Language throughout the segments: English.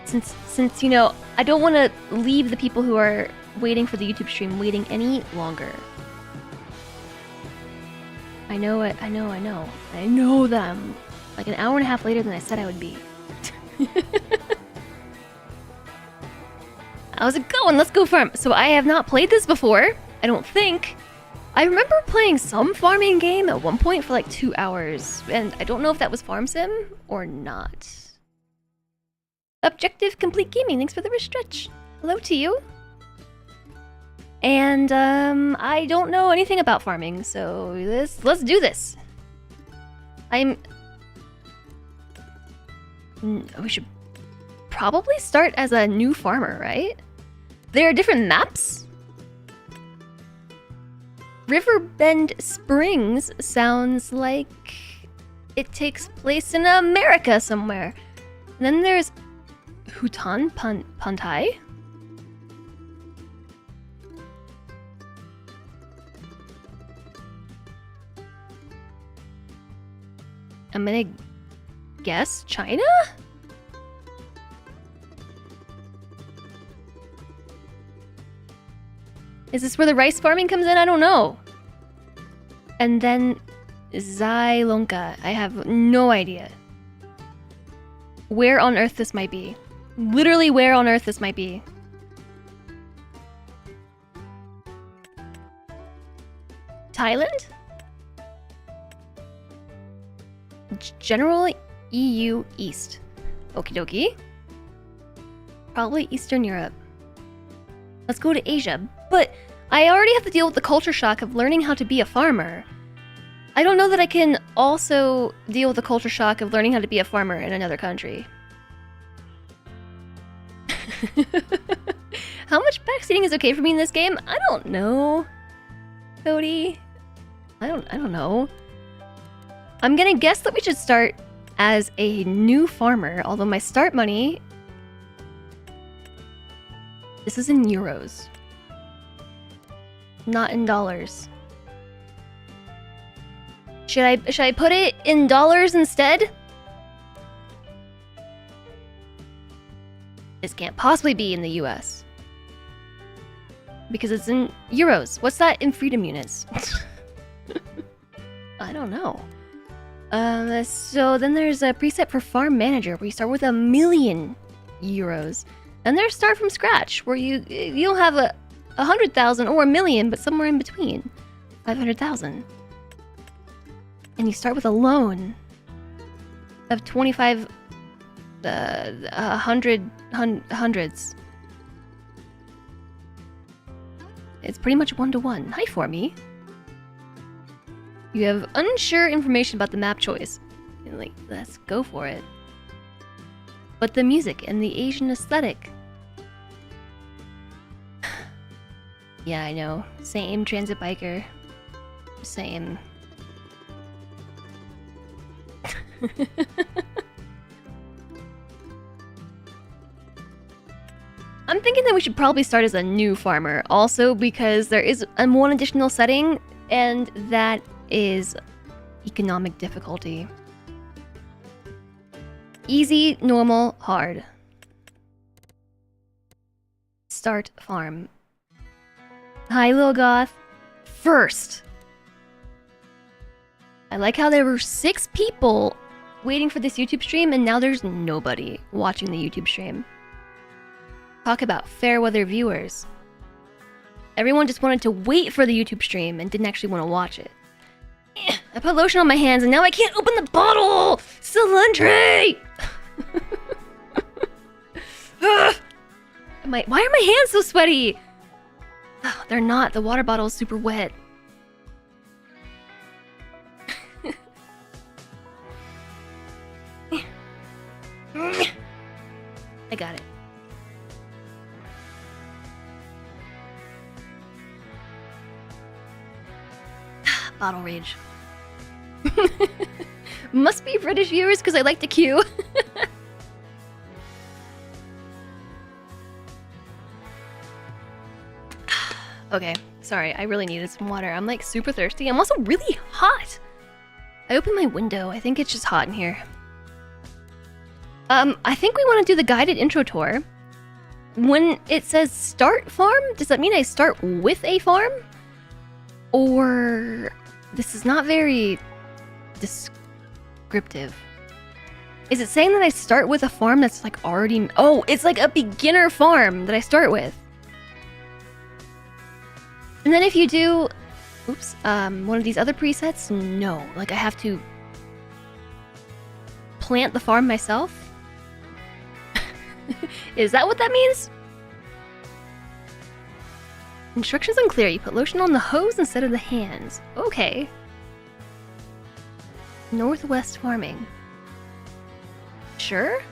Since you know, I don't want to leave the people who are waiting for the YouTube stream waiting any longer. I know it. I know that I'm like an hour and a half later than I said I would be. How's it going? Let's go farm. So I have not played this before. I don't think. I remember playing some farming game at one point for like 2 hours, and I don't know if that was Farm Sim or not. Objective Complete Gaming, thanks for the wrist stretch. Hello to you. And I don't know anything about farming, so let's do this. We should probably start as a new farmer, right? There are different maps. Riverbend Springs sounds like it takes place in America somewhere. And then there's Hutan Pantai. I'm gonna guess China? Is this where the rice farming comes in? I don't know. And then Xylonka. I have no idea. Where on earth this might be. Literally where on earth this might be. Thailand? General EU East. Okie dokie. Probably Eastern Europe. Let's go to Asia. But I already have to deal with the culture shock of learning how to be a farmer. I don't know that I can also deal with the culture shock of learning how to be a farmer in another country. How much backseating is okay for me in this game? I don't know. Cody. I don't know. I'm gonna guess that we should start as a new farmer, although my start money... This is in euros. Not in dollars. Should I put it in dollars instead? This can't possibly be in the US. Because it's in euros. What's that in freedom units? I don't know. So then there's a preset for farm manager where you start with 1,000,000 euros. And there's start from scratch where you'll have 100,000 or 1,000,000, but somewhere in between. 500,000. And you start with a loan of 25 hundreds. It's pretty much 1-to-1. Hi, for me. You have unsure information about the map choice. Like, let's go for it. But the music and the Asian aesthetic. Yeah, I know. Same transit biker. Same. I'm thinking that we should probably start as a new farmer, also because there is one additional setting, and that is economic difficulty. Easy, normal, hard. Start farm. Hi, Lil Goth. First. I like how there were 6 people waiting for this YouTube stream, and now there's nobody watching the YouTube stream. Talk about fair weather viewers. Everyone just wanted to wait for the YouTube stream and didn't actually want to watch it. I put lotion on my hands and now I can't open the bottle! Cilantro! Why are my hands so sweaty? Oh, they're not. The water bottle is super wet. I got it. Bottle rage. Must be British viewers because I like to queue. Okay, sorry, I really needed some water. I'm like super thirsty. I'm also really hot. I opened my window. I think it's just hot in here. I think we want to do the guided intro tour. When it says start farm, does that mean I start with a farm? Or this is not very descriptive. Is it saying that I start with a farm that's like already... Oh, it's like a beginner farm that I start with. And then if you do... Oops, one of these other presets? No, like I have to plant the farm myself? Is that what that means? Instructions unclear. You put lotion on the hose instead of the hands. Okay. Northwest farming. Sure?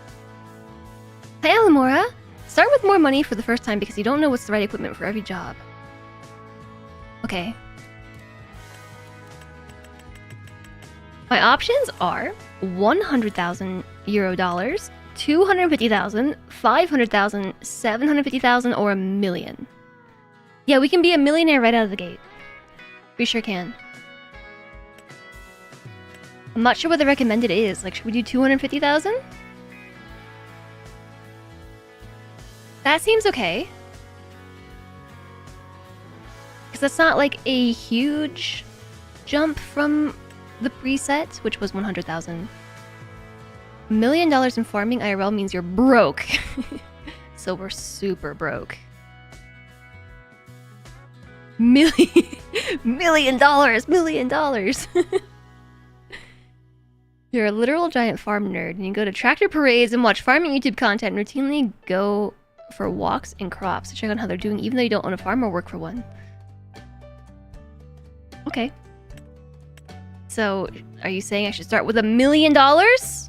Hi, Alamora. Start with more money for the first time because you don't know what's the right equipment for every job. Okay. My options are 100,000 euro dollars, 250,000, 500,000, 750,000, or a million. Yeah, we can be a millionaire right out of the gate. We sure can. I'm not sure what the recommended is. Like, should we do 250,000? That seems okay. Because that's not like a huge jump from the preset, which was 100,000. $1 million in farming IRL means you're broke. So we're super broke. Million dollars. You're a literal giant farm nerd, and you go to tractor parades and watch farming YouTube content, and routinely go for walks and crops to check on how they're doing, even though you don't own a farm or work for one. Okay. So, are you saying I should start with $1 million? To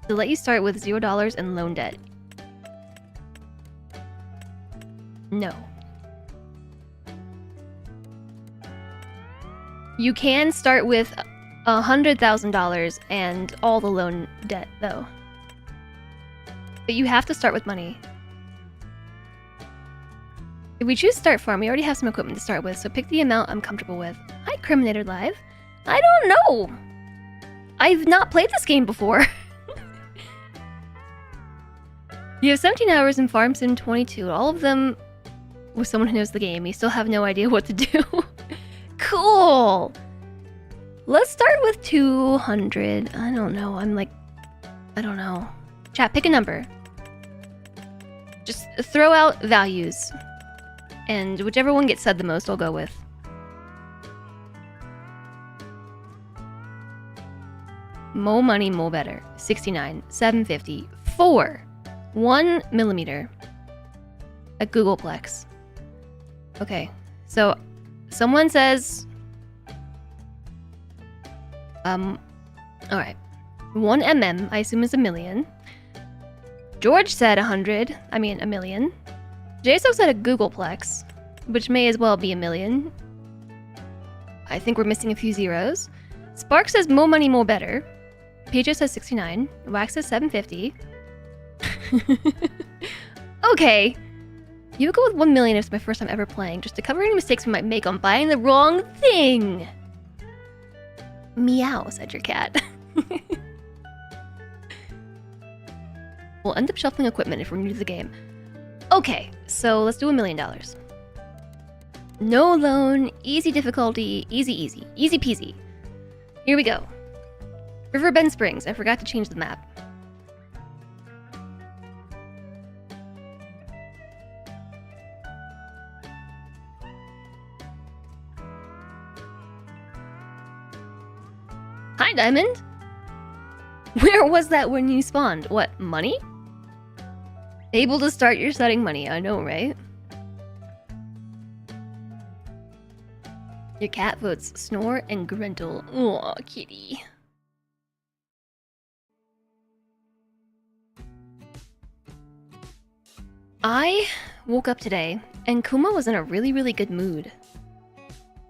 let you start with $0 and loan debt. No. You can start with $100,000 and all the loan debt, though. But you have to start with money. If we choose Start Farm, we already have some equipment to start with, so pick the amount I'm comfortable with. Hi, Criminator Live. I don't know. I've not played this game before. You have 17 hours in Farm Sim 22, all of them with someone who knows the game. You still have no idea what to do. Cool! Let's start with 200. I don't know. I don't know. Chat, pick a number. Just throw out values. And whichever one gets said the most, I'll go with. Mo money, mo better. 69, 750, 4, 1 millimeter. A Googleplex. Okay, so someone says... Alright. 1 mm, I assume is a million. George said 100, I mean a million. JSO said a Googleplex, which may as well be a million. I think we're missing a few zeros. Spark says more money, more better. Pedro says 69. Wax says 750. Okay. You would go with 1 million if it's my first time ever playing, just to cover any mistakes we might make on buying the wrong thing. Meow, said your cat. We'll end up shuffling equipment if we're new to the game. Okay, so let's do $1 million. No loan, easy difficulty, easy peasy. Here we go. Riverbend Springs, I forgot to change the map. Hi, Diamond! Where was that when you spawned? What, money? Able to start your setting money, I know, right? Your cat votes Snore and Gruntle. Aw, kitty. I woke up today, and Kuma was in a really good mood.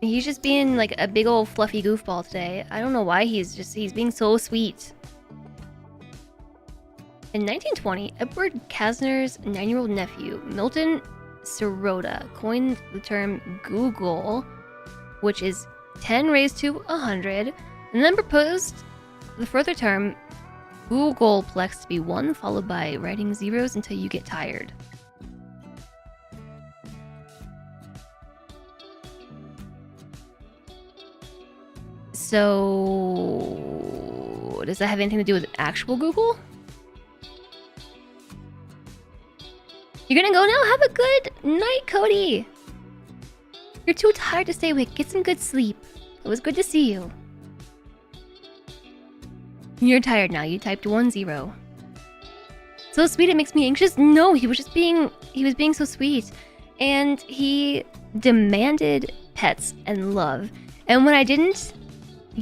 He's just being like a big old fluffy goofball today. I don't know why he's being so sweet. In 1920, Edward Kasner's 9-year-old nephew, Milton Sirota, coined the term Google, which is 10 raised to 100, And then proposed the further term Googleplex to be 1, followed by writing zeros until you get tired. So, does that have anything to do with actual Google? You're gonna go now? Have a good night, Cody. You're too tired to stay awake. Get some good sleep. It was good to see you. You're tired now. You typed 10. So sweet, it makes me anxious. No, he was being so sweet. And he demanded pets and love. And when I didn't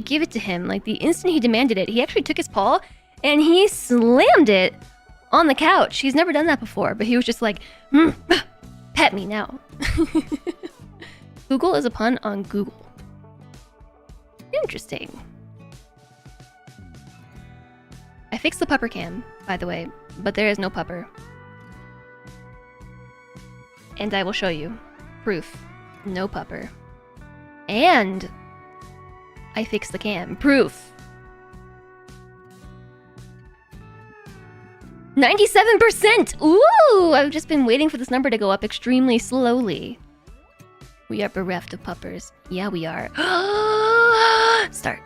give it to him, like the instant he demanded it, he actually took his paw and he slammed it on the couch. He's never done that before, but he was just like, pet me now. Google is a pun on Google. Interesting. I fixed the pupper cam, by the way, but there is no pupper. And I will show you. Proof. No pupper. And I fixed the cam. Proof. 97%! Ooh! I've just been waiting for this number to go up extremely slowly. We are bereft of puppers. Yeah, we are. Start.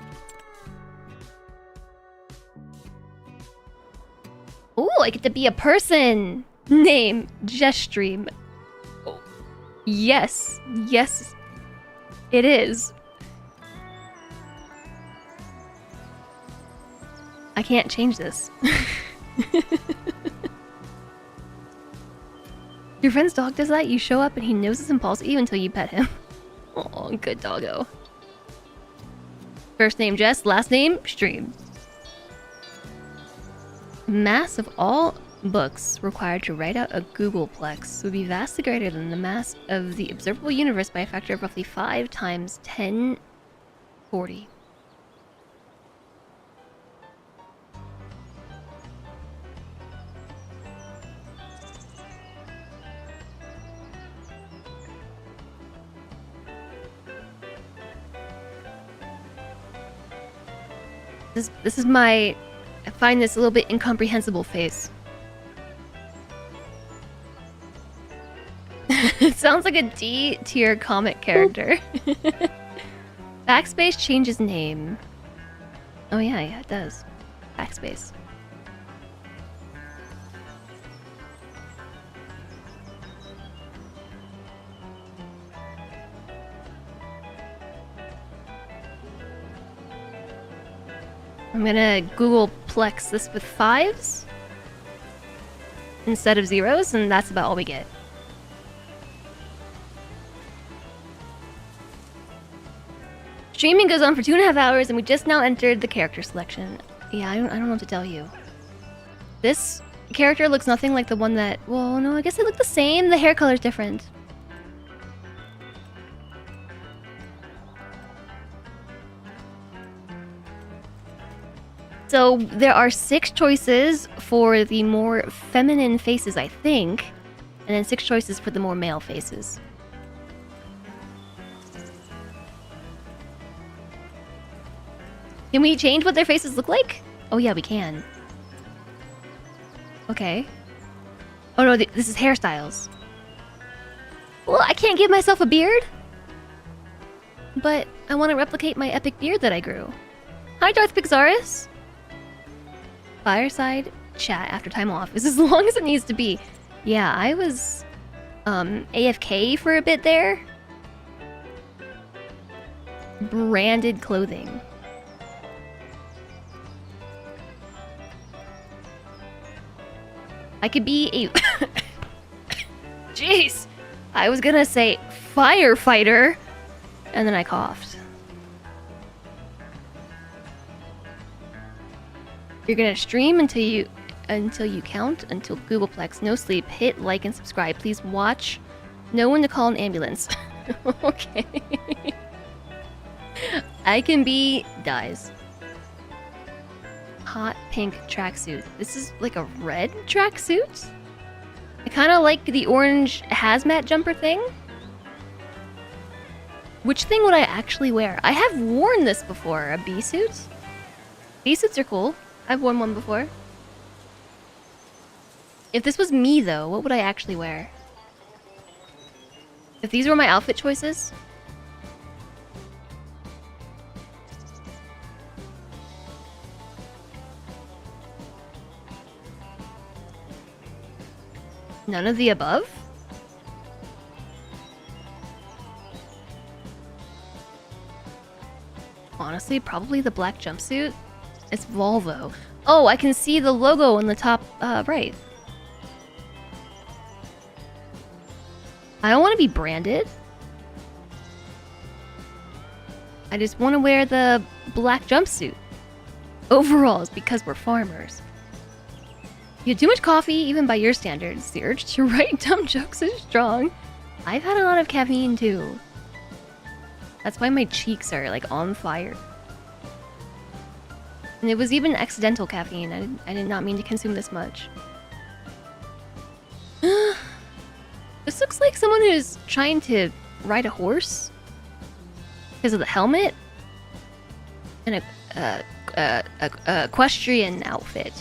Ooh, I get to be a person! Name, Jestream. Oh. Yes. Yes. It is. I can't change this. Your friend's dog does that? You show up and he noses and paws you until you pet him. Oh, good doggo. First name Jess, last name Stream. Mass of all books required to write out a Googleplex would be vastly greater than the mass of the observable universe by a factor of roughly 5 times 1040. This is my, I find this a little bit incomprehensible face. It sounds like a D-tier comic character. Backspace changes name. Oh yeah, it does. Backspace. I'm gonna Googleplex this with 5s instead of 0s, and that's about all we get. Streaming goes on for 2.5 hours, and we just now entered the character selection. Yeah, I don't know what to tell you. This character looks nothing like the one that... Well, no, I guess they look the same. The hair color's different. So there are 6 choices for the more feminine faces, I think, and then 6 choices for the more male faces. Can we change what their faces look like? Oh yeah, we can. Okay. Oh no, this is hairstyles. Well, I can't give myself a beard, but I want to replicate my epic beard that I grew. Hi, Darth Pixaris. Fireside chat after time off is as long as it needs to be. Yeah, I was AFK for a bit there. Branded clothing. I could be a... Jeez! I was gonna say firefighter, and then I coughed. You're gonna stream until you count, until Googleplex. No sleep. Hit like and subscribe. Please watch. Know when to call an ambulance. Okay. I can be dies. Hot pink tracksuit. This is like a red tracksuit? I kind of like the orange hazmat jumper thing. Which thing would I actually wear? I have worn this before. A bee suit? Bee suits are cool. I've worn one before. If this was me, though, what would I actually wear? If these were my outfit choices... None of the above? Honestly, probably the black jumpsuit. It's Volvo. Oh, I can see the logo on the top right. I don't want to be branded. I just want to wear the black jumpsuit. Overalls, because we're farmers. You had too much coffee, even by your standards. The urge to write dumb jokes is strong. I've had a lot of caffeine, too. That's why my cheeks are, like, on fire. And it was even accidental caffeine. I did not mean to consume this much. This looks like someone who's trying to ride a horse. Because of the helmet. And a equestrian outfit.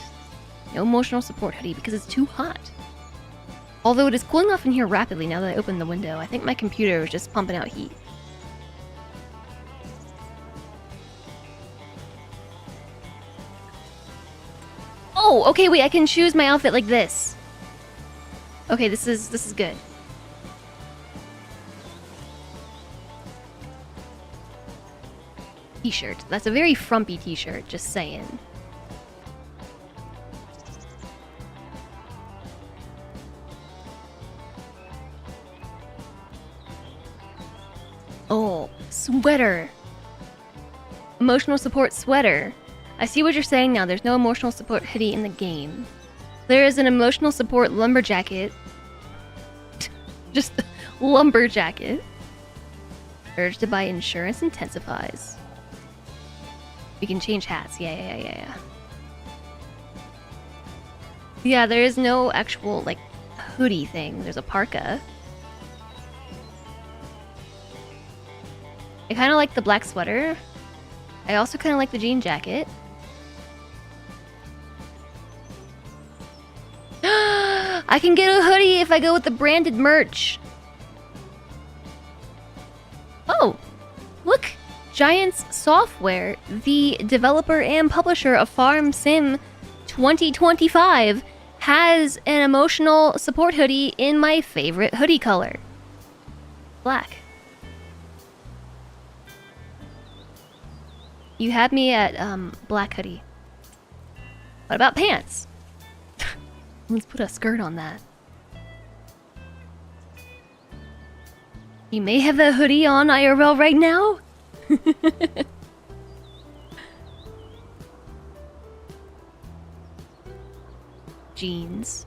No emotional support hoodie because it's too hot. Although it is cooling off in here rapidly now that I opened the window. I think my computer is just pumping out heat. Oh, okay, wait, I can choose my outfit like this. Okay, this is good. T-shirt. That's a very frumpy t-shirt, just saying. Oh, sweater. Emotional support sweater. I see what you're saying now. There's no emotional support hoodie in the game. There is an emotional support lumberjacket. Just lumberjacket. Urge to buy insurance intensifies. We can change hats. Yeah. Yeah, there is no actual, like, hoodie thing. There's a parka. I kind of like the black sweater. I also kind of like the jean jacket. I can get a hoodie if I go with the branded merch. Oh, look. Giants Software, the developer and publisher of Farm Sim 2025, has an emotional support hoodie in my favorite hoodie color. Black. You had me at black hoodie. What about pants? Let's put a skirt on that. You may have a hoodie on IRL right now. Jeans.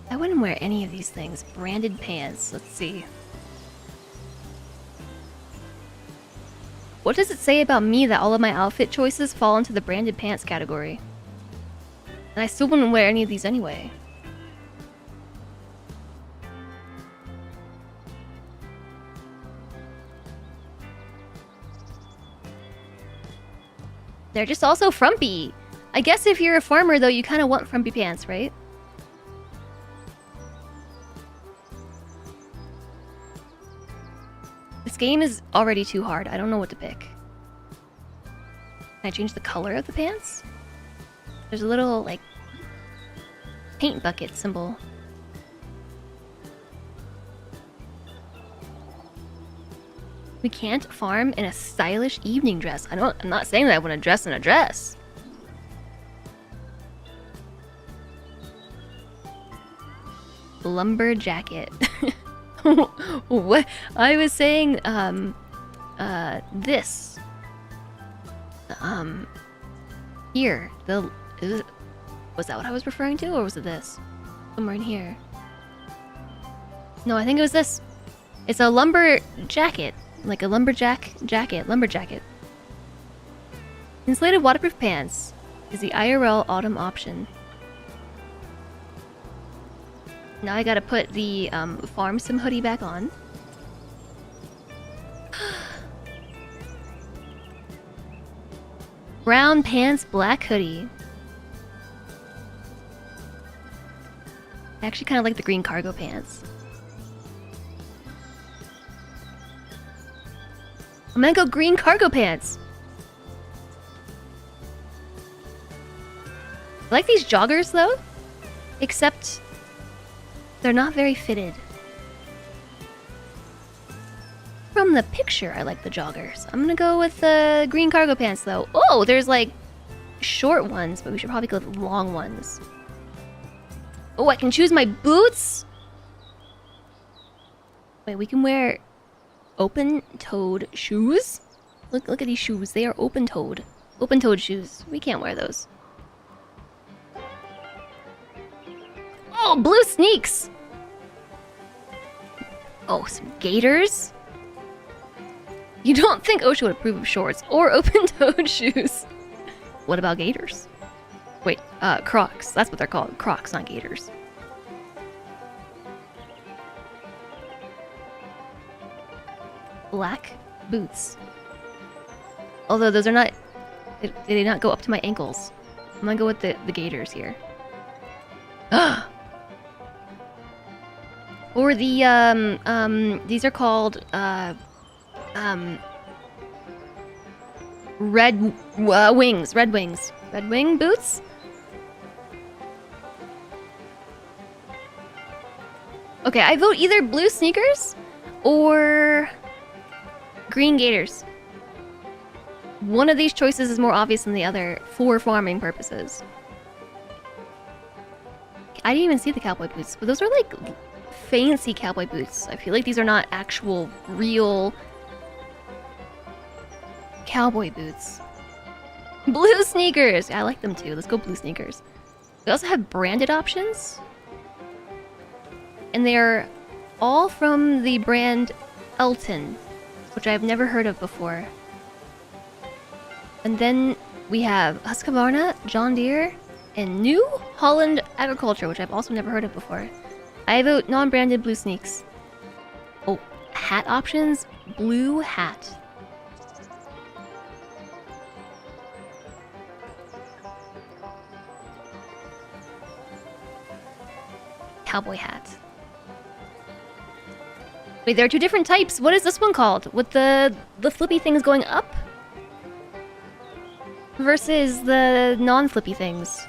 I wouldn't wear any of these things. Branded pants. Let's see. What does it say about me that all of my outfit choices fall into the branded pants category? And I still wouldn't wear any of these anyway. They're just also frumpy. I guess if you're a farmer, though, you kind of want frumpy pants, right? This game is already too hard. I don't know what to pick. Can I change the color of the pants? There's a little, like, paint bucket symbol. We can't farm in a stylish evening dress. I'm not saying that I want to dress in a dress. Lumber jacket. What? I was saying, this. Here. Was that what I was referring to, or was it this? Somewhere in here. No, I think it was this. It's a lumber jacket. Like a lumberjack jacket. Lumberjacket. Insulated waterproof pants is the IRL autumn option. Now I gotta put the farm sim hoodie back on. Brown pants, black hoodie. I actually kind of like the green cargo pants. I'm gonna go green cargo pants. I like these joggers though, except they're not very fitted. From the picture, I like the joggers. I'm gonna go with the green cargo pants though. Oh, there's like short ones, but we should probably go with the long ones. Oh, I can choose my boots? Wait, we can wear open-toed shoes? Look at these shoes. They are open-toed. Open-toed shoes. We can't wear those. Oh, blue sneaks! Oh, some gaiters? You don't think OSHA would approve of shorts or open-toed shoes? What about gaiters? Wait, Crocs. That's what they're called. Crocs, not gaiters. Black boots. Although those are not... They did not go up to my ankles. I'm gonna go with the gaiters here. Or the, these are called, red wings. Red wings. Red wing boots? Okay, I vote either blue sneakers or green gaiters. One of these choices is more obvious than the other for farming purposes. I didn't even see the cowboy boots, but those are like fancy cowboy boots. I feel like these are not actual, real cowboy boots. Blue sneakers! I like them too. Let's go blue sneakers. We also have branded options. And they're all from the brand Elton, which I've never heard of before. And then we have Husqvarna, John Deere, and New Holland Agriculture, which I've also never heard of before. I vote non-branded blue sneaks. Oh, hat options? Blue hat. Cowboy hat. Wait, there are two different types. What is this one called? With the flippy things going up? Versus the non-flippy things.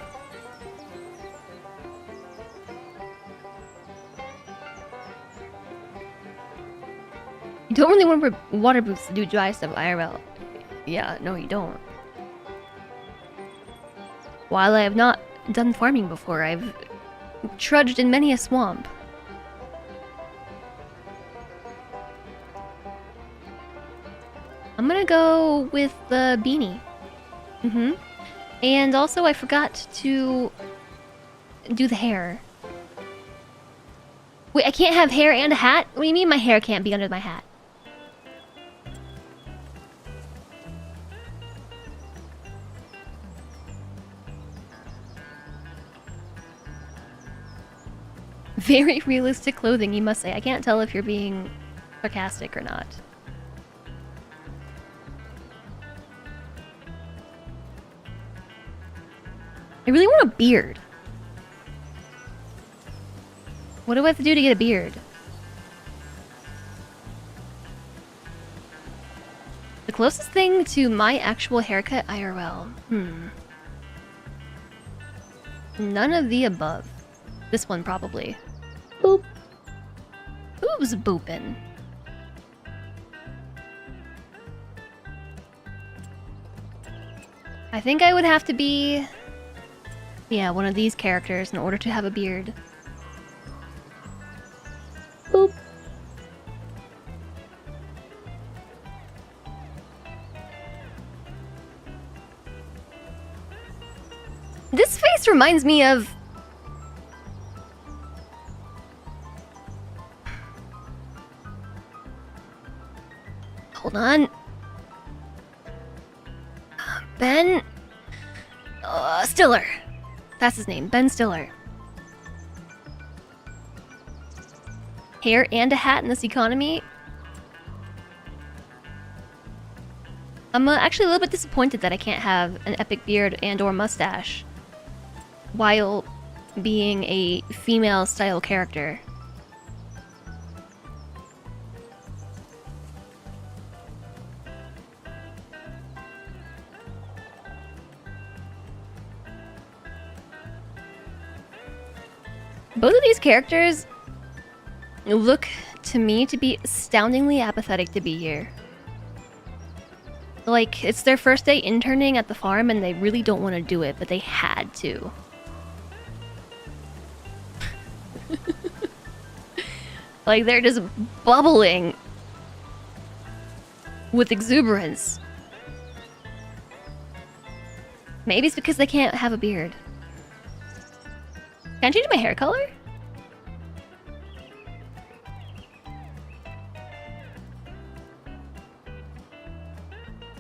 You don't really want to wear water boots to do dry stuff IRL. Yeah, no you don't. While I have not done farming before, I've trudged in many a swamp. I'm gonna go with the beanie. And also I forgot to do the hair. Wait, I can't have hair and a hat? What do you mean my hair can't be under my hat? Very realistic clothing, you must say. I can't tell if you're being sarcastic or not. I really want a beard. What do I have to do to get a beard? The closest thing to my actual haircut IRL. None of the above. This one probably. Boop. Who's booping? I think I would have to be... yeah, one of these characters in order to have a beard. Boop. This face reminds me of... hold on. Ben... Stiller. That's his name, Ben Stiller. hair and a hat in this economy. I'm actually a little bit disappointed that I can't have an epic beard and or mustache while being a female style character. Both of these characters look to me to be astoundingly apathetic to be here. Like, it's their first day interning at the farm and they really don't want to do it, but they had to. Like, they're just bubbling with exuberance. Maybe it's because they can't have a beard. Can I change my hair color?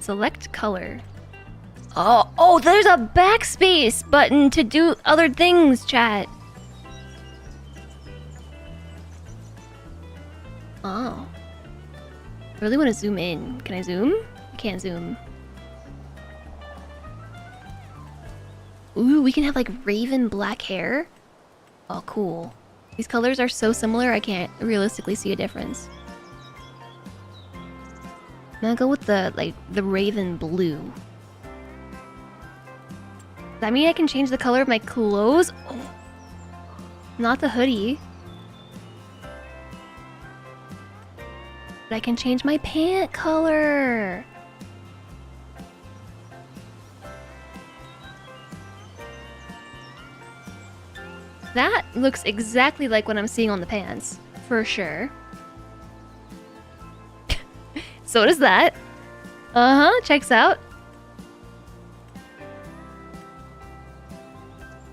Select color. Oh, there's a backspace button to do other things, chat. Oh. I really want to zoom in. Can I zoom? I can't zoom. Ooh, we can have like raven black hair. Oh, cool. These colors are so similar, I can't realistically see a difference. I'm gonna go with the raven blue. Does that mean I can change the color of my clothes? Oh. Not the hoodie. But I can change my pant color. That looks exactly like what I'm seeing on the pants, for sure. So does that. Checks out.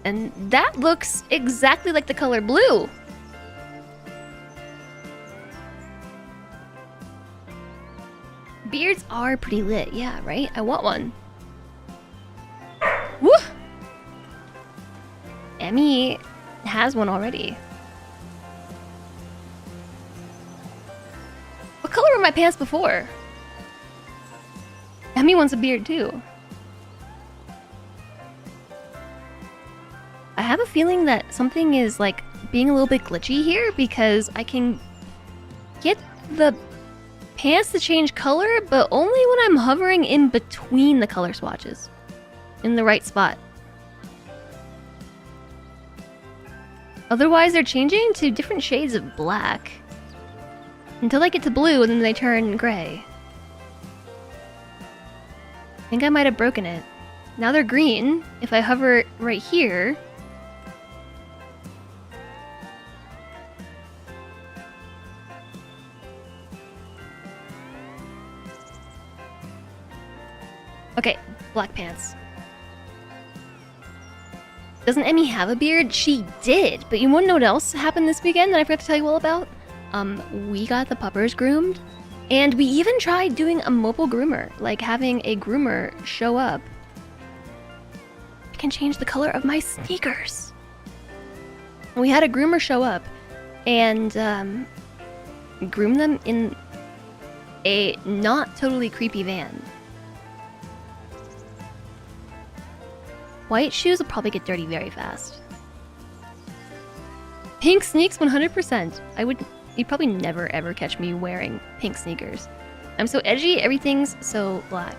And that looks exactly like the color blue. Beards are pretty lit, yeah, right? I want one. Woo! Emmy has one already. What color were my pants before? Emmy wants a beard too. I have a feeling that something is like being a little bit glitchy here because I can get the pants to change color, but only when I'm hovering in between the color swatches in the right spot. Otherwise, they're changing to different shades of black until they get to blue and then they turn gray. I think I might have broken it. Now they're green. If I hover right here, okay, black pants. Doesn't Emmy have a beard? She did, but you wanna know what else happened this weekend that I forgot to tell you all about? We got the puppers groomed, and we even tried doing a mobile groomer, like having a groomer show up. I can change the color of my sneakers. We had a groomer show up and groom them in a not totally creepy van. White shoes will probably get dirty very fast. Pink sneaks 100%. You'd probably never ever catch me wearing pink sneakers. I'm so edgy, everything's so black.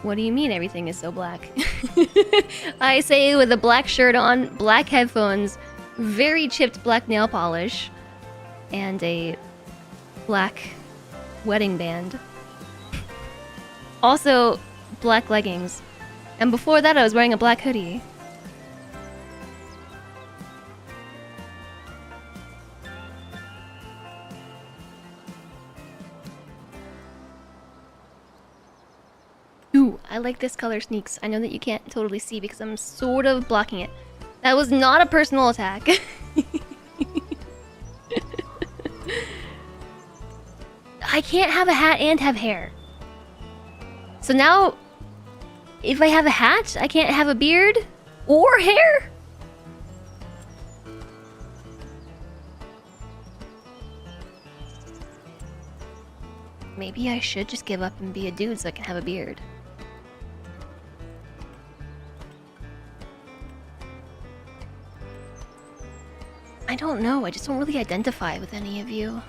What do you mean everything is so black? I say with a black shirt on, black headphones, very chipped black nail polish, and a black wedding band. Also, black leggings. And before that, I was wearing a black hoodie. Ooh, I like this color sneaks. I know that you can't totally see because I'm sort of blocking it. That was not a personal attack. I can't have a hat and have hair. So now, if I have a hat, I can't have a beard or hair? Maybe I should just give up and be a dude so I can have a beard. I don't know, I just don't really identify with any of you.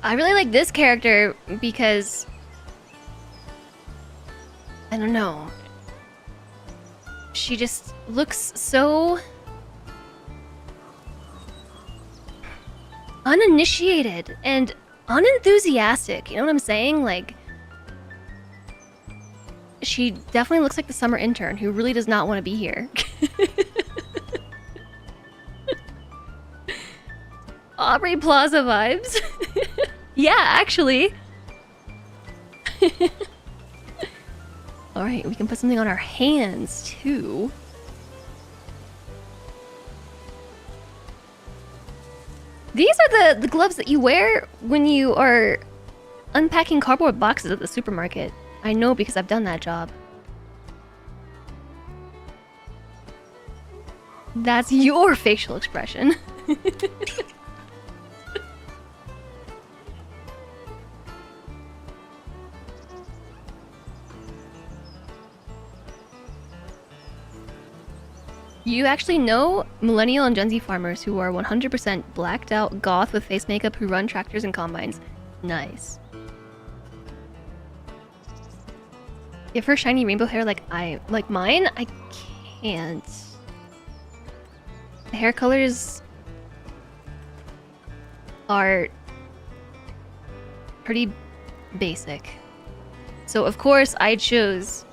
I really like this character because... I don't know. She just looks so... uninitiated and unenthusiastic, you know what I'm saying? Like... She definitely looks like the summer intern who really does not want to be here. Aubrey Plaza vibes. Yeah, actually. Alright, we can put something on our hands, too. These are the gloves that you wear when you are unpacking cardboard boxes at the supermarket. I know because I've done that job. That's your facial expression. You actually know millennial and Gen Z farmers who are 100% blacked out goth with face makeup who run tractors and combines. Nice. Give her shiny rainbow hair like mine? I can't. The hair colors are pretty basic. So of course I chose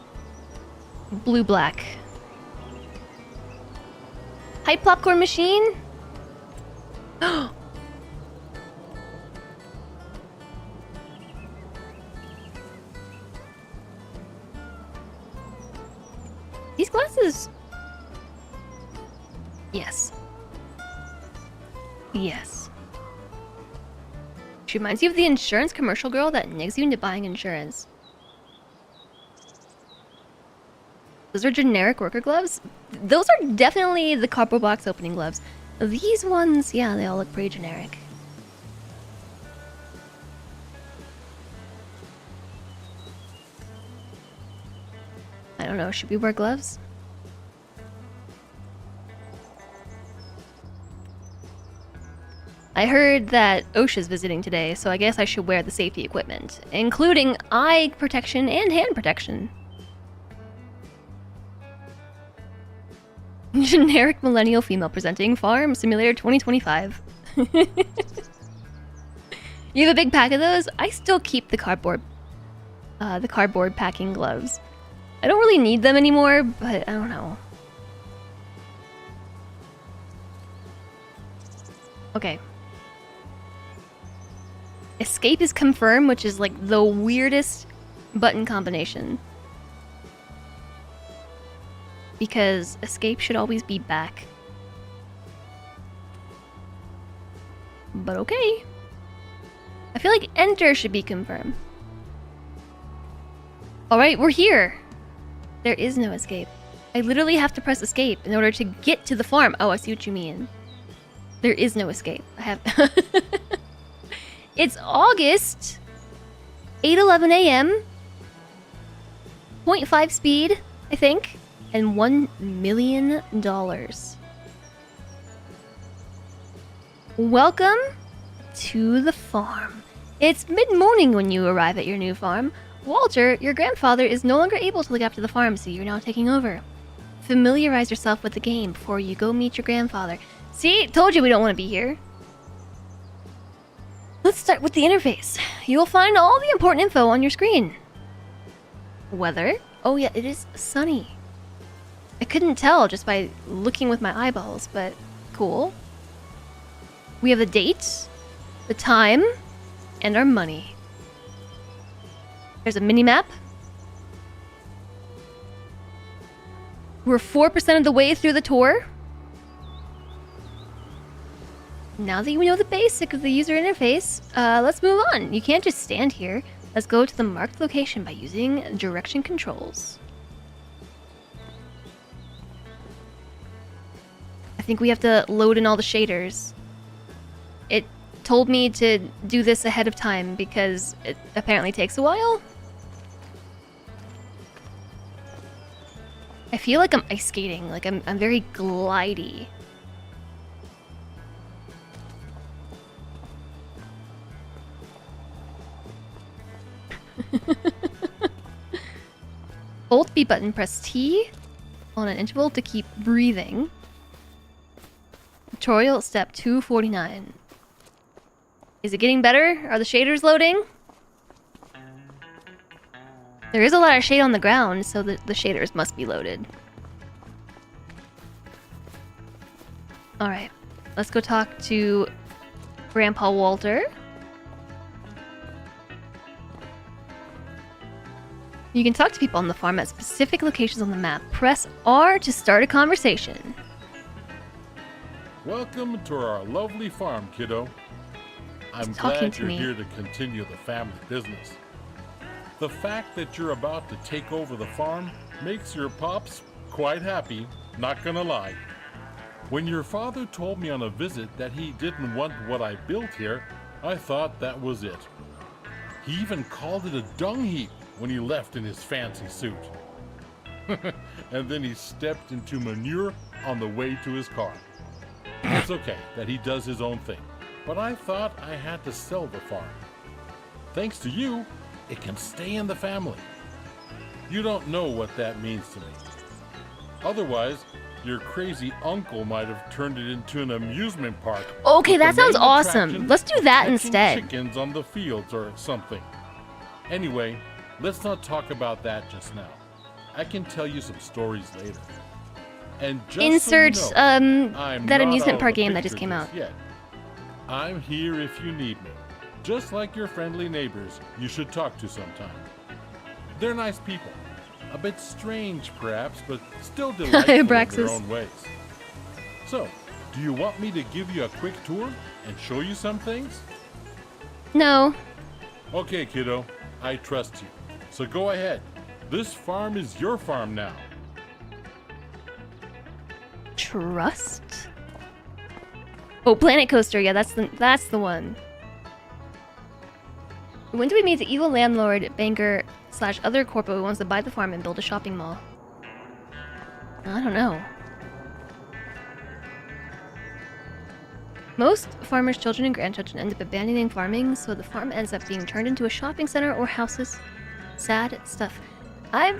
blue-black. Hype popcorn machine? These glasses... Yes. Yes. She reminds you of the insurance commercial girl that nigs you into buying insurance. Those are generic worker gloves? Those are definitely the cardboard box opening gloves. These ones, yeah, they all look pretty generic. I don't know, should we wear gloves? I heard that OSHA's visiting today, so I guess I should wear the safety equipment, including eye protection and hand protection. Generic millennial female presenting Farm Simulator 2025. You have a big pack of those? I still keep the cardboard packing gloves. I don't really need them anymore, but I don't know. Okay. Escape is confirmed, which is like the weirdest button combination. Because escape should always be back. But okay. I feel like enter should be confirmed. Alright, we're here. There is no escape. I literally have to press escape in order to get to the farm. Oh, I see what you mean. There is no escape. I have... It's August. 8:11 a.m. 0.5 speed, I think. And $1 million. Welcome to the farm. It's mid-morning when you arrive at your new farm. Walter, your grandfather, is no longer able to look after the farm, so you're now taking over. Familiarize yourself with the game before you go meet your grandfather. See? Told you we don't want to be here. Let's start with the interface. You'll find all the important info on your screen. Weather? Oh yeah, it is sunny. I couldn't tell just by looking with my eyeballs, but cool. We have the date, the time, and our money. There's a mini-map. We're 4% of the way through the tour. Now that you know the basic of the user interface, let's move on. You can't just stand here. Let's go to the marked location by using direction controls. I think we have to load in all the shaders. It told me to do this ahead of time because it apparently takes a while. I feel like I'm ice skating, like I'm very glidey. Hold B button, press T on an interval to keep breathing. Tutorial step 249. Is it getting better? Are the shaders loading? There is a lot of shade on the ground, so the shaders must be loaded. Alright, let's go talk to Grandpa Walter. You can talk to people on the farm at specific locations on the map. Press R to start a conversation. Welcome to our lovely farm, kiddo. I'm glad you're here to continue the family business. The fact that you're about to take over the farm makes your pops quite happy, not gonna lie. When your father told me on a visit that he didn't want what I built here, I thought that was it. He even called it a dung heap when he left in his fancy suit. And then he stepped into manure on the way to his car. It's okay that he does his own thing, but I thought I had to sell the farm. Thanks to you, it can stay in the family. You don't know what that means to me. Otherwise, your crazy uncle might have turned it into an amusement park. Okay, that sounds awesome. Let's do that instead. Chickens on the fields or something. Anyway, let's not talk about that just now. I can tell you some stories later. And just insert so you know, that amusement park game that just came out. Yet. I'm here if you need me. Just like your friendly neighbors you should talk to sometime. They're nice people. A bit strange perhaps, but still delightful in their own ways. So, do you want me to give you a quick tour and show you some things? No. Okay, kiddo. I trust you. So go ahead. This farm is your farm now. Trust? Oh, Planet Coaster. Yeah, that's the one. When do we meet the evil landlord, banker, / other corpo who wants to buy the farm and build a shopping mall? I don't know. Most farmers' children and grandchildren end up abandoning farming, so the farm ends up being turned into a shopping center or houses. Sad stuff. I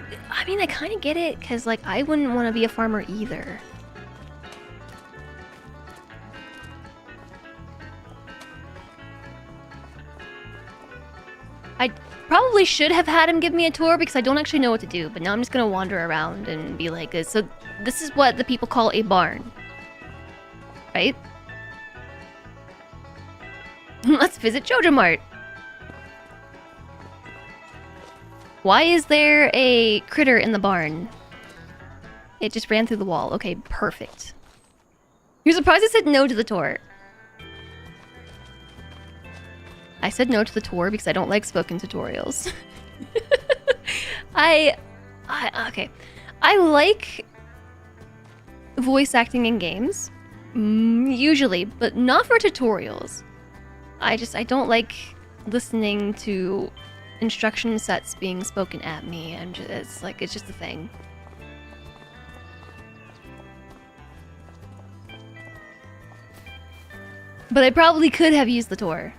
mean, I kind of get it, because, like, I wouldn't want to be a farmer either. I probably should have had him give me a tour because I don't actually know what to do, but now I'm just gonna wander around and be like, so this is what the people call a barn. Right? Let's visit Jojo Mart. Why is there a critter in the barn? It just ran through the wall. Okay, perfect. You're surprised I said no to the tour. I said no to the tour because I don't like spoken tutorials. Okay. I like voice acting in games, usually, but not for tutorials. I don't like listening to instruction sets being spoken at me, and it's just a thing. But I probably could have used the tour.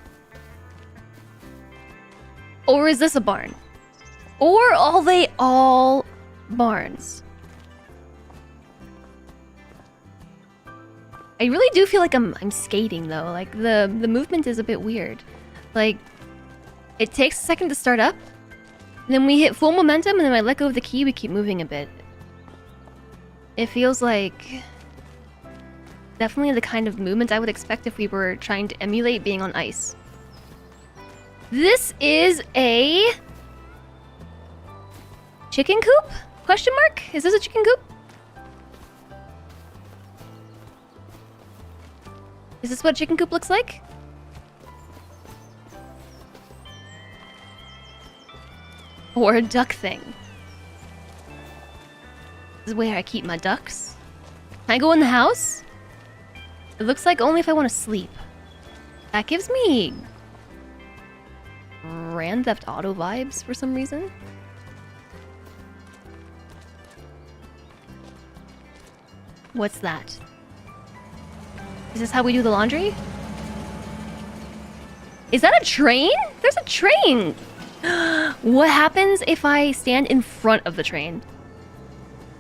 Or is this a barn? Or are they all barns? I really do feel like I'm skating though. Like the movement is a bit weird. Like it takes a second to start up, then we hit full momentum, and then when I let go of the key, we keep moving a bit. It feels like definitely the kind of movement I would expect if we were trying to emulate being on ice. This is a chicken coop? Question mark? Is this a chicken coop? Is this what chicken coop looks like? Or a duck thing? This is where I keep my ducks. Can I go in the house? It looks like only if I want to sleep. That gives me Grand Theft Auto vibes for some reason. What's that? Is this how we do the laundry? Is that a train? There's a train! What happens if I stand in front of the train?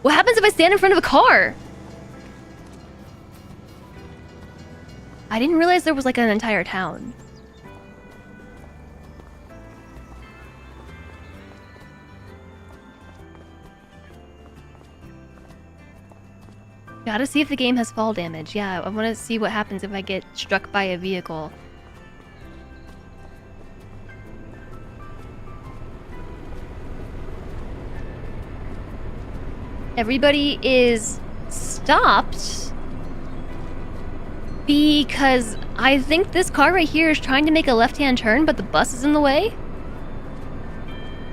What happens if I stand in front of a car? I didn't realize there was like an entire town. Gotta see if the game has fall damage. Yeah, I want to see what happens if I get struck by a vehicle. Everybody is stopped because I think this car right here is trying to make a left-hand turn, but the bus is in the way.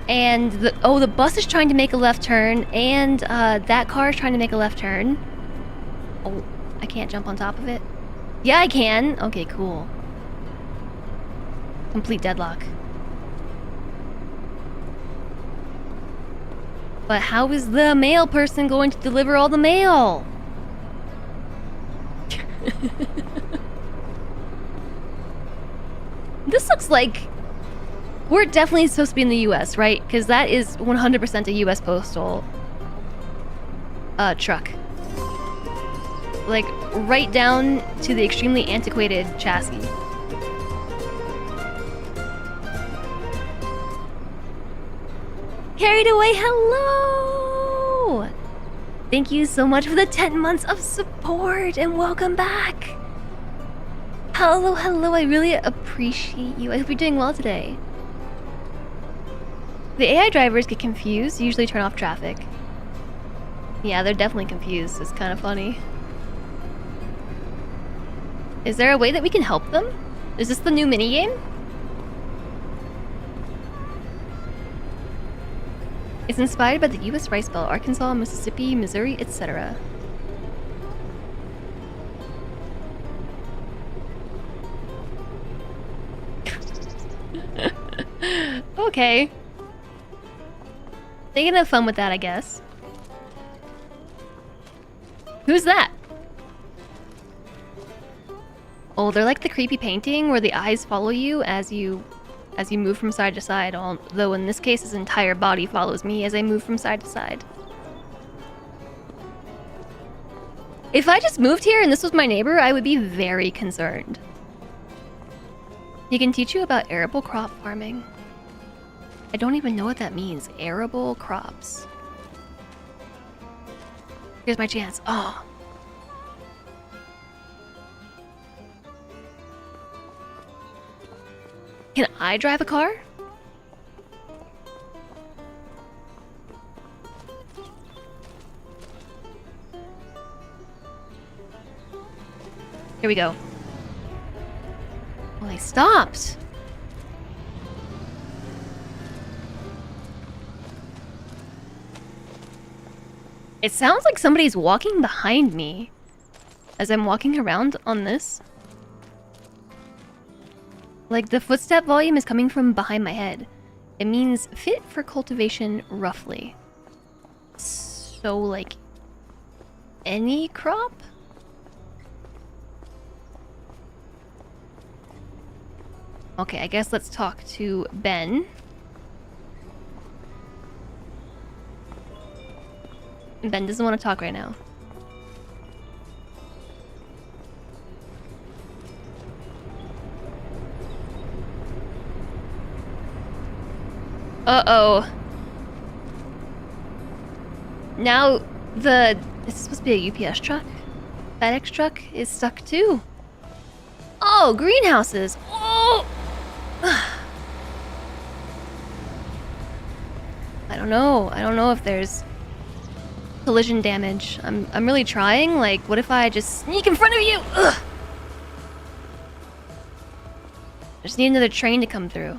And the bus is trying to make a left turn, and that car is trying to make a left turn. Oh, I can't jump on top of it. Yeah, I can. Okay, cool. Complete deadlock. But how is the mail person going to deliver all the mail? This looks like... We're definitely supposed to be in the US, right? Because that is 100% a US postal truck. Like, right down to the extremely antiquated chassis. Carried away, hello! Thank you so much for the 10 months of support and welcome back. Hello, hello, I really appreciate you. I hope you're doing well today. The AI drivers get confused, usually turn off traffic. Yeah, they're definitely confused. It's kind of funny. Is there a way that we can help them? Is this the new minigame? It's inspired by the US Rice Belt, Arkansas, Mississippi, Missouri, etc. Okay. They can have fun with that, I guess. Who's that? Oh, they're like the creepy painting where the eyes follow you as you move from side to side, although in this case his entire body follows me as I move from side to side. If I just moved here and this was my neighbor, I would be very concerned. He can teach you about arable crop farming. I don't even know what that means. Arable crops. Here's my chance. Oh. Can I drive a car? Here we go. Well, I stopped. It sounds like somebody's walking behind me as I'm walking around on this. Like, the footstep volume is coming from behind my head. It means fit for cultivation roughly. So, like, any crop? Okay, I guess let's talk to Ben. Ben doesn't want to talk right now. Uh-oh. Now, this is supposed to be a UPS truck? FedEx truck is stuck too. Oh, greenhouses! Oh! I don't know if there's collision damage. I'm really trying. Like, what if I just sneak in front of you? Ugh! I just need another train to come through.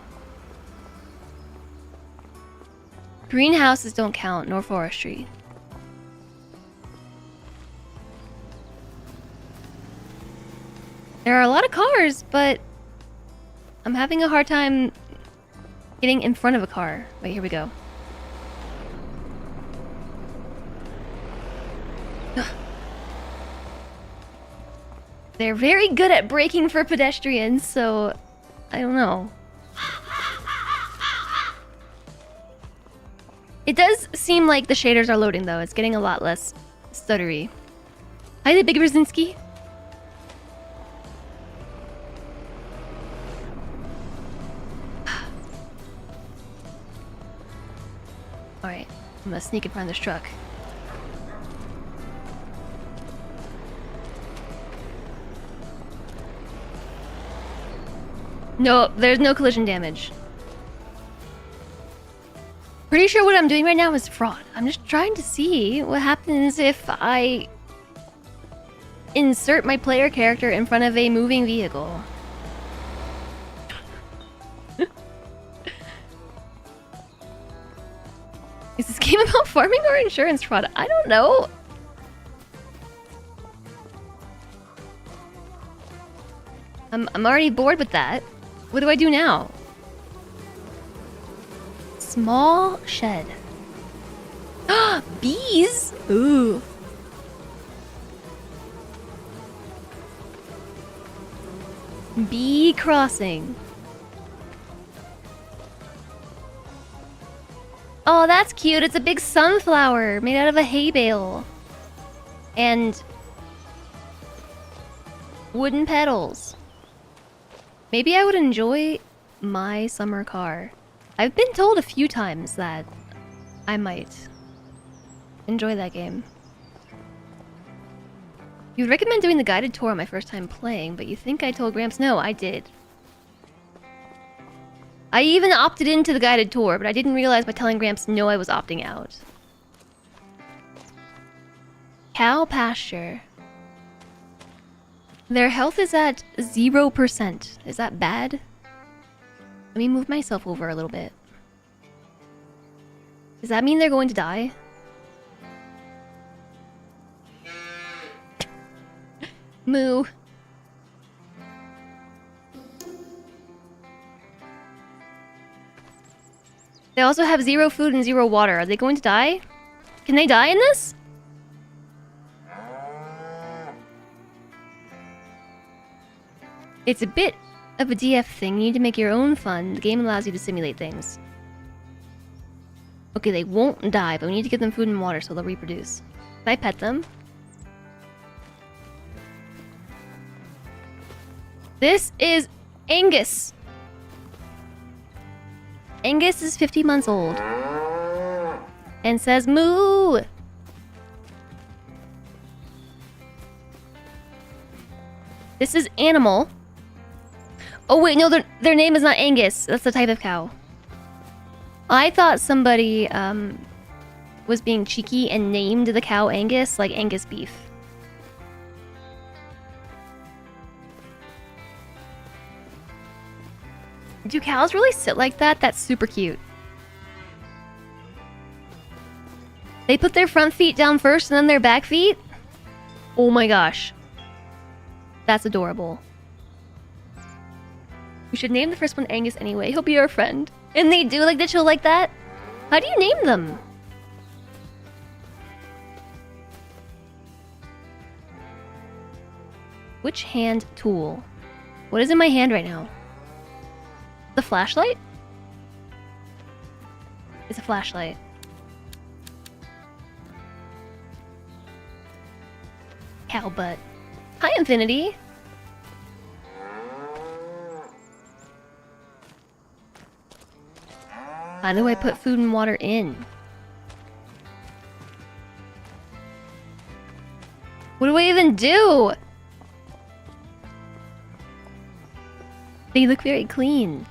Greenhouses don't count, nor forestry. There are a lot of cars, but I'm having a hard time getting in front of a car. Wait, here we go. They're very good at braking for pedestrians, so I don't know. It does seem like the shaders are loading, though. It's getting a lot less stuttery. Hi there, Big Brzezinski. Alright, I'm gonna sneak in front of this truck. No, there's no collision damage. Pretty sure what I'm doing right now is fraud. I'm just trying to see what happens if I insert my player character in front of a moving vehicle. Is this game about farming or insurance fraud? I don't know. I'm already bored with that. What do I do now? Small shed. Bees? Ooh. Bee crossing. Oh, that's cute. It's a big sunflower made out of a hay bale. And wooden pedals. Maybe I would enjoy my summer car. I've been told a few times that I might enjoy that game. You would recommend doing the guided tour on my first time playing, but you think I told Gramps no, I did. I even opted into the guided tour, but I didn't realize by telling Gramps no I was opting out. Cow pasture. Their health is at 0%. Is that bad? Let me move myself over a little bit. Does that mean they're going to die? Moo. They also have 0 food and 0 water. Are they going to die? Can they die in this? It's a bit of a DF thing. You need to make your own fun. The game allows you to simulate things. Okay, they won't die, but we need to give them food and water so they'll reproduce. Can I pet them? This is Angus. Angus is 50 months old. And says moo! This is Animal. Oh wait, no, their name is not Angus. That's the type of cow. I thought somebody was being cheeky and named the cow Angus, like Angus beef. Do cows really sit like that? That's super cute. They put their front feet down first and then their back feet? Oh my gosh. That's adorable. We should name the first one Angus anyway. He'll be our friend. And they do like the chill like that? How do you name them? Which hand tool? What is in my hand right now? The flashlight? It's a flashlight. Cow butt. Hi, Infinity. How do I put food and water in? What do I even do? They look very clean.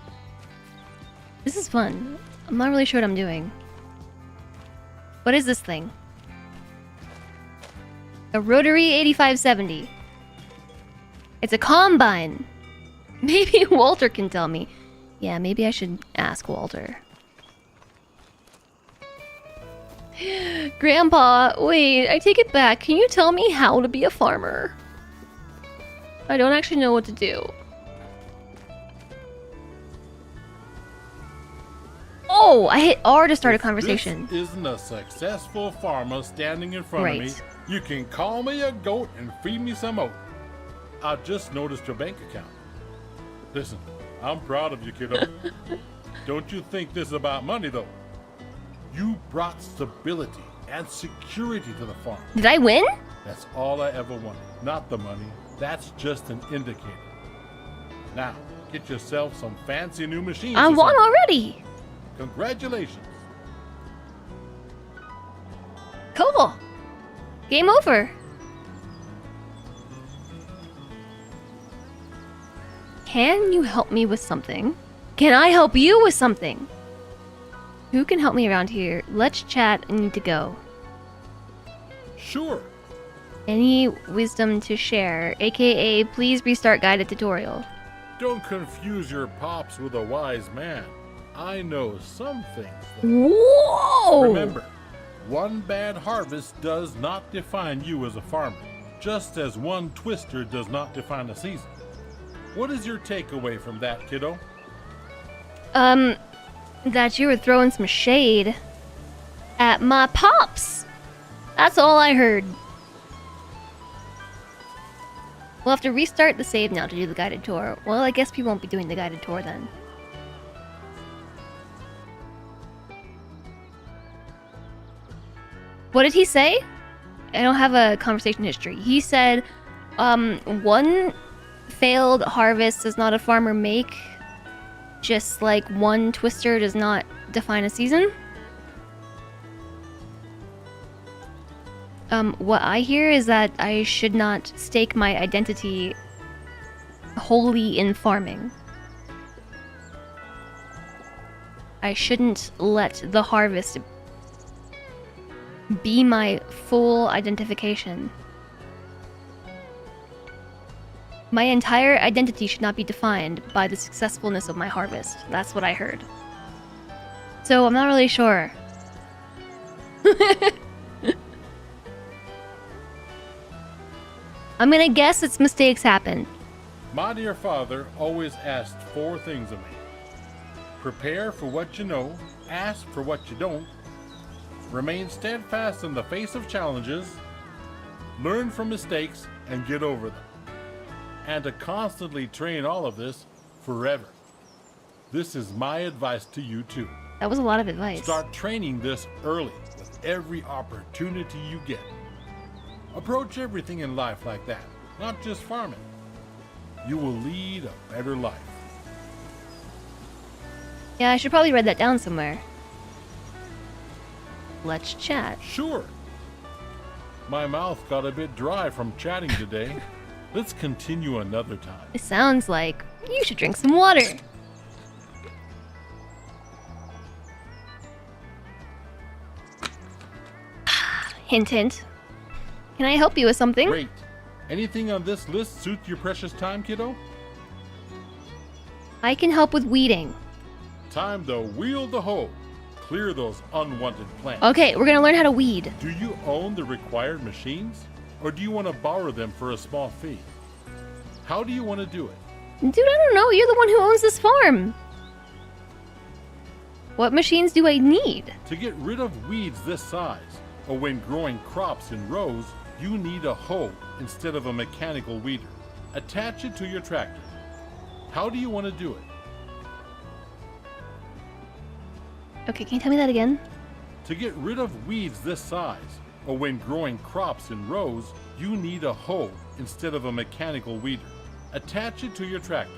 This is fun. I'm not really sure what I'm doing. What is this thing? A rotary 8570. It's a combine. Maybe Walter can tell me. Yeah, maybe I should ask Walter. Grandpa, wait, I take it back. Can you tell me how to be a farmer? I don't actually know what to do. Oh, I hit R to start a conversation. This isn't a successful farmer standing in front of me. You can call me a goat and feed me some oat. I just noticed your bank account. Listen, I'm proud of you, kiddo. Don't you think this is about money, though? You brought stability and security to the farm. Did I win? That's all I ever wanted. Not the money. That's just an indicator. Now, get yourself some fancy new machines. I won already. Congratulations. Cool. Game over. Can you help me with something? Can I help you with something? Who can help me around here? Let's chat. I need to go. Sure. Any wisdom to share, aka please restart guided tutorial. Don't confuse your pops with a wise man. I know some things. Whoa! Remember, one bad harvest does not define you as a farmer, just as one twister does not define a season. What is your takeaway from that, kiddo? That you were throwing some shade at my pops. That's all I heard. We'll have to restart the save now to do the guided tour. Well, I guess we won't be doing the guided tour then. What did he say? I don't have a conversation history. He said, one failed harvest does not a farmer make, just like one twister does not define a season. What I hear is that I should not stake my identity wholly in farming. I shouldn't let the harvest be my full identification. My entire identity should not be defined by the successfulness of my harvest. That's what I heard. So I'm not really sure. I'm gonna guess it's mistakes happen. My dear father always asked 4 things of me. Prepare for what you know, ask for what you don't, remain steadfast in the face of challenges, learn from mistakes, and get over them. And to constantly train all of this forever. This is my advice to you too. That was a lot of advice. Start training this early with every opportunity you get. Approach everything in life like that, not just farming. You will lead a better life. Yeah, I should probably write that down somewhere. Let's chat. Sure. My mouth got a bit dry from chatting today. Let's continue another time. It sounds like you should drink some water. Hint, hint. Can I help you with something? Great. Anything on this list suit your precious time, kiddo? I can help with weeding. Time to wield the hoe. Clear those unwanted plants. Okay, we're gonna learn how to weed. Do you own the required machines? Or do you want to borrow them for a small fee? How do you want to do it? Dude, I don't know. You're the one who owns this farm. What machines do I need? To get rid of weeds this size, or when growing crops in rows, you need a hoe instead of a mechanical weeder. Attach it to your tractor. How do you want to do it? Okay, can you tell me that again? To get rid of weeds this size, or when growing crops in rows, you need a hoe instead of a mechanical weeder. Attach it to your tractor.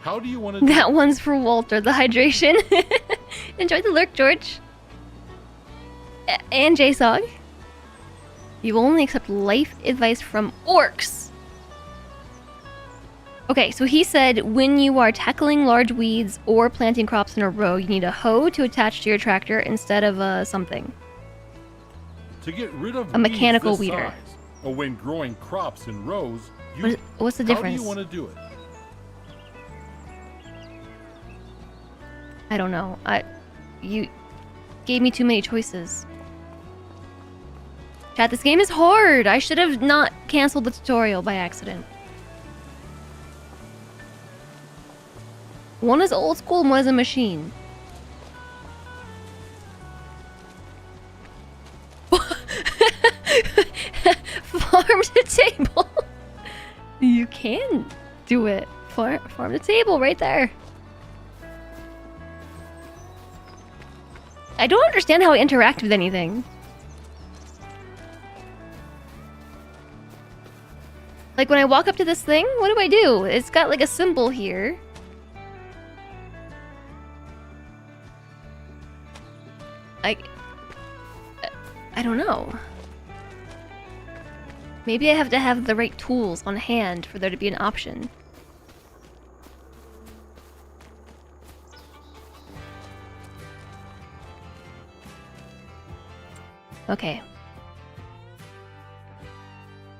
How do you want to do That one's for Walter, the hydration. Enjoy the lurk, George. And JSOG. You will only accept life advice from orcs. Okay, so he said when you are tackling large weeds or planting crops in a row, you need a hoe to attach to your tractor instead of something. To get rid of a mechanical weeds this weeder. Size, or when growing crops in rows, what's the difference? How do you want to do it? I don't know. You gave me too many choices. Chat, this game is hard. I should have not canceled the tutorial by accident. One is old school and one is a machine. Farm to table. You can do it. Farm to table right there. I don't understand how I interact with anything. Like when I walk up to this thing, what do I do? It's got like a symbol here. I don't know. Maybe I have to have the right tools on hand for there to be an option. Okay.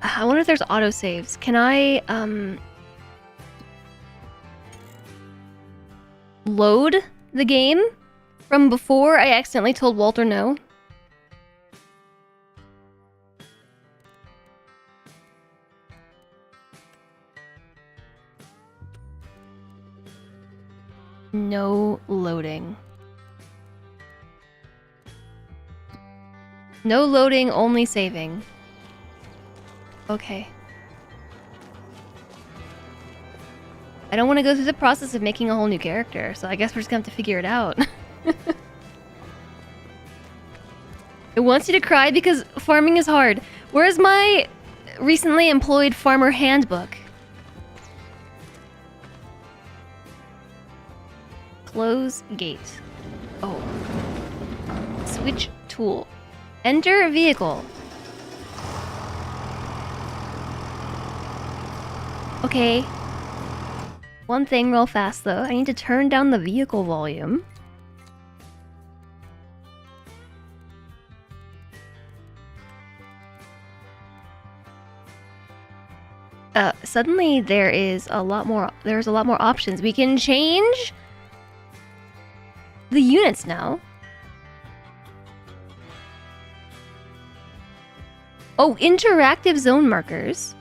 I wonder if there's autosaves. Can I, load the game from before I accidentally told Walter no? No loading. No loading, only saving. Okay. I don't want to go through the process of making a whole new character, so I guess we're just gonna have to figure it out. It wants you to cry because farming is hard. Where's my recently employed farmer handbook? Close gate. Oh. Switch tool. Enter vehicle. Okay. One thing real fast though. I need to turn down the vehicle volume. Suddenly there's a lot more options. We can change the units now. Oh, interactive zone markers.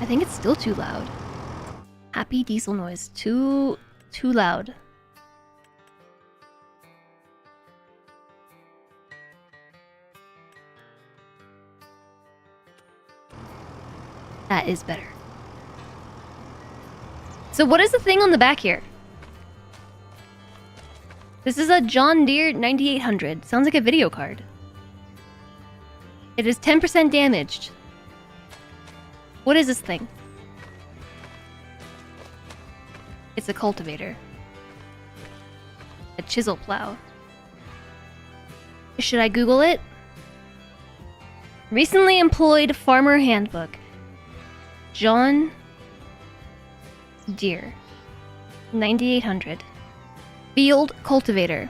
I think it's still too loud. Happy diesel noise. Too loud. That is better. So what is the thing on the back here? This is a John Deere 9800. Sounds like a video card. It is 10% damaged. What is this thing? It's a cultivator. A chisel plow. Should I Google it? Recently employed farmer handbook. John Deere 9800. Field cultivator.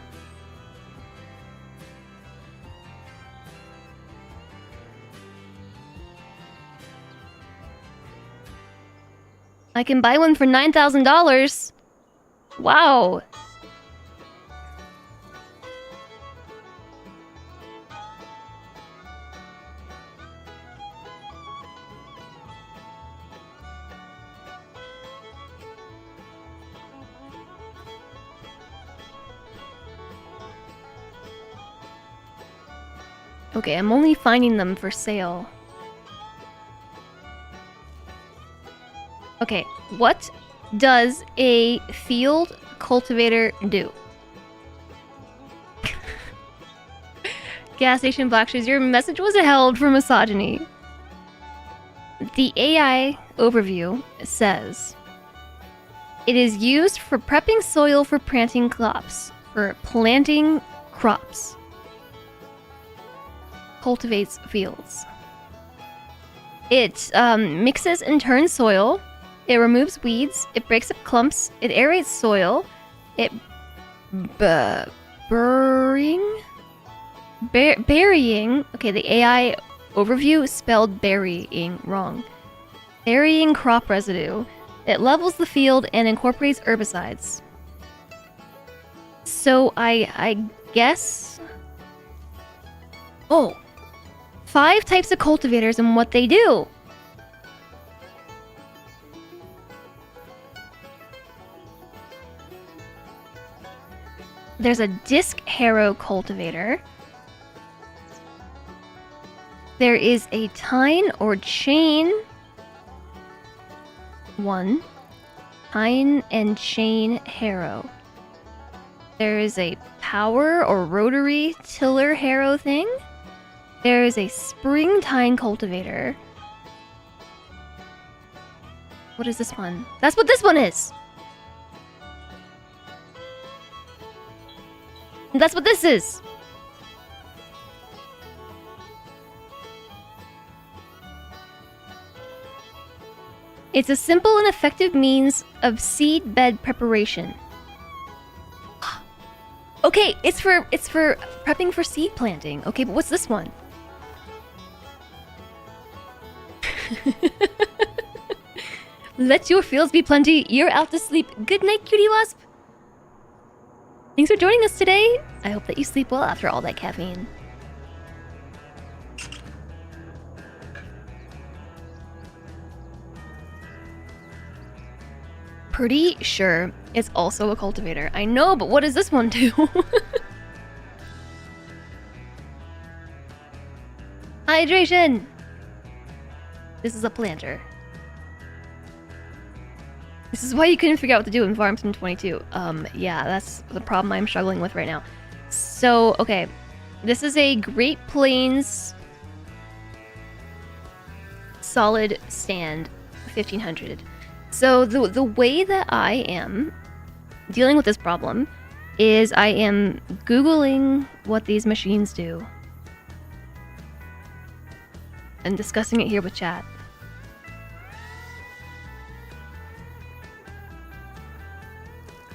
I can buy one for $9,000. Wow. Okay, I'm only finding them for sale. Okay, what does a field cultivator do? Gas station Black Shoes, your message was held for misogyny. The AI overview says it is used for prepping soil for planting crops. Cultivates fields. It mixes and turns soil. It removes weeds. It breaks up clumps. It aerates soil. It burying. Okay, the AI overview spelled burying wrong. Burying crop residue. It levels the field and incorporates herbicides. So I guess Oh, 5 types of cultivators and what they do. There's a disc harrow cultivator. There is a tine or chain. 1. Tine and chain harrow. There is a power or rotary tiller harrow thing. There is a spring tine cultivator. What is this one? That's what this one is! That's what this is! It's a simple and effective means of seed bed preparation. Okay, it's for prepping for seed planting. Okay, but what's this one? Let your fields be plenty. You're out to sleep. Good night, cutie wasp. Thanks for joining us today. I hope that you sleep well after all that caffeine. Pretty sure it's also a cultivator. I know, but what does this one do? Hydration! This is a planter. This is why you couldn't figure out what to do in Farm Sim 22. Yeah, that's the problem I'm struggling with right now. So, okay. This is a Great Plains solid stand 1500. So the way that I am dealing with this problem is I am Googling what these machines do and discussing it here with chat.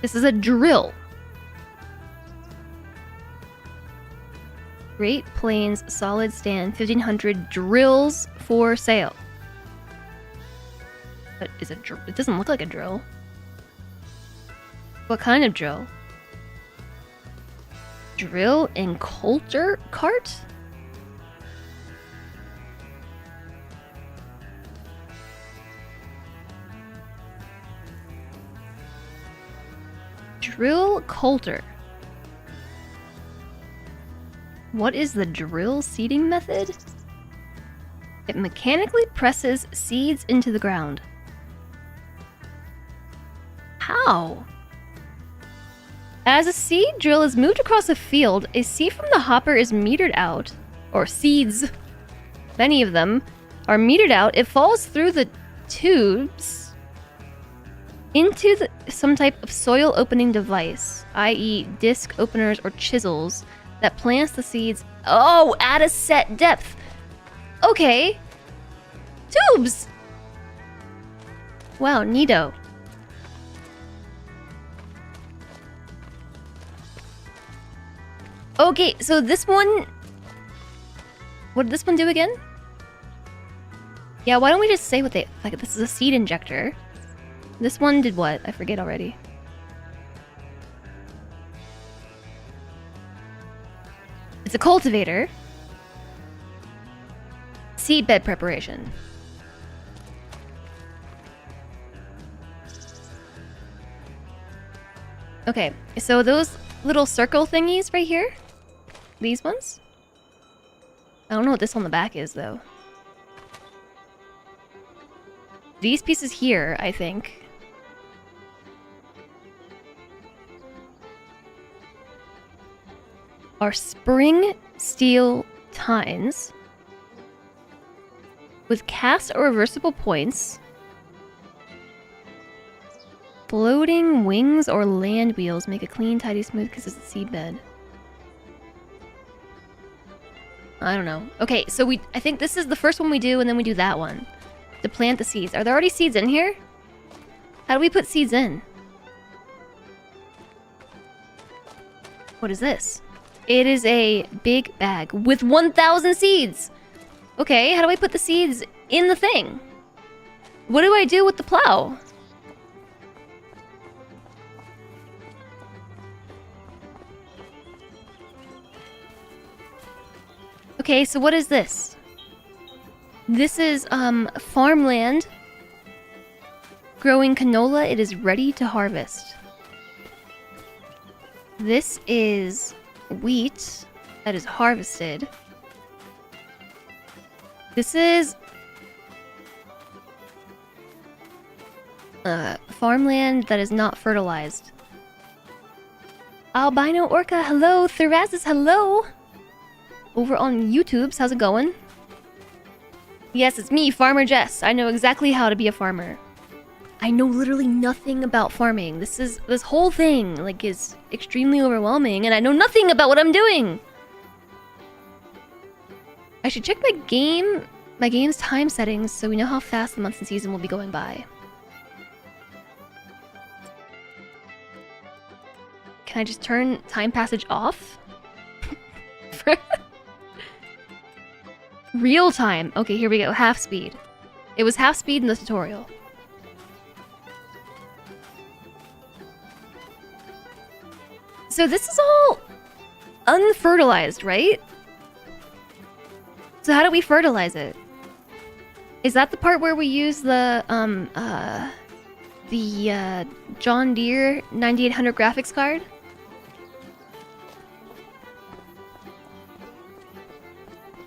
This is a drill. Great Plains solid stand 1500 drills for sale. But is it it doesn't look like a drill. What kind of drill? Drill and coulter cart? Drill coulter. What is the drill seeding method? It mechanically presses seeds into the ground. How? As a seed drill is moved across a field, a seed from the hopper is metered out, or seeds, many of them, are metered out. It falls through the tubes into some type of soil opening device, i.e. disc openers or chisels, that plants the seeds, at a set depth. Okay. Tubes! Wow, neato. Okay, so this one... What did this one do again? Yeah, why don't we just say what they... Like, this is a seed injector. This one did what? I forget already. It's a cultivator. Seed bed preparation. Okay, so those little circle thingies right here, these ones, I don't know what this on the back is though. These pieces here, I think, are spring steel tines with cast or reversible points, floating wings or land wheels make a clean, tidy, smooth, consistent seed bed. I don't know. Okay, so I think this is the first one we do, and then we do that one to plant the seeds. Are there already seeds in here? How do we put seeds in? What is this? It is a big bag with 1,000 seeds. Okay, how do I put the seeds in the thing? What do I do with the plow? Okay, so what is this? This is farmland. Growing canola, it is ready to harvest. This is wheat that is harvested. This is farmland that is not fertilized. Albino Orca, hello. Therazis, hello. Over on YouTube's, how's it going? Yes, it's me, Farmer Jess. I know exactly how to be a farmer. I know literally nothing about farming. This whole thing, like, is extremely overwhelming, and I know nothing about what I'm doing. I should check my game's time settings so we know how fast the month and season will be going by. Can I just turn time passage off? Real time. Okay, here we go. Half speed. It was half speed in the tutorial. So this is all unfertilized, right? So how do we fertilize it? Is that the part where we use the John Deere 9800 graphics card?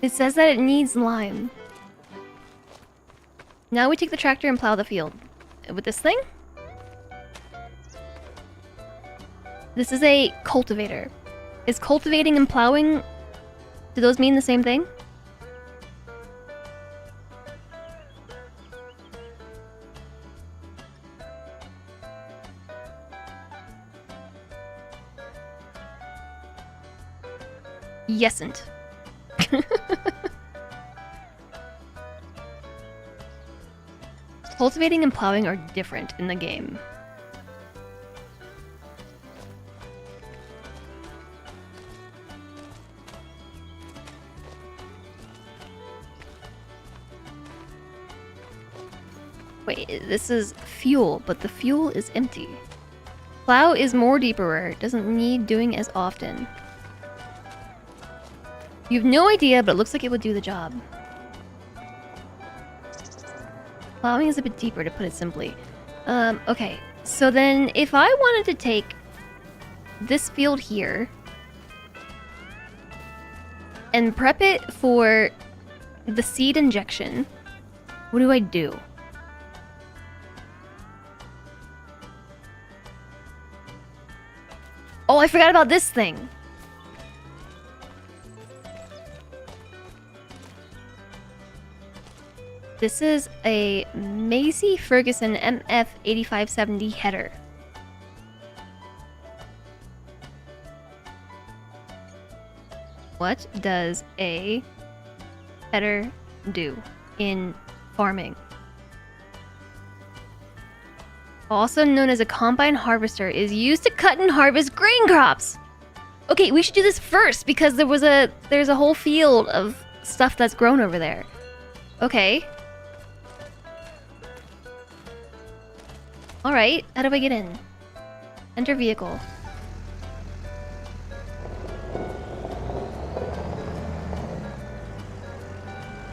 It says that it needs lime. Now we take the tractor and plow the field. With this thing? This is a cultivator. Is cultivating and plowing... do those mean the same thing? Yesn't. Cultivating and plowing are different in the game. Wait, this is fuel, but the fuel is empty. Plow is more deeper, doesn't need doing as often. You have no idea, but it looks like it would do the job. Plowing is a bit deeper, to put it simply. Okay. So then, if I wanted to take this field here and prep it for the seed injection, what do I do? Oh, I forgot about this thing. This is a Macy Ferguson MF8570 header. What does a header do in farming? Also known as a combine harvester, is used to cut and harvest grain crops. Okay, we should do this first because there's a whole field of stuff that's grown over there. Okay. Alright, how do I get in? Enter vehicle.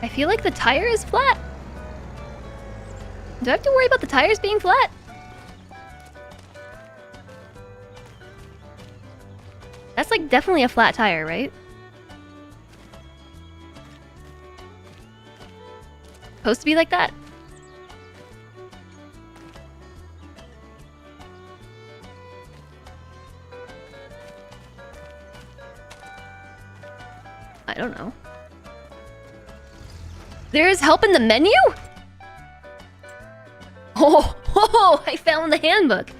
I feel like the tire is flat. Do I have to worry about the tires being flat? That's like definitely a flat tire, right? Supposed to be like that? I don't know. There is help in the menu? Oh, I found the handbook.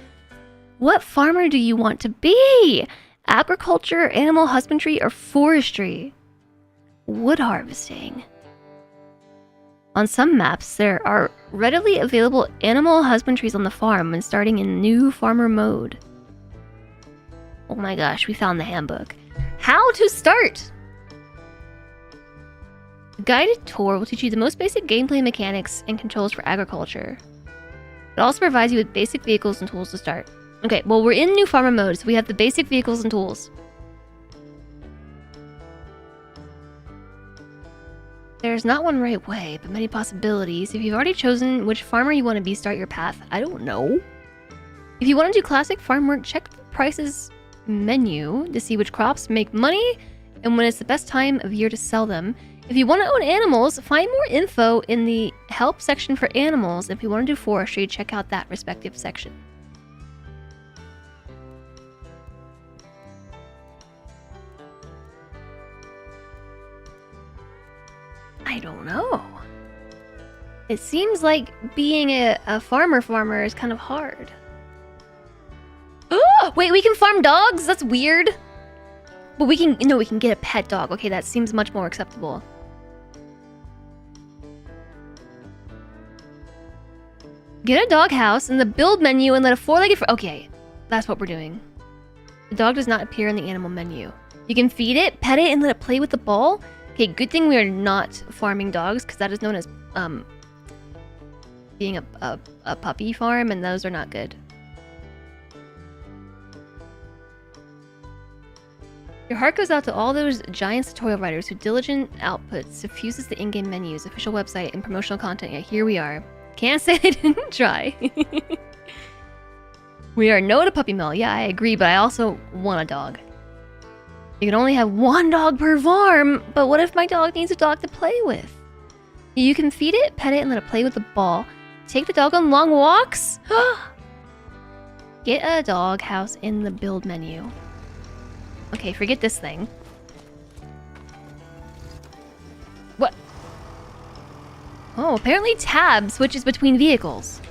What farmer do you want to be? Agriculture, animal husbandry, or forestry? Wood harvesting. On some maps, there are readily available animal husbandries on the farm when starting in new farmer mode. Oh my gosh, we found the handbook. How to start! A guided tour will teach you the most basic gameplay mechanics and controls for agriculture. It also provides you with basic vehicles and tools to start. Okay, well, we're in new farmer mode, so we have the basic vehicles and tools. There's not one right way, but many possibilities. If you've already chosen which farmer you want to be, start your path. I don't know. If you want to do classic farm work, check the prices menu to see which crops make money and when it's the best time of year to sell them. If you want to own animals, find more info in the help section for animals. If you want to do forestry, check out that respective section. I don't know. It seems like being a farmer is kind of hard. Oh, wait, we can farm dogs? That's weird. But we can get a pet dog. Okay, that seems much more acceptable. Get a dog house in the build menu and let a four-legged okay, that's what we're doing. The dog does not appear in the animal menu. You can feed it, pet it, and let it play with the ball. Okay, good thing we are not farming dogs, because that is known as being a puppy farm, and those are not good. Your heart goes out to all those giant tutorial writers who diligent output suffuses the in-game menus, official website, and promotional content. Yeah, here we are. Can't say they didn't try. We are no to puppy mill. Yeah, I agree, but I also want a dog. You can only have one dog per farm, but what if my dog needs a dog to play with? You can feed it, pet it, and let it play with the ball. Take the dog on long walks? Get a dog house in the build menu. Okay, forget this thing. What? Oh, apparently tab switches between vehicles.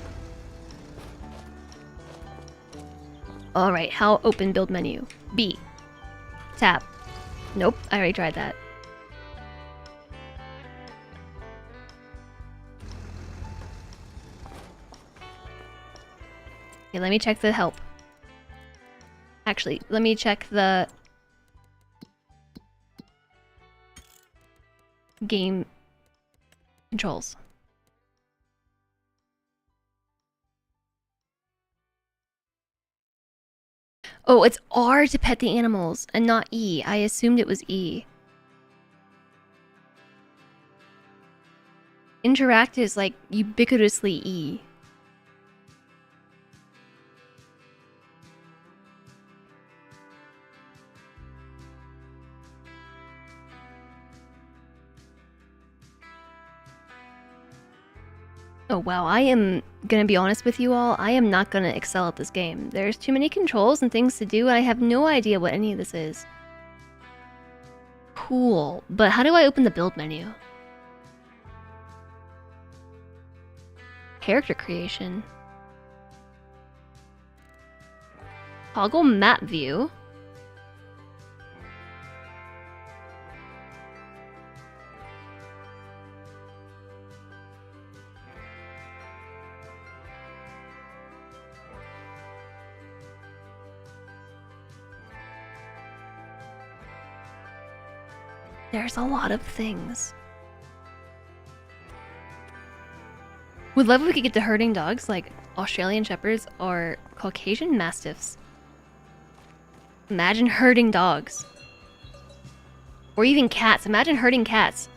Alright, how open build menu? B. Tab. Nope, I already tried that. Okay, let me check the help. Actually, let me check the game controls. Oh, it's R to pet the animals and not E. I assumed it was E. Interact is like ubiquitously E. Oh wow, I am gonna be honest with you all, I am not gonna excel at this game. There's too many controls and things to do, and I have no idea what any of this is. Cool, but how do I open the build menu? Character creation. Toggle map view. There's a lot of things. Would love if we could get to herding dogs like Australian Shepherds or Caucasian Mastiffs. Imagine herding dogs. Or even cats. Imagine herding cats.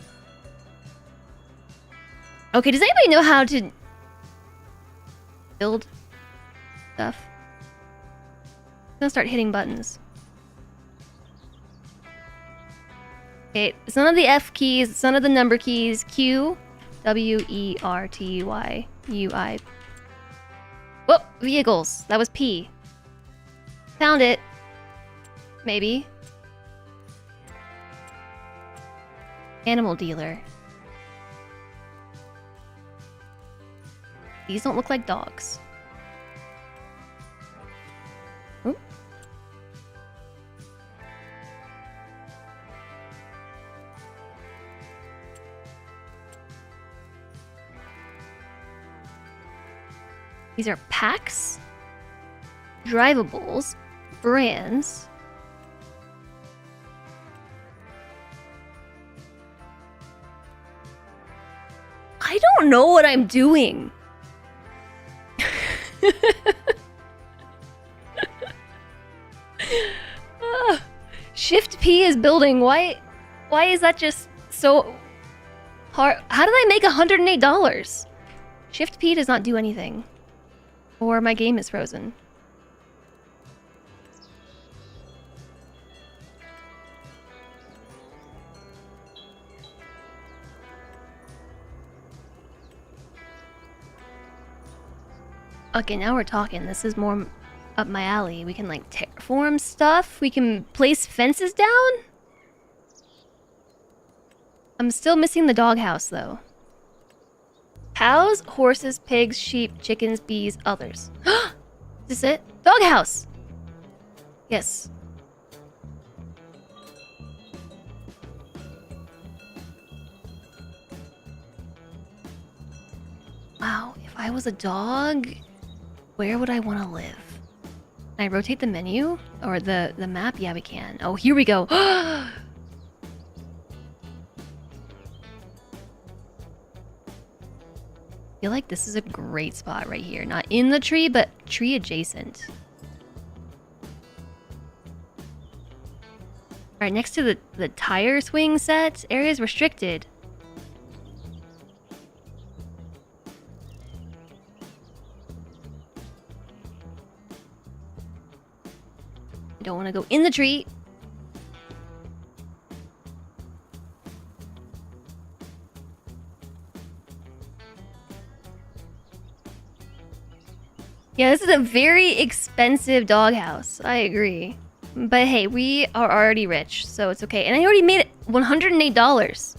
Okay, does anybody know how to build stuff? I'm gonna start hitting buttons. Okay, it's none of the F keys, it's none of the number keys. Q, W, E, R, T, Y, U, I. Oh, vehicles. That was P. Found it. Maybe. Animal dealer. These don't look like dogs. Oop. These are packs, drivables, brands. I don't know what I'm doing. Shift P is building. Why is that just so... How did I make $108? Shift P does not do anything. Or my game is frozen. Okay, now we're talking. This is more up my alley. We can like terraform stuff. We can place fences down. I'm still missing the doghouse though. Cows, horses, pigs, sheep, chickens, bees, others. Is this it? Doghouse! Yes. Wow, if I was a dog, where would I want to live? Can I rotate the menu? Or the map? Yeah, we can. Oh, here we go. I feel like this is a great spot right here. Not in the tree, but tree adjacent. Alright, next to the tire swing set, areas restricted. I don't want to go in the tree. Yeah, this is a very expensive doghouse. I agree. But hey, we are already rich, so it's okay. And I already made it $108.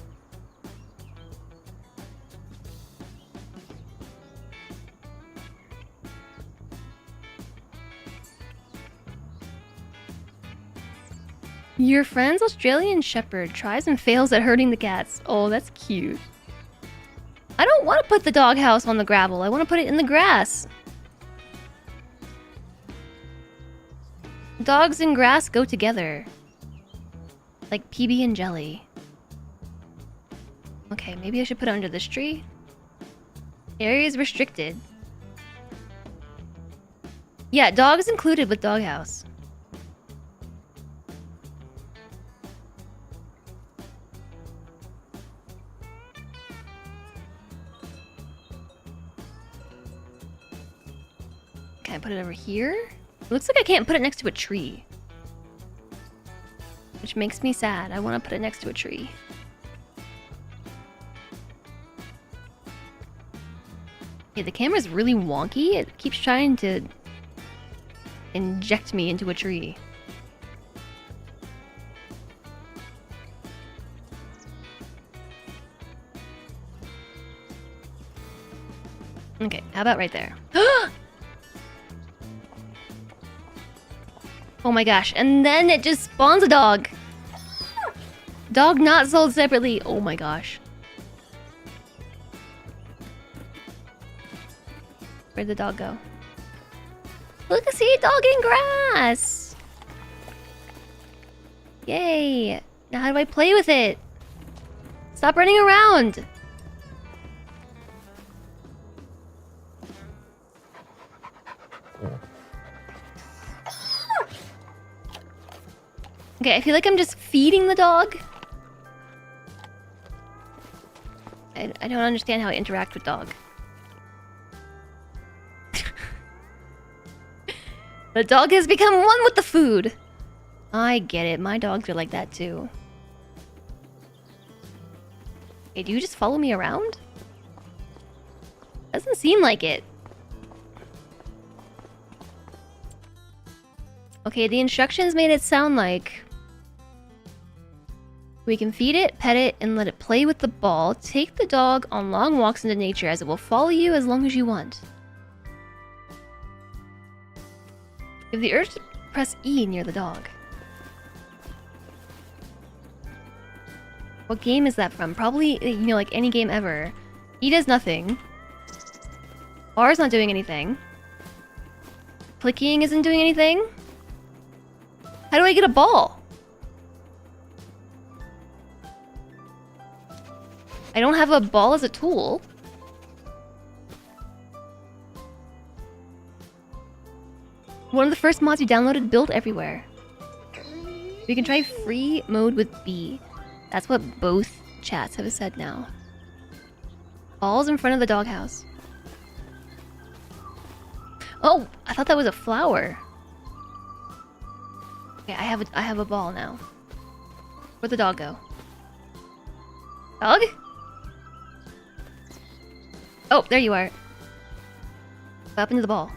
Your friend's Australian Shepherd tries and fails at herding the cats. Oh, that's cute. I don't want to put the doghouse on the gravel. I want to put it in the grass. Dogs and grass go together. Like PB and jelly. Okay, maybe I should put it under this tree. Areas restricted. Yeah, dogs included with doghouse. Can I put it over here? It looks like I can't put it next to a tree. Which makes me sad. I want to put it next to a tree. Yeah, the camera's really wonky. It keeps trying to inject me into a tree. Okay, how about right there? Oh my gosh, and then it just spawns a dog. Dog not sold separately. Oh my gosh. Where'd the dog go? Look, see, dog in grass. Yay. Now how do I play with it? Stop running around. Okay, I feel like I'm just feeding the dog. I don't understand how I interact with dog. The dog has become one with the food. I get it. My dogs are like that too. Hey, do you just follow me around? Doesn't seem like it. Okay, the instructions made it sound like we can feed it, pet it, and let it play with the ball. Take the dog on long walks into nature as it will follow you as long as you want. If the urge to press E near the dog. What game is that from? Probably, you know, like any game ever. E does nothing. R's not doing anything. Clicking isn't doing anything. How do I get a ball? I don't have a ball as a tool. One of the first mods you downloaded, build everywhere. We can try free mode with B. That's what both chats have said now. Ball's in front of the doghouse. Oh, I thought that was a flower. Okay, I have a ball now. Where'd the dog go? Dog? Oh, there you are. What happened to the ball?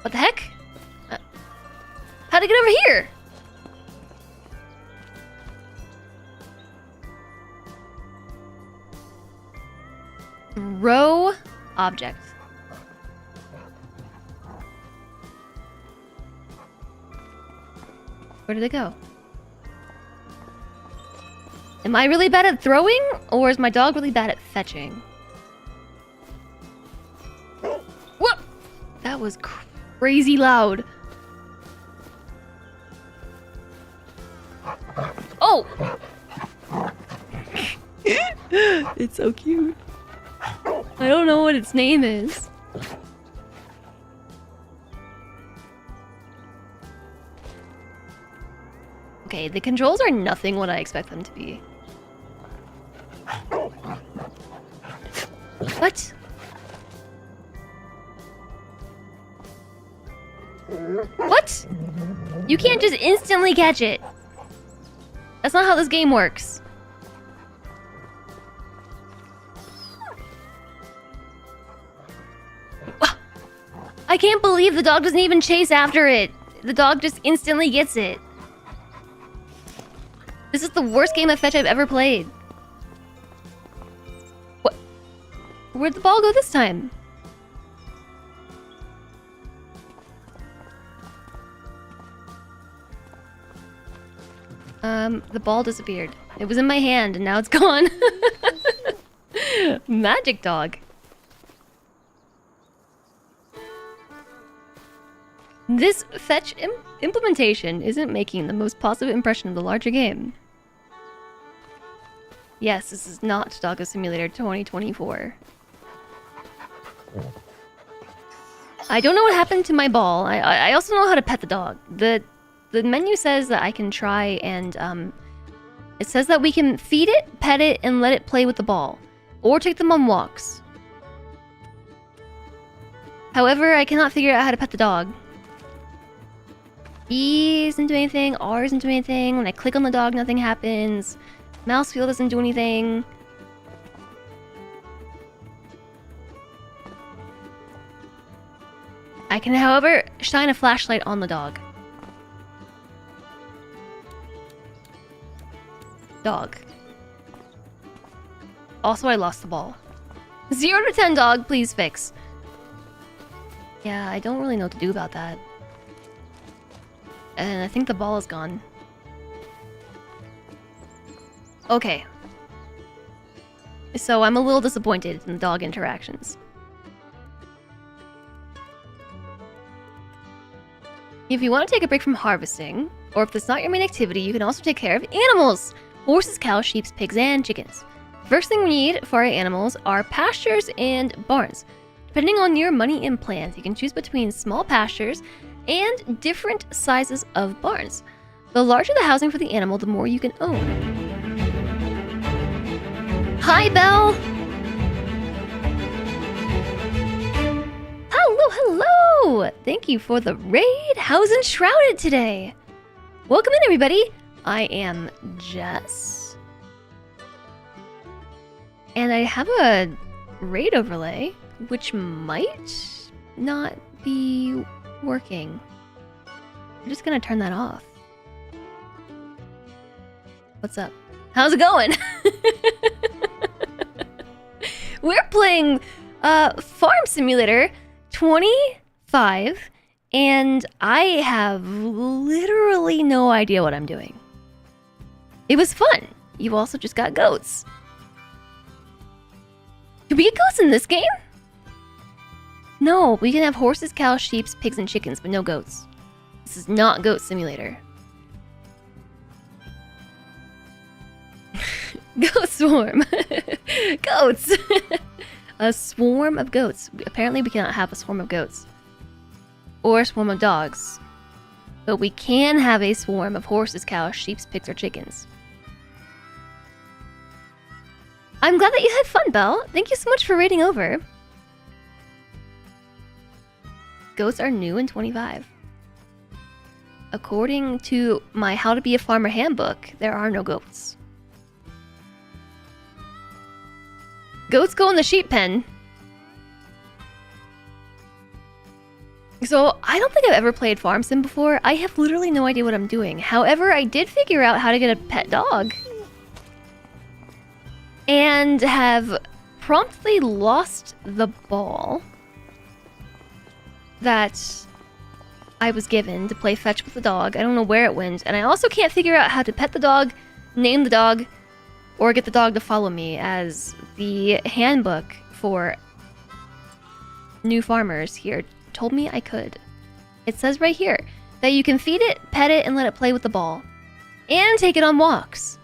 What the heck? How'd it get over here? Row object. Where did it go? Am I really bad at throwing, or is my dog really bad at fetching? What? That was crazy loud. Oh! It's so cute. I don't know what its name is. Okay, the controls are nothing what I expect them to be. What? What? You can't just instantly catch it. That's not how this game works. I can't believe the dog doesn't even chase after it. The dog just instantly gets it. This is the worst game of fetch I've ever played. What? Where'd the ball go this time? The ball disappeared. It was in my hand and now it's gone. Magic dog. This fetch implementation isn't making the most positive impression of the larger game. Yes, this is not Doggo Simulator 2024. I don't know what happened to my ball. I also know how to pet the dog. The menu says that I can try and it says that we can feed it, pet it, and let it play with the ball. Or take them on walks. However, I cannot figure out how to pet the dog. E doesn't do anything, R doesn't do anything. When I click on the dog, nothing happens. Mouse wheel doesn't do anything. I can, however, shine a flashlight on the dog. Dog. Also, I lost the ball. 0 to 10 dog, please fix. Yeah, I don't really know what to do about that. And I think the ball is gone. Okay. So I'm a little disappointed in the dog interactions. If you want to take a break from harvesting, or if that's not your main activity, you can also take care of animals! Horses, cows, sheep, pigs, and chickens. First thing we need for our animals are pastures and barns. Depending on your money and plans, you can choose between small pastures and different sizes of barns. The larger the housing for the animal, the more you can own. Hi, Belle! Hello, hello! Thank you for the raid. How's Enshrouded today? Welcome in, everybody. I am Jess. And I have a raid overlay, which might not be working. I'm just gonna turn that off. What's up? How's it going? We're playing Farm Simulator 25, and I have literally no idea what I'm doing. It was fun. You also just got goats. Can we get goats in this game? No, we can have horses, cows, sheep, pigs, and chickens, but no goats. This is not Goat Simulator. Goat swarm. Goats. A swarm of goats. Apparently we cannot have a swarm of goats. Or a swarm of dogs. But we can have a swarm of horses, cows, sheep, pigs, or chickens. I'm glad that you had fun, Belle. Thank you so much for raiding over. Goats are new in 25. According to my How to Be a Farmer handbook, there are no goats. Goats go in the sheep pen. So, I don't think I've ever played Farm Sim before. I have literally no idea what I'm doing. However, I did figure out how to get a pet dog. And have promptly lost the ball that I was given to play fetch with the dog. I don't know where it went. And I also can't figure out how to pet the dog, name the dog, or get the dog to follow me, as the handbook for new farmers here told me I could. It says right here that you can feed it, pet it, and let it play with the ball. And take it on walks.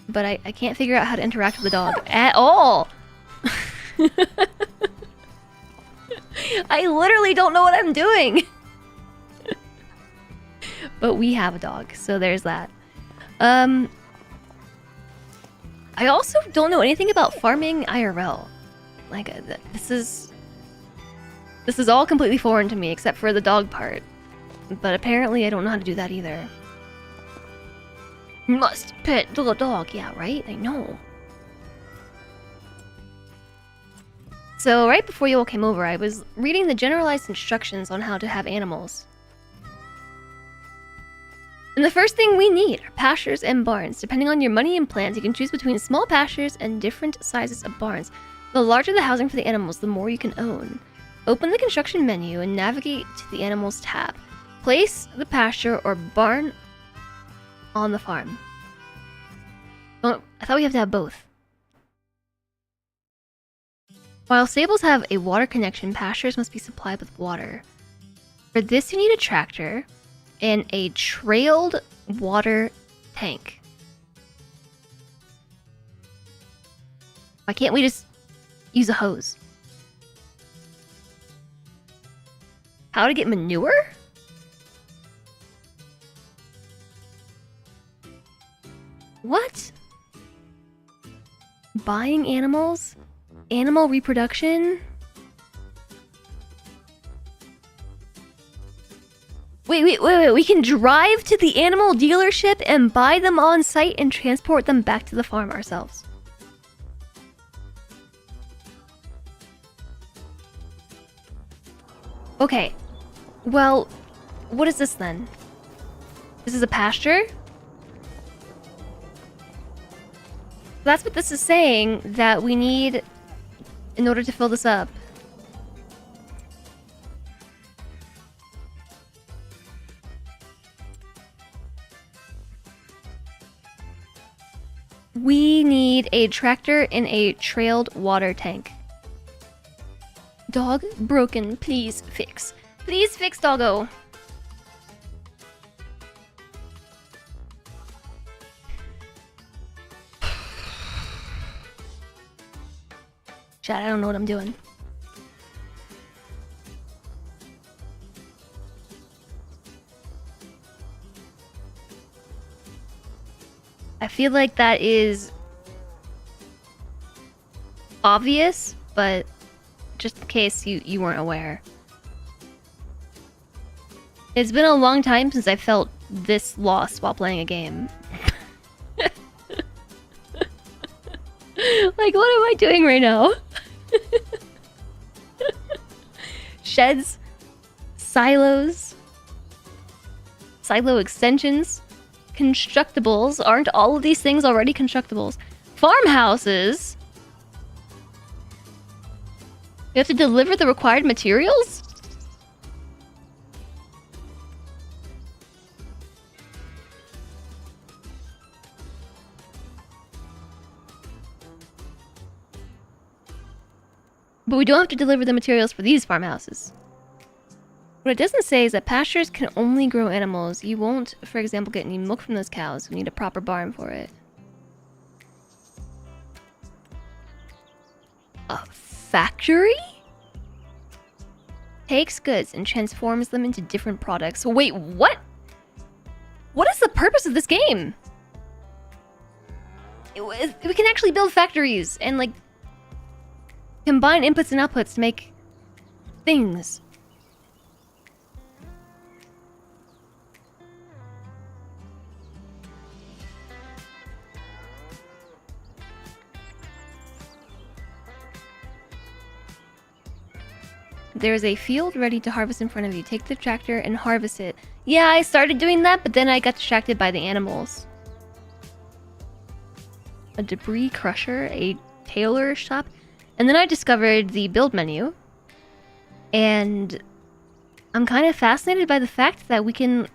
But I can't figure out how to interact with the dog at all. I literally don't know what I'm doing. But we have a dog, so there's that. I also don't know anything about farming IRL. Like, this is all completely foreign to me, except for the dog part. But apparently I don't know how to do that either. Must pet the dog. Yeah, right? I know. So, right before you all came over, I was reading the generalized instructions on how to have animals. And the first thing we need are pastures and barns. Depending on your money and plans, you can choose between small pastures and different sizes of barns. The larger the housing for the animals, the more you can own. Open the construction menu and navigate to the animals tab. Place the pasture or barn on the farm. Oh, I thought we have to have both. While stables have a water connection, pastures must be supplied with water. For this, you need a tractor and a trailed water tank. Why can't we just use a hose? How to get manure? What? Buying animals? Animal reproduction? Wait. We can drive to the animal dealership and buy them on site and transport them back to the farm ourselves. Okay. Well, what is this then? This is a pasture? That's what this is saying that we need in order to fill this up. We need a tractor and a trailed water tank. Dog broken, please fix. Please fix, doggo. Chat, I don't know what I'm doing. I feel like that is obvious, but just in case you weren't aware. It's been a long time since I felt this lost while playing a game. Like, what am I doing right now? Sheds, silos, silo extensions, constructibles. Aren't all of these things already constructibles? Farmhouses. You have to deliver the required materials? But we don't have to deliver the materials for these farmhouses. What it doesn't say is that pastures can only grow animals. You won't, for example, get any milk from those cows. We need a proper barn for it. A factory? Takes goods and transforms them into different products. Wait, what? What is the purpose of this game? we can actually build factories and like combine inputs and outputs to make things. There's a field ready to harvest in front of you. Take the tractor and harvest it. Yeah, I started doing that, but then I got distracted by the animals. A debris crusher, a tailor shop, and then I discovered the build menu. And I'm kind of fascinated by the fact that we can...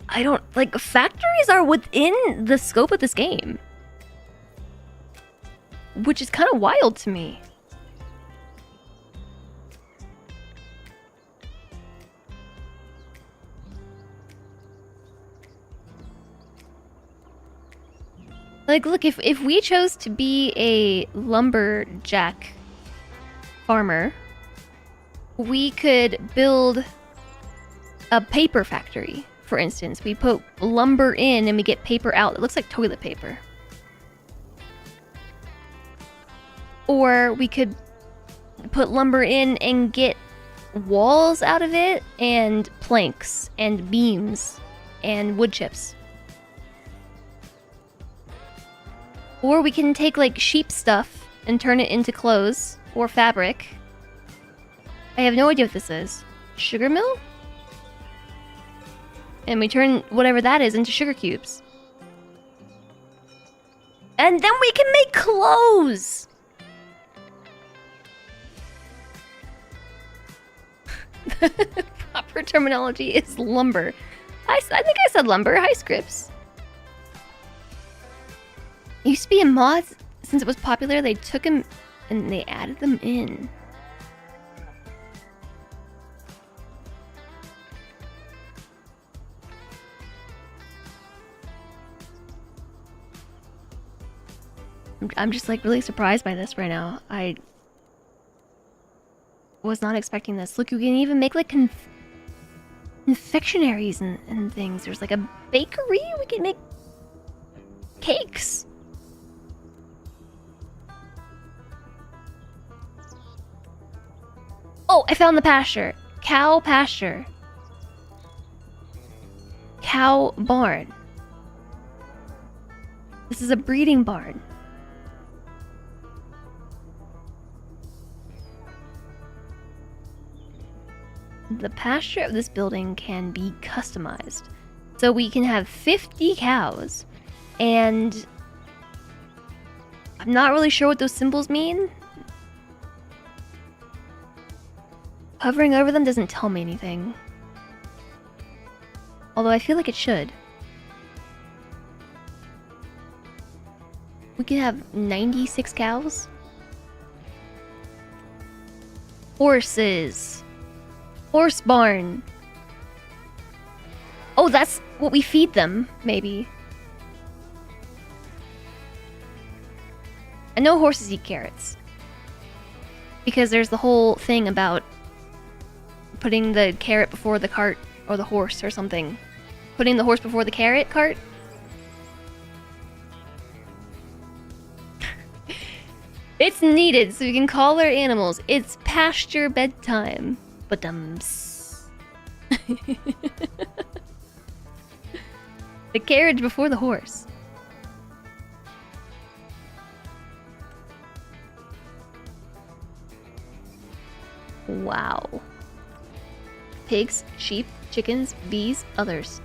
I don't... Like, factories are within the scope of this game. Which is kind of wild to me. Like, look, if we chose to be a lumberjack farmer, we could build a paper factory, for instance. We put lumber in and we get paper out. It looks like toilet paper. Or we could put lumber in and get walls out of it, and planks, and beams, and wood chips. Or we can take, like, sheep stuff and turn it into clothes, or fabric. I have no idea what this is. Sugar mill? And we turn whatever that is into sugar cubes. And then we can make clothes! Proper terminology is lumber. I think I said lumber. Hi, Scripps. It used to be in mods. Since it was popular, they took them and they added them in. I'm just like really surprised by this right now. I was not expecting this. Look, you can even make like confectionaries and things. There's like a bakery. We can make cakes. Oh, I found the pasture. Cow pasture. Cow barn. This is a breeding barn. The pasture of this building can be customized. So we can have 50 cows. And I'm not really sure what those symbols mean. Hovering over them doesn't tell me anything. Although I feel like it should. We could have 96 cows. Horses. Horse barn. Oh, that's what we feed them, maybe. I know horses eat carrots. Because there's the whole thing about putting the carrot before the cart, or the horse, or something. Putting the horse before the carrot cart. It's needed so we can call our animals. It's pasture bedtime. But the carriage before the horse. Wow. Pigs, sheep, chickens, bees, others.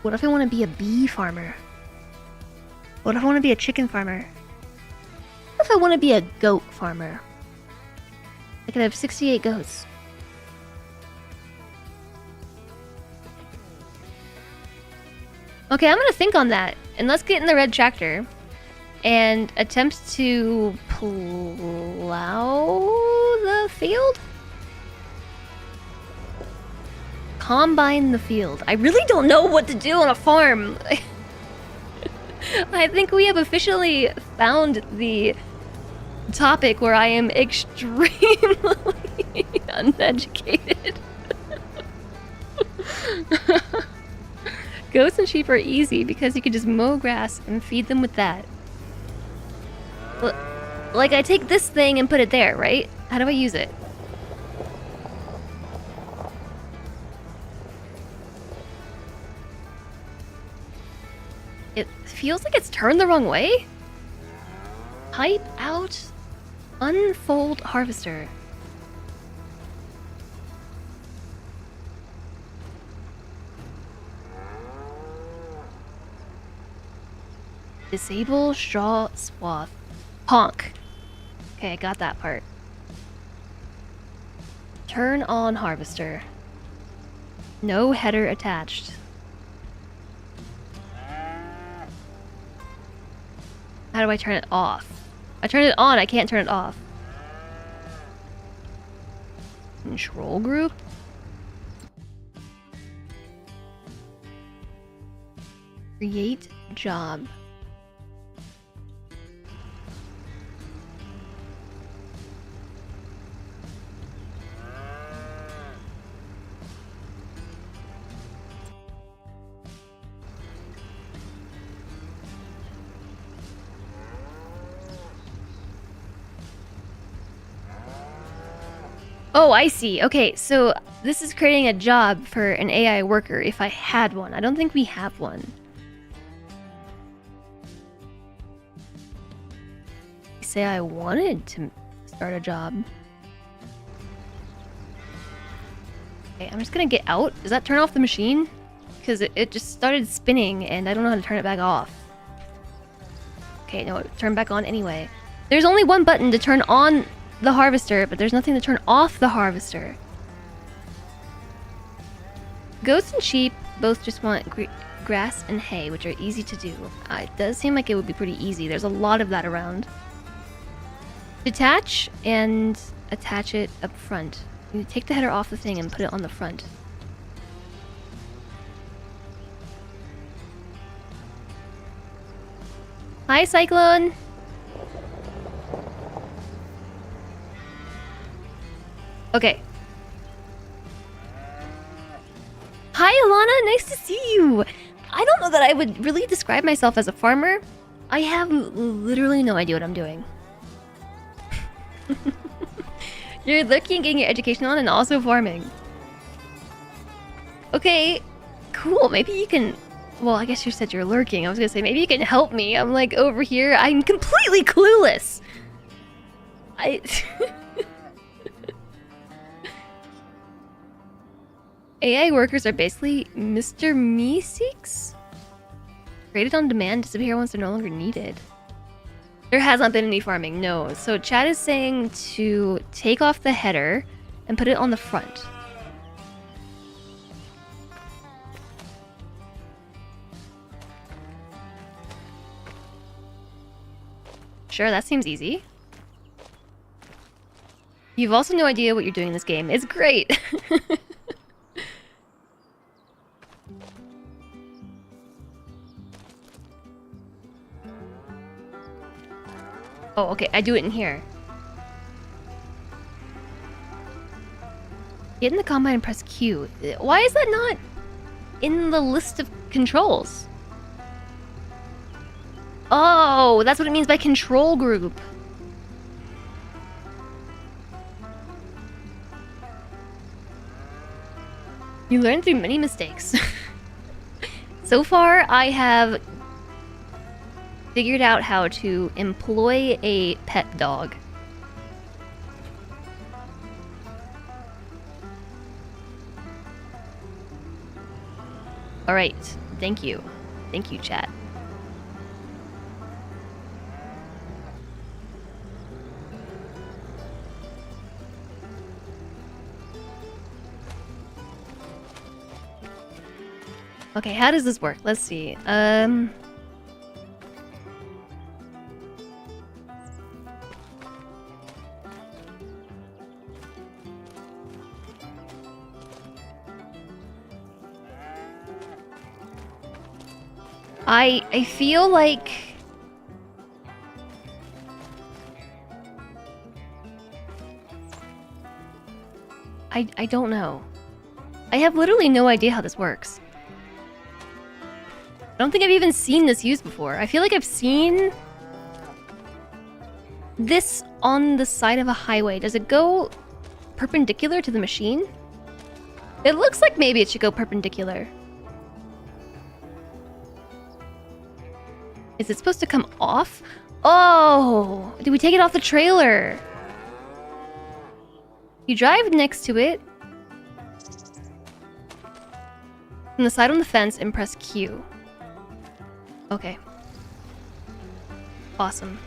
What if I want to be a bee farmer? What if I want to be a chicken farmer? What if I want to be a goat farmer? I could have 68 goats. Okay, I'm gonna think on that. And let's get in the red tractor and attempt to plow the field? Combine the field. I really don't know what to do on a farm. I think we have officially found the topic where I am extremely uneducated. Goats and sheep are easy because you can just mow grass and feed them with that. Like, I take this thing and put it there, right? How do I use it? It feels like it's turned the wrong way? Type out unfold harvester. Disable straw swath. Honk. Okay, I got that part. Turn on harvester. No header attached. How do I turn it off? I turn it on, I can't turn it off. Control group? Create job. Oh, I see. Okay, so this is creating a job for an AI worker if I had one. I don't think we have one. Say I wanted to start a job. Okay, I'm just gonna get out. Does that turn off the machine? Because it just started spinning and I don't know how to turn it back off. Okay, no, it turned back on anyway. There's only one button to turn on the harvester, but there's nothing to turn off the harvester. Goats and sheep both just want grass and hay, which are easy to do. It does seem like it would be pretty easy. There's a lot of that around. Detach and attach it up front. You take the header off the thing and put it on the front. Hi, Cyclone! Okay. Hi, Alana! Nice to see you! I don't know that I would really describe myself as a farmer. I have literally no idea what I'm doing. You're looking and getting your education on and also farming. Okay, cool. Maybe you can... Well, I guess you said you're lurking. I was gonna say, maybe you can help me. I'm like over here. I'm completely clueless. AI workers are basically Mr. Meeseeks? Created on demand, disappear once they're no longer needed. There has not been any farming, no. So Chad is saying to take off the header and put it on the front. Sure, that seems easy. You've also no idea what you're doing in this game. It's great! Oh, okay, I do it in here. Get in the combine and press Q. Why is that not in the list of controls? Oh, that's what it means by control group. You learn through many mistakes. So far, I have figured out how to employ a pet dog. Alright, thank you. Thank you, chat. Okay, how does this work? Let's see. I feel like I don't know. I have literally no idea how this works. I don't think I've even seen this used before. I feel like I've seen this on the side of a highway. Does it go perpendicular to the machine? It looks like maybe it should go perpendicular. Is it supposed to come off? Oh, did we take it off the trailer? You drive next to it. From the side on the fence and press Q. Okay. Awesome.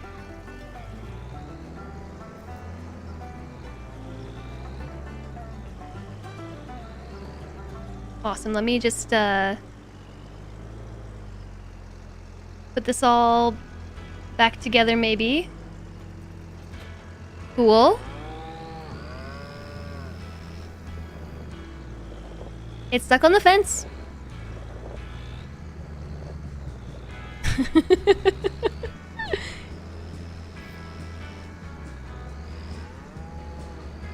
Awesome, let me just put this all back together maybe. Cool. It's stuck on the fence.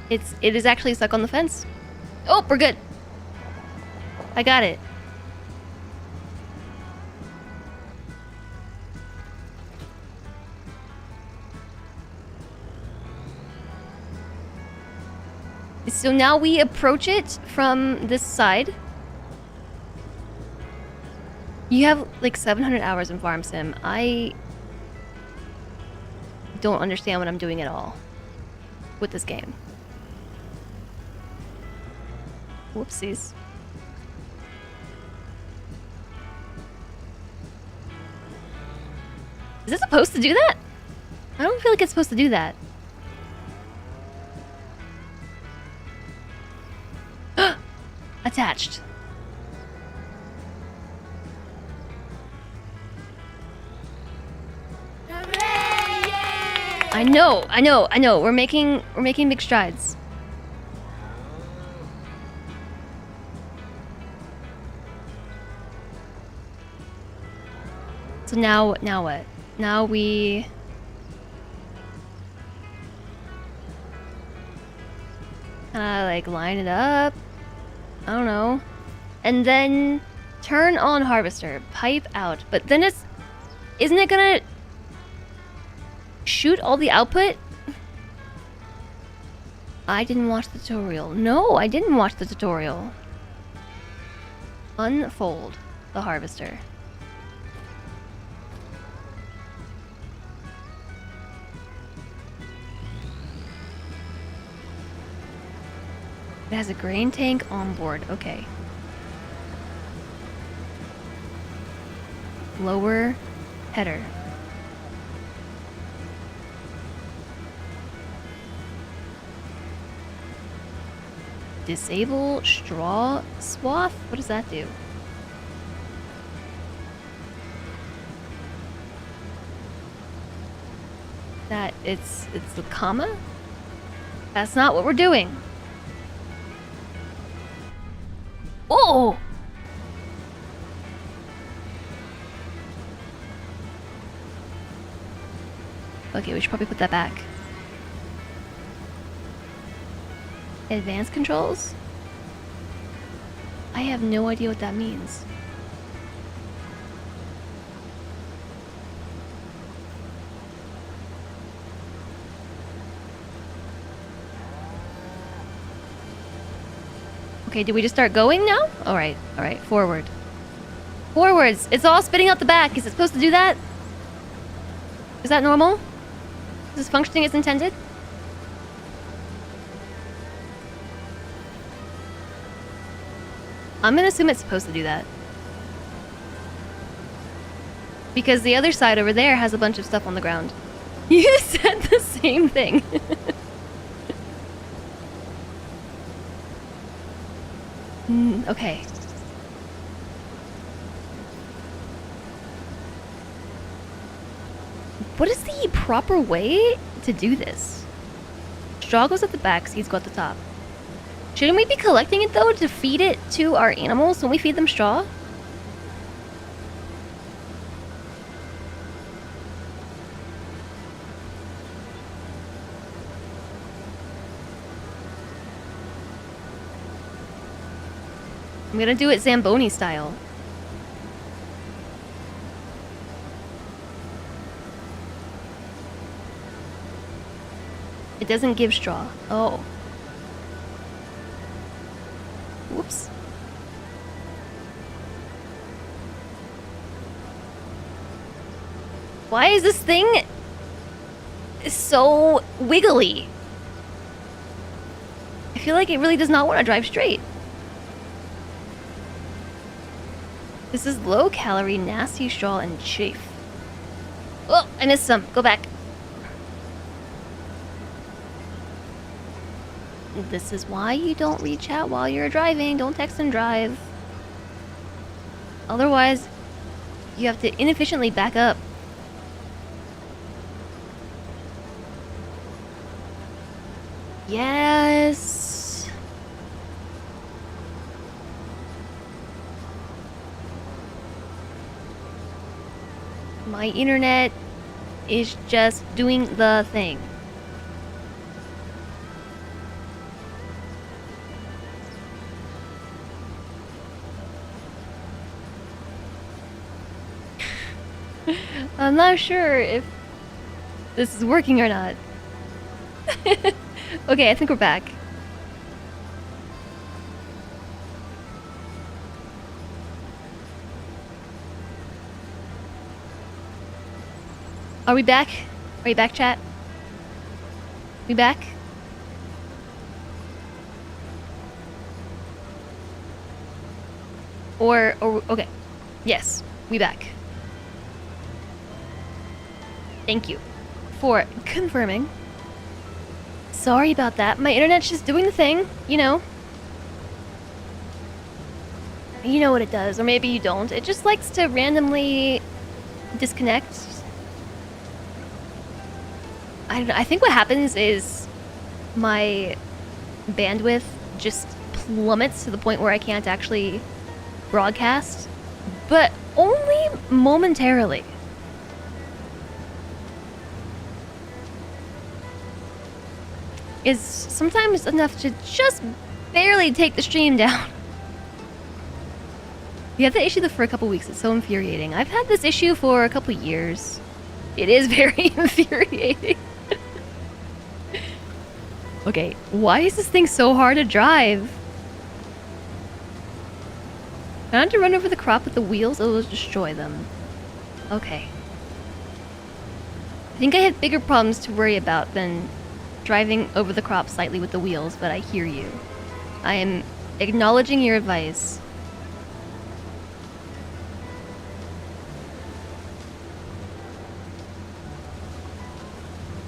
It is actually stuck on the fence. Oh, we're good. I got it. So now we approach it from this side. You have like 700 hours in Farm Sim. I don't understand what I'm doing at all with this game. Whoopsies. Is it supposed to do that? I don't feel like it's supposed to do that. Attached. I know. We're making big strides. So now what? Now we like line it up. I don't know. And then turn on harvester, pipe out. But then isn't it gonna shoot all the output? I didn't watch the tutorial. No, I didn't watch the tutorial. Unfold the harvester. It has a grain tank on board. Okay. Lower header. Disable straw swath? What does that do? That it's the comma? That's not what we're doing. Oh! Okay, we should probably put that back. Advanced controls? I have no idea what that means. Okay, did we just start going now? Alright, forward. Forwards! It's all spitting out the back. Is it supposed to do that? Is that normal? Is this functioning as intended? I'm gonna assume it's supposed to do that. Because the other side over there has a bunch of stuff on the ground. You said the same thing. Okay. What is the proper way to do this? Straw goes at the back, seeds go at the top. Shouldn't we be collecting it though to feed it to our animals when we feed them straw? I'm gonna do it Zamboni style. It doesn't give straw. Oh. Whoops. Why is this thing so wiggly? I feel like it really does not want to drive straight. This is low calorie, nasty straw and chafe. Oh, I missed some. Go back. This is why you don't read chat while you're driving. Don't text and drive. Otherwise, you have to inefficiently back up. Yes. My internet is just doing the thing. I'm not sure if this is working or not. Okay, I think we're back. Are we back? Are you back, chat? We back? Or okay. Yes, we back. Thank you for confirming. Sorry about that. My internet's just doing the thing, you know. You know what it does, or maybe you don't. It just likes to randomly disconnect. I don't know. I think what happens is my bandwidth just plummets to the point where I can't actually broadcast, but only momentarily. Is sometimes enough to just barely take the stream down. You have to issue for a couple weeks. It's so infuriating. I've had this issue for a couple years. It is very infuriating. Okay, why is this thing so hard to drive? I have to run over the crop with the wheels, it will destroy them. Okay. I think I have bigger problems to worry about than driving over the crop slightly with the wheels, but I hear you. I am acknowledging your advice.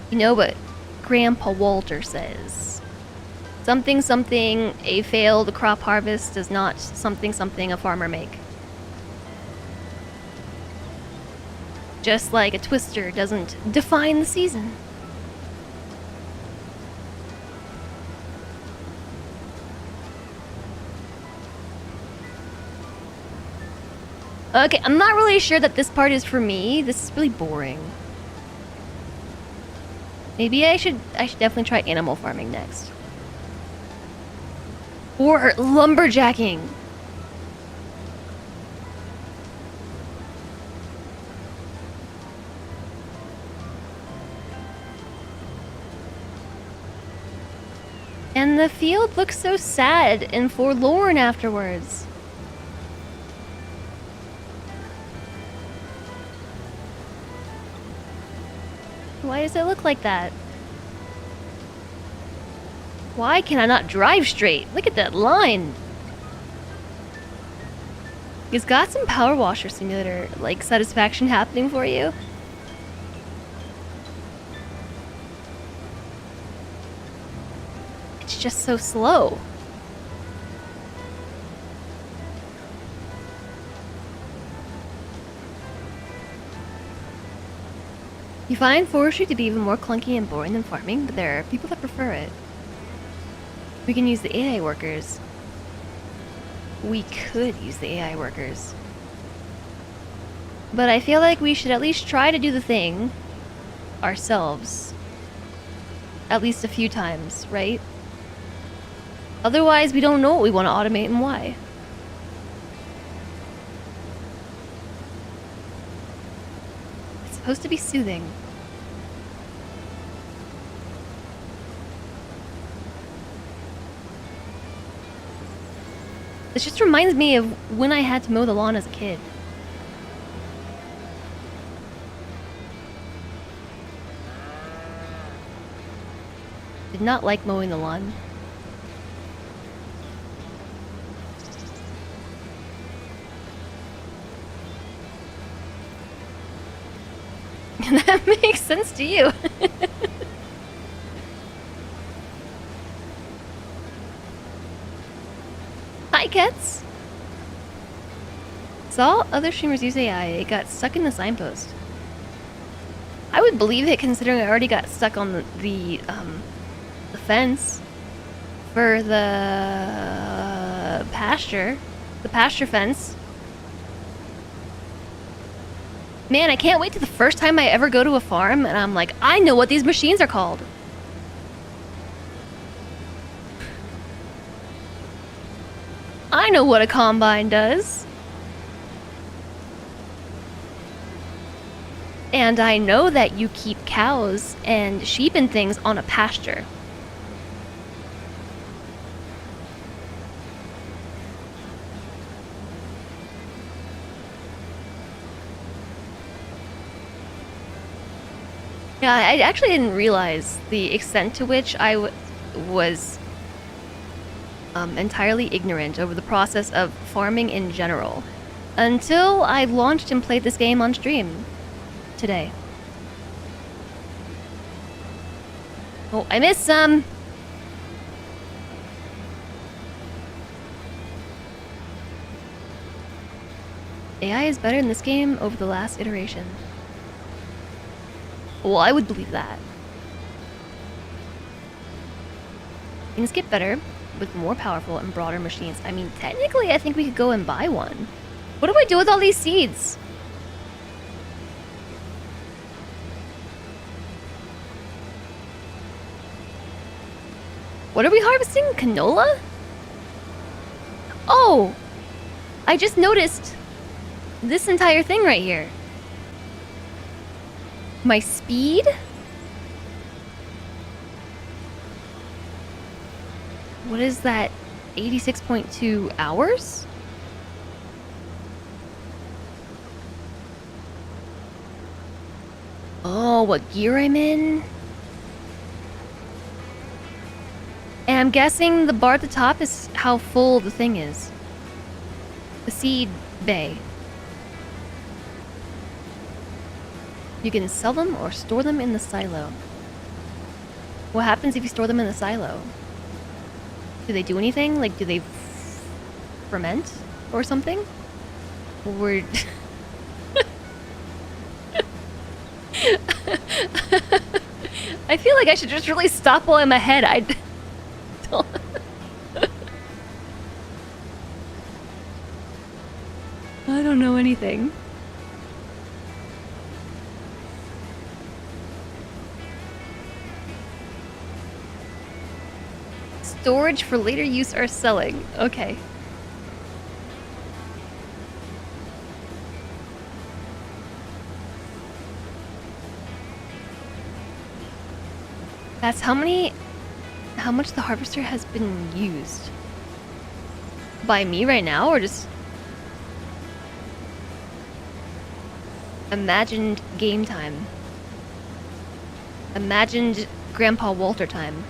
You know what Grandpa Walter says? Something something a failed crop harvest does not something something a farmer make. Just like a twister doesn't define the season. Okay, I'm not really sure that this part is for me. This is really boring. Maybe I should definitely try animal farming next. Or lumberjacking. And the field looks so sad and forlorn afterwards. Why does it look like that? Why can I not drive straight? Look at that line. It's got some Power Washer Simulator, like, satisfaction happening for you. It's just so slow. You find forestry to be even more clunky and boring than farming, but there are people that prefer it. We can use the AI workers. We could use the AI workers. But I feel like we should at least try to do the thing ourselves. At least a few times, right? Otherwise, we don't know what we want to automate and why. supposed to be soothing. This just reminds me of when I had to mow the lawn as a kid. Did not like mowing the lawn. That makes sense to you. Hi, cats. Saw other streamers use AI. It got stuck in the signpost. I would believe it, considering I already got stuck on the fence for the pasture fence. Man, I can't wait to the first time I ever go to a farm and I'm like, I know what these machines are called. I know what a combine does. And I know that you keep cows and sheep and things on a pasture. Yeah, I actually didn't realize the extent to which I was entirely ignorant over the process of farming in general until I launched and played this game on stream today. Oh, I missed some! AI is better in this game over the last iteration. Well, I would believe that. Things get better with more powerful and broader machines. I mean, technically, I think we could go and buy one. What do I do with all these seeds? What are we harvesting? Canola? Oh! I just noticed this entire thing right here. My speed? What is that? 86.2 hours? Oh, what gear I'm in? And I'm guessing the bar at the top is how full the thing is. The seed bay. You can sell them or store them in the silo. What happens if you store them in the silo? Do they do anything? Like, do they ferment or something? Or... I feel like I should just really stop while I'm ahead. I don't... I don't know anything. Storage for later use or selling. Okay. That's how much the harvester has been used. By me right now, or just imagined game time? Imagined Grandpa Walter time.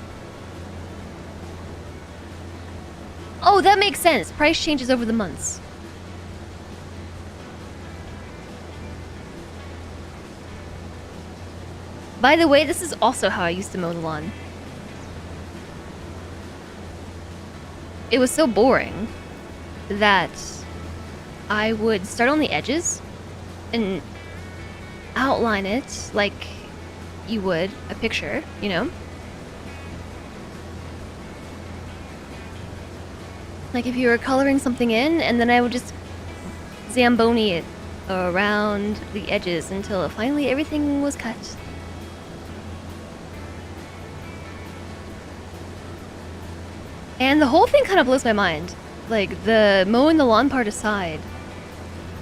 Oh, that makes sense. Price changes over the months. By the way, this is also how I used to mow the lawn. It was so boring that I would start on the edges and outline it like you would a picture, you know? Like if you were coloring something in, and then I would just Zamboni it around the edges until finally everything was cut. And the whole thing kind of blows my mind. Like, the mowing the lawn part aside,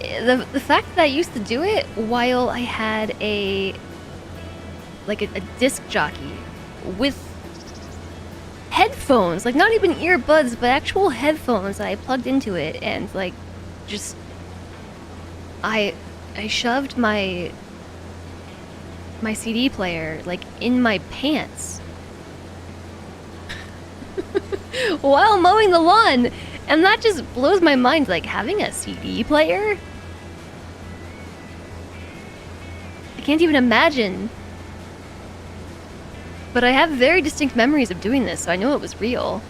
the fact that I used to do it while I had a disc jockey with headphones, like not even earbuds, but actual headphones that I plugged into it, and like just I shoved my CD player like in my pants while mowing the lawn, and that just blows my mind, like having a CD player. I can't even imagine. But I have very distinct memories of doing this, so I know it was real.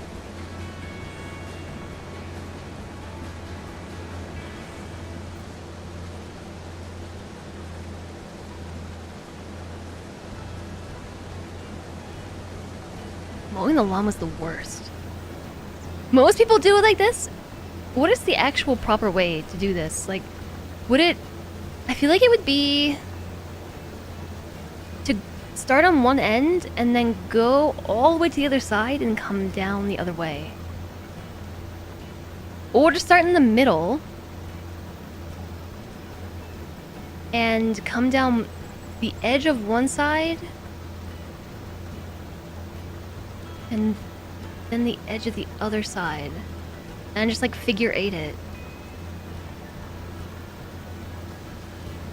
Mowing the lawn was the worst. Most people do it like this. What is the actual proper way to do this? Like, would it... I feel like it would be... to start on one end and then go all the way to the other side and come down the other way. Or to start in the middle and come down the edge of one side and then the edge of the other side, and just like figure eight it.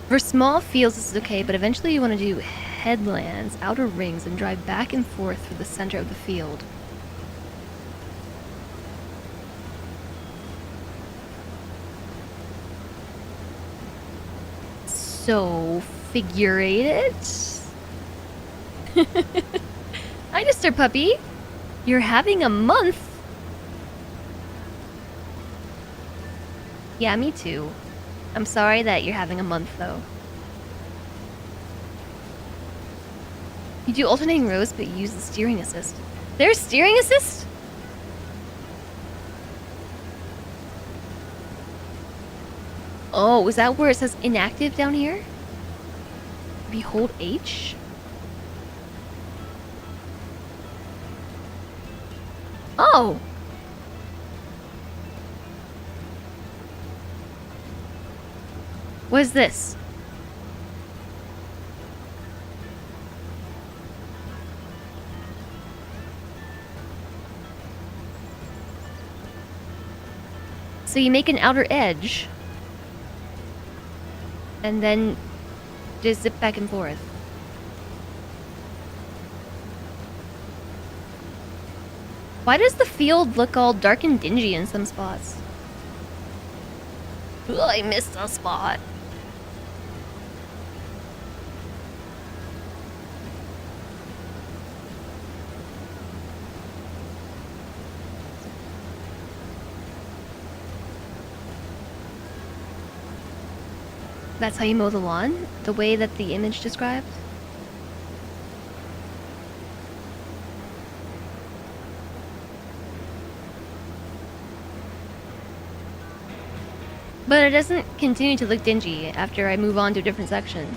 For small fields this is okay, but eventually you want to do headlands, outer rings, and drive back and forth through the center of the field. So, figure eight it? Hi, Mr. Puppy. You're having a month. Yeah, me too. I'm sorry that you're having a month, though. You do alternating rows, but you use the steering assist. There's steering assist? Oh, is that where it says inactive down here? If you hold H? Oh! What is this? So you make an outer edge, and then just zip back and forth. Why does the field look all dark and dingy in some spots? Ugh, I missed a spot. That's how you mow the lawn? The way that the image described? But it doesn't continue to look dingy after I move on to a different section.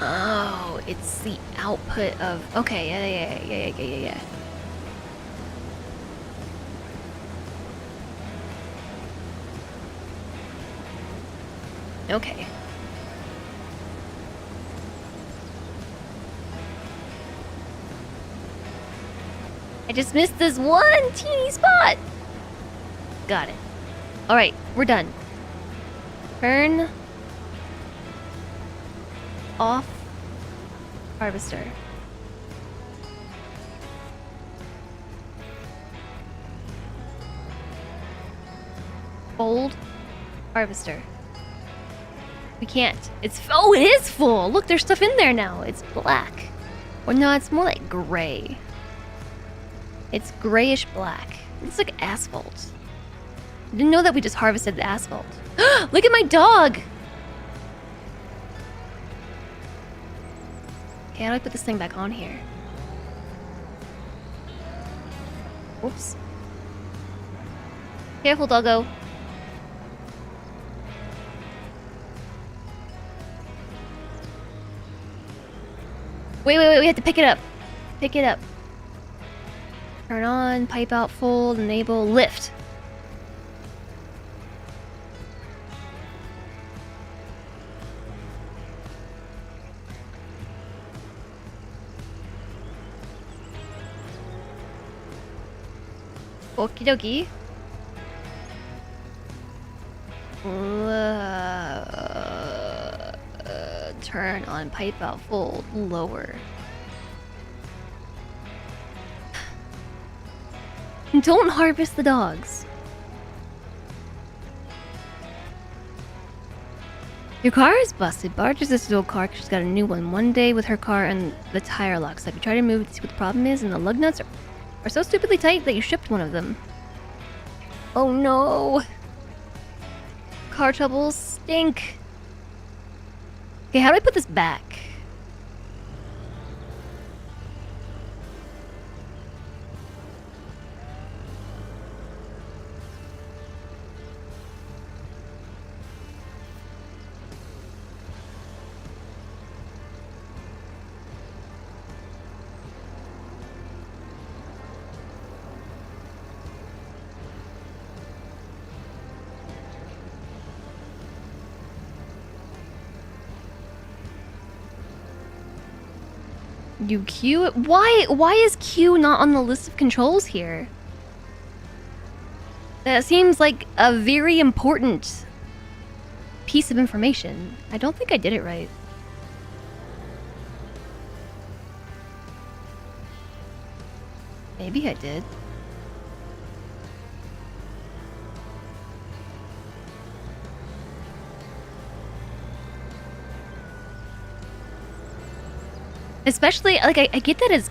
Oh, it's the output of... Okay, yeah. Okay. I just missed this one teeny spot. Got it. Alright, we're done. Turn off harvester. Fold harvester. We can't. It's... Oh, it is full! Look, there's stuff in there now. It's black. Or no, it's more like gray. It's grayish black. It's like asphalt. I didn't know that we just harvested the asphalt. Look at my dog! Okay, how do I put this thing back on here? Oops. Careful, doggo. Wait, we have to pick it up. Pick it up. Turn on, pipe out, fold, enable, lift. Okie dokie. Turn on, pipe out, fold, lower. Don't harvest the dogs. Your car is busted. Barge is this old car. She's got a new one. One day with her car and the tire locks up. You try to move it to see what the problem is, and the lug nuts are so stupidly tight that you shipped one of them. Oh no. Car troubles stink. Okay, how do I put this back? You Q? Why is Q not on the list of controls here? That seems like a very important piece of information. I don't think I did it right. Maybe I did. Especially, like, I get that as...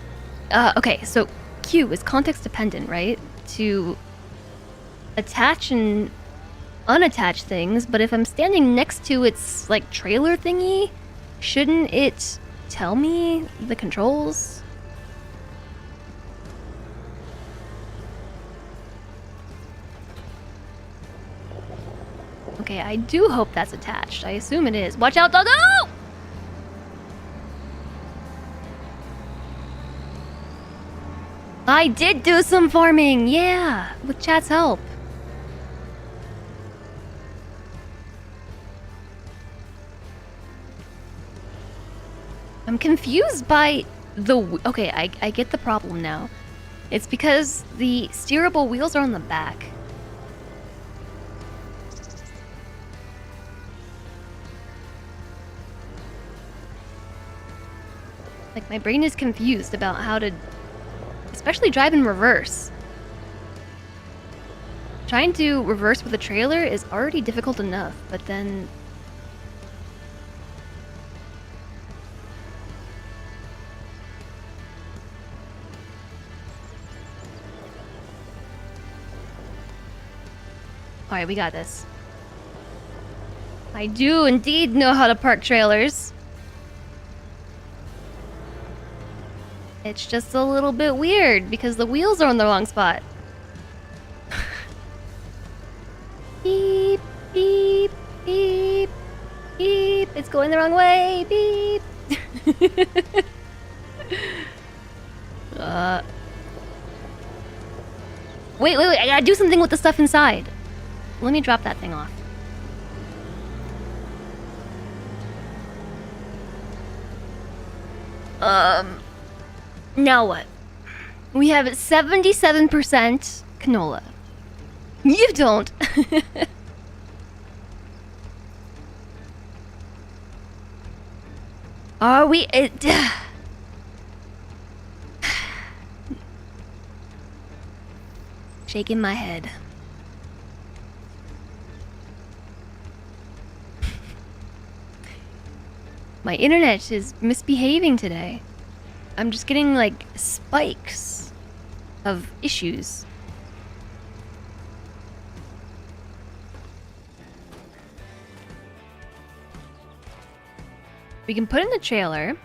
okay, so Q is context dependent, right? To attach and unattach things, but if I'm standing next to its, like, trailer thingy, shouldn't it tell me the controls? Okay, I do hope that's attached. I assume it is. Watch out, doggo! I did do some farming, yeah, with chat's help. I'm confused by the... Okay, I get the problem now. It's because the steerable wheels are on the back. Like, my brain is confused about how to... Especially drive in reverse. Trying to reverse with a trailer is already difficult enough, but then... Alright, we got this. I do indeed know how to park trailers. It's just a little bit weird because the wheels are on the wrong spot. Beep, beep, beep, beep. It's going the wrong way. Beep. Wait. I gotta do something with the stuff inside. Let me drop that thing off. Now what? We have 77% canola. You don't. Are we... Shaking my head. My internet is misbehaving today. I'm just getting, like, spikes of issues. We can put in the trailer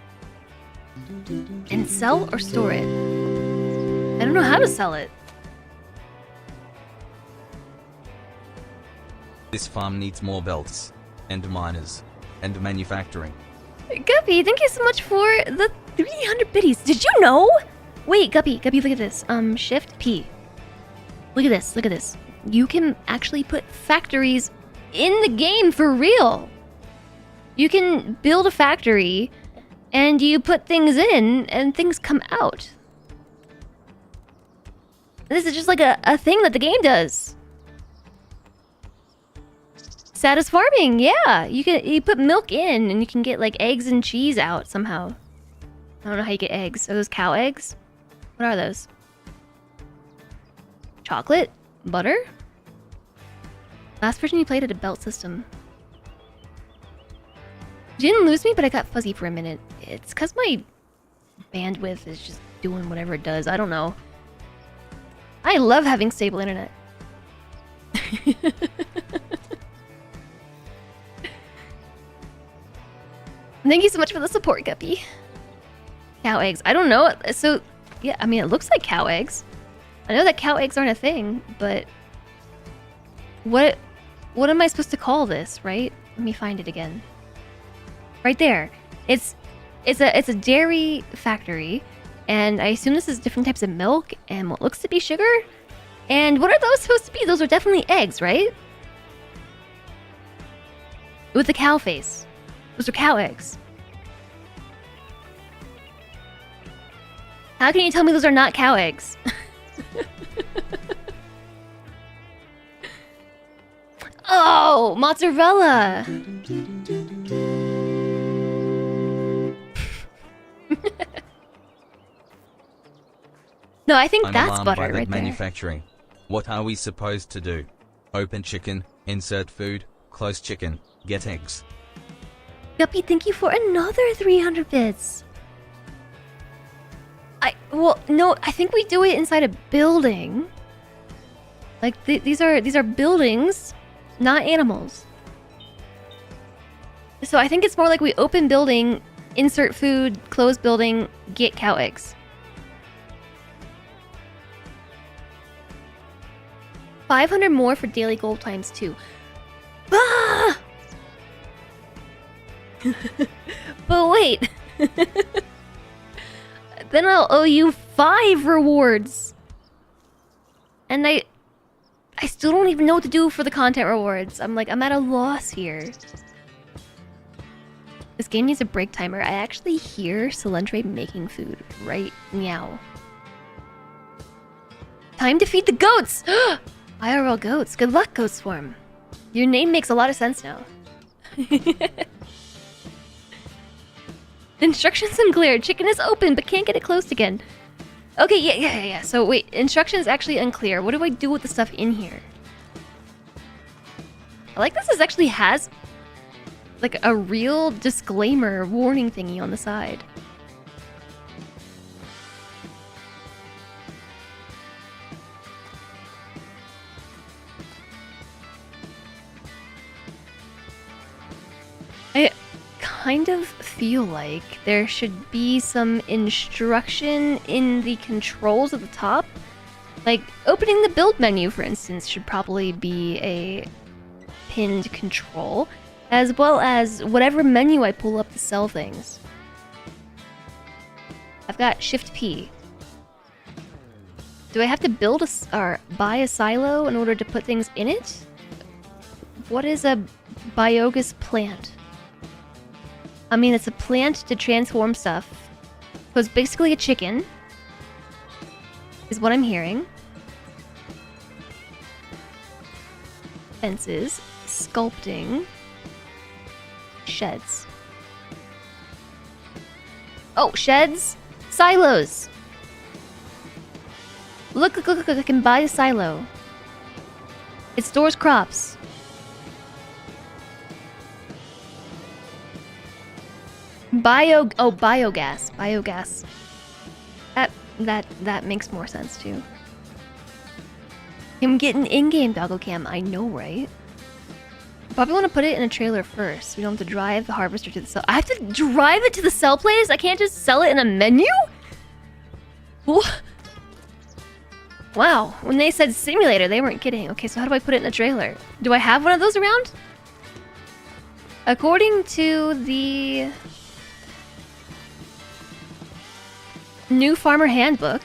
and sell or store it. I don't know how to sell it. This farm needs more belts, and miners, and manufacturing. Guppy, thank you so much for the 300 biddies. Did you know Wait, Guppy, look at this. Shift P. Look at this, look at this. You can actually put factories in the game for real. You can build a factory and you put things in and things come out. This is just like a thing that the game does. Status farming, yeah. You put milk in and you can get like eggs and cheese out somehow. I don't know how you get eggs. Are those cow eggs? What are those? Chocolate? Butter? Last version you played had a belt system. You didn't lose me, but I got fuzzy for a minute. It's because my bandwidth is just doing whatever it does. I don't know. I love having stable internet. Thank you so much for the support, Guppy. Cow eggs. I don't know. So, yeah, I mean, it looks like cow eggs. I know that cow eggs aren't a thing, but what am I supposed to call this, right? Let me find it again. Right there. It's a dairy factory, and I assume this is different types of milk and what looks to be sugar. And what are those supposed to be? Those are definitely eggs, right? With the cow face. Those are cow eggs. How can you tell me those are not cow eggs? Oh, mozzarella! No, I think I'm that's alarmed butter by that right there. manufacturing. What are we supposed to do? Open chicken, insert food, close chicken, get eggs. Guppy, thank you for another 300 bits. Well, no, I think we do it inside a building. Like these are buildings, not animals. So I think it's more like we open building, insert food, close building, get cow eggs. 500 more for daily gold times 2. Ah! But wait. Then I'll owe you 5 rewards. And I still don't even know what to do for the content rewards. I'm at a loss here. This game needs a break timer. I actually hear Solentre making food right now. Time to feed the goats! IRL goats. Good luck, Goat Swarm. Your name makes a lot of sense now. Instructions unclear. Chicken is open, but can't get it closed again. Okay, yeah. So wait, instructions actually unclear. What do I do with the stuff in here? I like this actually has like a real disclaimer warning thingy on the side. I kind of feel like there should be some instruction in the controls at the top. Like opening the build menu, for instance, should probably be a pinned control, as well as whatever menu I pull up to sell things. I've got Shift P. Do I have to build or buy a silo in order to put things in it? What is a biogas plant? I mean, it's a plant to transform stuff. So it's basically a chicken, is what I'm hearing. Fences, sculpting, sheds. Oh, sheds, silos. Look, I can buy a silo. It stores crops. Biogas. That makes more sense too. I'm getting in-game doggo cam, I know, right? Probably want to put it in a trailer first. We don't have to drive the harvester to the sell. I have to drive it to the sell place? I can't just sell it in a menu? What? Wow, when they said simulator, they weren't kidding. Okay, so how do I put it in a trailer? Do I have one of those around? According to the New farmer handbook.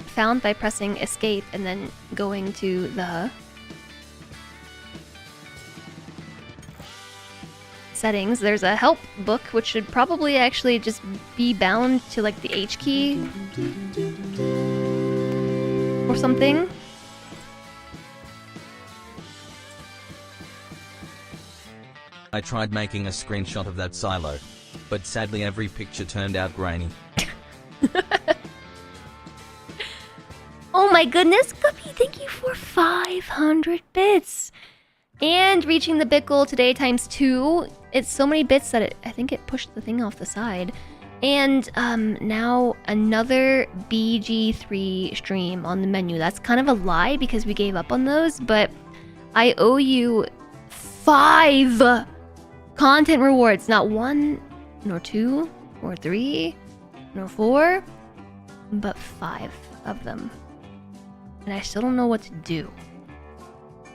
Found by pressing escape and then going to the settings. There's a help book, which should probably actually just be bound to like the H key or something. I tried making a screenshot of that silo, but sadly every picture turned out grainy. Oh my goodness, Guppy, thank you for 500 bits. And reaching the bit goal today ×2. It's so many bits that I think it pushed the thing off the side. And now another BG3 stream on the menu. That's kind of a lie because we gave up on those, but I owe you 5 content rewards. Not 1, nor 2, or 3, nor 4, but 5 of them. And I still don't know what to do.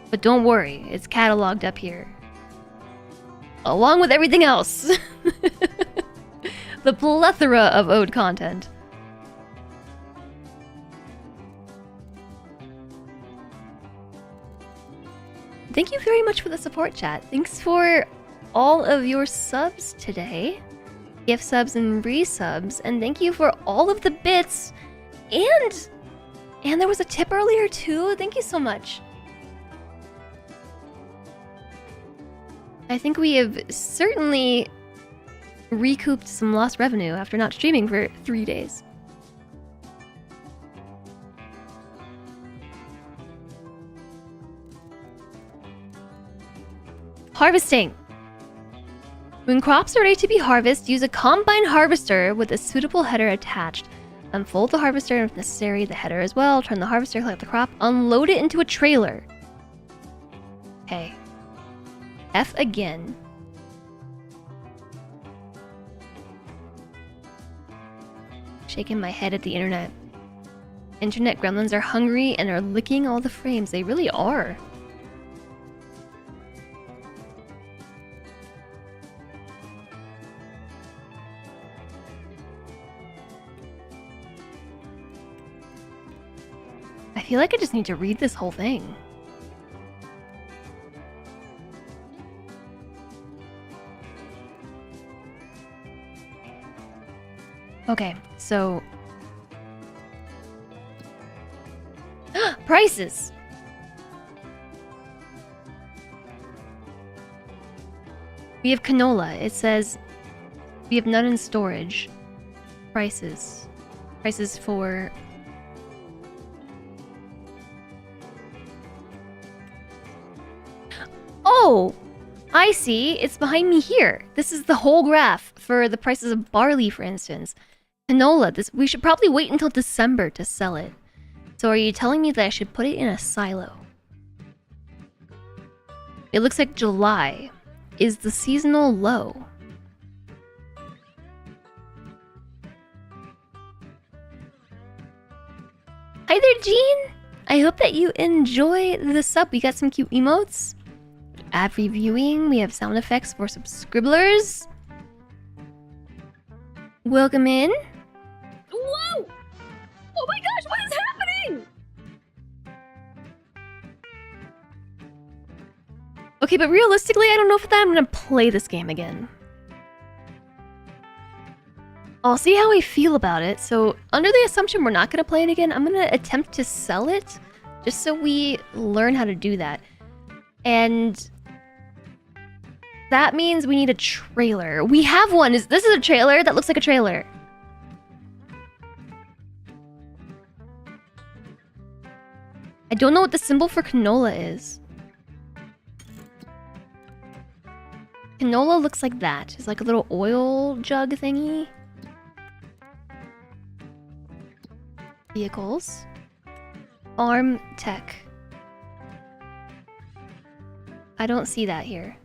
But don't worry, it's cataloged up here. Along with everything else. The plethora of ode content. Thank you very much for the support, chat. Thanks for all of your subs today. Gift subs and resubs. And thank you for all of the bits. And there was a tip earlier too. Thank you so much. I think we have certainly recouped some lost revenue after not streaming for 3 days. Harvesting. When crops are ready to be harvested, use a combine harvester with a suitable header attached. Unfold the harvester and if necessary, the header as well. Turn the harvester, collect the crop, unload it into a trailer. Okay. F again. Shaking my head at the internet. Internet gremlins are hungry and are licking all the frames. They really are. I feel like I just need to read this whole thing. Okay, so... prices! We have canola. It says we have none in storage. Prices. Prices for... Oh! I see. It's behind me here. This is the whole graph for the prices of barley, for instance. Canola. We should probably wait until December to sell it. So are you telling me that I should put it in a silo? It looks like July is the seasonal low. Hi there, Jean! I hope that you enjoy the sub. We got some cute emotes. Ad reviewing. We have sound effects for subscribblers. Welcome in. Whoa! Oh my gosh, what is happening? Okay, but realistically, I don't know if I'm gonna play this game again. I'll see how I feel about it. So, under the assumption we're not gonna play it again, I'm gonna attempt to sell it, just so we learn how to do that. And that means we need a trailer. We have one. This is a trailer that looks like a trailer. I don't know what the symbol for canola is. Canola looks like that. It's like a little oil jug thingy. Vehicles. Farm tech. I don't see that here.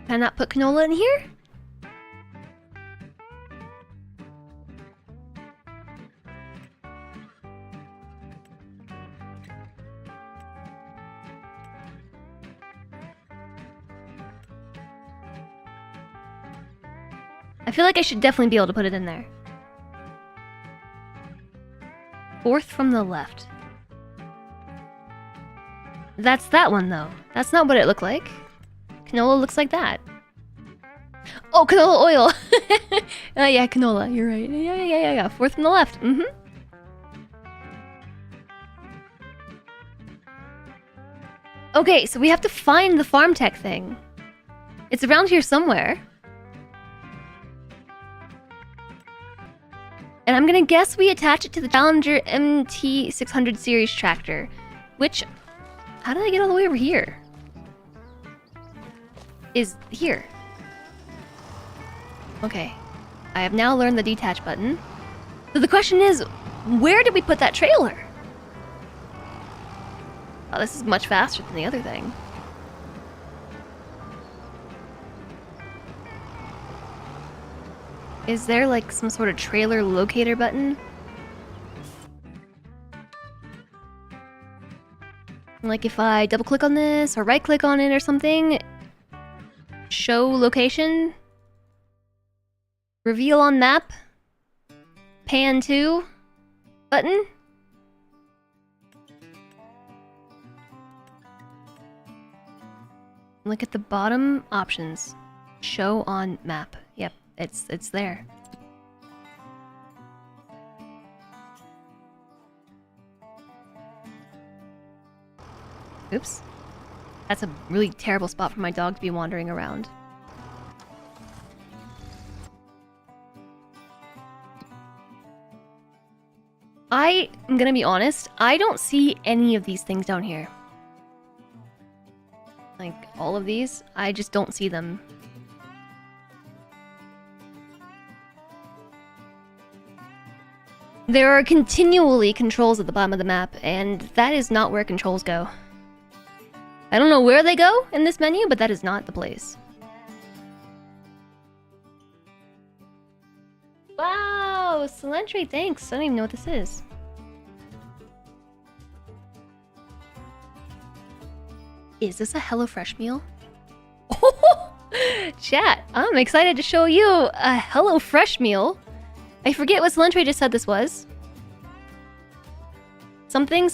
Can I not put canola in here? I feel like I should definitely be able to put it in there. Fourth from the left. That's that one, though. That's not what it looked like. Canola looks like that. Oh, canola oil! Yeah, canola. You're right. Yeah. Fourth from the left. Mm-hmm. Okay, so we have to find the farm tech thing. It's around here somewhere. And I'm gonna guess we attach it to the Challenger MT600 series tractor. Which... How did I get all the way over here? Is here. Okay. I have now learned the detach button. So the question is, where did we put that trailer? Oh, this is much faster than the other thing. Is there like some sort of trailer locator button? Like if I double click on this or right click on it or something, show location, reveal on map, pan to button. Look at the bottom options. Show on map. Yep, it's there. Oops. That's a really terrible spot for my dog to be wandering around. I am gonna be honest, I don't see any of these things down here. Like, all of these, I just don't see them. There are continually controls at the bottom of the map, and that is not where controls go. I don't know where they go in this menu, but that is not the place. Wow, Cilantro, thanks. I don't even know what this is. Is this a HelloFresh meal? Chat, I'm excited to show you a HelloFresh meal. I forget what Cilantro just said this was. Something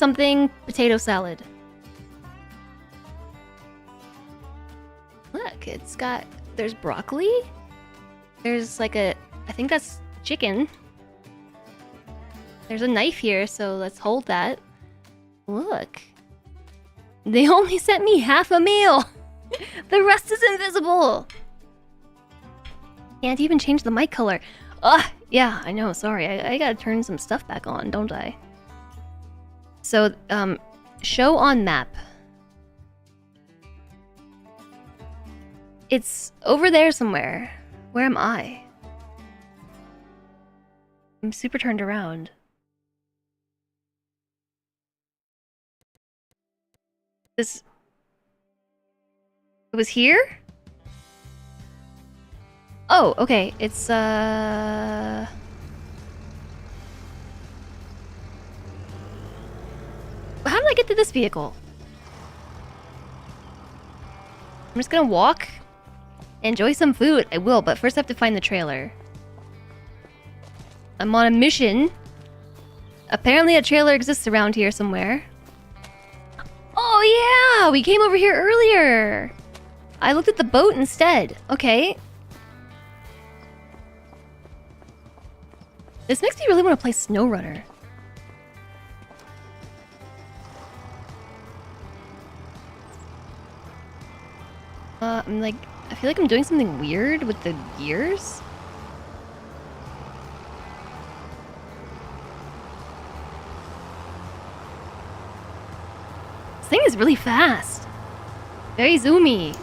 potato salad. Look, it's got... There's broccoli. There's like a... I think that's chicken. There's a knife here, so let's hold that. Look. They only sent me half a meal. The rest is invisible. Can't even change the mic color. Ugh, yeah, I know, sorry. I gotta turn some stuff back on, don't I? So, show on map. It's over there somewhere. Where am I? I'm super turned around. This... It was here? Oh, okay. It's, How did I get to this vehicle? I'm just gonna walk. Enjoy some food. I will, but first I have to find the trailer. I'm on a mission. Apparently a trailer exists around here somewhere. Oh yeah! We came over here earlier! I looked at the boat instead. Okay. This makes me really want to play SnowRunner. I'm like... I feel like I'm doing something weird with the gears. This thing is really fast. Very zoomy.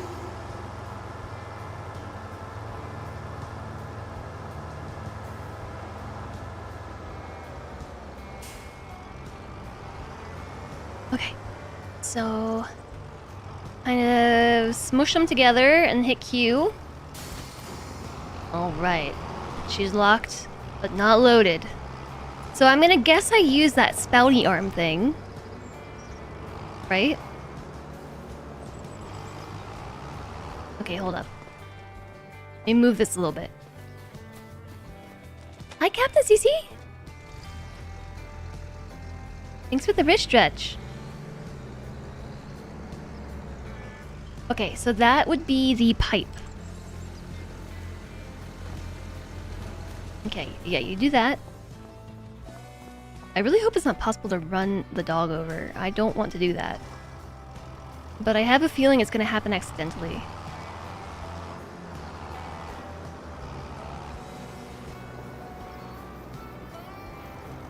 Okay. So... kind of smush them together and hit Q. Alright. She's locked, but not loaded. So I'm gonna guess I use that spouty arm thing. Right? Okay, hold up. Let me move this a little bit. Hi, Captain CC. Thanks for the wrist stretch. Okay, so that would be the pipe. Okay, yeah, you do that. I really hope it's not possible to run the dog over. I don't want to do that. But I have a feeling it's gonna happen accidentally.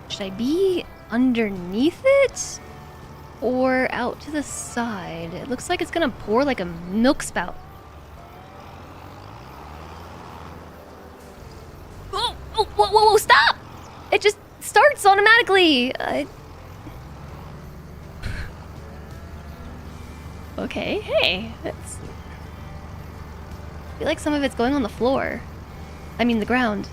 Should I be underneath it? Or out to the side? It looks like it's gonna pour like a milk spout. Oh, oh, whoa, whoa, whoa, stop! It just starts automatically. Okay, hey, that's... I feel like some of it's going on the floor. I mean the ground.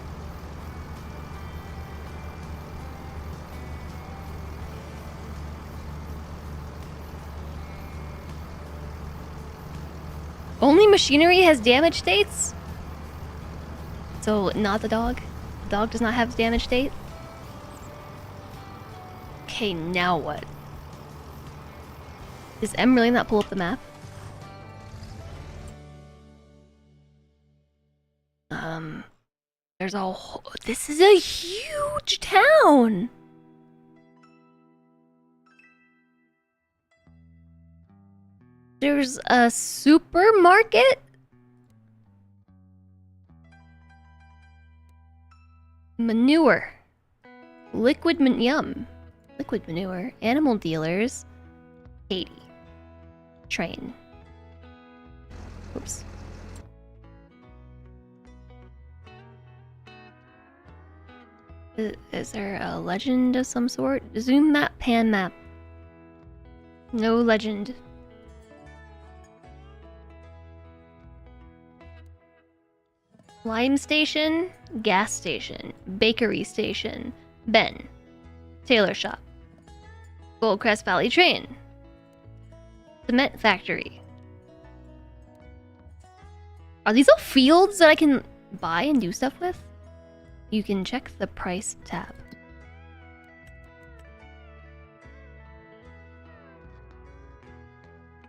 Only machinery has damage states? So, not the dog? The dog does not have damage state? Okay, now what? Does M really not pull up the map? There's a whole... This is a huge town! There's a supermarket? Manure. Liquid manure. Animal dealers. 80. Train. Oops. Is there a legend of some sort? Zoom map, pan map. No legend. Lime station, gas station, bakery station, Ben, tailor shop, Goldcrest Valley train, cement factory. Are these all fields that I can buy and do stuff with? You can check the price tab.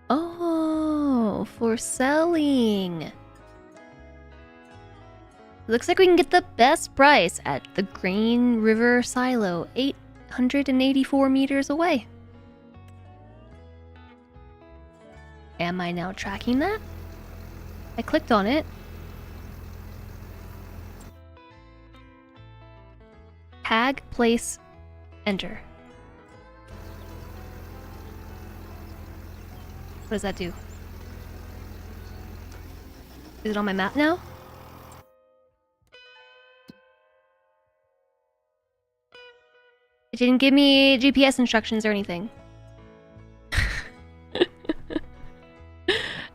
Oh, for selling. Looks like we can get the best price at the Green River Silo, 884 meters away. Am I now tracking that? I clicked on it. Tag, place, enter. What does that do? Is it on my map now? It didn't give me GPS instructions or anything.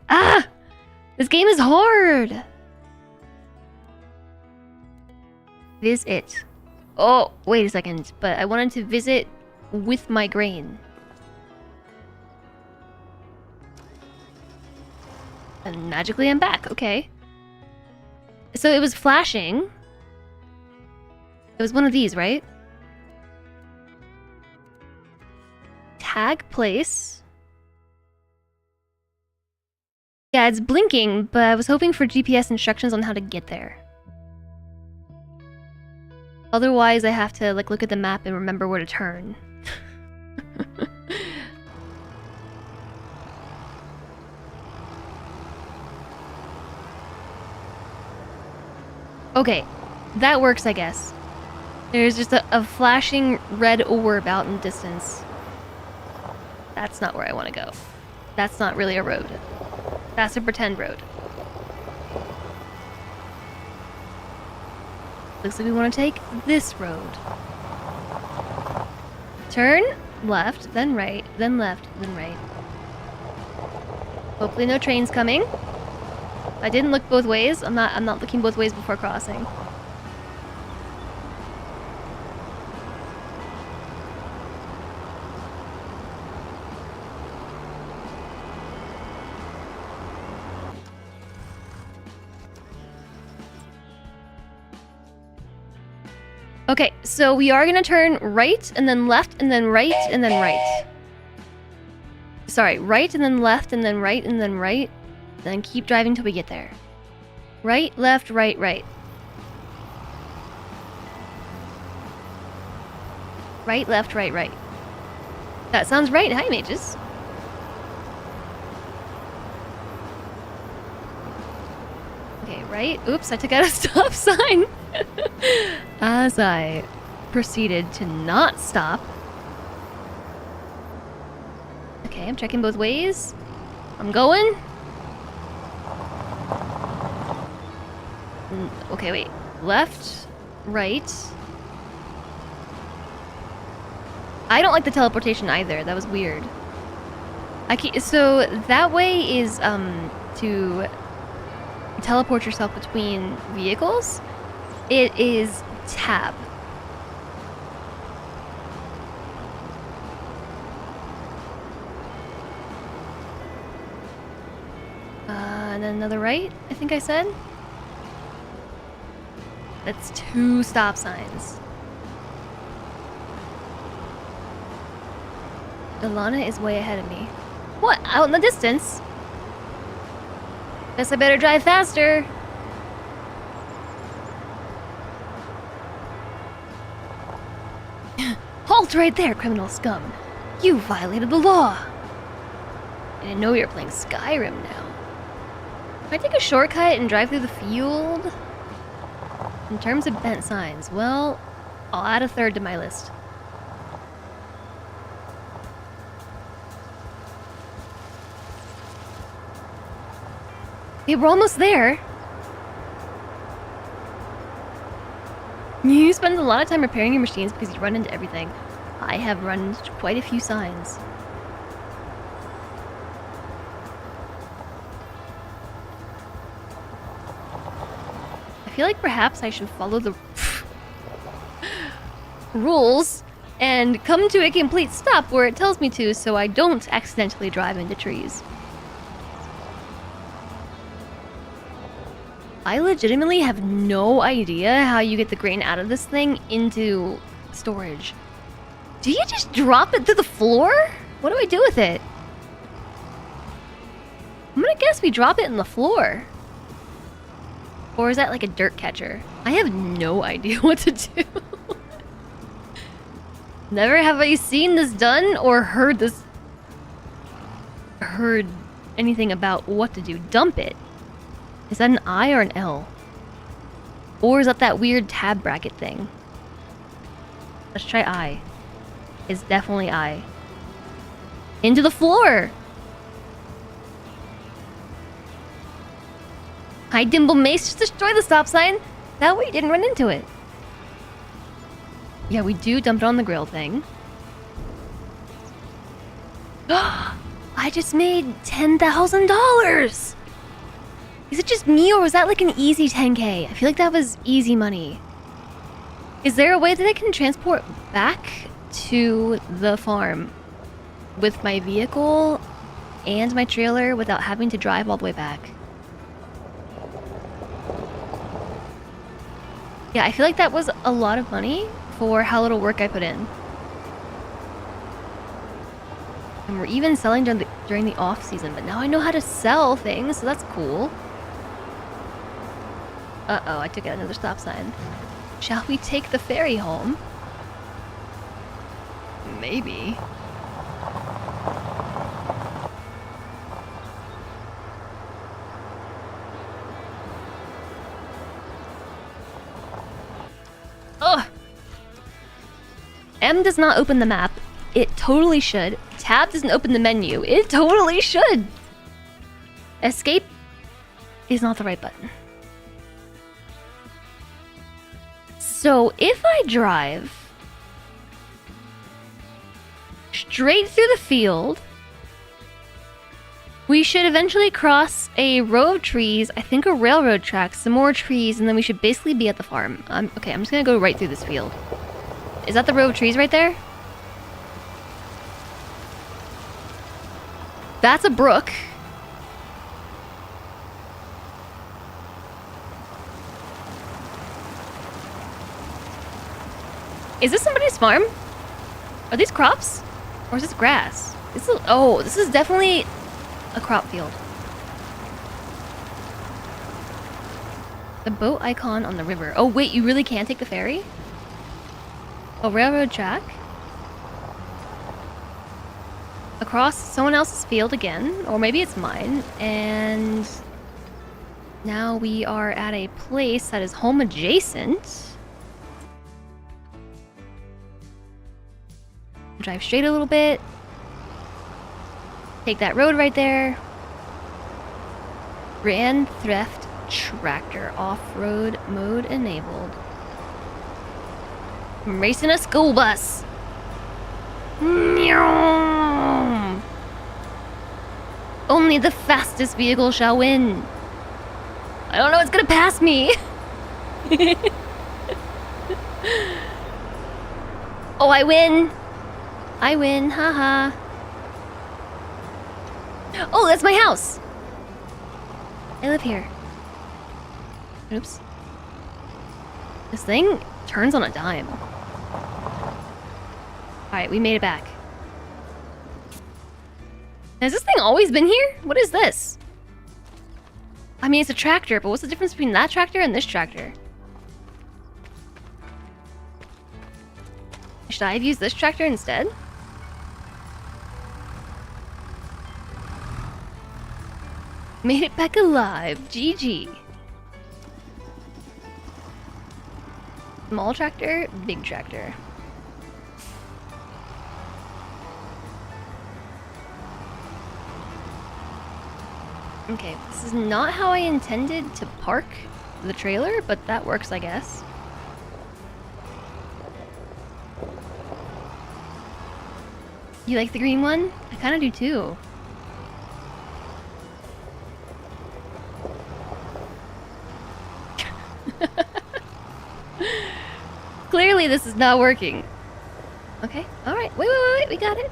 Ah! This game is hard! Visit. Oh, wait a second. But I wanted to visit with my grain. And magically I'm back. Okay. So it was flashing. It was one of these, right? Tag place. Yeah, it's blinking, but I was hoping for GPS instructions on how to get there. Otherwise, I have to like look at the map and remember where to turn. Okay, that works, I guess. There's just a flashing red orb out in the distance. That's not where I want to go. That's not really a road. That's a pretend road. Looks like we want to take this road. Turn left, then right, then left, then right. Hopefully no trains coming. I didn't look both ways. I'm not looking both ways before crossing. Okay, so we are gonna turn right, and then left, and then right, and then right. Sorry, right, and then left, and then right, and then right. Then keep driving till we get there. Right, left, right, right. Right, left, right, right. That sounds right. Hi, mages. Okay, right. Oops, I took out a stop sign. As I proceeded to not stop. Okay, I'm checking both ways. I'm going. Okay, wait. Left, right. I don't like the teleportation either. That was weird. So that way is to teleport yourself between vehicles. It is tab. And then another right, I think I said. That's 2 stop signs. Ilana is way ahead of me. What? Out in the distance? Guess I better drive faster. Halt right there, criminal scum. You violated the law. I didn't know you were playing Skyrim now. Can I take a shortcut and drive through the field? In terms of bent signs, well, I'll add a 3rd to my list. Okay, we're almost there. You spend a lot of time repairing your machines because you run into everything. I have run into quite a few signs. I feel like perhaps I should follow the rules and come to a complete stop where it tells me to so I don't accidentally drive into trees. I legitimately have no idea how you get the grain out of this thing into storage. Do you just drop it to the floor? What do I do with it? I'm gonna guess we drop it in the floor. Or is that like a dirt catcher? I have no idea what to do. Never have I seen this done or heard anything about what to do. Dump it. Is that an I or an L? Or is that weird tab bracket thing? Let's try I. It's definitely I. Into the floor! Hi, Dimble Mace. Just destroy the stop sign. That way you didn't run into it. Yeah, we do dump it on the grill thing. I just made $10,000! Is it just me, or was that like an easy 10K? I feel like that was easy money. Is there a way that I can transport back to the farm with my vehicle and my trailer without having to drive all the way back? Yeah, I feel like that was a lot of money for how little work I put in. And we're even selling during the off season, but now I know how to sell things, so that's cool. Uh-oh, I took out another stop sign. Shall we take the ferry home? Maybe. Ugh! M does not open the map. It totally should. Tab doesn't open the menu. It totally should! Escape is not the right button. So if I drive straight through the field, we should eventually cross a row of trees, I think a railroad track, some more trees, and then we should basically be at the farm. Okay, I'm just gonna go right through this field. Is that the row of trees right there? That's a brook. Is this somebody's farm? Are these crops? Or is this grass? This is definitely a crop field. The boat icon on the river. Oh wait, you really can't take the ferry? A railroad track? Across someone else's field again, or maybe it's mine, and now we are at a place that is home adjacent. Drive straight a little bit. Take that road right there. Grand Theft Tractor off-road mode enabled. I'm racing a school bus. Only the fastest vehicle shall win. I don't know what's gonna pass me. Oh, I win. I win, haha. Oh, that's my house. I live here. Oops. This thing turns on a dime. Alright, we made it back. Has this thing always been here? What is this? I mean, it's a tractor, but what's the difference between that tractor and this tractor? Should I have used this tractor instead? Made it back alive. GG. Small tractor, big tractor. Okay, this is not how I intended to park the trailer, but that works, I guess. You like the green one? I kind of do too. Clearly this is not working. Okay, alright. Wait, we got it.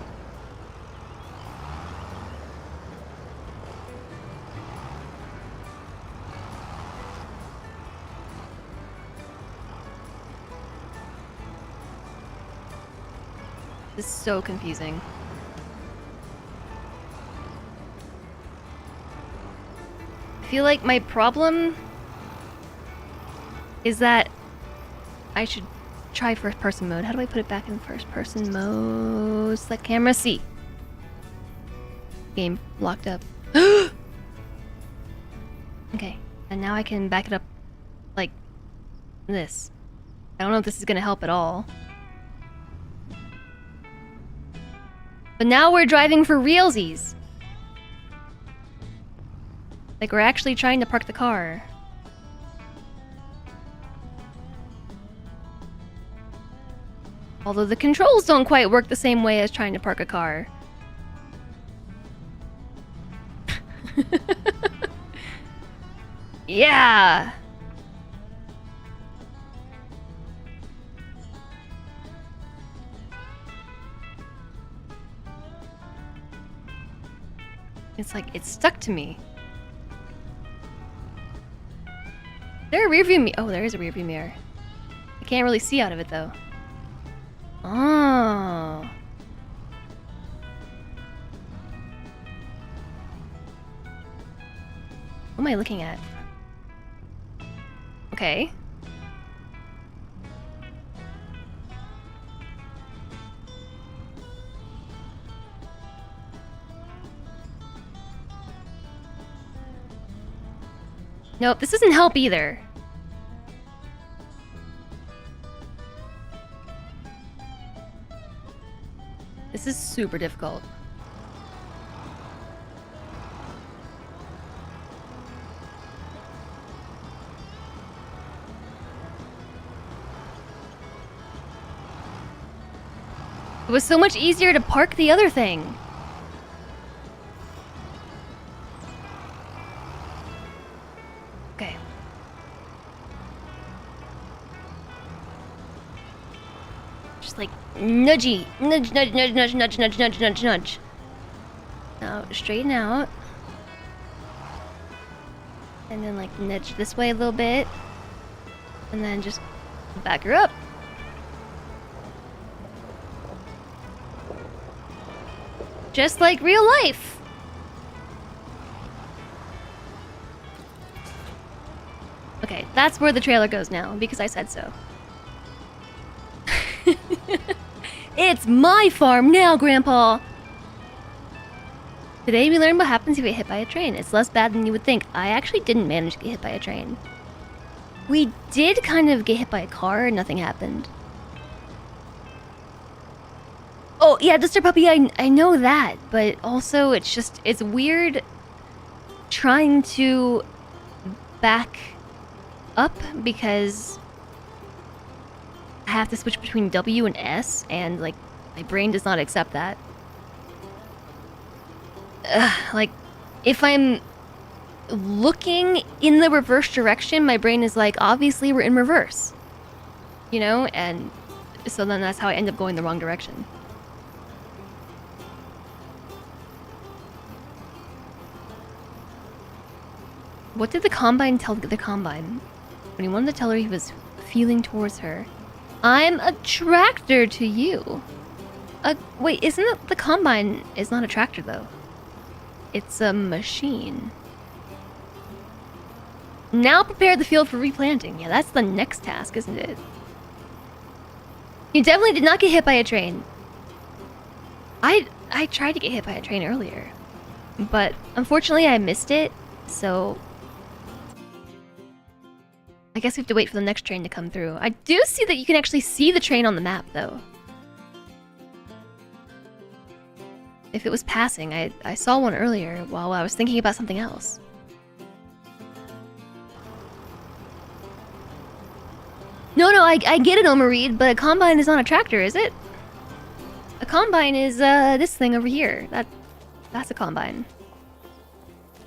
This is so confusing. I feel like my problem is that I should try first person mode. How do I put it back in first person mode? Select camera C. Game locked up. Okay, and now I can back it up like this. I don't know if this is gonna help at all. But now we're driving for realsies. Like we're actually trying to park the car. Although the controls don't quite work the same way as trying to park a car. Yeah! It's like, it's stuck to me. Is there a rear view mirror? Oh, there is a rear view mirror. I can't really see out of it though. Oh. What am I looking at? Okay. Nope, this doesn't help either. This is super difficult. It was so much easier to park the other thing. Okay. Just like nudgy. Nudge, nudge, nudge, nudge, nudge, nudge, nudge, nudge, nudge. Now straighten out. And then like nudge this way a little bit. And then just back her up. Just like real life. Okay, that's where the trailer goes now, because I said so. It's my farm now, Grandpa! Today we learned what happens if you get hit by a train. It's less bad than you would think. I actually didn't manage to get hit by a train. We did kind of get hit by a car and nothing happened. Oh, yeah, Mr. Puppy, I know that, but also it's weird trying to back up because I have to switch between W and S, and, like, my brain does not accept that. Like, if I'm looking in the reverse direction, my brain is like, obviously we're in reverse. You know? And so then that's how I end up going the wrong direction. What did the Combine tell the Combine? When he wanted to tell her he was feeling towards her. I'm a tractor to you. Wait, isn't it the Combine is not a tractor though? It's a machine. Now prepare the field for replanting. Yeah, that's the next task, isn't it? You definitely did not get hit by a train. I tried to get hit by a train earlier, but unfortunately I missed it, so I guess we have to wait for the next train to come through. I do see that you can actually see the train on the map, though. If it was passing, I saw one earlier while I was thinking about something else. No, I get it, Omareed, but a Combine is not a tractor, is it? A Combine is, this thing over here. That's a Combine.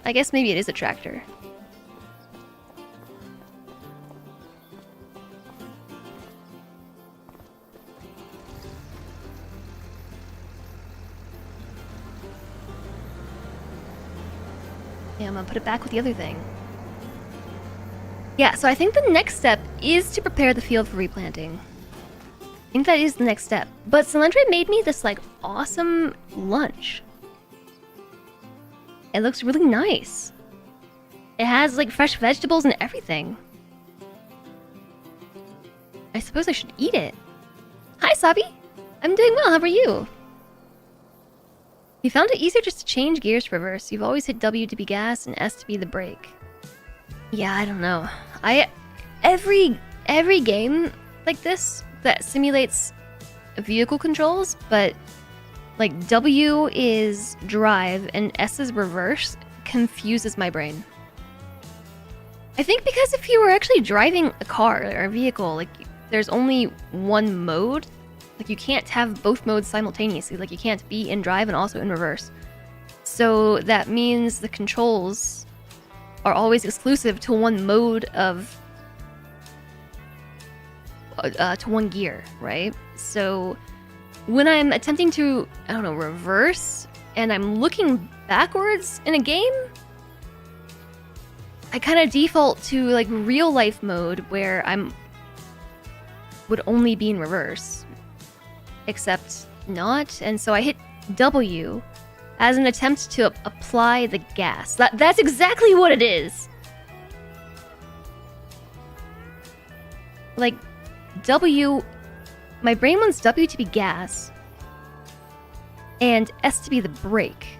I guess maybe it is a tractor. Yeah, I'm gonna put it back with the other thing. Yeah, so I think the next step is to prepare the field for replanting. I think that is the next step. But Solandra made me this, like, awesome lunch. It looks really nice. It has, like, fresh vegetables and everything. I suppose I should eat it. Hi, Sabi! I'm doing well, how are you? You found it easier just to change gears to reverse. You've always hit W to be gas and S to be the brake. Yeah, I don't know. Every game like this that simulates vehicle controls, but like W is drive and S is reverse, confuses my brain. I think because if you were actually driving a car or a vehicle, like there's only one mode. Like you can't have both modes simultaneously. Like you can't be in drive and also in reverse. So that means the controls are always exclusive to one mode of to one gear, right? So when I'm attempting to, I don't know, reverse and I'm looking backwards in a game, I kind of default to like real life mode where would only be in reverse, except not. And so I hit W as an attempt to apply the gas. That's exactly what it is. Like W, my brain wants W to be gas and S to be the brake.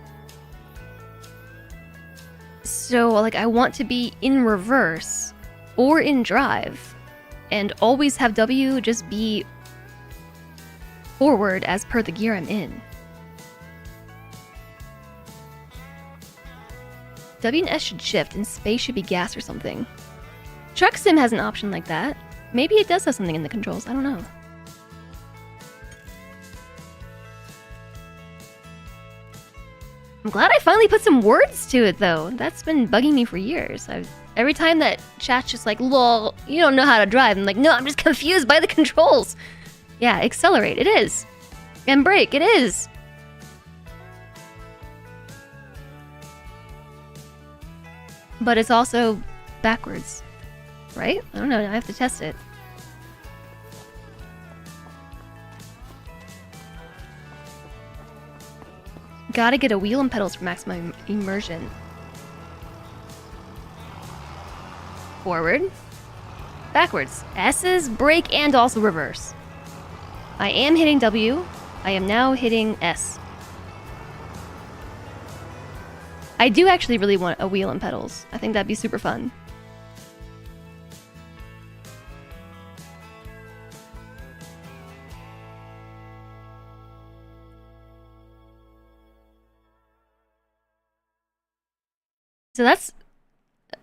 So like I want to be in reverse or in drive and always have W just be forward as per the gear I'm in. W and S should shift and space should be gas or something. Truck Sim has an option like that. Maybe it does have something in the controls, I don't know. I'm glad I finally put some words to it though. That's been bugging me for years. Every time that chat's just like, lol, you don't know how to drive. I'm like, no, I'm just confused by the controls. Yeah, accelerate, it is. And brake, it is. But it's also backwards, right? I don't know, I have to test it. Gotta get a wheel and pedals for maximum immersion. Forward. Backwards. S's, brake, and also reverse. I am hitting W. I am now hitting S. I do actually really want a wheel and pedals. I think that'd be super fun. So that's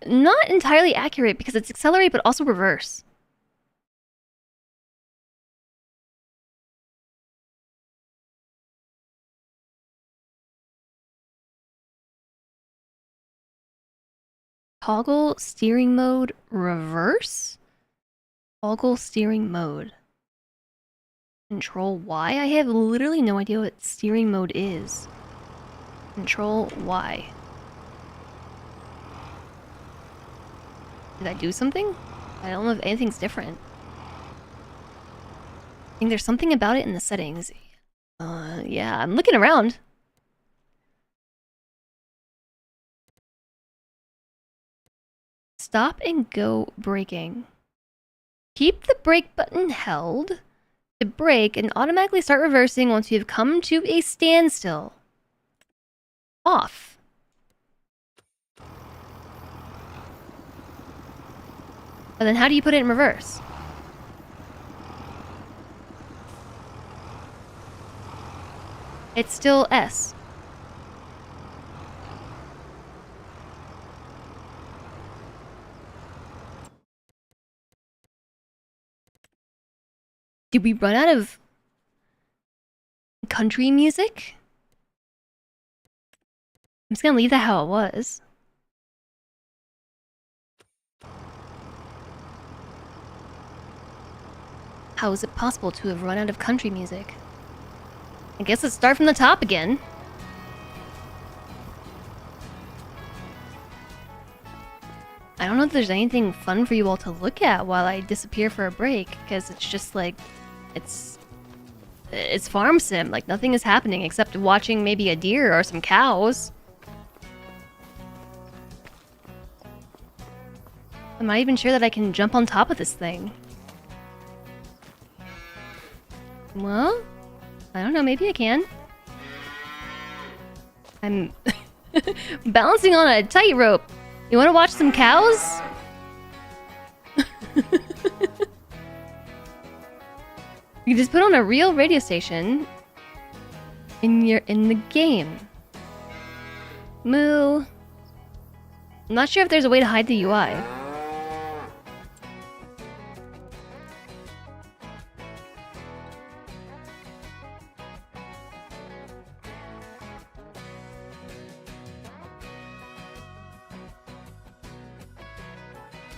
not entirely accurate because it's accelerate but also reverse. Toggle steering mode reverse? Toggle steering mode. Control Y? I have literally no idea what steering mode is. Control Y. Did I do something? I don't know if anything's different. I think there's something about it in the settings. Yeah, I'm looking around. Stop and go braking. Keep the brake button held to brake and automatically start reversing once you have come to a standstill. Off. But then how do you put it in reverse? It's still S. Did we run out of country music? I'm just gonna leave that how it was. How is it possible to have run out of country music? I guess let's start from the top again. I don't know if there's anything fun for you all to look at while I disappear for a break, because it's just like, it's farm sim, like nothing is happening except watching maybe a deer or some cows. I'm not even sure that I can jump on top of this thing. Well, I don't know, maybe I can. I'm balancing on a tightrope. You want to watch some cows? You just put on a real radio station in the game. Moo. I'm not sure if there's a way to hide the UI.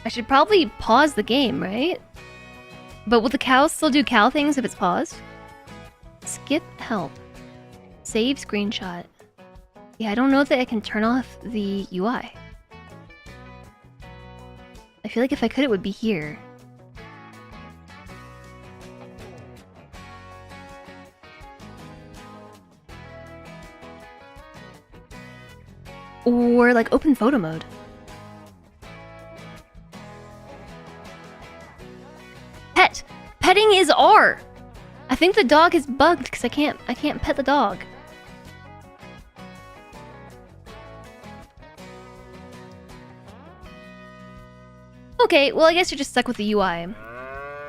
I should probably pause the game, right? But will the cows still do cow things if it's paused? Skip help. Save screenshot. Yeah, I don't know that I can turn off the UI. I feel like if I could, it would be here. Or like open photo mode. Pet! Petting is R! I think the dog is bugged because I can't pet the dog. Okay, well I guess you're just stuck with the UI. I'm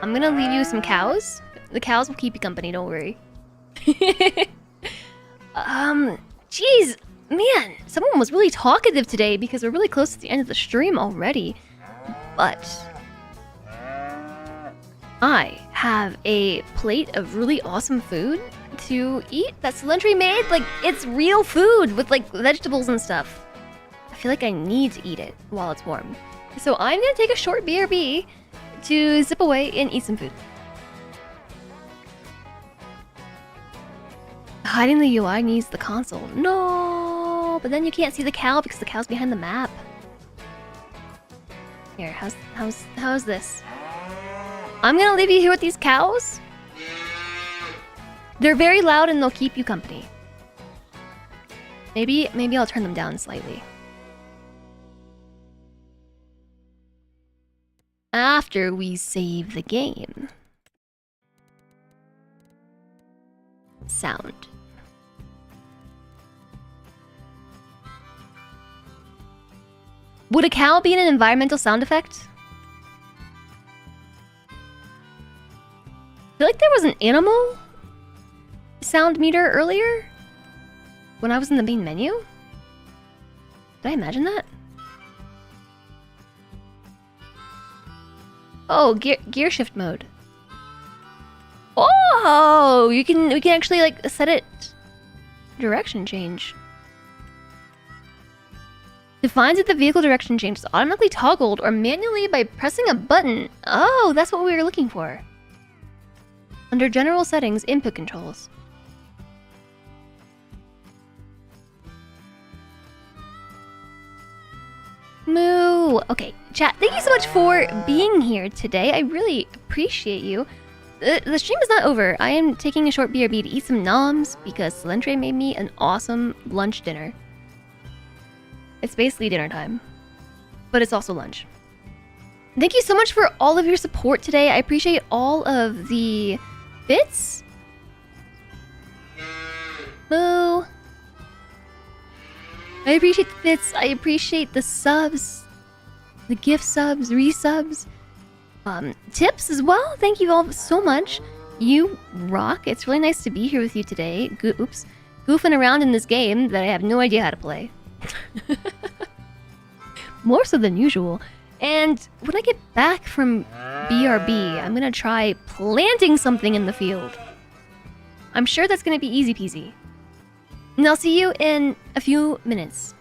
gonna leave you some cows. The cows will keep you company, don't worry. Jeez, man, someone was really talkative today because we're really close to the end of the stream already. But I have a plate of really awesome food to eat that Celentry made. Like, it's real food with like vegetables and stuff. I feel like I need to eat it while it's warm. So I'm gonna take a short BRB to zip away and eat some food. Hiding the UI needs the console. No, but then you can't see the cow because the cow's behind the map. Here, how's this? I'm gonna leave you here with these cows. They're very loud and they'll keep you company. Maybe I'll turn them down slightly. After we save the game. Sound. Would a cow be an environmental sound effect? I feel like there was an animal sound meter earlier when I was in the main menu. Did I imagine that? Oh, gear shift mode. Oh, we can actually like set it direction change. Defines if the vehicle direction change is automatically toggled or manually by pressing a button. Oh, that's what we were looking for. Under general settings, input controls. Moo. Okay, chat, thank you so much for being here today. I really appreciate you. The stream is not over. I am taking a short BRB to eat some noms because Celentre made me an awesome lunch dinner. It's basically dinner time, but it's also lunch. Thank you so much for all of your support today. I appreciate all of the bits. Moo. I appreciate the bits. I appreciate the subs, the gift subs, resubs, tips as well. Thank you all so much. You rock. It's really nice to be here with you today. Goofing around in this game that I have no idea how to play. More so than usual. And when I get back from BRB, I'm gonna try planting something in the field. I'm sure that's gonna be easy peasy. And I'll see you in a few minutes.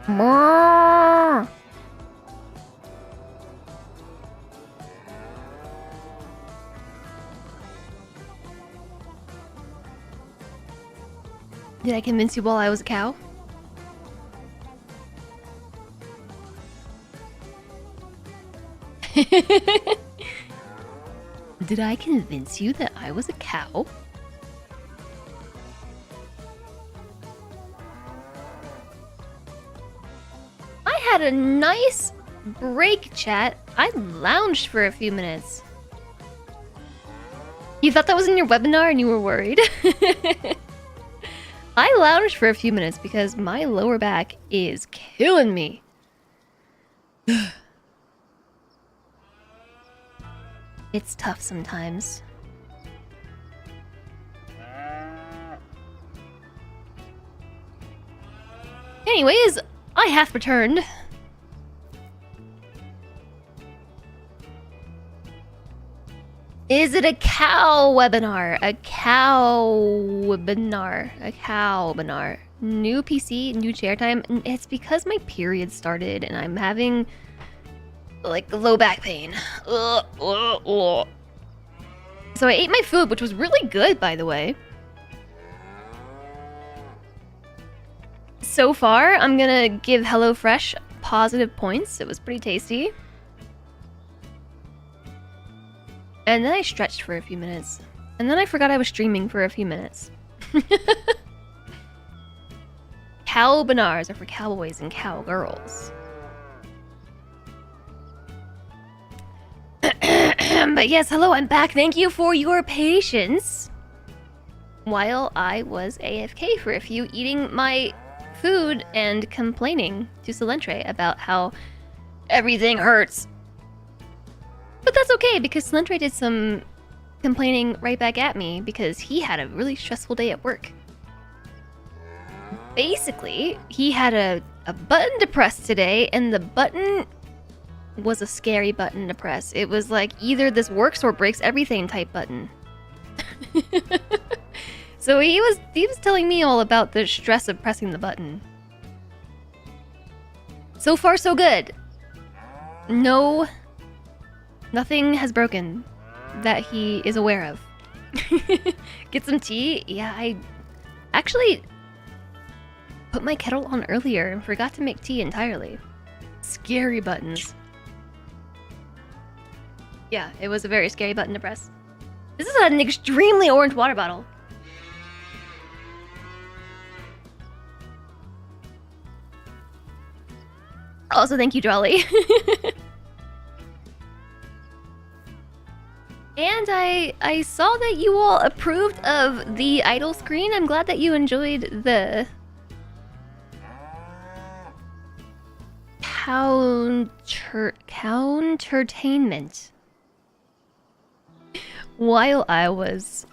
Brrr. Did I convince you while I was a cow? Did I convince you that I was a cow? I had a nice break, chat. I lounged for a few minutes. You thought that was in your webinar and you were worried? I lounged for a few minutes because my lower back is killing me. It's tough sometimes. Anyways, I have returned. Is it a cow webinar? A cow webinar. A cow webinar. New PC, new chair time. It's because my period started and I'm having like low back pain. So I ate my food, which was really good, by the way. So far, I'm gonna give HelloFresh positive points. It was pretty tasty. And then I stretched for a few minutes. And then I forgot I was streaming for a few minutes. Cowbinars are for cowboys and cowgirls. But yes, hello, I'm back. Thank you for your patience. While I was AFK for a few, eating my food and complaining to Salentre about how everything hurts. But that's okay, because Salentre did some complaining right back at me because he had a really stressful day at work. Basically, he had a button to press today, and the button was a scary button to press. It was like either this works or breaks everything type button. So he was telling me all about the stress of pressing the button. So far, so good. No, nothing has broken that he is aware of. Get some tea? Yeah, I actually put my kettle on earlier and forgot to make tea entirely. Scary buttons. Yeah, it was a very scary button to press. This is an extremely orange water bottle. Also, thank you, Jolly. And I saw that you all approved of the idle screen. I'm glad that you enjoyed the countertainment while I was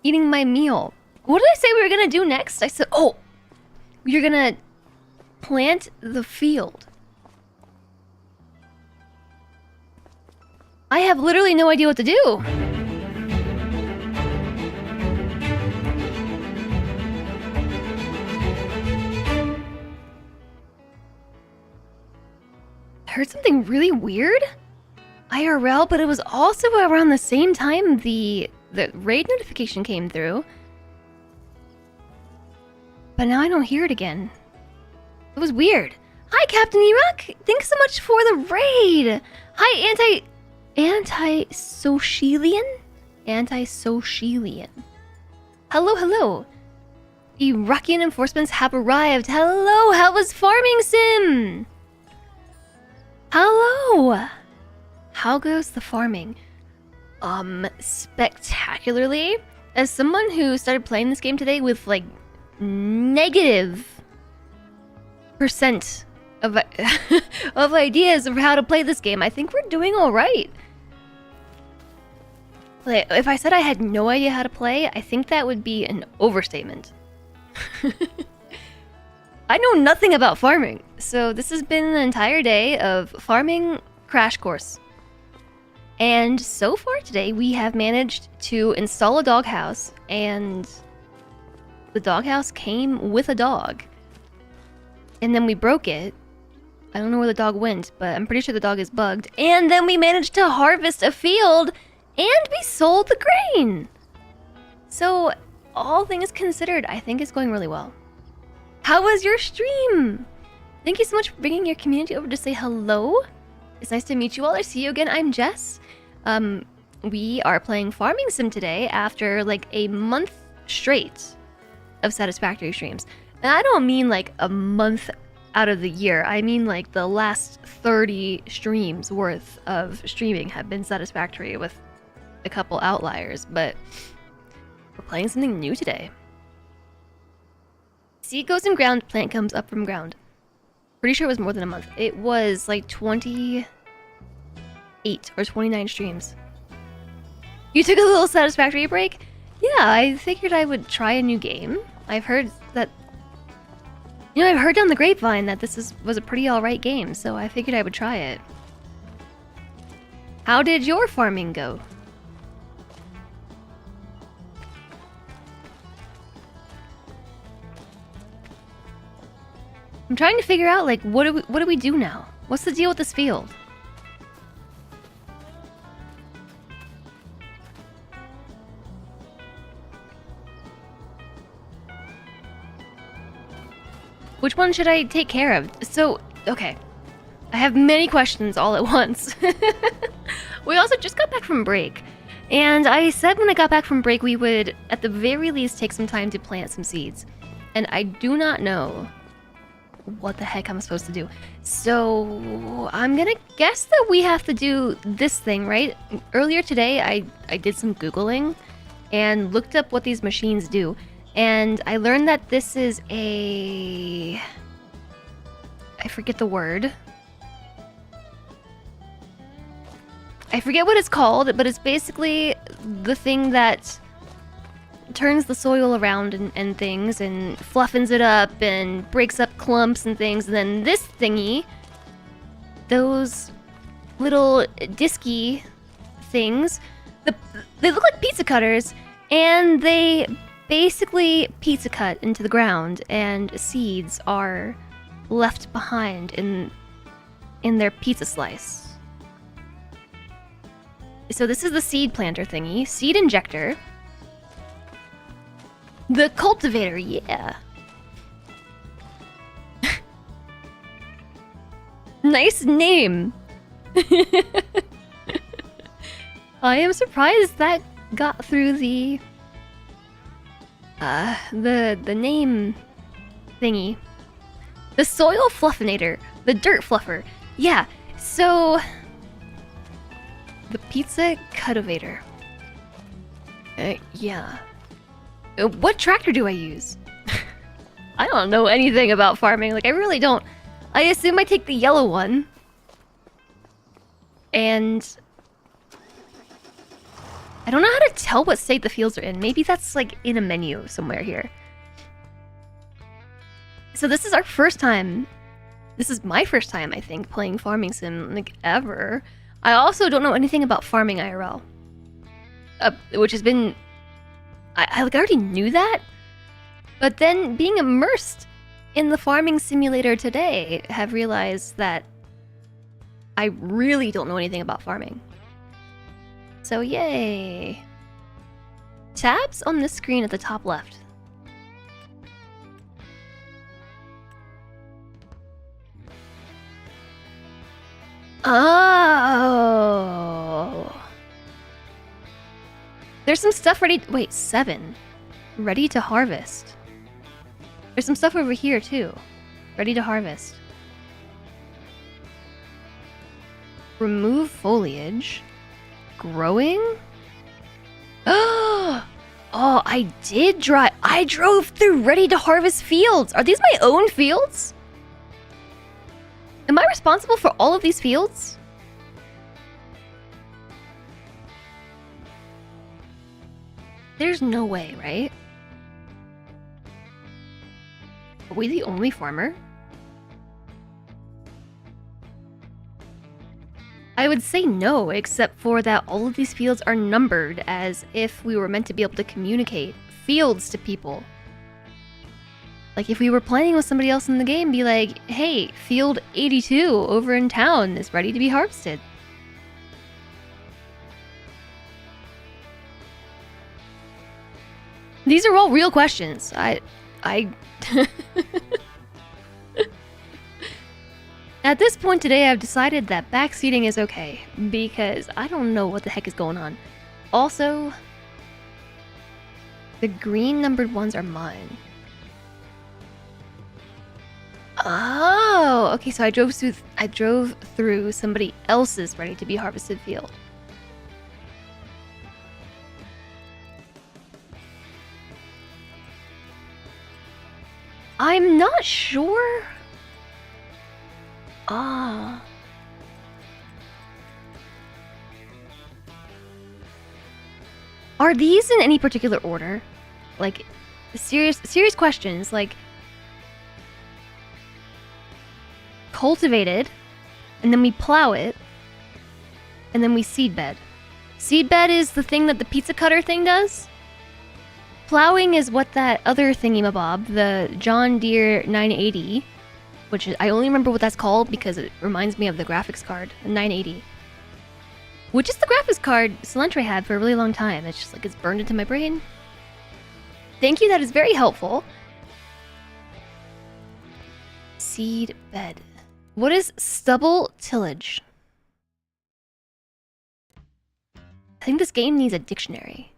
eating my meal. What did I say we were gonna do next? I said, oh, you're gonna plant the field. I have literally no idea what to do. I heard something really weird. IRL, but it was also around the same time the raid notification came through. But now I don't hear it again. It was weird. Hi, Captain Iraq. Thanks so much for the raid. Hi, Anti-Socialian? Anti-Socialian. Hello, hello. Iraqian enforcements have arrived. Hello, how was Farming Sim? Hello. How goes the farming? Spectacularly. As someone who started playing this game today with like negative % of of ideas of how to play this game, I think we're doing all right. Like, if I said I had no idea how to play, I think that would be an overstatement. I know nothing about farming, so this has been an entire day of farming crash course. And so far today, we have managed to install a doghouse, and the doghouse came with a dog. And then we broke it. I don't know where the dog went, but I'm pretty sure the dog is bugged. And then we managed to harvest a field, and we sold the grain. So, all things considered, I think it's going really well. How was your stream? Thank you so much for bringing your community over to say hello. It's nice to meet you all. I see you again. I'm Jess. We are playing Farming Sim today after like a month straight of satisfactory streams. And I don't mean like a month out of the year. I mean like the last 30 streams worth of streaming have been satisfactory with a couple outliers, but we're playing something new today. Seed goes in ground, plant comes up from ground. Pretty sure it was more than a month. It was like 28 or 29 streams. You took a little satisfactory break? Yeah, I figured I would try a new game. I've heard that... You know, I've heard down the grapevine that this was a pretty alright game, so I figured I would try it. How did your farming go? I'm trying to figure out, like, what do we do now? What's the deal with this field? Which one should I take care of? So, okay. I have many questions all at once. We also just got back from break. And I said when I got back from break we would, at the very least, take some time to plant some seeds. And I do not know what the heck I'm supposed to do. So, I'm gonna guess that we have to do this thing, right? Earlier today, I did some Googling and looked up what these machines do. And I learned that this is a... I forget the word. I forget what it's called, but it's basically the thing that turns the soil around and things and fluffens it up and breaks up clumps and things. And then this thingy, those little disky things, they look like pizza cutters, and they basically pizza cut into the ground, and seeds are left behind in their pizza slice. So this is the seed planter thingy, seed injector, the cultivator, yeah. Nice name. I am surprised that got through the name thingy. The soil fluffinator, the dirt fluffer. Yeah, so the pizza cultivator. Yeah. What tractor do I use? I don't know anything about farming. Like, I really don't. I assume I take the yellow one. And I don't know how to tell what state the fields are in. Maybe that's like in a menu somewhere here. So this is our first time. This is my first time, I think, playing Farming Sim, like, ever. I also don't know anything about farming IRL. Which has been... I like already knew that. But then being immersed in the farming simulator today, have realized that I really don't know anything about farming. So yay! Tabs on this screen at the top left. Oh! There's some stuff ready... Wait, 7. Ready to harvest. There's some stuff over here too. Ready to harvest. Remove foliage. Growing? Oh, I did drive. I drove through ready to harvest fields. Are these my own fields? Am I responsible for all of these fields? There's no way, right? Are we the only farmer? I would say no, except for that all of these fields are numbered as if we were meant to be able to communicate fields to people. Like, if we were playing with somebody else in the game, be like, hey, field 82 over in town is ready to be harvested. These are all real questions. At this point today, I've decided that backseating is okay, because I don't know what the heck is going on. Also, the green numbered ones are mine. Oh, okay, so I drove through somebody else's ready to be harvested field. I'm not sure. Ah. Are these in any particular order? Like, serious questions, like cultivated, and then we plow it, and then we seed bed. Seed bed is the thing that the pizza cutter thing does. Plowing is what that other thingy-mabob, the John Deere 980, which is, I only remember what that's called because it reminds me of the graphics card, the 980. Which is the graphics card Cilantro had for a really long time. It's just like it's burned into my brain. Thank you, that is very helpful. Seed bed. What is stubble tillage? I think this game needs a dictionary.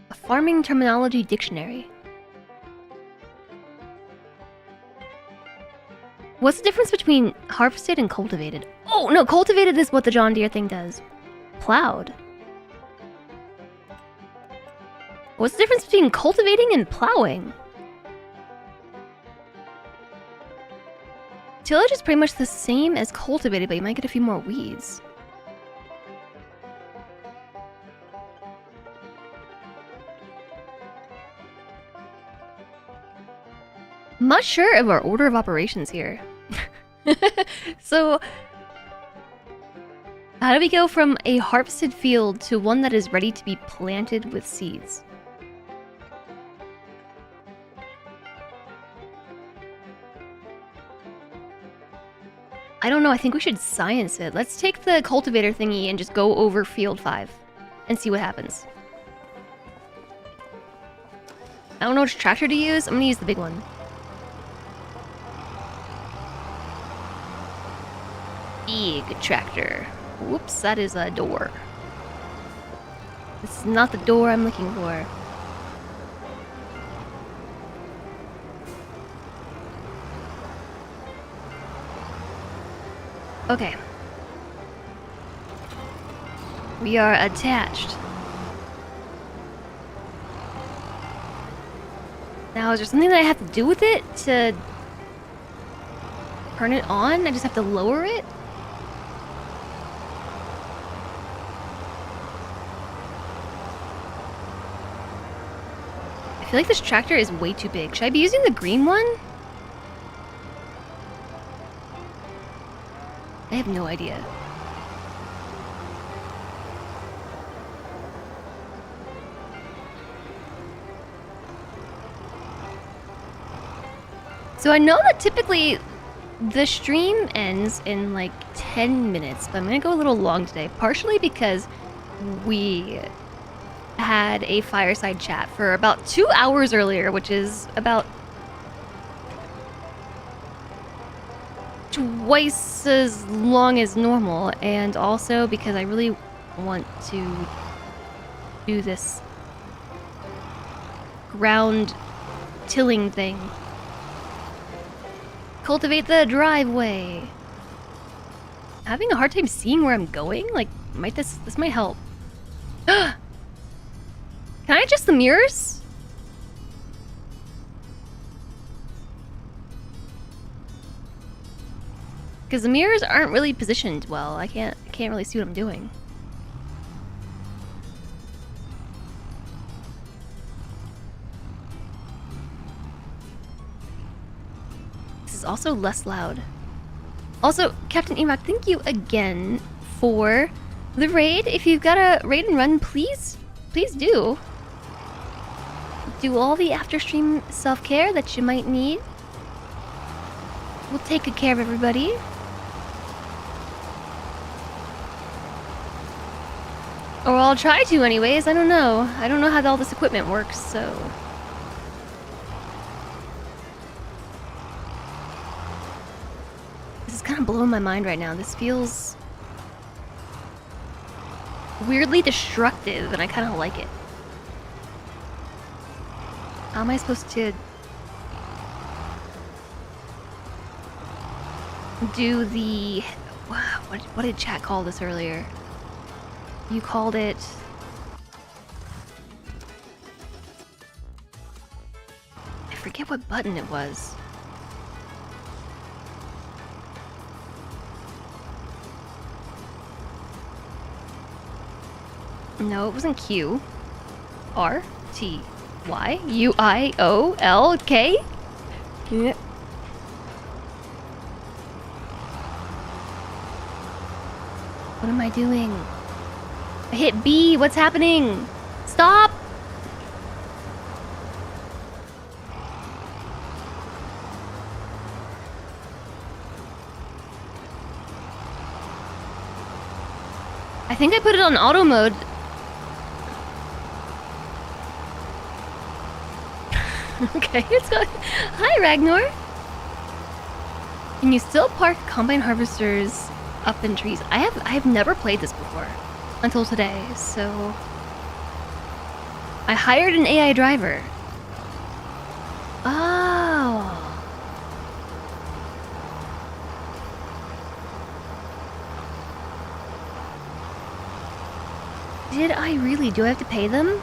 A farming terminology dictionary. What's the difference between harvested and cultivated? Oh, no, cultivated is what the John Deere thing does. Plowed. What's the difference between cultivating and plowing? Tillage is pretty much the same as cultivated, but you might get a few more weeds. I'm not sure of our order of operations here. So, how do we go from a harvested field to one that is ready to be planted with seeds? I don't know, I think we should science it. Let's take the cultivator thingy and just go over field 5 and see what happens. I don't know which tractor to use. I'm gonna use the big one. Big tractor. Whoops, that is a door. This is not the door I'm looking for. Okay. We are attached. Now, is there something that I have to do with it to turn it on? I just have to lower it? I feel like this tractor is way too big. Should I be using the green one? I have no idea. So I know that typically the stream ends in like 10 minutes, but I'm gonna go a little long today, partially because we had a fireside chat for about 2 hours earlier, which is about twice as long as normal, and also because I really want to do this ground tilling thing. Cultivate the driveway. Having a hard time seeing where I'm going? Like, this might help. Can I adjust the mirrors? Because the mirrors aren't really positioned well. I can't really see what I'm doing. This is also less loud. Also, Captain Enoch, thank you again for the raid. If you've got a raid and run, please do. do all the after-stream self-care that you might need. We'll take good care of everybody. Or I'll try to anyways, I don't know. I don't know how all this equipment works, so... This is kind of blowing my mind right now. This feels... weirdly destructive, and I kind of like it. How am I supposed to... do the... What did chat call this earlier? You called it... I forget what button it was. No, it wasn't Q. R, T, Y, U, I, O, L, K? Yeah. What am I doing? I hit B. What's happening? Stop! I think I put it on auto mode. Okay, it's good. Hi, Ragnar. Can you still park combine harvesters up in trees? I have never played this before until today, so I hired an AI driver. Oh. Did I really? Do I have to pay them?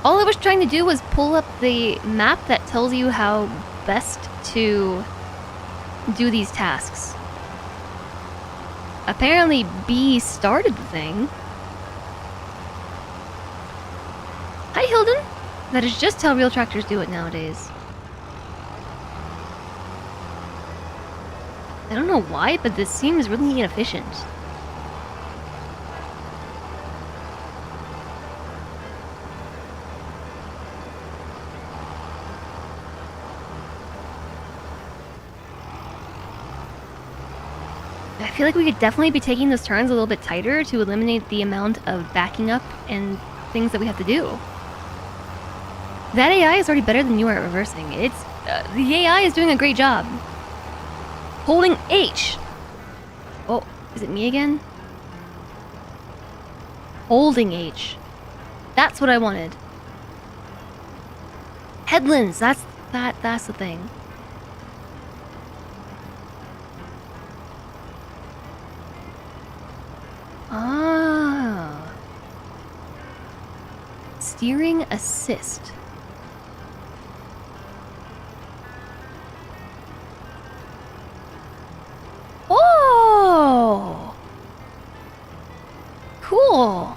All I was trying to do was pull up the map that tells you how best to do these tasks. Apparently B started the thing. Hi Hilden! That is just how real tractors do it nowadays. I don't know why, but this seems really inefficient. I feel like we could definitely be taking those turns a little bit tighter to eliminate the amount of backing up and things that we have to do. That AI is already better than you are at reversing. It's the AI is doing a great job. Holding H. Oh, is it me again? Holding H. That's what I wanted. Headlands. That's the thing. Ah. Steering assist. Oh! Cool.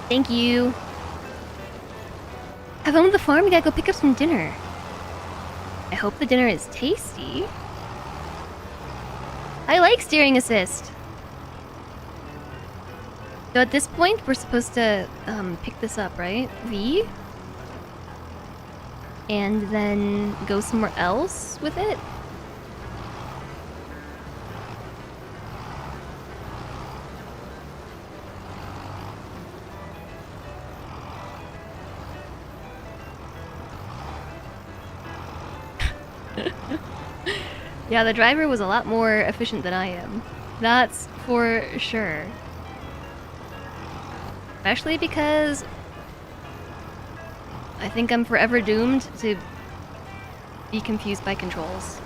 Thank you. Have fun with the farm, you gotta go pick up some dinner. I hope the dinner is tasty. I like steering assist. So at this point, we're supposed to pick this up, right? V. And then go somewhere else with it. Yeah, the driver was a lot more efficient than I am. That's for sure. Especially because I think I'm forever doomed to be confused by controls.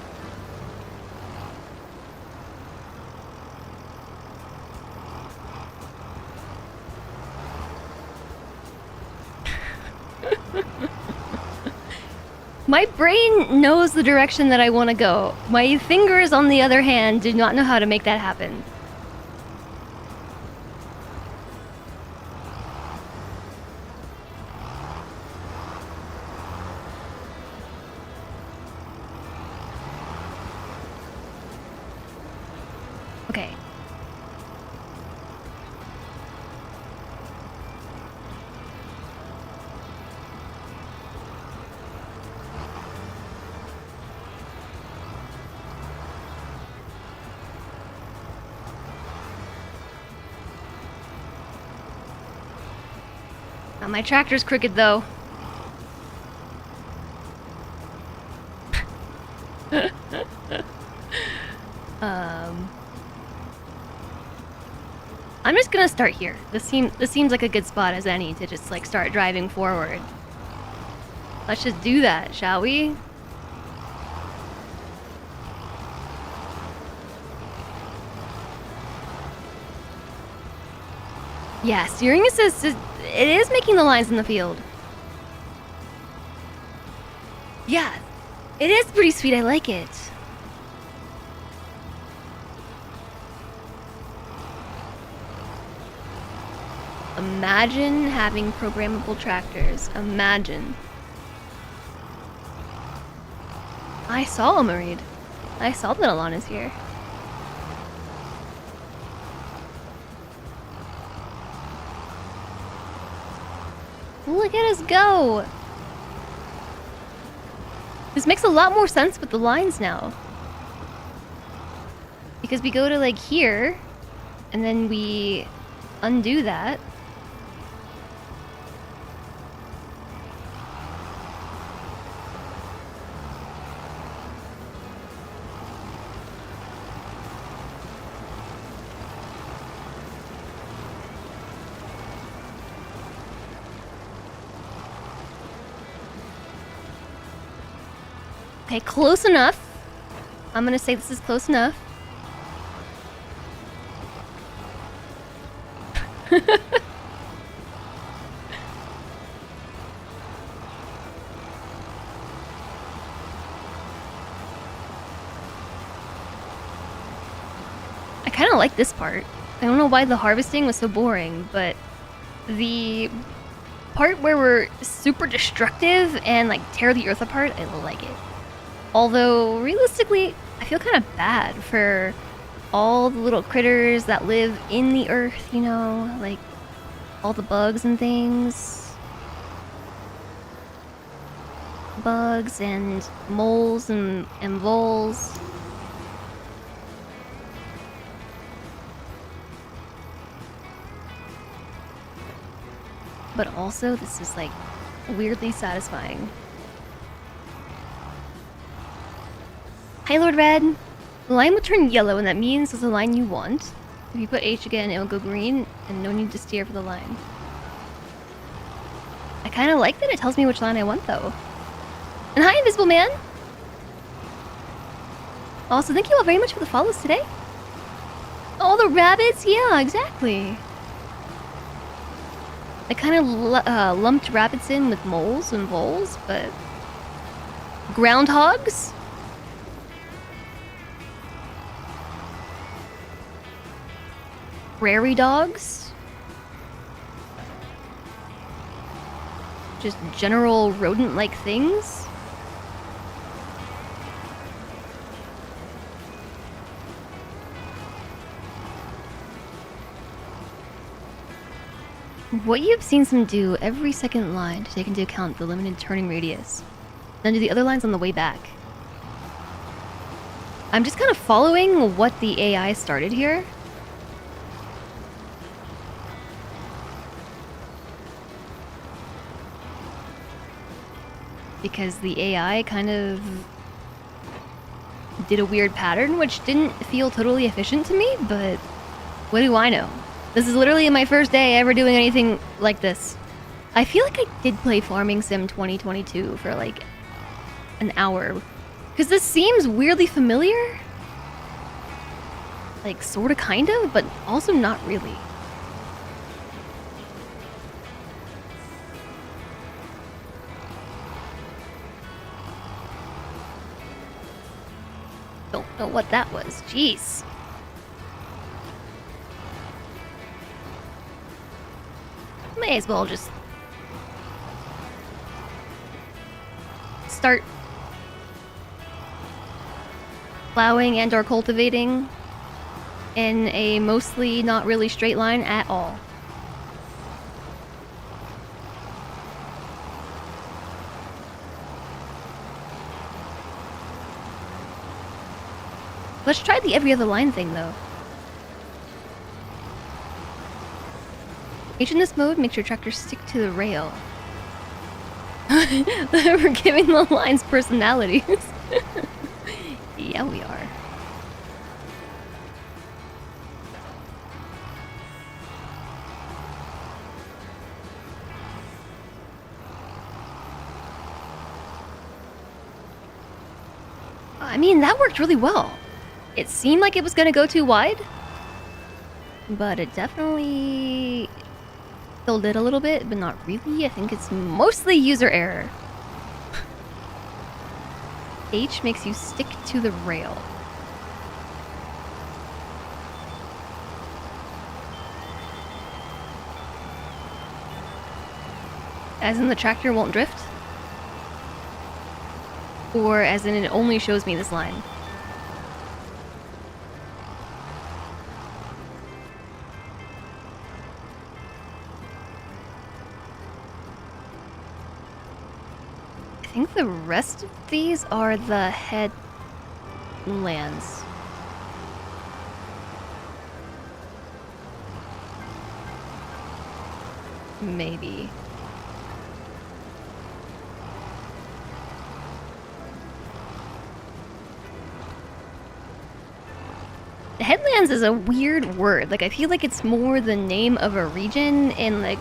My brain knows the direction that I want to go. My fingers, on the other hand, do not know how to make that happen. My tractor's crooked though. I'm just gonna start here. This seems like a good spot as any to just like start driving forward. Let's just do that, shall we? Yeah, steering assist it is making the lines in the field. Yeah, it is pretty sweet. I like it. Imagine having programmable tractors. Imagine. I saw a Mareed. I saw that Alana's here. Look at us go! This makes a lot more sense with the lines now. Because we go to like here, and then we undo that. Okay, close enough. I'm gonna say this is close enough. I kind of like this part. I don't know why the harvesting was so boring, but the part where we're super destructive and like tear the earth apart, I like it. Although, realistically, I feel kind of bad for all the little critters that live in the earth, you know? Like, all the bugs and things. Bugs and moles and voles. But also, this is, like, weirdly satisfying. Hi, Lord Red. The line will turn yellow, and that means it's the line you want. If you put H again, it will go green, and no need to steer for the line. I kind of like that it tells me which line I want, though. And hi, Invisible Man! Also, thank you all very much for the follows today. Oh, the rabbits? Yeah, exactly. I kind of lumped rabbits in with moles and voles, but... groundhogs? Prairie dogs? Just general rodent-like things? What you have seen some do every second line to take into account the limited turning radius. Then do the other lines on the way back. I'm just kind of following what the AI started here. Because the AI kind of did a weird pattern, which didn't feel totally efficient to me, but what do I know? This is literally my first day ever doing anything like this. I feel like I did play Farming Sim 2022 for like an hour. Because this seems weirdly familiar. Like, sorta, kind of, but also not really. Don't know what that was. Jeez. May as well just start plowing and or cultivating in a mostly not really straight line at all. Let's try the every other line thing, though. H in this mode makes your tractor stick to the rail. We're giving the lines personalities. Yeah, we are. I mean, that worked really well. It seemed like it was gonna go too wide, but it definitely still did a little bit, but not really. I think it's mostly user error. H makes you stick to the rail. As in the tractor won't drift? Or as in it only shows me this line? I think the rest of these are the headlands. Maybe. Headlands is a weird word. Like, I feel like it's more the name of a region in, like,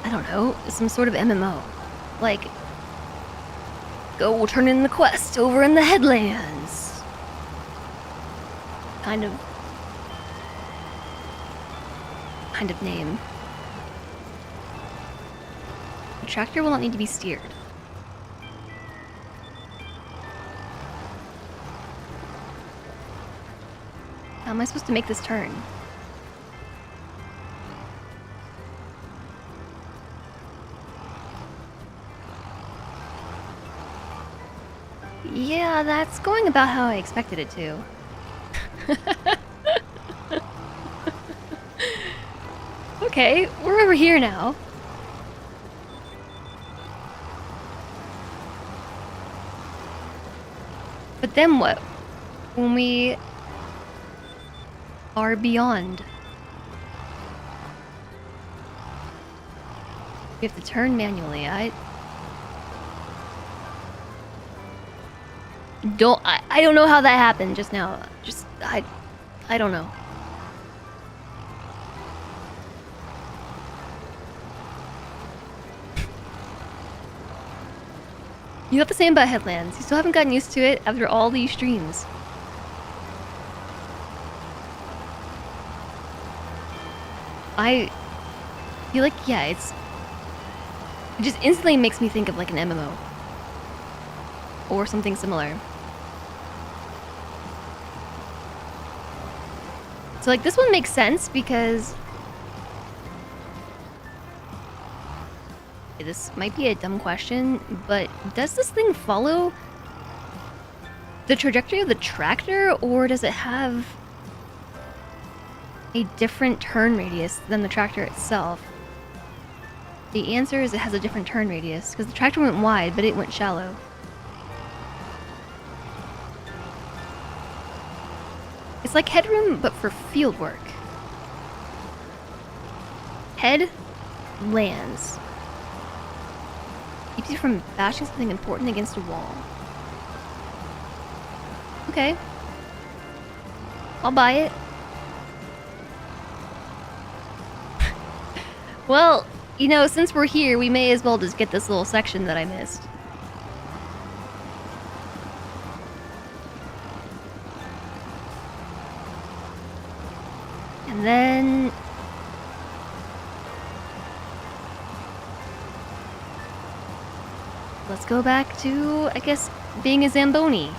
I don't know, some sort of MMO. Like, go turn in the quest over in the headlands. Kind of name. The tractor will not need to be steered. How am I supposed to make this turn? Yeah, that's going about how I expected it to. Okay, we're over here now. But then what? When we are beyond. We have to turn manually. I don't know how that happened just now. I don't know. You have the same about headlands. You still haven't gotten used to it after all these streams. I feel like, yeah, it just instantly makes me think of like an MMO. Or something similar. So like this one makes sense because this might be a dumb question, but does this thing follow the trajectory of the tractor, or does it have a different turn radius than the tractor itself? The answer is it has a different turn radius, because the tractor went wide, but it went shallow. It's like headroom, but for field work. Head lands. Keeps you from bashing something important against a wall. Okay. I'll buy it. Well, you know, since we're here, we may as well just get this little section that I missed. And then let's go back to, I guess, being a Zamboni.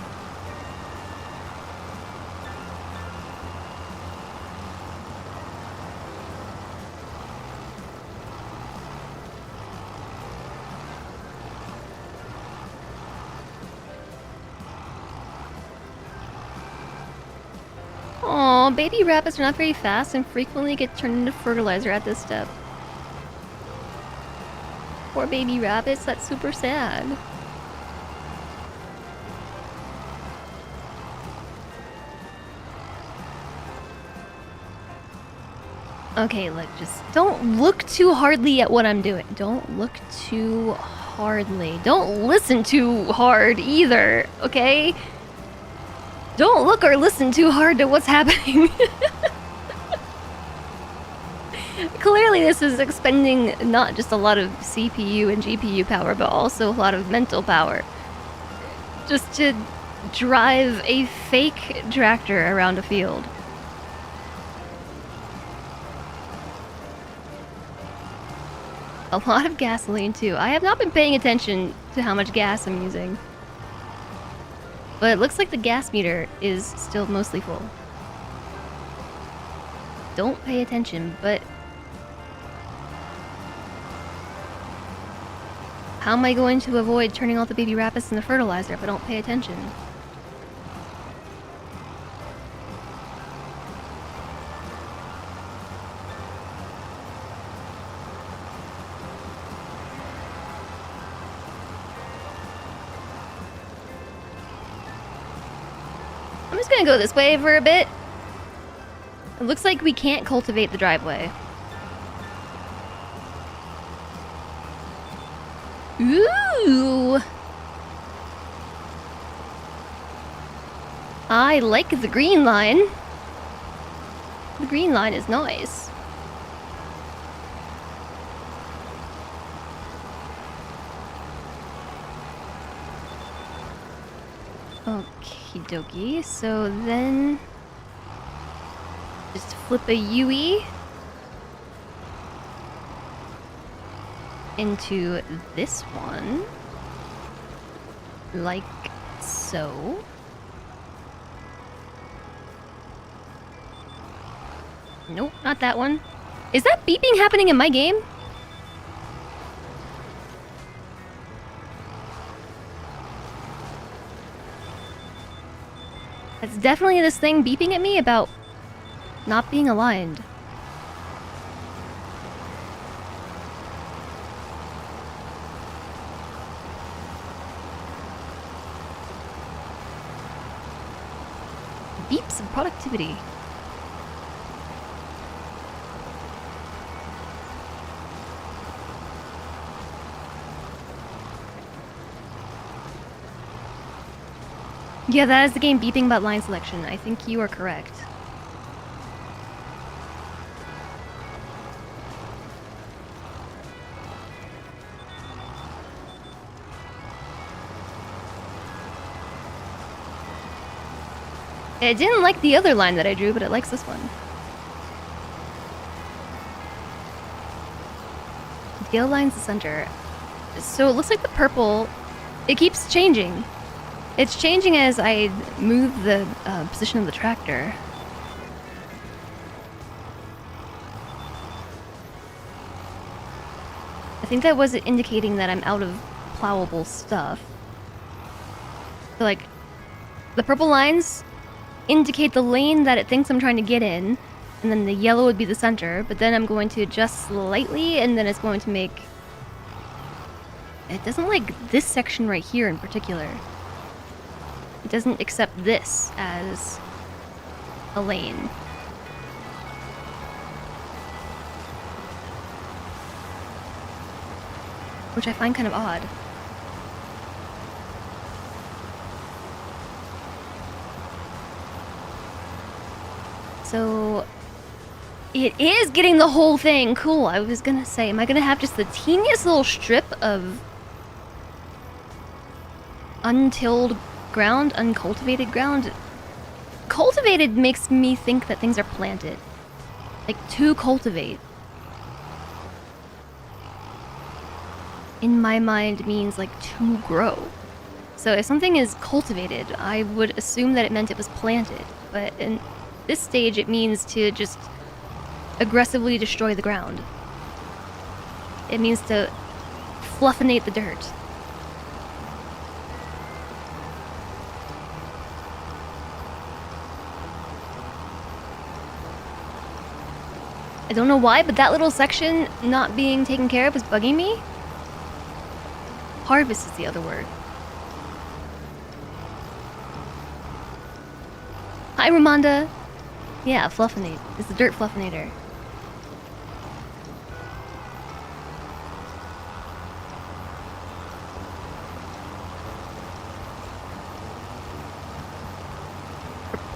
Aw, baby rabbits are not very fast and frequently get turned into fertilizer at this step. Poor baby rabbits, that's super sad. Okay, look, just don't look too hardly at what I'm doing. Don't look too hardly. Don't listen too hard either, okay? Don't look or listen too hard to what's happening. Clearly this is expending not just a lot of CPU and GPU power, but also a lot of mental power. Just to drive a fake tractor around a field. A lot of gasoline too. I have not been paying attention to how much gas I'm using. But it looks like the gas meter is still mostly full. Don't pay attention, but... how am I going to avoid turning off the baby rapids and the fertilizer if I don't pay attention? I'm just gonna go this way for a bit. It looks like we can't cultivate the driveway. Ooh! I like the green line. The green line is nice. Okie dokie, so then just flip a UE into this one, like so. Nope, not that one. Is that beeping happening in my game? It's definitely this thing beeping at me about not being aligned. Beeps of productivity. Yeah, that is the game beeping about line selection. I think you are correct. It didn't like the other line that I drew, but it likes this one. The yellow line's the center. So it looks like the purple, it keeps changing. It's changing as I move the position of the tractor. I think that was indicating that I'm out of plowable stuff. So like, the purple lines indicate the lane that it thinks I'm trying to get in, and then the yellow would be the center, but then I'm going to adjust slightly, and then it's going to make... It doesn't like this section right here in particular. It doesn't accept this as a lane. Which I find kind of odd. So it is getting the whole thing. Cool. I was gonna say, am I gonna have just the teeniest little strip of untilled ground, uncultivated ground? Cultivated makes me think that things are planted. Like, to cultivate, in my mind, means like to grow. So if something is cultivated, I would assume that it meant it was planted. But in this stage, it means to just aggressively destroy the ground. It means to fluffinate the dirt. I don't know why, but that little section not being taken care of is bugging me. Harvest is the other word. Hi, Ramonda. Yeah, fluffinate. It's the dirt fluffinator.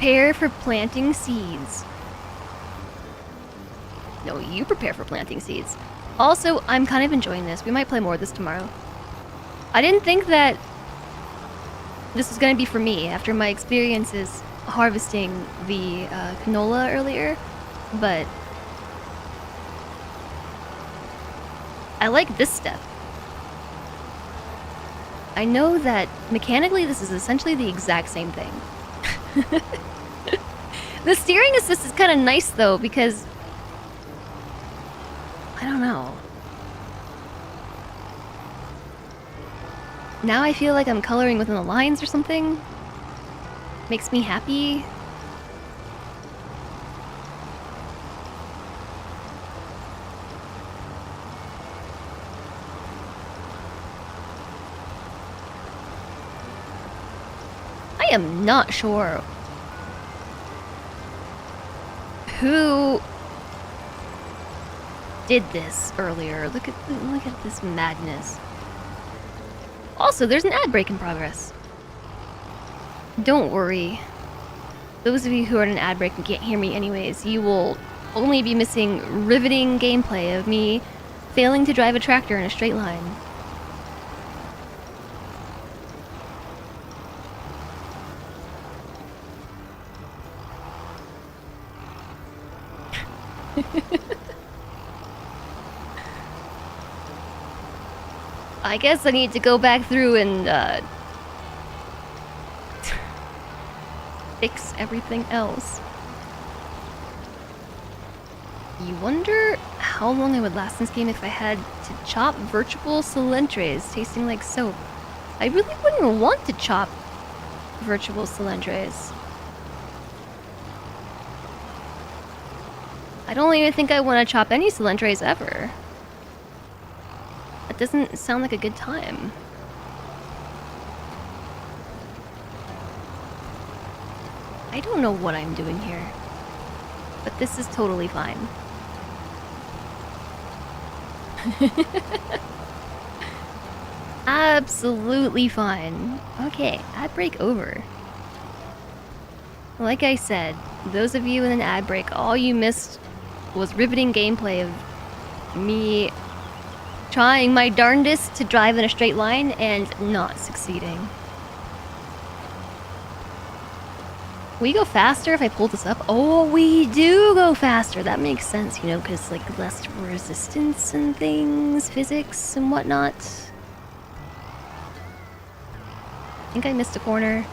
prepare for planting seeds. No, you prepare for planting seeds. Also, I'm kind of enjoying this. We might play more of this tomorrow. I didn't think that this was gonna be for me after my experiences harvesting the canola earlier, but I like this step. I know that mechanically this is essentially the exact same thing. The steering assist is kind of nice though, because I don't know. Now I feel like I'm coloring within the lines or something. Makes me happy. I am not sure who did this earlier. Look at this madness. Also, there's an ad break in progress. Don't worry. Those of you who are in an ad break and can't hear me anyways, you will only be missing riveting gameplay of me failing to drive a tractor in a straight line. I guess I need to go back through and fix everything else. You wonder how long I would last in this game if I had to chop virtual cilentres tasting like soap. I really wouldn't want to chop virtual cilentres. I don't even think I want to chop any cilentres ever. That doesn't sound like a good time. I don't know what I'm doing here, but this is totally fine. Absolutely fine. Okay, ad break over. Like I said, those of you in an ad break, all you missed was riveting gameplay of me trying my darndest to drive in a straight line and not succeeding. We go faster if I pull this up? Oh, we do go faster. That makes sense, you know, because like less resistance and things, physics and whatnot. I think I missed a corner.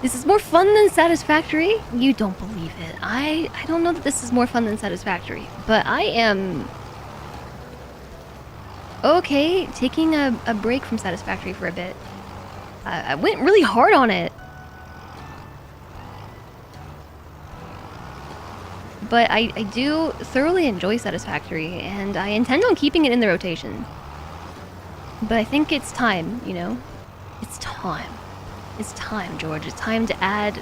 This is more fun than Satisfactory? You don't believe it. I don't know that this is more fun than Satisfactory, but I am okay taking a break from Satisfactory for a bit. I went really hard on it. But I do thoroughly enjoy Satisfactory, and I intend on keeping it in the rotation. But I think it's time, you know? It's time. It's time, George. It's time to add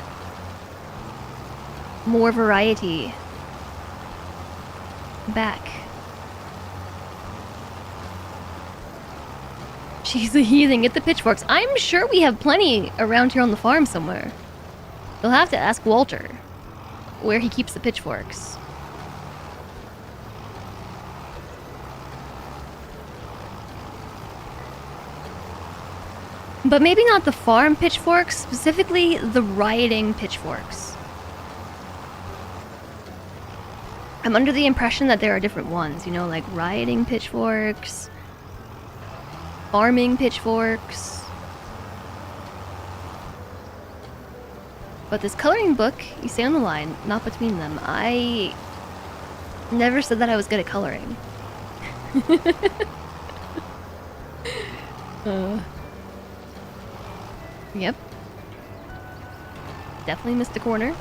more variety back. She's a heathen. Get the pitchforks. I'm sure we have plenty around here on the farm somewhere. You'll have to ask Walter where he keeps the pitchforks. But maybe not the farm pitchforks, specifically the rioting pitchforks. I'm under the impression that there are different ones, you know, like rioting pitchforks, farming pitchforks. But this coloring book, you stay on the line, not between them. I never said that I was good at coloring. Yep. Definitely missed a corner.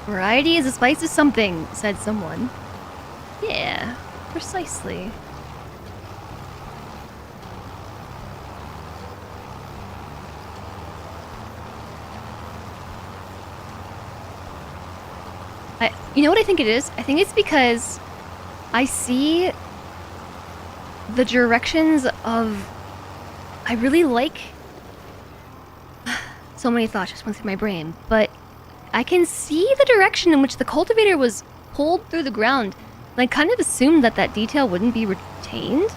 Variety is a spice of something, said someone. Yeah, precisely. You know what I think it is? I think it's because I see the directions of I really like... So many thoughts just went through my brain, but I can see the direction in which the cultivator was pulled through the ground. And I kind of assumed that that detail wouldn't be retained.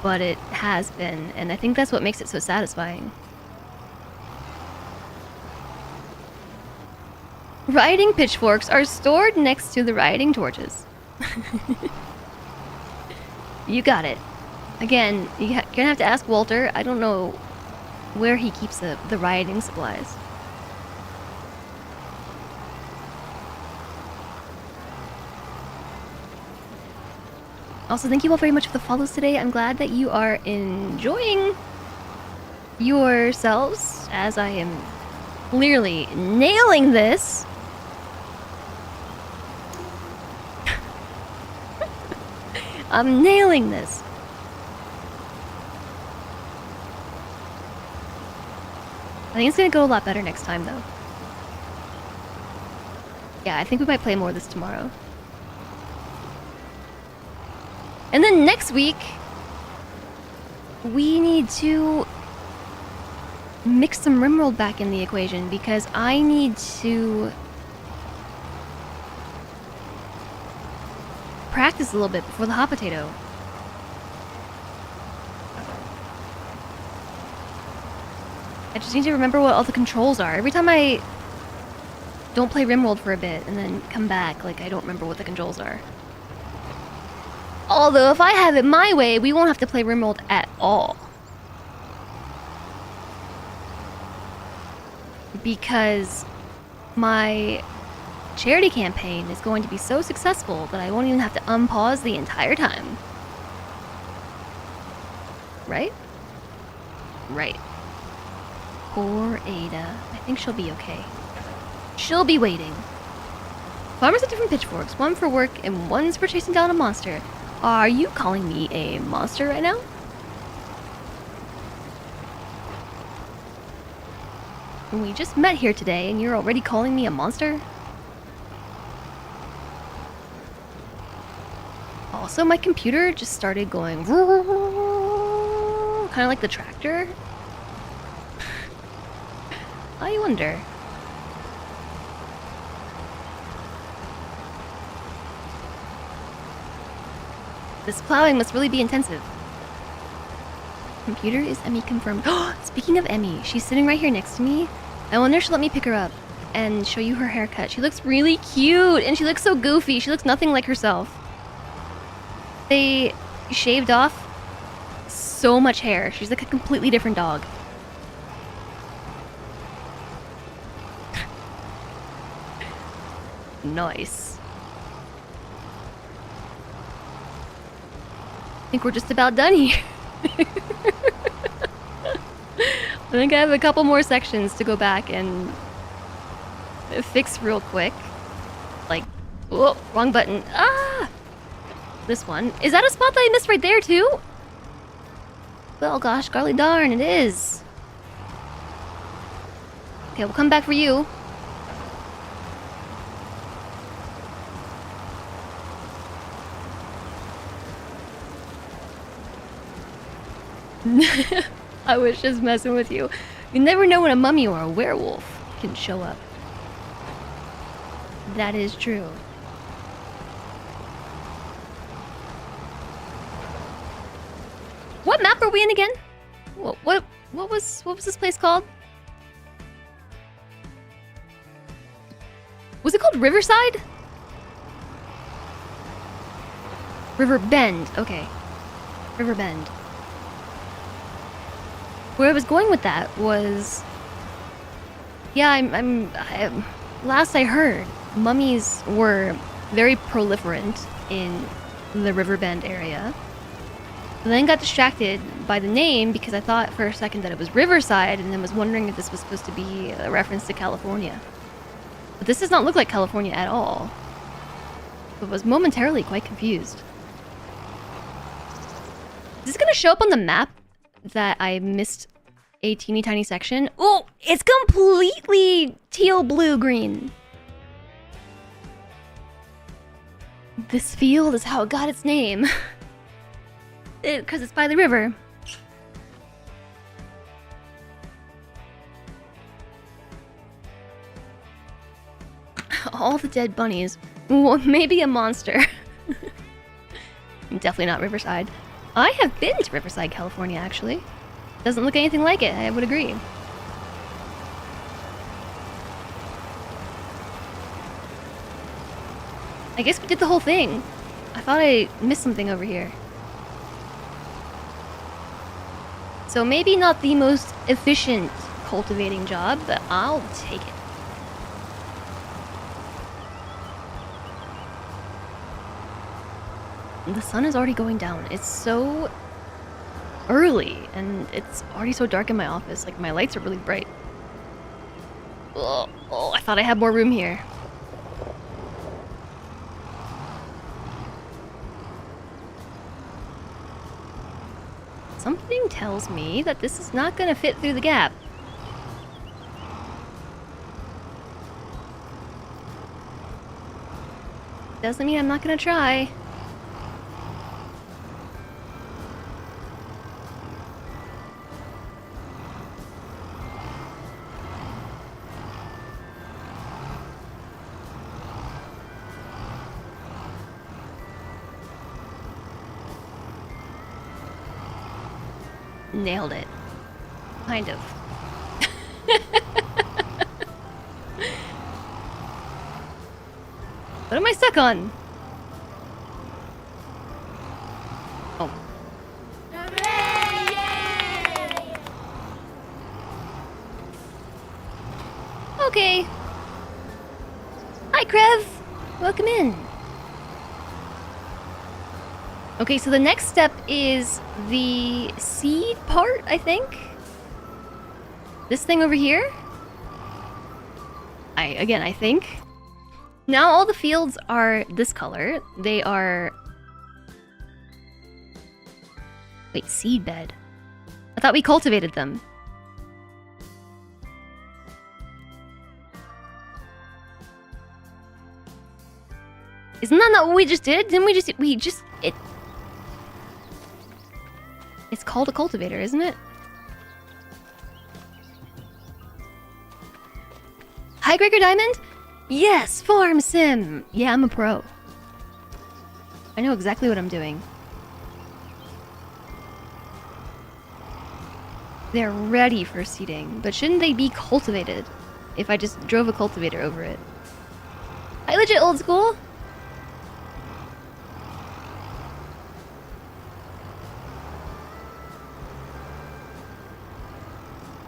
But it has been, and I think that's what makes it so satisfying. Rioting pitchforks are stored next to the rioting torches. You got it. Again, you're gonna have to ask Walter. I don't know where he keeps the rioting supplies. Also, thank you all very much for the follows today. I'm glad that you are enjoying yourselves, as I am clearly nailing this. I'm nailing this. I think it's gonna go a lot better next time, though. Yeah, I think we might play more of this tomorrow. And then next week, we need to mix some Rimworld back in the equation because I need to practice a little bit before the hot potato. I just need to remember what all the controls are. Every time I don't play Rimworld for a bit and then come back, like, I don't remember what the controls are. Although, if I have it my way, we won't have to play Rimworld at all. Because my charity campaign is going to be so successful that I won't even have to unpause the entire time. Right? Right. Poor Ada. I think she'll be okay. She'll be waiting. Farmers have different pitchforks, one for work and one's for chasing down a monster. Are you calling me a monster right now? We just met here today and you're already calling me a monster? Also, my computer just started going kind of like the tractor. I wonder. This plowing must really be intensive. Computer is Emmy confirmed. Speaking of Emmy, she's sitting right here next to me. I wonder if she'll let me pick her up and show you her haircut. She looks really cute and she looks so goofy. She looks nothing like herself. They shaved off so much hair. She's like a completely different dog. Nice. I think we're just about done here. I think I have a couple more sections to go back and fix real quick. Like, whoa, wrong button. Ah! This one. Is that a spot that I missed right there too? Well, gosh, golly darn, it is. Okay, we'll come back for you. I was just messing with you. You never know when a mummy or a werewolf can show up. That is true. What map are we in again? What was this place called? Was it called Riverside? River Bend. Okay. River Bend. Where I was going with that was, yeah, last I heard, mummies were very proliferant in the Riverbend area. And then got distracted by the name because I thought for a second that it was Riverside and then was wondering if this was supposed to be a reference to California. But this does not look like California at all. But was momentarily quite confused. Is this gonna show up on the map that I missed a teeny tiny section? Oh, it's completely teal, blue, green. This field is how it got its name. Because it's by the river. All the dead bunnies. Well, maybe a monster. Definitely not Riverside. I have been to Riverside, California, actually. Doesn't look anything like it, I would agree. I guess we did the whole thing. I thought I missed something over here. So maybe not the most efficient cultivating job, but I'll take it. The sun is already going down. It's so early, and it's already so dark in my office. Like, my lights are really bright. Oh, I thought I had more room here. Something tells me that this is not gonna fit through the gap. Doesn't mean I'm not gonna try. Nailed it. Kind of. What am I stuck on? Oh. Okay. Hi, Krev. Welcome in. Okay, so the next step is the seed part, I think? This thing over here? I think. Now all the fields are this color. They are... Wait, seed bed. I thought we cultivated them. Isn't that not what we just did? Didn't we just... It's called a cultivator, isn't it? Hi, Gregor Diamond? Yes, Farm Sim! Yeah, I'm a pro. I know exactly what I'm doing. They're ready for seeding, but shouldn't they be cultivated if I just drove a cultivator over it? Hi, legit old school!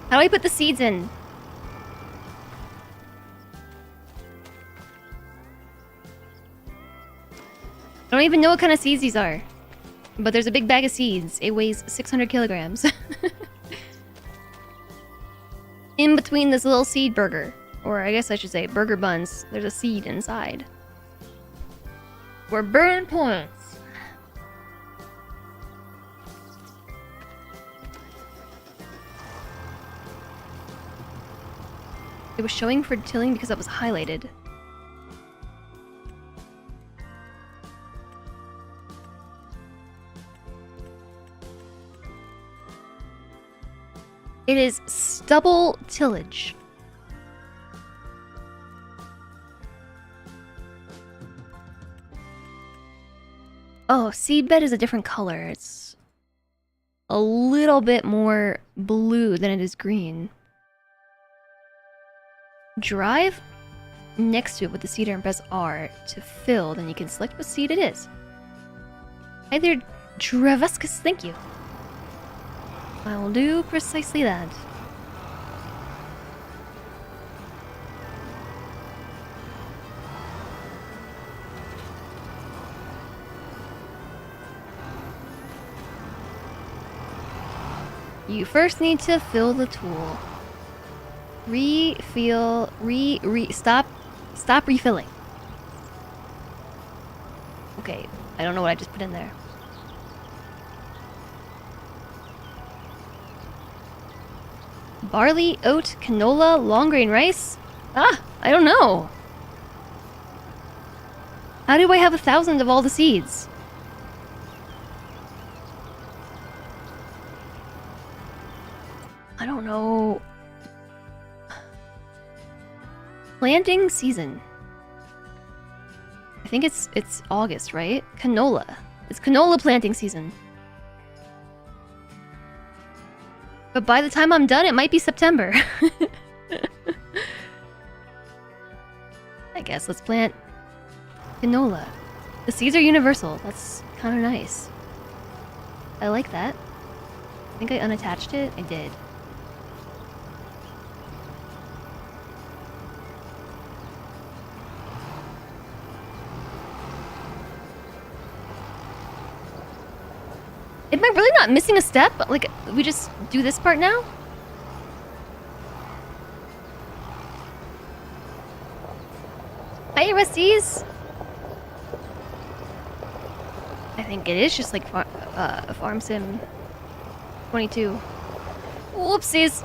How do I put the seeds in? I don't even know what kind of seeds these are. But there's a big bag of seeds. It weighs 600 kilograms. In between this little seed burger. Or I guess I should say burger buns. There's a seed inside. We're burning points. It was showing for tilling because it was highlighted. It is stubble tillage. Oh, seedbed is a different color. It's a little bit more blue than it is green. Drive next to it with the seeder and press R to fill, then you can select what seed it is. Hi there, Dravescus, thank you. I will do precisely that. You first need to fill the tool. Refill, stop refilling. Okay, I don't know what I just put in there. Barley, oat, canola, long grain rice? Ah, I don't know. How do I have 1,000 of all the seeds? I don't know. Planting season. I think it's August, right? Canola. It's canola planting season. But by the time I'm done, it might be September. I guess let's plant canola. The seeds are universal. That's kind of nice. I like that. I think I unattached it. I did. Am I really not missing a step? Like, we just do this part now? Hi, Rusties! I think it is just like Farm Sim 22. Whoopsies!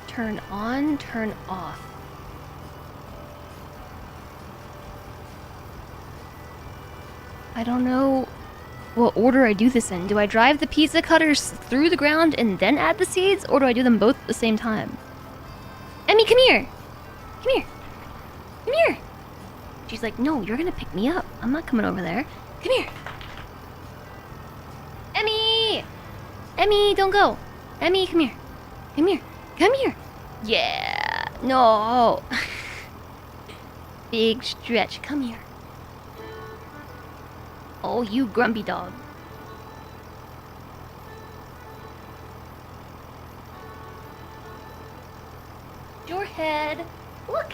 Turn on, turn off. I don't know what order I do this in. Do I drive the pizza cutters through the ground and then add the seeds, or do I do them both at the same time? Emmy, come here! Come here! Come here! She's like, no, you're gonna pick me up. I'm not coming over there. Come here! Emmy! Emmy, don't go! Emmy, come here! Come here! Come here! Yeah! No! Big stretch. Come here. Oh, you grumpy dog. Your head. Look!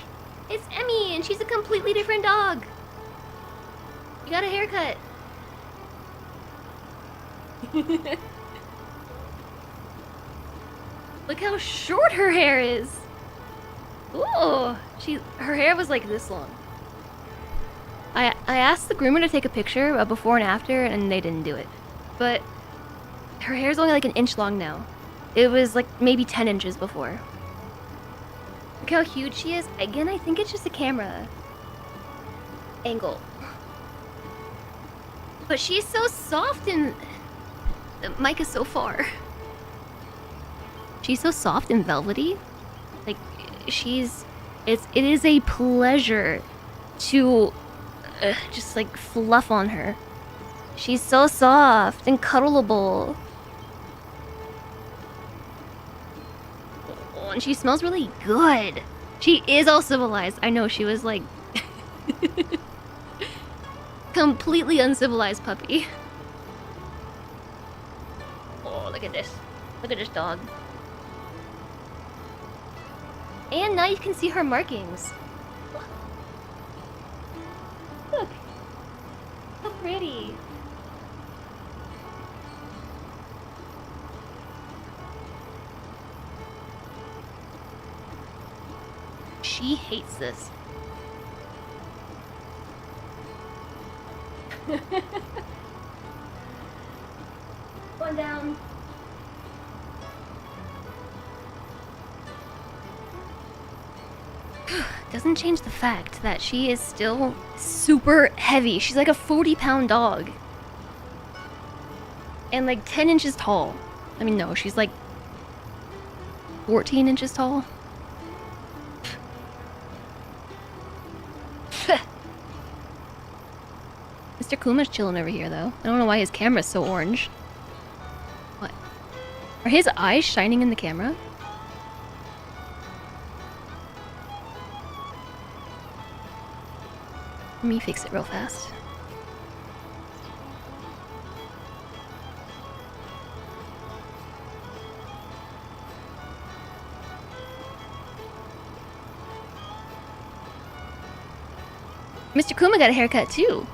It's Emmy, and she's a completely different dog. You got a haircut. Look how short her hair is. Ooh, her hair was like this long. I asked the groomer to take a picture of before and after, and they didn't do it. But her hair's only like an inch long now. It was like maybe 10 inches before. Look how huge she is. Again, I think it's just a camera angle. But she's so soft and the mic is so far. She's so soft and velvety. Like, it is a pleasure to just like fluff on her. She's so soft and cuddleable. Oh, and she smells really good. She is all civilized. I know, she was like completely uncivilized puppy. Oh, look at this. Look at this dog. And now you can see her markings. Look. How pretty. She hates this. One down. Doesn't change the fact that she is still super heavy. She's like a 40-pound dog. And like 10 inches tall. I mean, no, she's like 14 inches tall. Mr. Kuma's chilling over here, though. I don't know why his camera's so orange. What? Are his eyes shining in the camera? Let me fix it real fast. Mr. Kuma got a haircut too.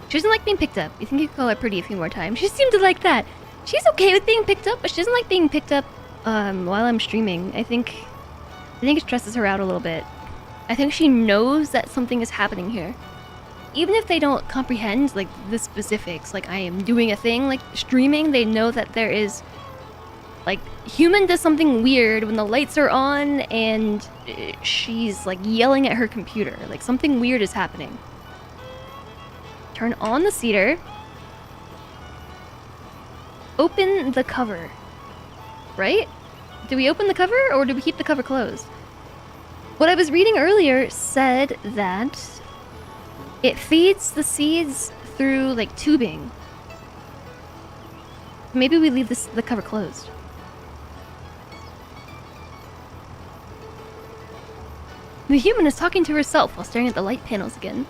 She doesn't like being picked up. You think you could call her pretty a few more times. She seemed to like that. She's okay with being picked up, but she doesn't like being picked up while I'm streaming. I think it stresses her out a little bit. I think she knows that something is happening here. even if they don't comprehend like the specifics, like I am doing a thing, like streaming, they know that there is like human does something weird when the lights are on and she's like yelling at her computer. Like something weird is happening. Turn on the cedar. Open the cover. Right? Do we open the cover or do we keep the cover closed? What I was reading earlier said that it feeds the seeds through like tubing. Maybe we leave the cover closed. The human is talking to herself while staring at the light panels again.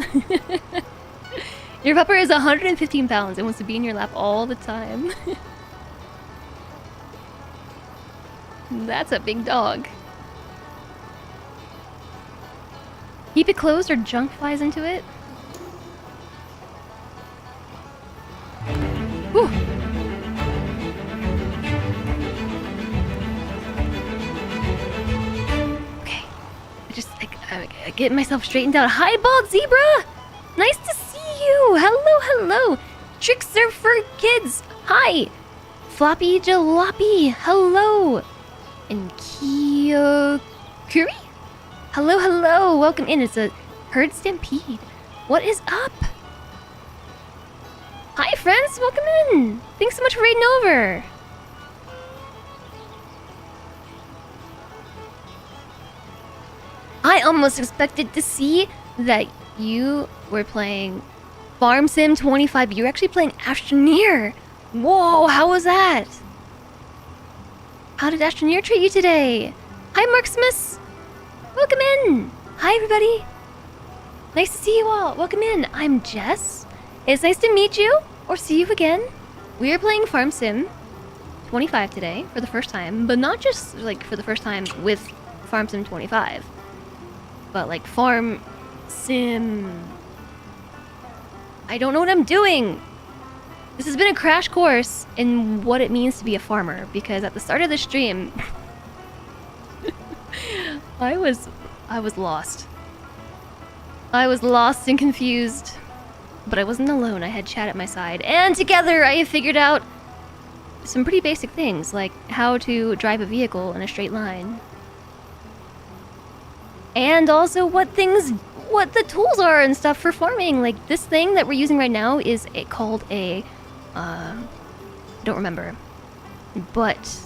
Your pupper is 115 pounds and wants to be in your lap all the time. That's a big dog. Keep it closed or junk flies into it. Whew. Okay. I get myself straightened out. Hi, Bald Zebra! Nice to see you! Hello, hello! Tricks are for kids! Hi! Floppy Jalopy! Hello! And Kyokuri? Hello, hello! Welcome in. It's a herd stampede. What is up? Hi, friends! Welcome in! Thanks so much for raiding over! I almost expected to see that you were playing Farm Sim 25. You're actually playing Astroneer! Whoa, how was that? How did Astroneer treat you today? Hi, Marksmas! Welcome in! Hi, everybody! Nice to see you all. Welcome in. I'm Jess. It's nice to meet you or see you again. We are playing Farm Sim 25 today for the first time, but not just like for the first time with Farm Sim 25, but like Farm Sim. I don't know what I'm doing. This has been a crash course in what it means to be a farmer, because at the start of the stream, I was lost. I was lost and confused, but I wasn't alone. I had chat at my side, and together I figured out some pretty basic things, like how to drive a vehicle in a straight line. And also what the tools are and stuff for farming. Like this thing that we're using right now is called a, I don't remember. But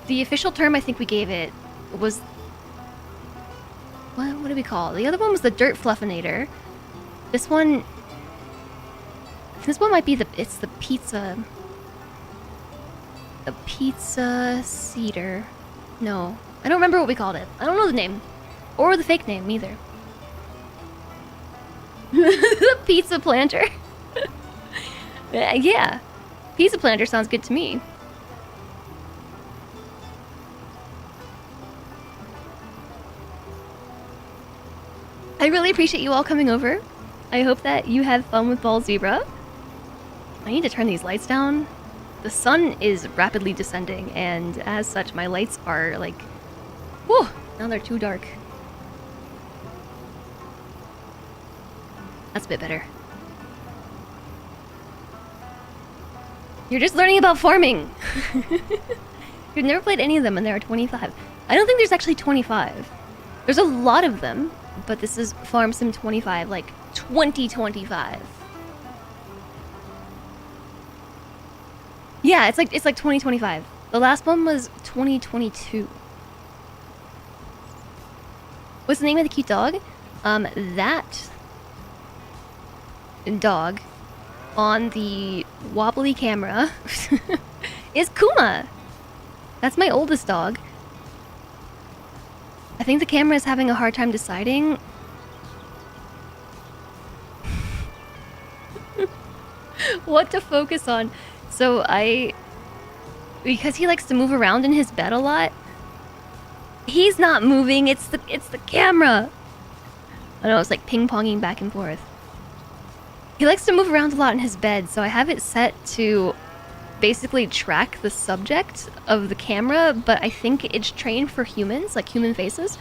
the official term I think we gave it was, what do we call it? The other one was the dirt fluffinator. This one might be it's the pizza cedar. No, I don't remember what we called it. I don't know the name. Or the fake name, either. The pizza planter. Yeah. Pizza planter sounds good to me. I really appreciate you all coming over. I hope that you have fun with Bald Zebra. I need to turn these lights down. The sun is rapidly descending, and as such, my lights are like... whew, now they're too dark. That's a bit better. You're just learning about farming! You've never played any of them, and there are 25. I don't think there's actually 25. There's a lot of them, but this is Farm Sim 25, like 2025. Yeah, it's like 2025. The last one was 2022. What's the name of the cute dog? That dog on the wobbly camera is Kuma. That's my oldest dog. I think the camera is having a hard time deciding what to focus on. So because he likes to move around in his bed a lot, he's not moving, it's the camera. I know, it's like ping-ponging back and forth. He likes to move around a lot in his bed, so I have it set to basically track the subject of the camera, but I think it's trained for humans, like human faces,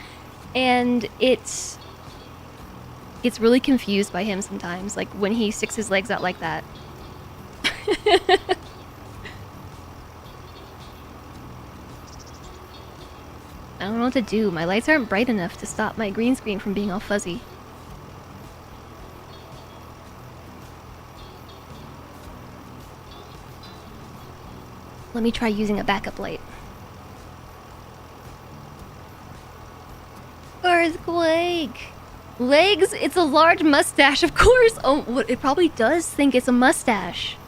and it gets really confused by him sometimes, like when he sticks his legs out like that. I don't know what to do. My lights aren't bright enough to stop my green screen from being all fuzzy. Let me try using a backup light. Earthquake! Legs? It's a large mustache, of course! Oh, it probably does think it's a mustache.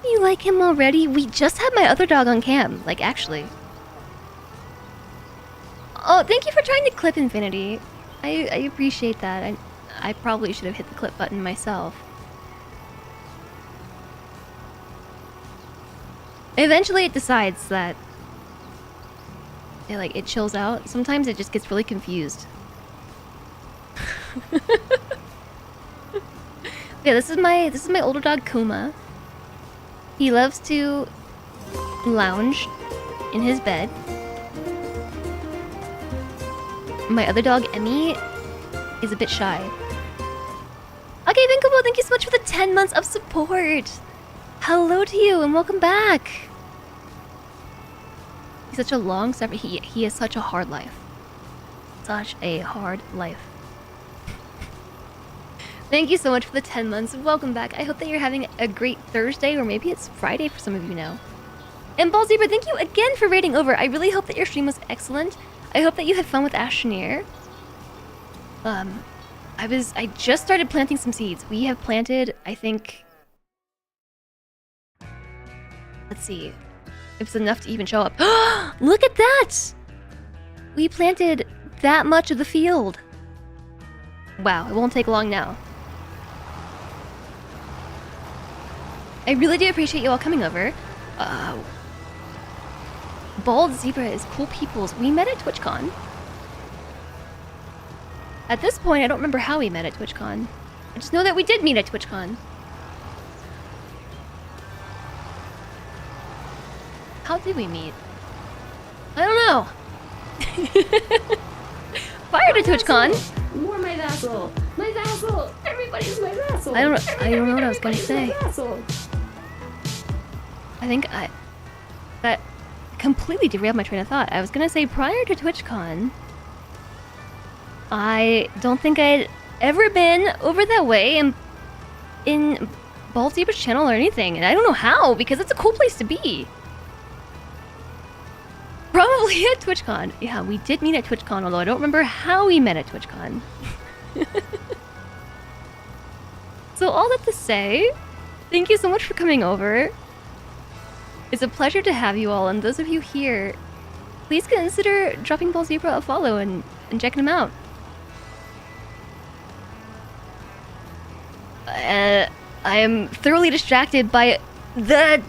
You like him already? We just had my other dog on cam, like actually. Oh, thank you for trying to clip Infinity. I appreciate that. I probably should have hit the clip button myself. Eventually it decides that it chills out. Sometimes it just gets really confused. Yeah, this is my older dog Kuma. He loves to lounge in his bed. My other dog Emmy is a bit shy. Okay, Vinkobo, thank you so much for the 10 months of support. Hello to you and welcome back. He's such a long suffer. He has such a hard life. Such a hard life. Thank you so much for the 10 months. Welcome back. I hope that you're having a great Thursday, or maybe it's Friday for some of you now. And Ball Zebra, thank you again for raiding over. I really hope that your stream was excellent. I hope that you had fun with Astroneer. I just started planting some seeds. We have planted, I think... Let's see. If it's enough to even show up. Look at that! We planted that much of the field. Wow, it won't take long now. I really do appreciate you all coming over. Bald Zebra is cool peoples. We met at TwitchCon. At this point, I don't remember how we met at TwitchCon. I just know that we did meet at TwitchCon. How did we meet? I don't know. Prior to TwitchCon. More my vassal. My vassal. Everybody's my vassal. I don't know what I was gonna say. I think that completely derailed my train of thought. I was gonna say prior to TwitchCon, I don't think I'd ever been over that way in Bald Zebra's channel or anything, and I don't know how, because it's a cool place to be. Probably at TwitchCon. Yeah, we did meet at TwitchCon, although I don't remember how we met at TwitchCon. So all that to say, thank you so much for coming over. It's a pleasure to have you all, and those of you here, please consider dropping Ball Zebra a follow and checking him out. I am thoroughly distracted by the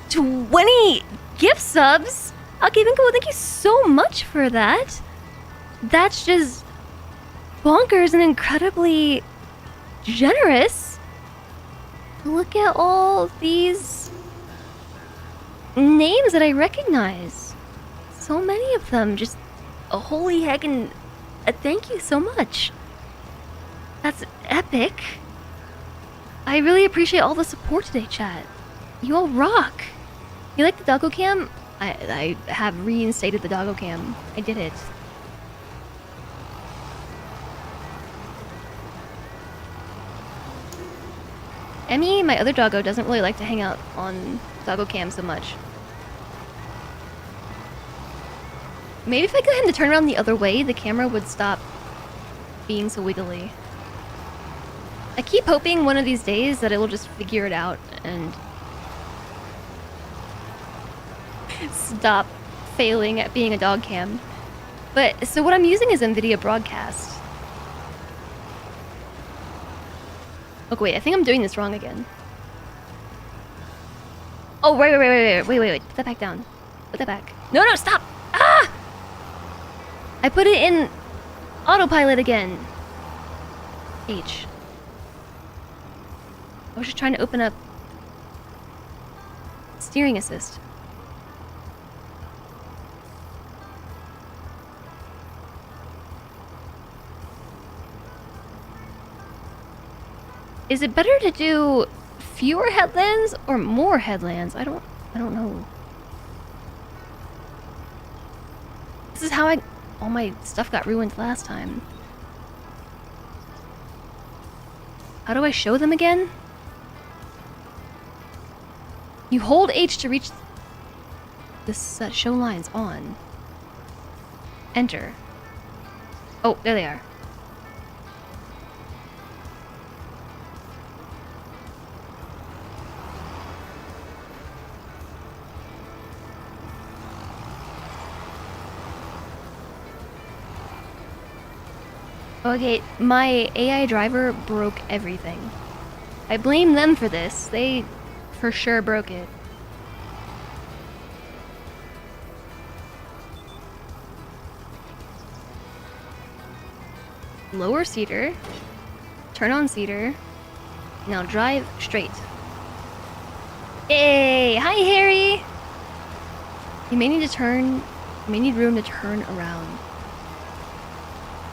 20 gift subs. Okay, Vinko, thank you so much for that. That's just bonkers and incredibly generous. Look at all these names that I recognize. So many of them. Just a holy heckin' thank you so much. That's epic. I really appreciate all the support today, chat. You all rock. You like the doggo cam? I have reinstated the doggo cam. I did it. Emmy, my other doggo, doesn't really like to hang out on doggo cam so much. Maybe if I got him to turn around the other way, the camera would stop being so wiggly. I keep hoping one of these days that it will just figure it out and stop failing at being a dog cam. But, so what I'm using is NVIDIA Broadcast. Okay, wait, I think I'm doing this wrong again. Oh, wait. Put that back down. Put that back. No, stop! Ah! I put it in autopilot again. H. I was just trying to open up steering assist. Is it better to do fewer headlands or more headlands? I don't know. This is how all my stuff got ruined last time. How do I show them again? You hold H to reach the show lines on. Enter. Oh, there they are. Okay, my AI driver broke everything. I blame them for this. They for sure broke it. Lower cedar. Turn on cedar. Now drive straight. Hey! Hi, Harry! You may need room to turn around.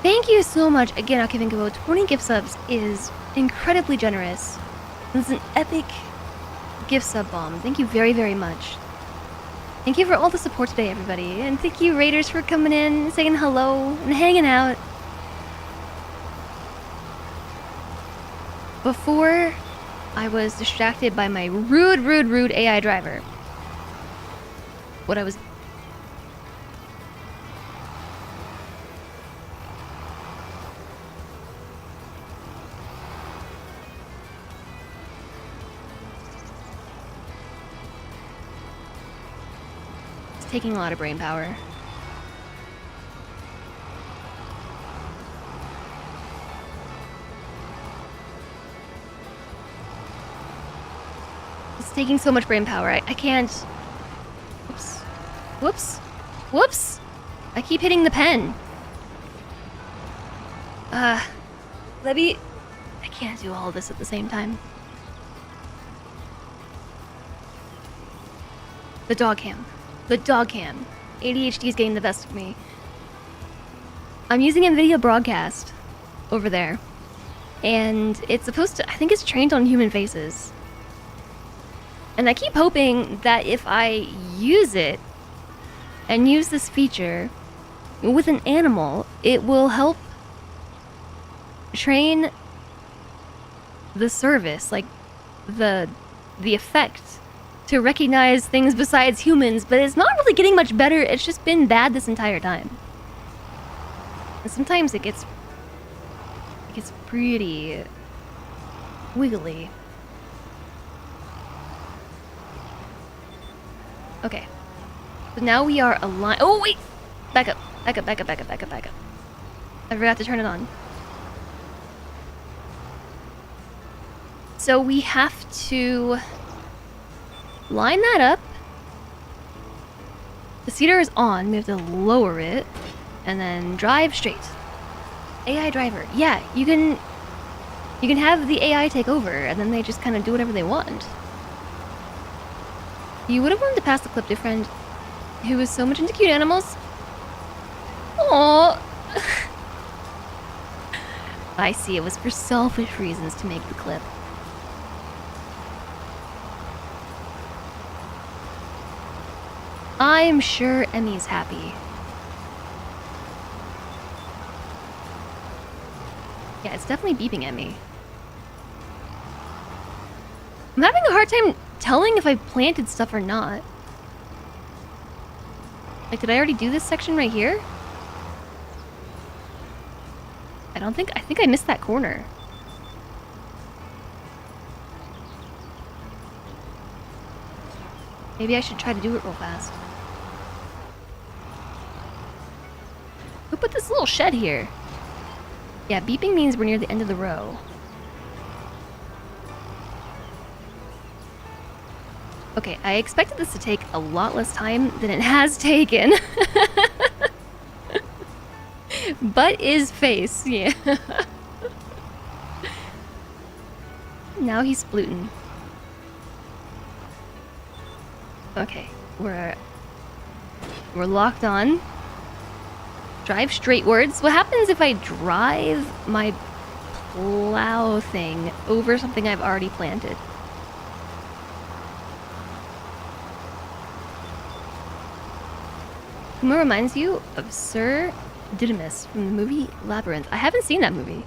Thank you so much again, Akivinko. 20 gift subs is incredibly generous. This is an epic gift sub bomb. Thank you very, very much. Thank you for all the support today, everybody. And thank you, Raiders, for coming in, saying hello, and hanging out. Before, I was distracted by my rude AI driver. What I was... It's taking a lot of brain power. It's taking so much brain power. I can't... Whoops. Whoops. Whoops! I keep hitting the pen. Let me... I can't do all of this at the same time. The dog cam. The dog cam. ADHD is getting the best of me. I'm using NVIDIA Broadcast over there. And it's supposed to... I think it's trained on human faces. And I keep hoping that if I use it and use this feature with an animal, it will help train the service, like the effect, to recognize things besides humans, but it's not really getting much better. It's just been bad this entire time. And sometimes it gets pretty wiggly. Okay. So now we are aligned. Oh, wait! Back up. Back up, back up, back up, back up, back up. I forgot to turn it on. So we have to line that up. The cedar is on. We have to lower it. And then drive straight. AI driver. Yeah, you can have the AI take over, and then they just kind of do whatever they want. You would have wanted to pass the clip to a friend who was so much into cute animals. Aww. I see, it was for selfish reasons to make the clip. I'm sure Emmy's happy. Yeah, it's definitely beeping at me. I'm having a hard time telling if I planted stuff or not. Like, did I already do this section right here? I think I missed that corner. Maybe I should try to do it real fast. Who put this little shed here? Yeah, beeping means we're near the end of the row. Okay, I expected this to take a lot less time than it has taken. Butt is face, yeah. Now he's splooting. Okay, we're locked on. Drive straightwards. What happens if I drive my plow thing over something I've already planted. Kuma reminds you of Sir Didymus from the movie Labyrinth. I haven't seen that movie.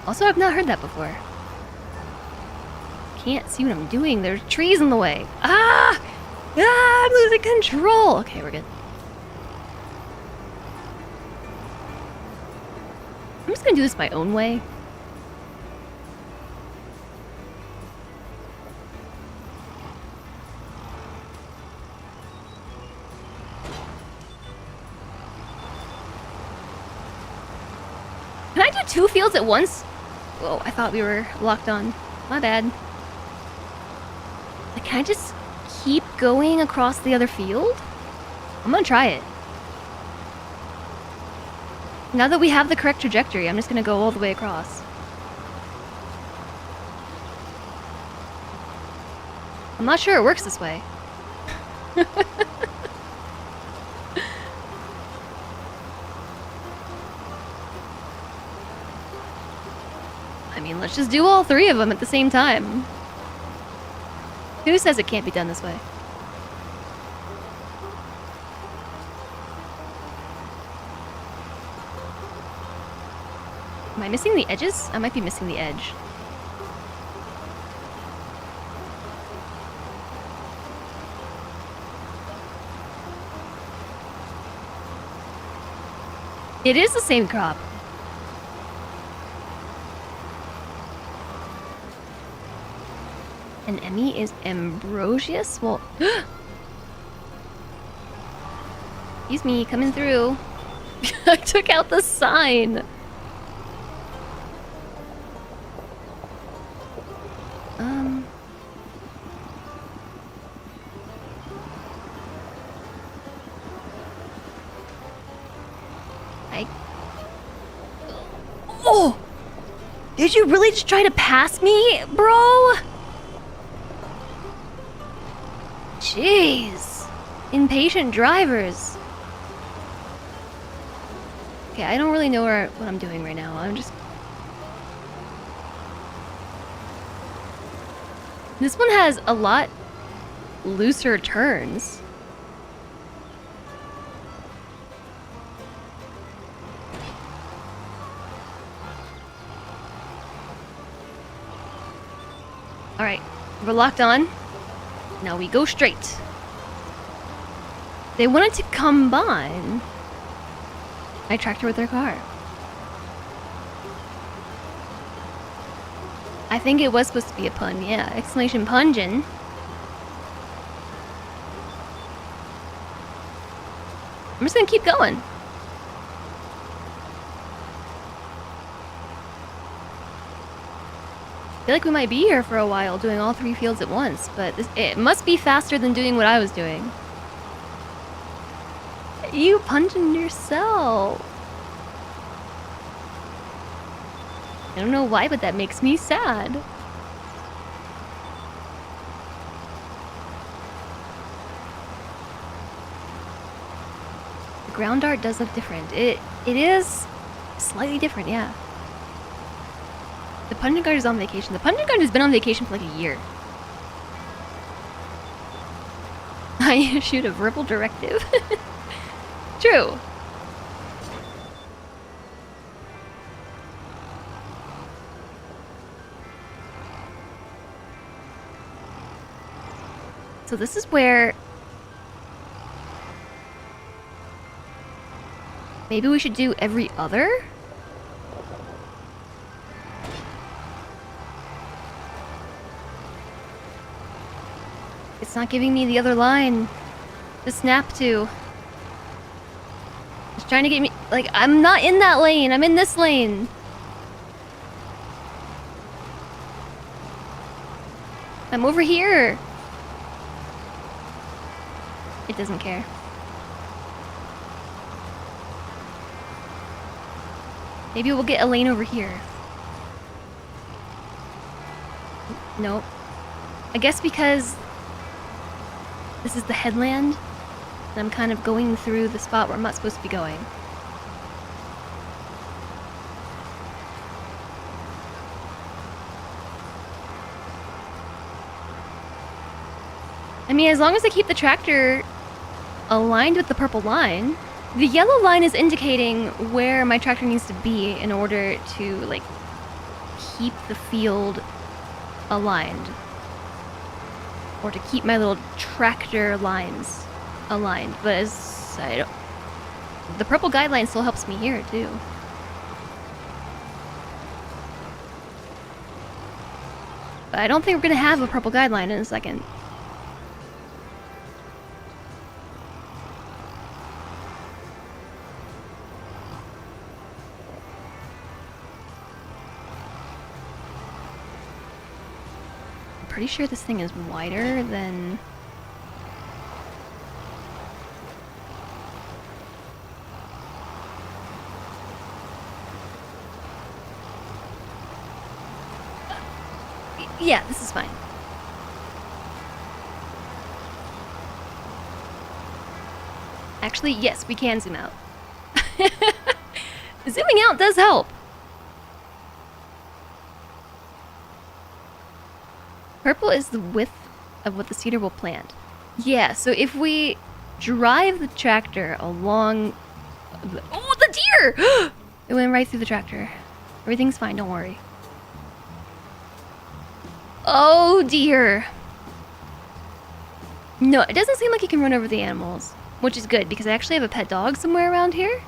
Also, I've not heard that before. Can't see what I'm doing. There's trees in the way. Ah! Ah! I'm losing control. Okay, we're good. I'm just gonna do this my own way. Can I do 2 fields at once? Whoa, I thought we were locked on. My bad. Like, can I just keep going across the other field? I'm gonna try it. Now that we have the correct trajectory, I'm just gonna go all the way across. I'm not sure it works this way. I mean, let's just do all 3 of them at the same time. Who says it can't be done this way? Am I missing the edges? I might be missing the edge. It is the same crop. And Emmy is Ambrosius? Well, excuse me, coming through. I took out the sign. Oh! Did you really just try to pass me, bro? Jeez. Impatient drivers. Okay, I don't really know what I'm doing right now. I'm just... This one has a lot looser turns. Alright, we're locked on. Now we go straight. They wanted to combine my tractor with their car. I think it was supposed to be a pun, yeah. Exclamation pungin'. I'm just gonna keep going. I feel like we might be here for a while doing all 3 fields at once, but it must be faster than doing what I was doing. You punching yourself. I don't know why, but that makes me sad. The ground art does look different. It is slightly different, yeah. The pungent guard is on vacation. The pungent guard has been on vacation for like a year. I issued a verbal directive. True. So this is where maybe we should do every other? It's not giving me the other line to snap to. It's trying to get me, like, I'm not in that lane, I'm in this lane. I'm over here. It doesn't care. Maybe we'll get a lane over here. Nope. I guess because this is the headland. And I'm kind of going through the spot where I'm not supposed to be going. I mean, as long as I keep the tractor aligned with the purple line, the yellow line is indicating where my tractor needs to be in order to, like, keep the field aligned. Or to keep my little tractor lines aligned. But as I don't... The purple guideline still helps me here, too. But I don't think we're gonna have a purple guideline in a second. Pretty sure this thing is wider than... Yeah, this is fine. Actually, yes, we can zoom out. Zooming out does help. Purple is the width of what the seeder will plant. Yeah, so if we drive the tractor along... Oh, the deer! It went right through the tractor. Everything's fine, don't worry. Oh, dear. No, it doesn't seem like you can run over the animals, which is good, because I actually have a pet dog somewhere around here.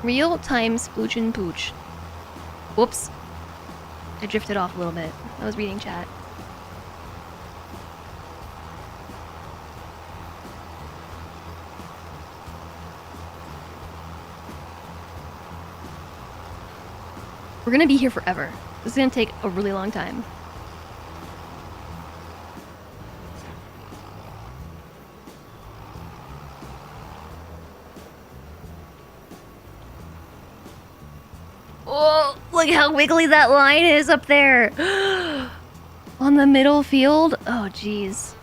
Real time sploochin' pooch. Whoops. I drifted off a little bit. I was reading chat. We're gonna be here forever. This is gonna take a really long time. Oh, look how wiggly that line is up there. On the middle field. Oh, jeez.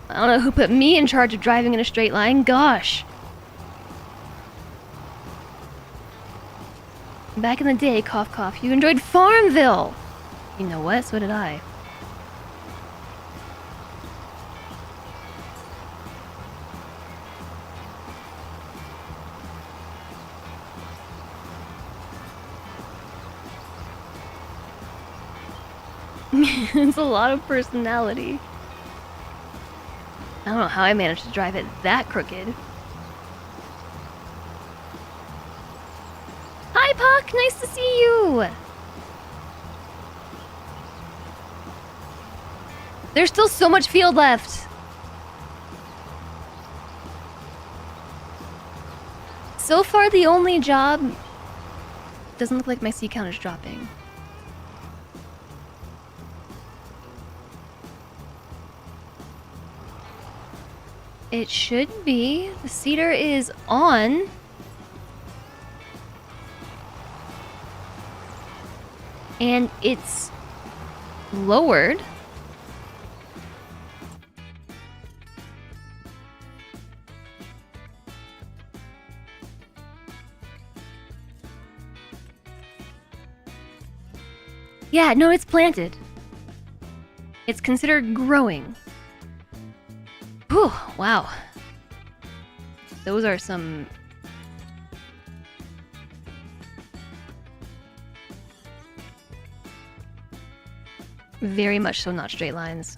I don't know who put me in charge of driving in a straight line. Gosh. Back in the day, cough cough, you enjoyed Farmville. You know what? So did I. It's a lot of personality. I don't know how I managed to drive it that crooked. Hi, Puck! Nice to see you! There's still so much field left. So far, the only job... Doesn't look like my seed count is dropping. It should be. The seeder is on. And it's lowered. Yeah, no, it's planted. It's considered growing. Whew, wow. Those are some... very much so not straight lines.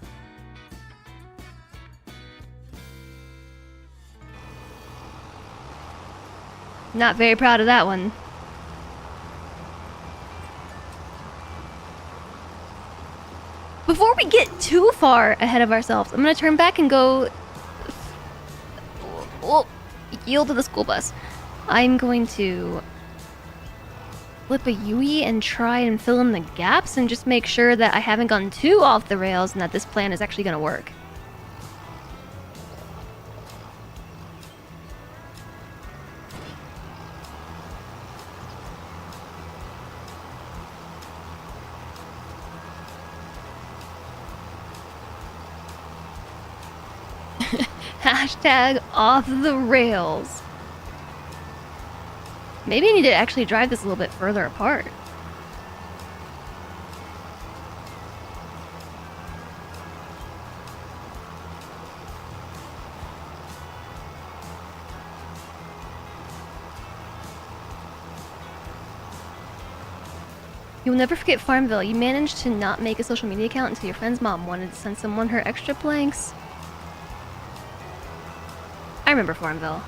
Not very proud of that one. Before we get too far ahead of ourselves, I'm gonna turn back and go... Oh, yield to the school bus. I'm going to flip a Yui and try and fill in the gaps and just make sure that I haven't gone too off the rails and that this plan is actually gonna work. Hashtag off the rails. Maybe I need to actually drive this a little bit further apart. You'll never forget Farmville. You managed to not make a social media account until your friend's mom wanted to send someone her extra planks. I remember Farmville.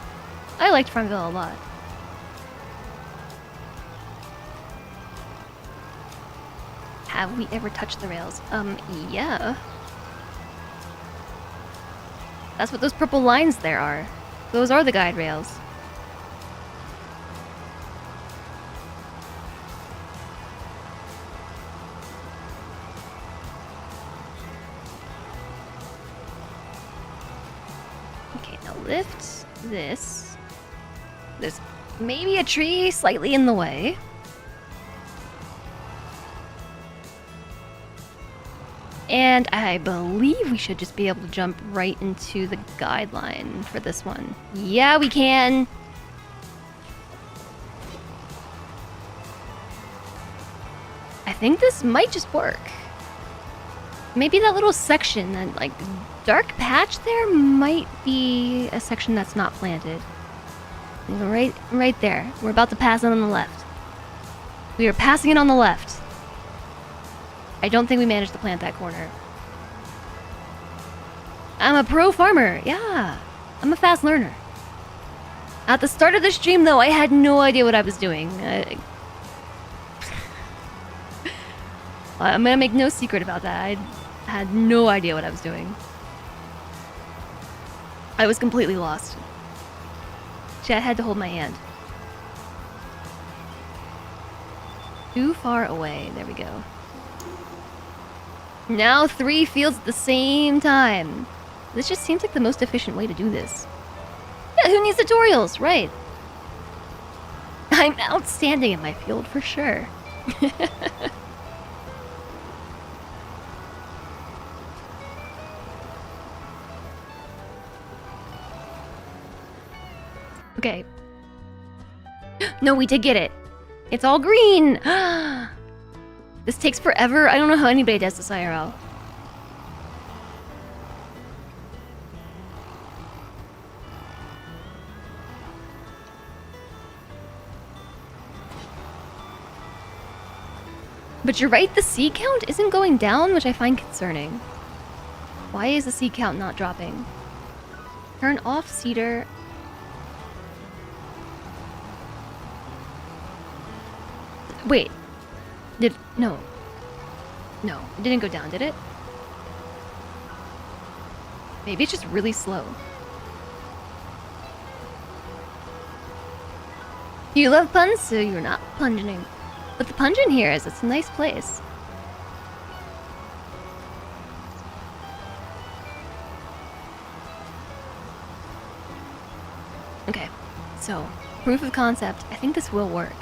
I liked Farmville a lot. Have we ever touched the rails? Yeah. That's what those purple lines there are. Those are the guide rails. Okay, now lift this. There's maybe a tree slightly in the way. And I believe we should just be able to jump right into the guideline for this one. Yeah, we can! I think this might just work. Maybe that little section, that like dark patch there, might be a section that's not planted. Right there. We're about to pass it on the left. We are passing it on the left. I don't think we managed to plant that corner. I'm a pro farmer. Yeah, I'm a fast learner. At the start of the stream, though, I had no idea what I was doing. I'm gonna make no secret about that. I had no idea what I was doing. I was completely lost. Chat had to hold my hand. Too far away. There we go. Now 3 fields at the same time. This just seems like the most efficient way to do this. Yeah, who needs tutorials? Right. I'm outstanding in my field for sure. Okay. No, we did get it. It's all green. This takes forever. I don't know how anybody does this IRL. But you're right, the seed count isn't going down, which I find concerning. Why is the seed count not dropping? Turn off seeder. Wait. No, it didn't go down, did it? Maybe it's just really slow. You love puns, so you're not pungeing. But the pungent here is it's a nice place. Okay, so proof of concept. I think this will work.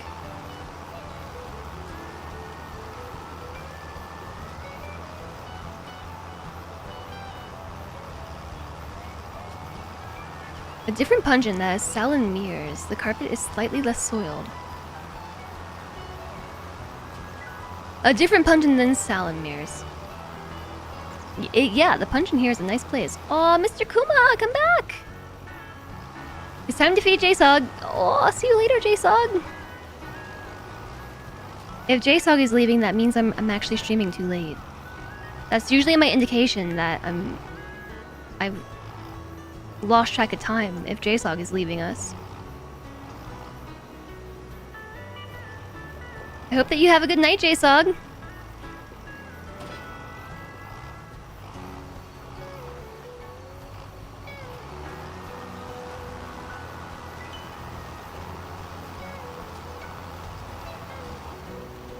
A different pungent that has Salon mirrors. The carpet is slightly less soiled. A different pungent than Salon mirrors. Yeah, the pungent here is a nice place. Oh, Mr. Kuma, come back! It's time to feed JSOG. Oh, I'll see you later, JSOG. If JSOG is leaving, that means I'm actually streaming too late. That's usually my indication that I've lost track of time if JSOG is leaving us. I hope that you have a good night, JSOG.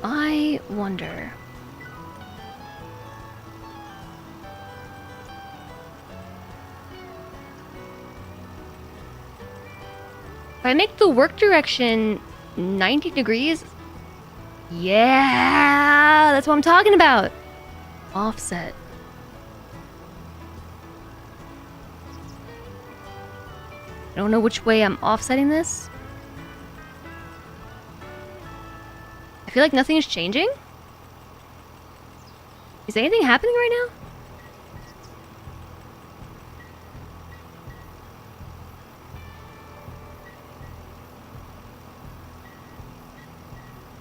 I wonder. If I make the work direction 90 degrees, yeah, that's what I'm talking about. Offset. don't know which way I'm offsetting this. I feel like nothing is changing. Is anything happening right now?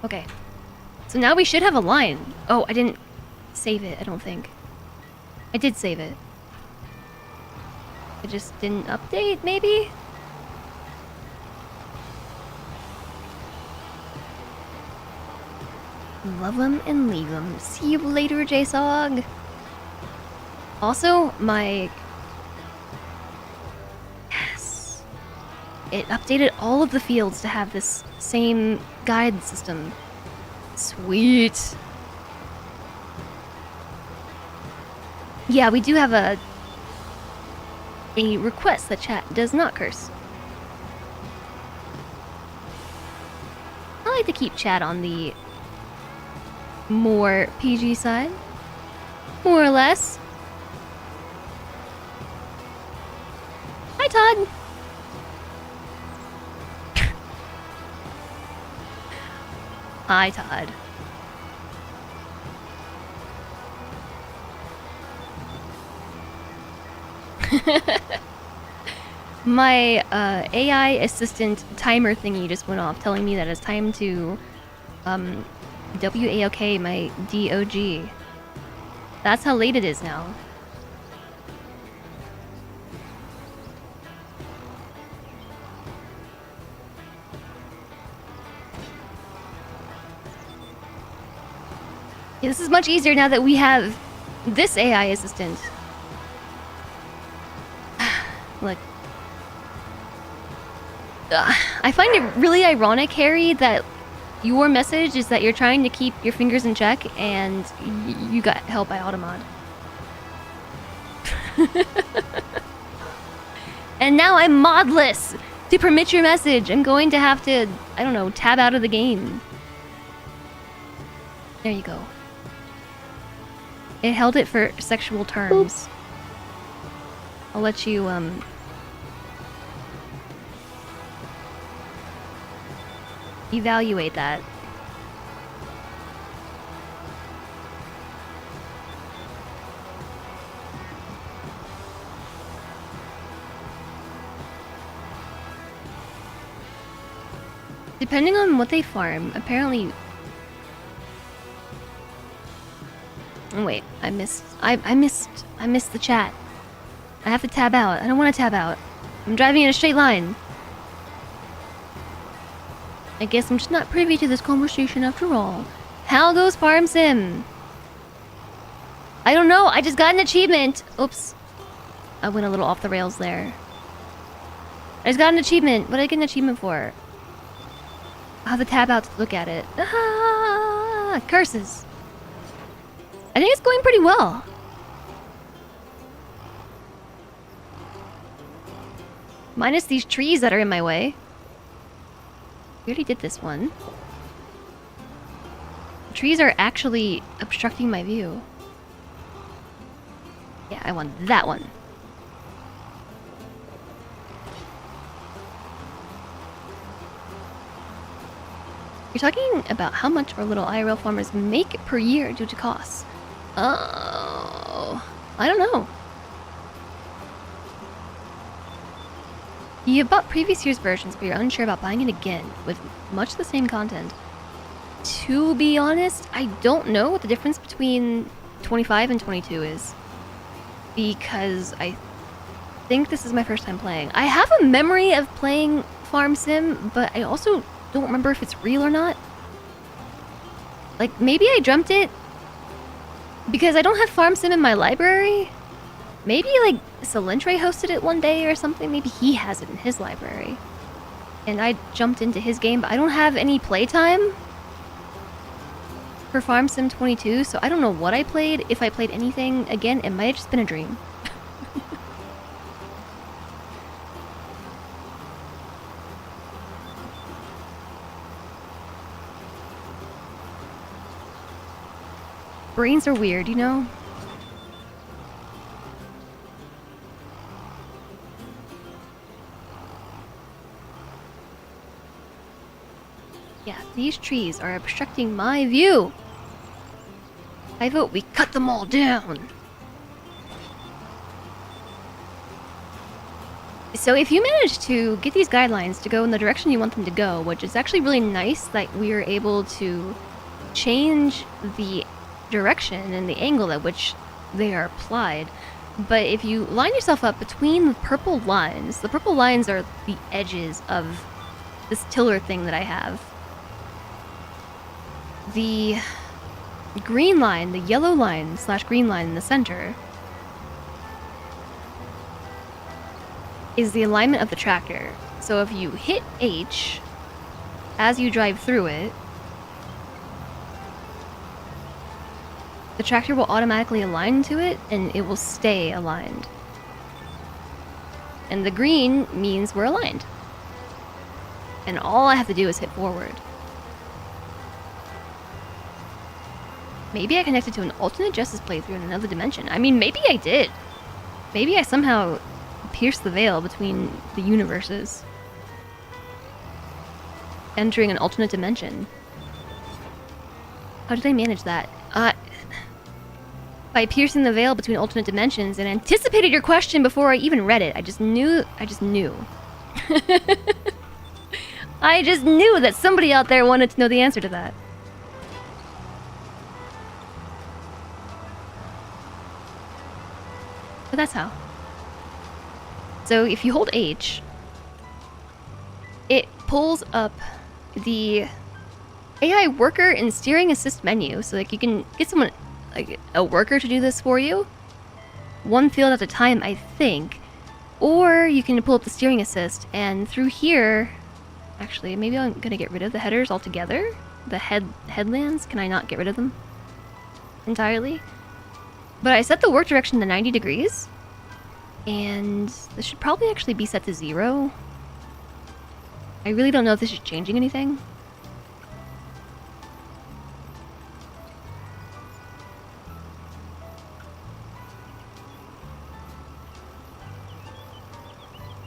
Okay. So now we should have a line. Oh, I didn't save it, I don't think. I did save it. I just didn't update, maybe? Love 'em and leave 'em. See you later, JSOG. Also, my... Yes. It updated all of the fields to have this same guide system. Sweet. Yeah, we do have a request that chat does not curse. I like to keep chat on the more PG side. More or less. Hi, Todd. Hi, Todd. My AI assistant timer thingy just went off, telling me that it's time to WAOK my DOG. That's how late it is now. Yeah, this is much easier now that we have this AI assistant. Look. I find it really ironic, Harry, that your message is that you're trying to keep your fingers in check and you got help by Automod. And now I'm modless to permit your message. I'm going to have to, I don't know, tab out of the game. There you go. It held it for sexual terms. I'll let you, evaluate that. Depending on what they farm, apparently... Oh, wait, I missed the chat. I have to tab out. I don't want to tab out. I'm driving in a straight line. I guess I'm just not privy to this conversation after all. How goes Farm Sim? I don't know, I just got an achievement. Oops. I went a little off the rails there. I just got an achievement. What did I get an achievement for? I'll have to tab out to look at it. Ah, curses. I think it's going pretty well. Minus these trees that are in my way. We already did this one. The trees are actually obstructing my view. Yeah, I want that one. You're talking about how much our little IRL farmers make per year due to costs. Oh, I don't know. You bought previous year's versions, but you're unsure about buying it again with much the same content. To be honest, I don't know what the difference between 25 and 22 is. Because I think this is my first time playing. I have a memory of playing Farm Sim, but I also don't remember if it's real or not. Like, maybe I dreamt it because I don't have Farm Sim in my library. Maybe, like, Salentre hosted it one day or something. Maybe he has it in his library. And I jumped into his game, but I don't have any playtime for Farm Sim 22, so I don't know what I played. If I played anything, again, it might have just been a dream. Brains are weird, you know? Yeah, these trees are obstructing my view. I vote we cut them all down. So if you manage to get these guidelines to go in the direction you want them to go, which is actually really nice that we are able to change the direction and the angle at which they are applied. But if you line yourself up between the purple lines are the edges of this tiller thing that I have. The green line, the yellow line / green line in the center is the alignment of the tractor. So if you hit H as you drive through it, the tractor will automatically align to it and it will stay aligned. And the green means we're aligned. And all I have to do is hit forward. Maybe I connected to an alternate Justice playthrough in another dimension. I mean, maybe I did. Maybe I somehow pierced the veil between the universes. Entering an alternate dimension. How did I manage that? By piercing the veil between alternate dimensions and anticipated your question before I even read it. I just knew. I just knew that somebody out there wanted to know the answer to that. But that's how. So if you hold H, it pulls up the AI worker and steering assist menu. So like you can get someone, like a worker, to do this for you. One field at a time, I think. Or you can pull up the steering assist, and through here, actually, maybe I'm gonna get rid of the headers altogether. The headlands, can I not get rid of them entirely? But I set the work direction to 90 degrees. And this should probably actually be set to 0. I really don't know if this is changing anything.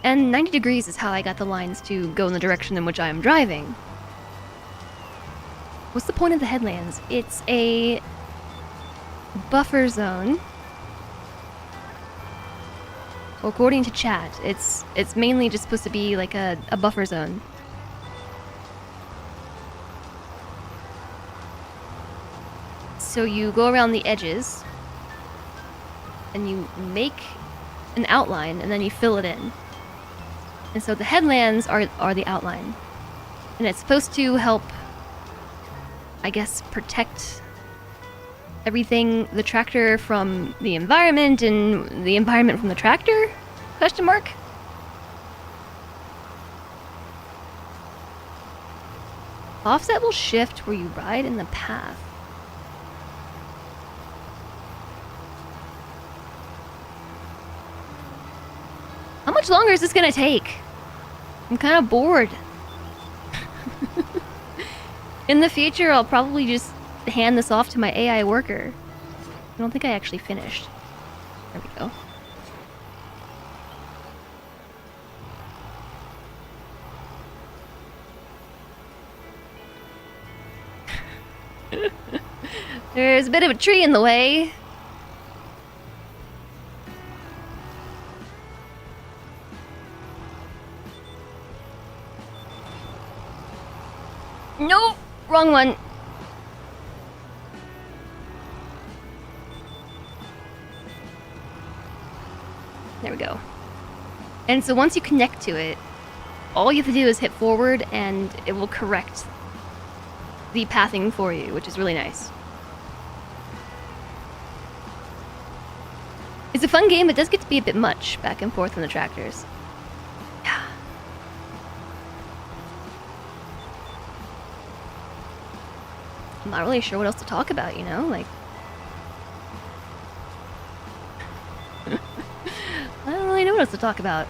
And 90 degrees is how I got the lines to go in the direction in which I am driving. What's the point of the headlands? It's a buffer zone. According to chat, it's mainly just supposed to be like a buffer zone. So you go around the edges and you make an outline and then you fill it in. And so the headlands are the outline. And it's supposed to help, I guess, protect everything, the tractor from the environment and the environment from the tractor? Question mark? Offset will shift where you ride in the path. How much longer is this gonna take? I'm kind of bored. In the future, I'll probably just hand this off to my AI worker. I don't think I actually finished. There we go. There's a bit of a tree in the way. Nope, wrong one. There we go. And so once you connect to it, all you have to do is hit forward and it will correct the pathing for you, which is really nice. It's a fun game, it does get to be a bit much back and forth on the tractors. Yeah. I'm not really sure what else to talk about, you know? Like, I don't really know what else to talk about.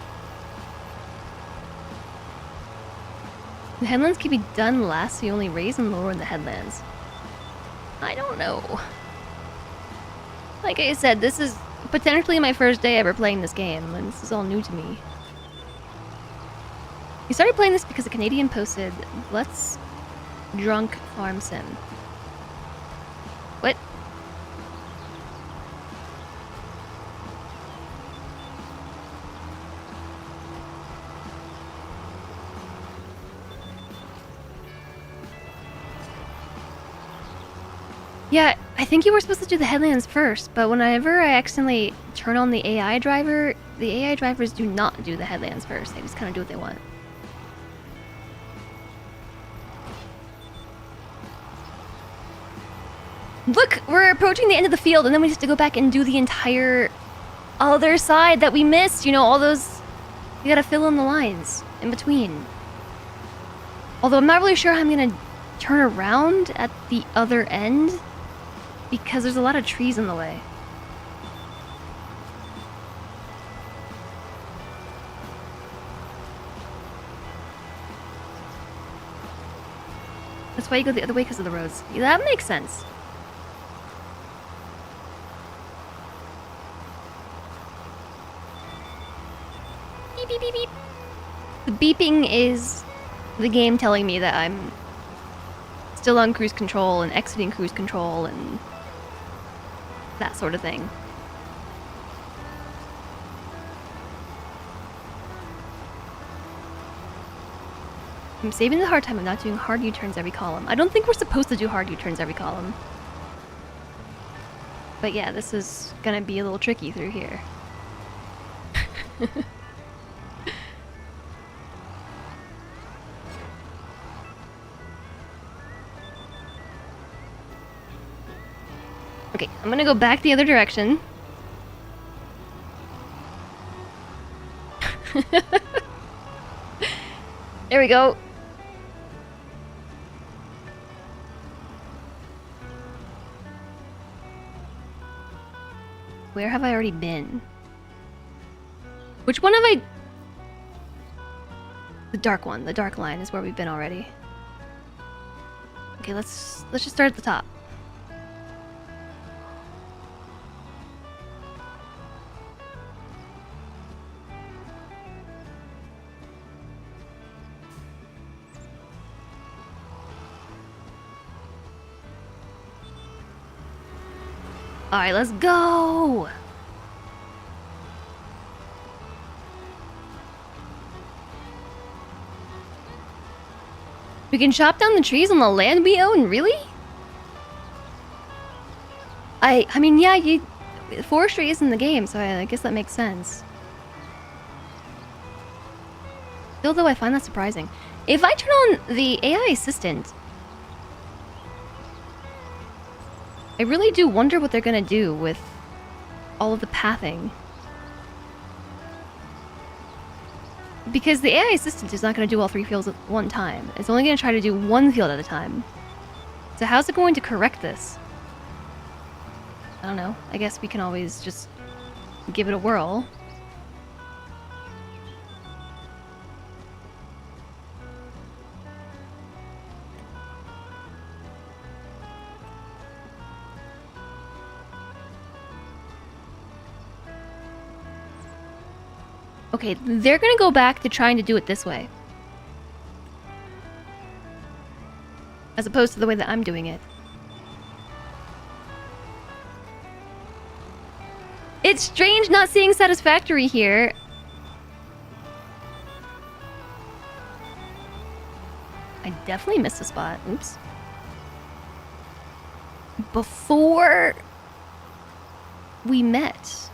The headlands can be done last, so you only raise and lower the headlands. I don't know. Like I said, this is potentially my first day ever playing this game, and this is all new to me. We started playing this because a Canadian posted, let's Drunk farm sim. What? Yeah, I think you were supposed to do the headlands first, but whenever I accidentally turn on the AI driver, the AI drivers do not do the headlands first. They just kind of do what they want. Look, we're approaching the end of the field, and then we have to go back and do the entire other side that we missed. You know, all those... You gotta fill in the lines in between. Although I'm not really sure how I'm gonna turn around at the other end, because there's a lot of trees in the way. That's why you go the other way, because of the roads. Yeah, that makes sense. Beep, beep, beep, beep. The beeping is the game telling me that I'm still on cruise control and exiting cruise control and that sort of thing. I'm saving the hard time of not doing hard U-turns every column. I don't think we're supposed to do hard U-turns every column. But yeah, this is gonna be a little tricky through here. Okay, I'm gonna go back the other direction. There we go. Where have I already been? Which one have I... The dark one. The dark line is where we've been already. Okay, let's just start at the top. Alright, let's go! We can chop down the trees on the land we own, really? I mean, yeah, forestry is in the game, so I guess that makes sense. Still, though, I find that surprising. If I turn on the AI assistant, I really do wonder what they're gonna do with all of the pathing. Because the AI assistant is not gonna do all 3 fields at one time. It's only gonna try to do 1 field at a time. So how's it going to correct this? I don't know. I guess we can always just give it a whirl. Okay, they're gonna go back to trying to do it this way. As opposed to the way that I'm doing it. It's strange not seeing satisfactory here. I definitely missed a spot. Oops. Before we met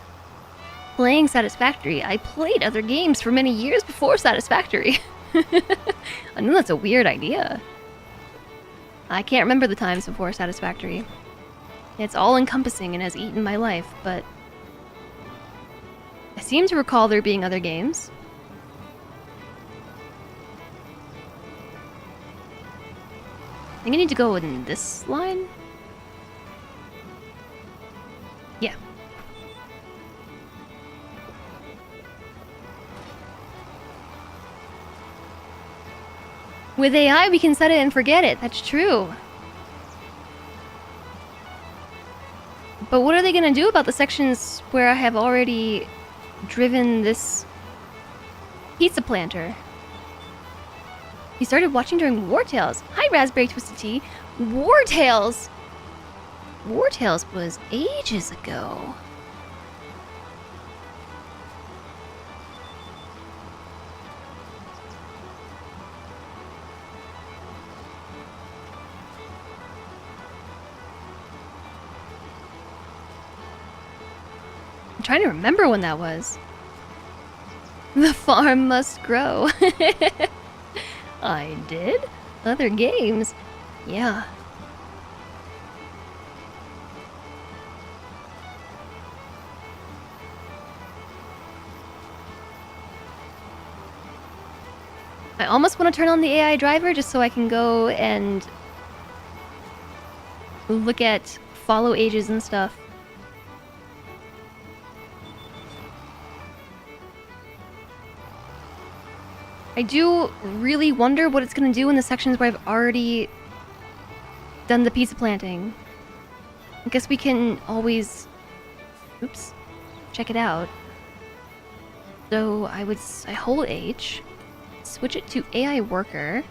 playing Satisfactory, I played other games for many years before Satisfactory. I know that's a weird idea. I can't remember the times before Satisfactory. It's all-encompassing and has eaten my life, but I seem to recall there being other games. I think I need to go in this line? Yeah. With AI, we can set it and forget it. That's true. But what are they gonna do about the sections where I have already driven this pizza planter? You started watching during War Tales. Hi, Raspberry Twisted Tea. War Tales! War Tales was ages ago. I'm trying to remember when that was. The farm must grow. I did? Other games? Yeah. I almost want to turn on the AI driver just so I can go and look at follow ages and stuff. I do really wonder what it's going to do in the sections where I've already done the pizza planting. I guess we can always... Oops. Check it out. So I hold H, switch it to AI worker.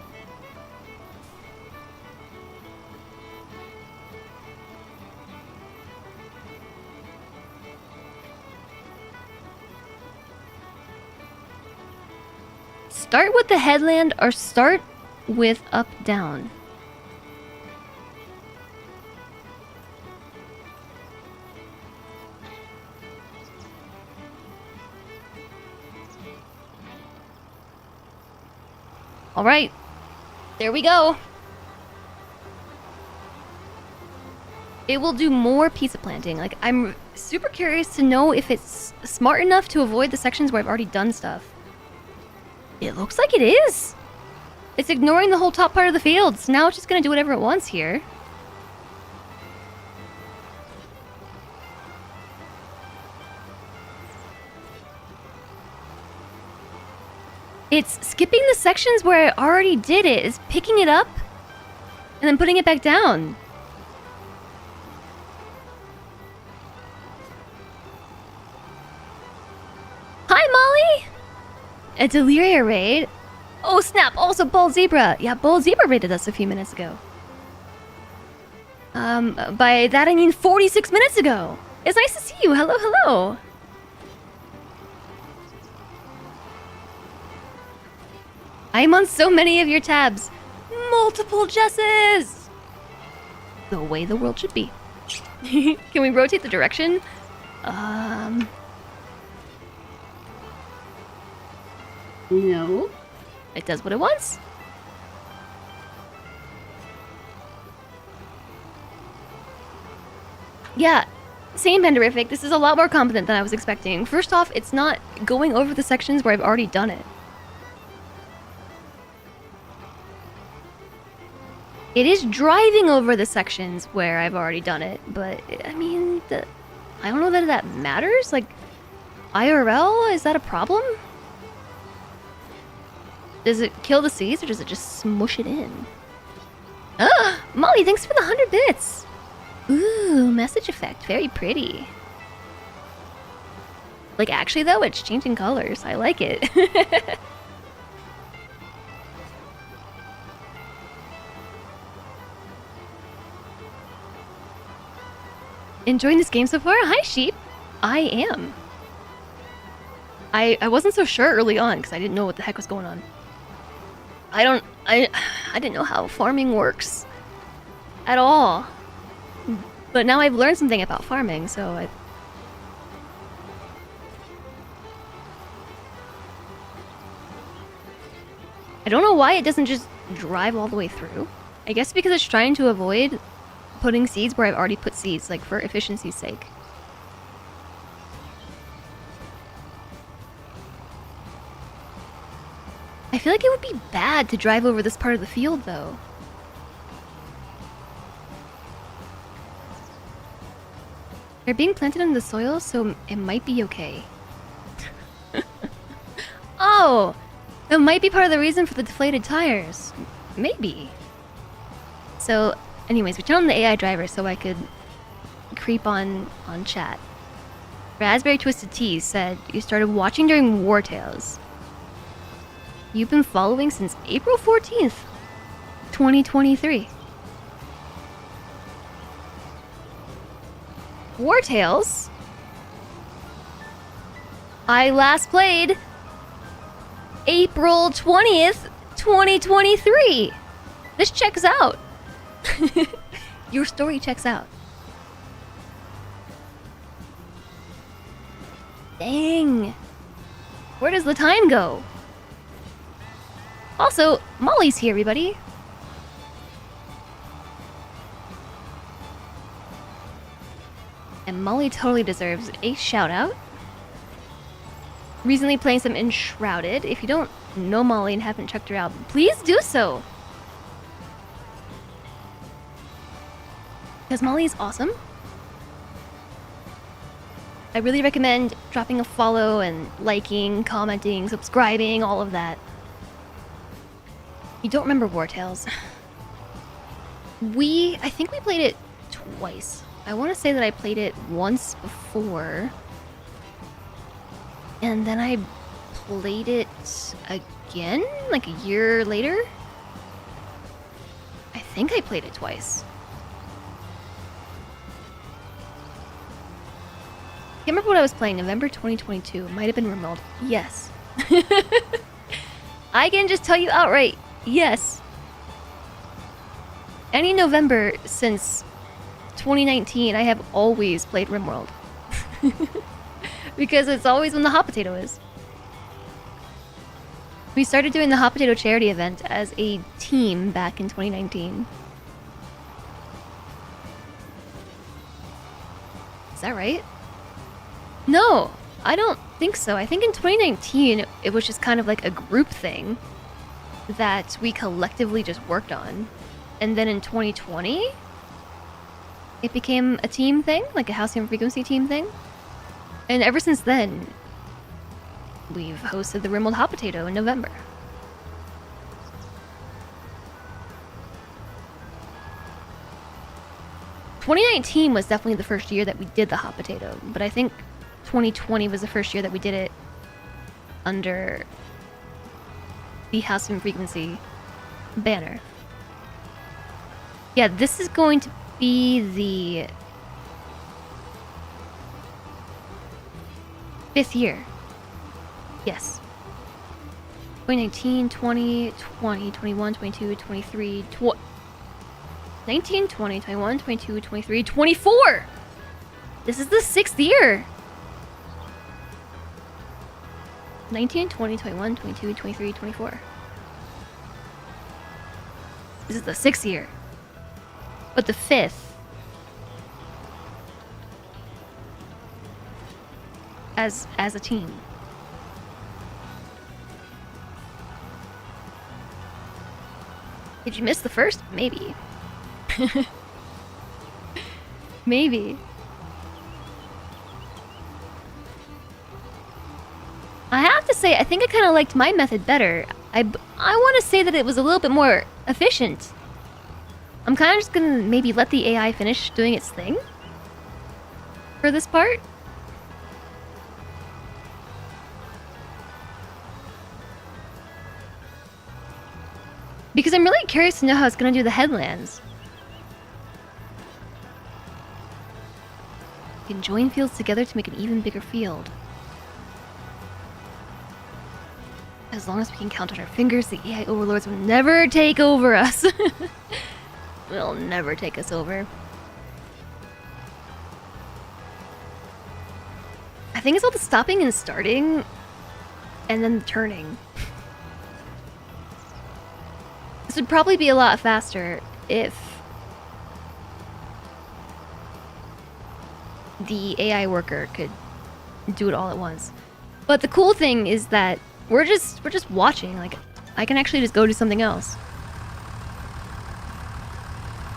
Start with the headland or start with up down. All right, there we go. It will do more pizza planting. Like, I'm super curious to know if it's smart enough to avoid the sections where I've already done stuff. It looks like it is. It's ignoring the whole top part of the fields. Now it's just gonna do whatever it wants here. It's skipping the sections where I already did it. It's picking it up and then putting it back down. Hi, Molly! A Deliria raid? Oh, snap! Also, Bold Zebra! Yeah, Bold Zebra raided us a few minutes ago. By that I mean 46 minutes ago! It's nice to see you! Hello, hello! I'm on so many of your tabs! Multiple Jesses! The way the world should be. Can we rotate the direction? No. It does what it wants. Yeah, same Penderific. This is a lot more competent than I was expecting. First off, it's not going over the sections where I've already done it. It is driving over the sections where I've already done it, but I mean, I don't know that that matters. Like, IRL, is that a problem? Does it kill the seeds, or does it just smush it in? Ah, Molly, thanks for the 100 bits. Ooh, message effect, very pretty. Like, actually though, it's changing colors. I like it. Enjoying this game so far? Hi, sheep. I am. I wasn't so sure early on because I didn't know what the heck was going on. I didn't know how farming works at all. But now I've learned something about farming, so I don't know why it doesn't just drive all the way through. I guess because it's trying to avoid putting seeds where I've already put seeds, like for efficiency's sake. I feel like it would be bad to drive over this part of the field, though. They're being planted in the soil, so it might be okay. Oh! That might be part of the reason for the deflated tires. Maybe. So, anyways, we turned on the AI driver so I could creep on chat. Raspberry Twisted Tea said you started watching during War Tales. You've been following since April 14th, 2023. Wartails. I last played April 20th, 2023. This checks out. Your story checks out. Dang. Where does the time go? Also, Molly's here, everybody. And Molly totally deserves a shout out. Recently playing some Enshrouded. If you don't know Molly and haven't checked her out, please do so. Because Molly is awesome. I really recommend dropping a follow and liking, commenting, subscribing, all of that. You don't remember Wartails. I think we played it twice. I want to say that I played it once before. And then I played it again, like a year later. I think I played it twice. Can't remember what I was playing. November 2022. It might have been Rimworld. Yes. I can just tell you outright. Yes. Any November since 2019, I have always played Rimworld. Because it's always when the hot potato is. We started doing the hot potato charity event as a team back in 2019. Is that right? No, I don't think so. I think in 2019, it was just kind of like a group thing that we collectively just worked on. And then in 2020, it became a team thing, like a Halcyon Frequency team thing. And ever since then, we've hosted the Rimworld Hot Potato in November. "2019 was definitely the first year that we did the Hot Potato, but I think 2020 was the first year that we did it under the Halcyon Frequency banner. Yeah, this is going to be the 5th year. Yes. 2019, 20, 20, 21, 22, 23, 19, 20, 21, 22, 23, 24! This is the 6th year! 19, 20, 21, 22, 23, 24. This is the 6th year. But the 5th. As a team. Did you miss the first? Maybe. Maybe. I have to say, I think I kind of liked my method better. I want to say that it was a little bit more efficient. I'm kind of just gonna maybe let the AI finish doing its thing for this part. Because I'm really curious to know how it's gonna do the headlands. You can join fields together to make an even bigger field. As long as we can count on our fingers, the AI overlords will never take over us. They'll never take us over. I think it's all the stopping and starting, and then the turning. This would probably be a lot faster if the AI worker could do it all at once. But the cool thing is that we're just watching. Like, I can actually just go do something else.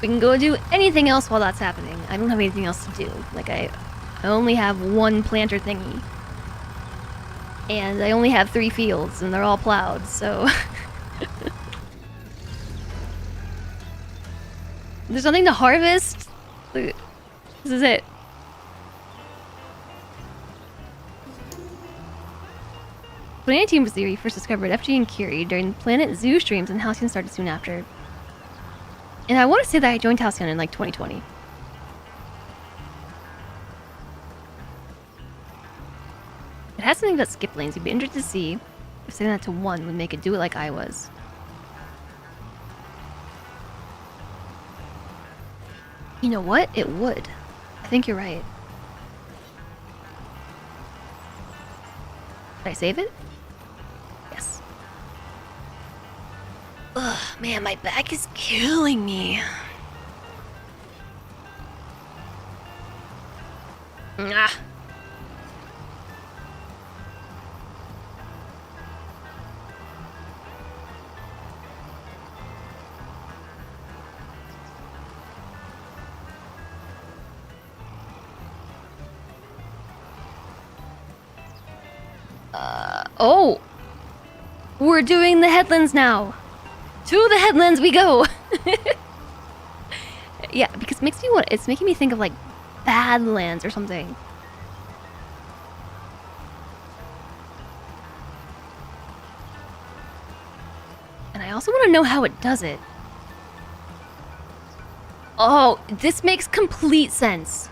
We can go do anything else while that's happening. I don't have anything else to do. Like, I only have one planter thingy. And I only have 3 fields, and they're all plowed, so... There's nothing to harvest? This is it. 2019 was the year he first discovered FG and Curie during Planet Zoo streams, and Halcyon started soon after. And I want to say that I joined Halcyon in like 2020. It has something about skip lanes. You'd be interested to see if setting that to 1 would make it do it like I was. You know what? It would. I think you're right. Did I save it? Yes. Ugh, man, my back is killing me. Ah. Oh! We're doing the headlands now! To the headlands we go! Yeah, because it's making me think of like Badlands or something. And I also want to know how it does it. Oh, this makes complete sense.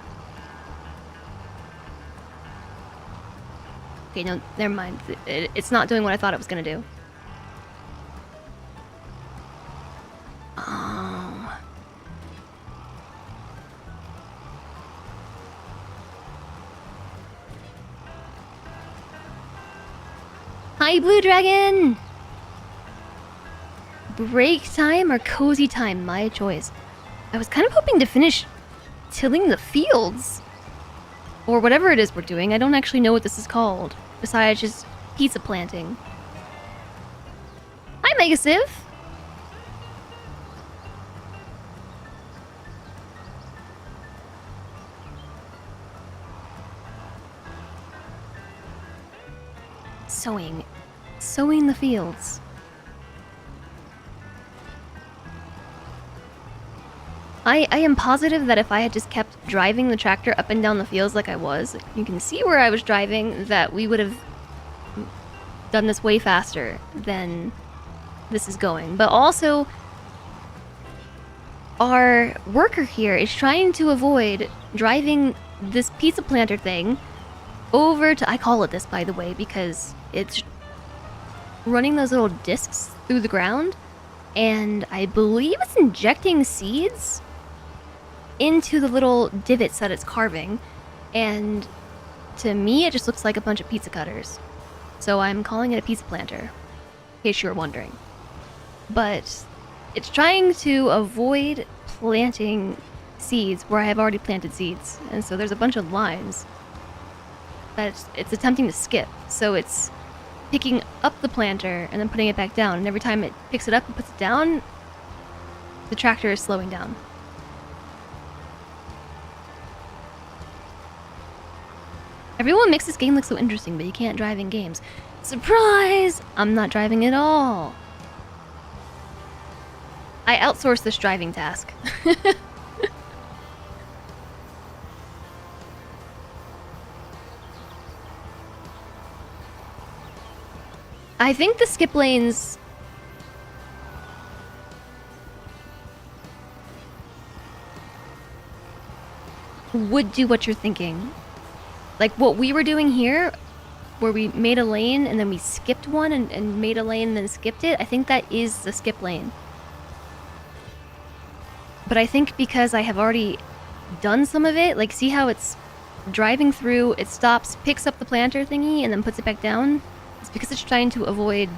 Okay, no, never mind. It's not doing what I thought it was gonna do. Oh. Hi, Blue Dragon! Break time or cozy time? My choice. I was kind of hoping to finish tilling the fields. Or whatever it is we're doing. I don't actually know what this is called. Besides just pizza planting. Hi, Megasiv! Sowing. Sowing the fields. I am positive that if I had just kept driving the tractor up and down the fields like I was, you can see where I was driving, that we would have done this way faster than this is going. But also, our worker here is trying to avoid driving this pizza planter thing over to... I call it this, by the way, because it's running those little discs through the ground, and I believe it's injecting seeds into the little divots that it's carving, and to me it just looks like a bunch of pizza cutters. So I'm calling it a pizza planter, in case you were wondering. But it's trying to avoid planting seeds where I have already planted seeds, and so there's a bunch of lines that it's attempting to skip. So it's picking up the planter and then putting it back down, and every time it picks it up and puts it down, the tractor is slowing down. Everyone makes this game look so interesting, but you can't drive in games. Surprise! I'm not driving at all. I outsourced this driving task. I think the skip lanes... would do what you're thinking. Like what we were doing here, where we made a lane and then we skipped one and made a lane and then skipped it, I think that is the skip lane. But I think because I have already done some of it, like see how it's driving through, it stops, picks up the planter thingy, and then puts it back down? It's because it's trying to avoid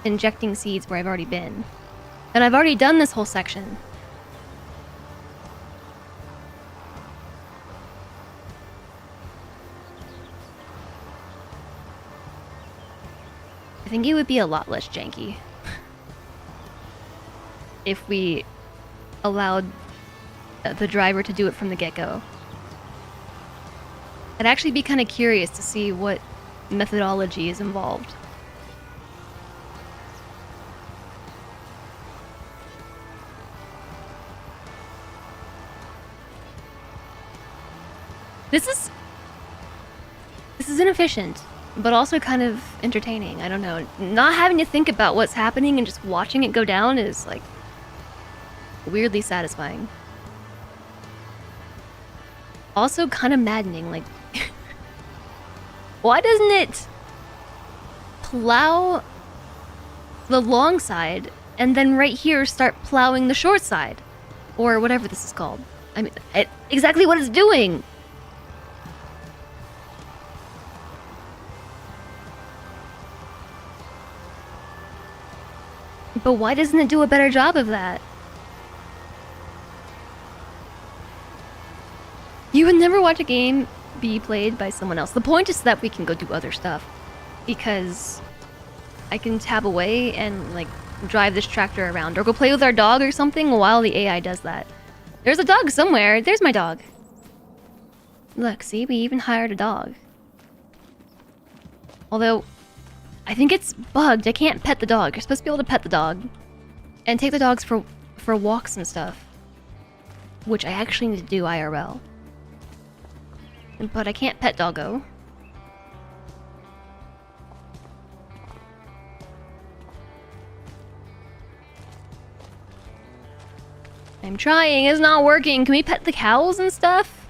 injecting seeds where I've already been. And I've already done this whole section. I think it would be a lot less janky if we allowed the driver to do it from the get-go. I'd actually be kind of curious to see what methodology is involved. This is inefficient. but also kind of entertaining. I don't know. Not having to think about what's happening and just watching it go down is like weirdly satisfying. Also kind of maddening. Like, why doesn't it plow the long side and then right here start plowing the short side? Or whatever this is called. I mean, exactly what it's doing! But why doesn't it do a better job of that? You would never watch a game be played by someone else. The point is that we can go do other stuff. Because I can tab away and, like, drive this tractor around. Or go play with our dog or something while the AI does that. There's a dog somewhere. There's my dog. Look, see? We even hired a dog. Although, I think it's bugged. I can't pet the dog. You're supposed to be able to pet the dog. And take the dogs for walks and stuff. Which I actually need to do IRL. But I can't pet doggo. I'm trying, it's not working. Can we pet the cows and stuff?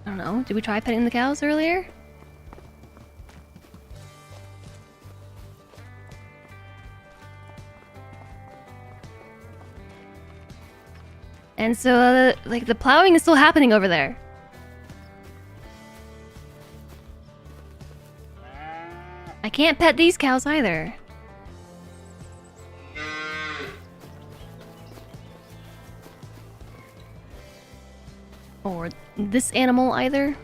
I don't know. Did we try petting the cows earlier? And so, like, the plowing is still happening over there. I can't pet these cows either. Or this animal either.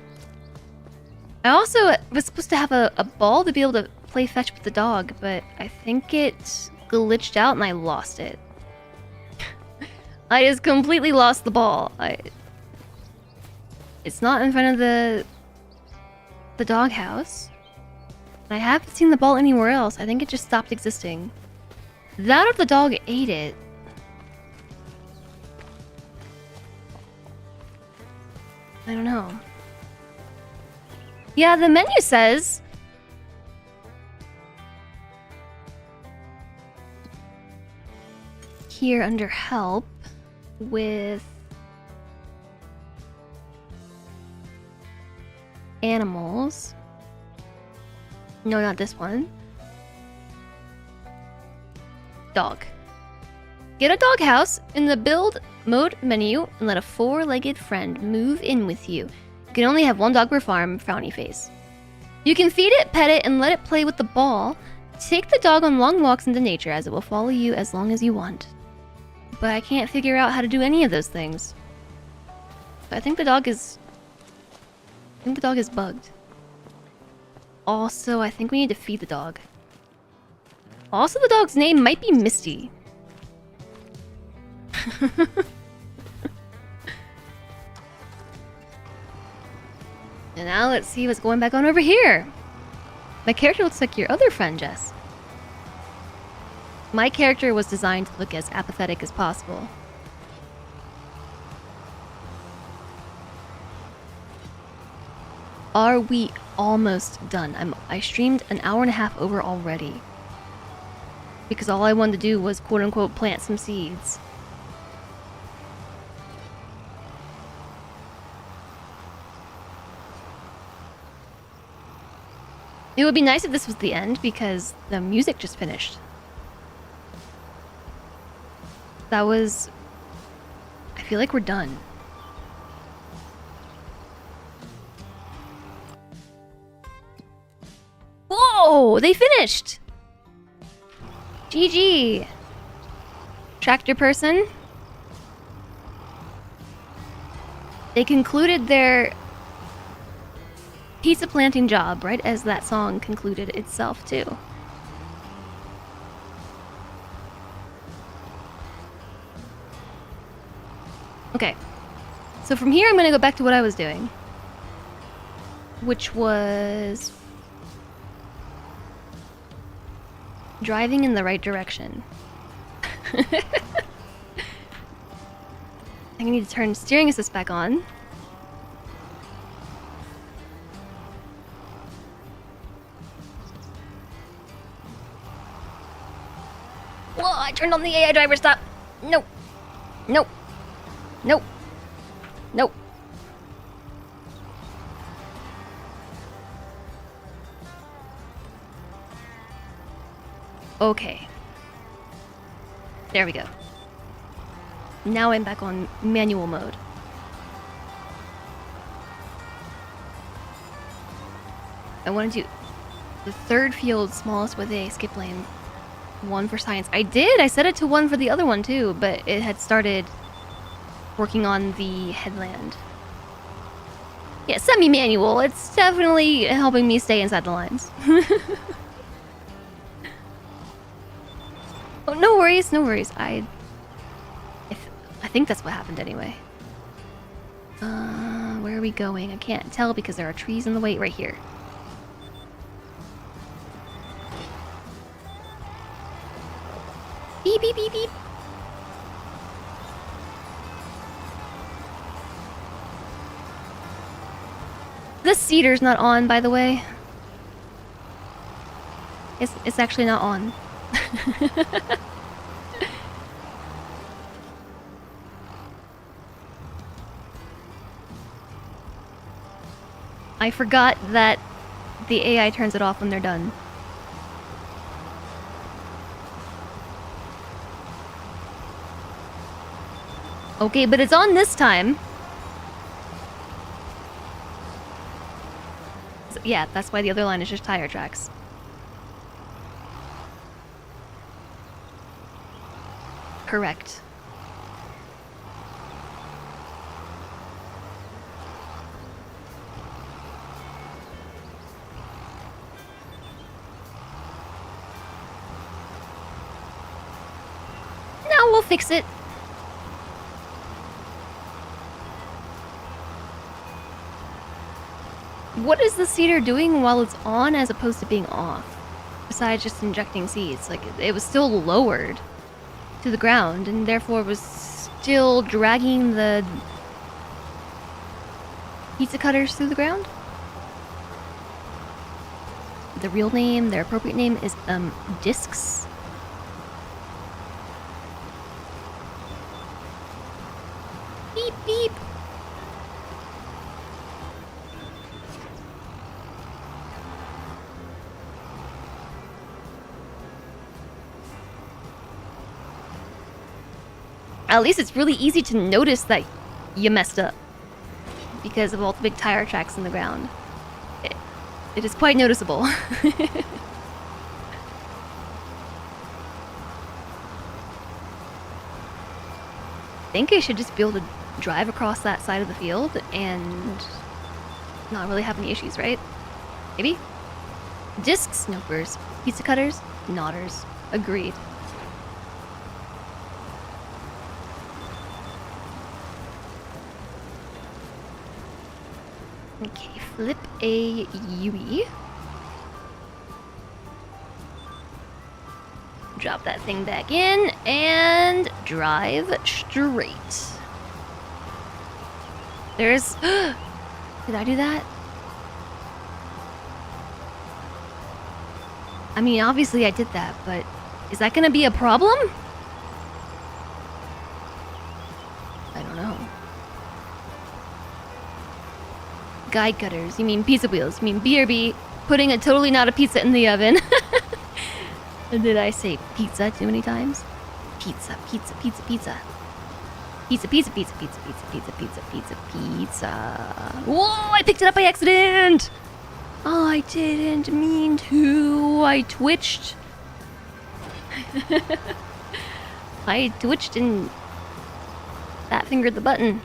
I also was supposed to have a ball to be able to play fetch with the dog, but I think it glitched out and I lost it. I just completely lost the ball. It's not in front of the doghouse. I haven't seen the ball anywhere else. I think it just stopped existing. That or the dog ate it. I don't know. Yeah, the menu says... here under help with... animals. No, not this one. Dog. Get a doghouse in the build mode menu and let a four-legged friend move in with you. You can only have one dog per farm, frowny face. You can feed it, pet it, and let it play with the ball. Take the dog on long walks into nature as it will follow you as long as you want. But I can't figure out how to do any of those things. So I think the dog is... bugged. Also, I think we need to feed the dog. Also, the dog's name might be Misty. And now let's see what's going back on over here. My character looks like your other friend, Jess. My character was designed to look as apathetic as possible. Are we almost done? I streamed an hour and a half over already. Because all I wanted to do was quote-unquote plant some seeds. It would be nice if this was the end because the music just finished. That was... I feel like we're done. Whoa! They finished! GG! Tractor person. They concluded their pizza planting job right as that song concluded itself too. Okay. So from here I'm gonna go back to what I was doing. Which was... driving in the right direction. I need to turn steering assist back on. Whoa, I turned on the AI driver, stop! No! Nope. Nope. Nope. Okay. There we go. Now I'm back on manual mode. I want to do the third field, smallest with a skip lane. 1 for science. I did! I set it to 1 for the other one too, but it had started working on the headland. Yeah, semi-manual. It's definitely helping me stay inside the lines. Oh, no worries, no worries. I think that's what happened anyway. Where are we going? I can't tell because there are trees in the way right here. Beep, beep, beep, beep. This cedar's not on, by the way. It's actually not on. I forgot that the AI turns it off when they're done. Okay, but it's on this time. So, yeah, that's why the other line is just tire tracks. Correct. Now we'll fix it. What is the cedar doing while it's on as opposed to being off? Besides just injecting seeds, like it was still lowered to the ground and therefore was still dragging the pizza cutters through the ground? The real name, their appropriate name is discs. Beep beep. At least it's really easy to notice that you messed up because of all the big tire tracks in the ground. It is quite noticeable. I think I should just be able to drive across that side of the field and not really have any issues, right? Maybe? Disc snopers, pizza cutters, nodders. Agreed. Okay, flip a UE. Drop that thing back in and drive straight. There's... Did I do that? I mean, obviously I did that, but is that gonna be a problem? I don't know. Guide cutters, you mean pizza wheels, you mean BRB, putting a totally not a pizza in the oven. Did I say pizza too many times? Pizza, pizza, pizza, pizza. Pizza, pizza, pizza, pizza, pizza, pizza, pizza, pizza, pizza. Whoa, I picked it up by accident! Oh, I didn't mean to. I twitched. I twitched and fat fingered the button.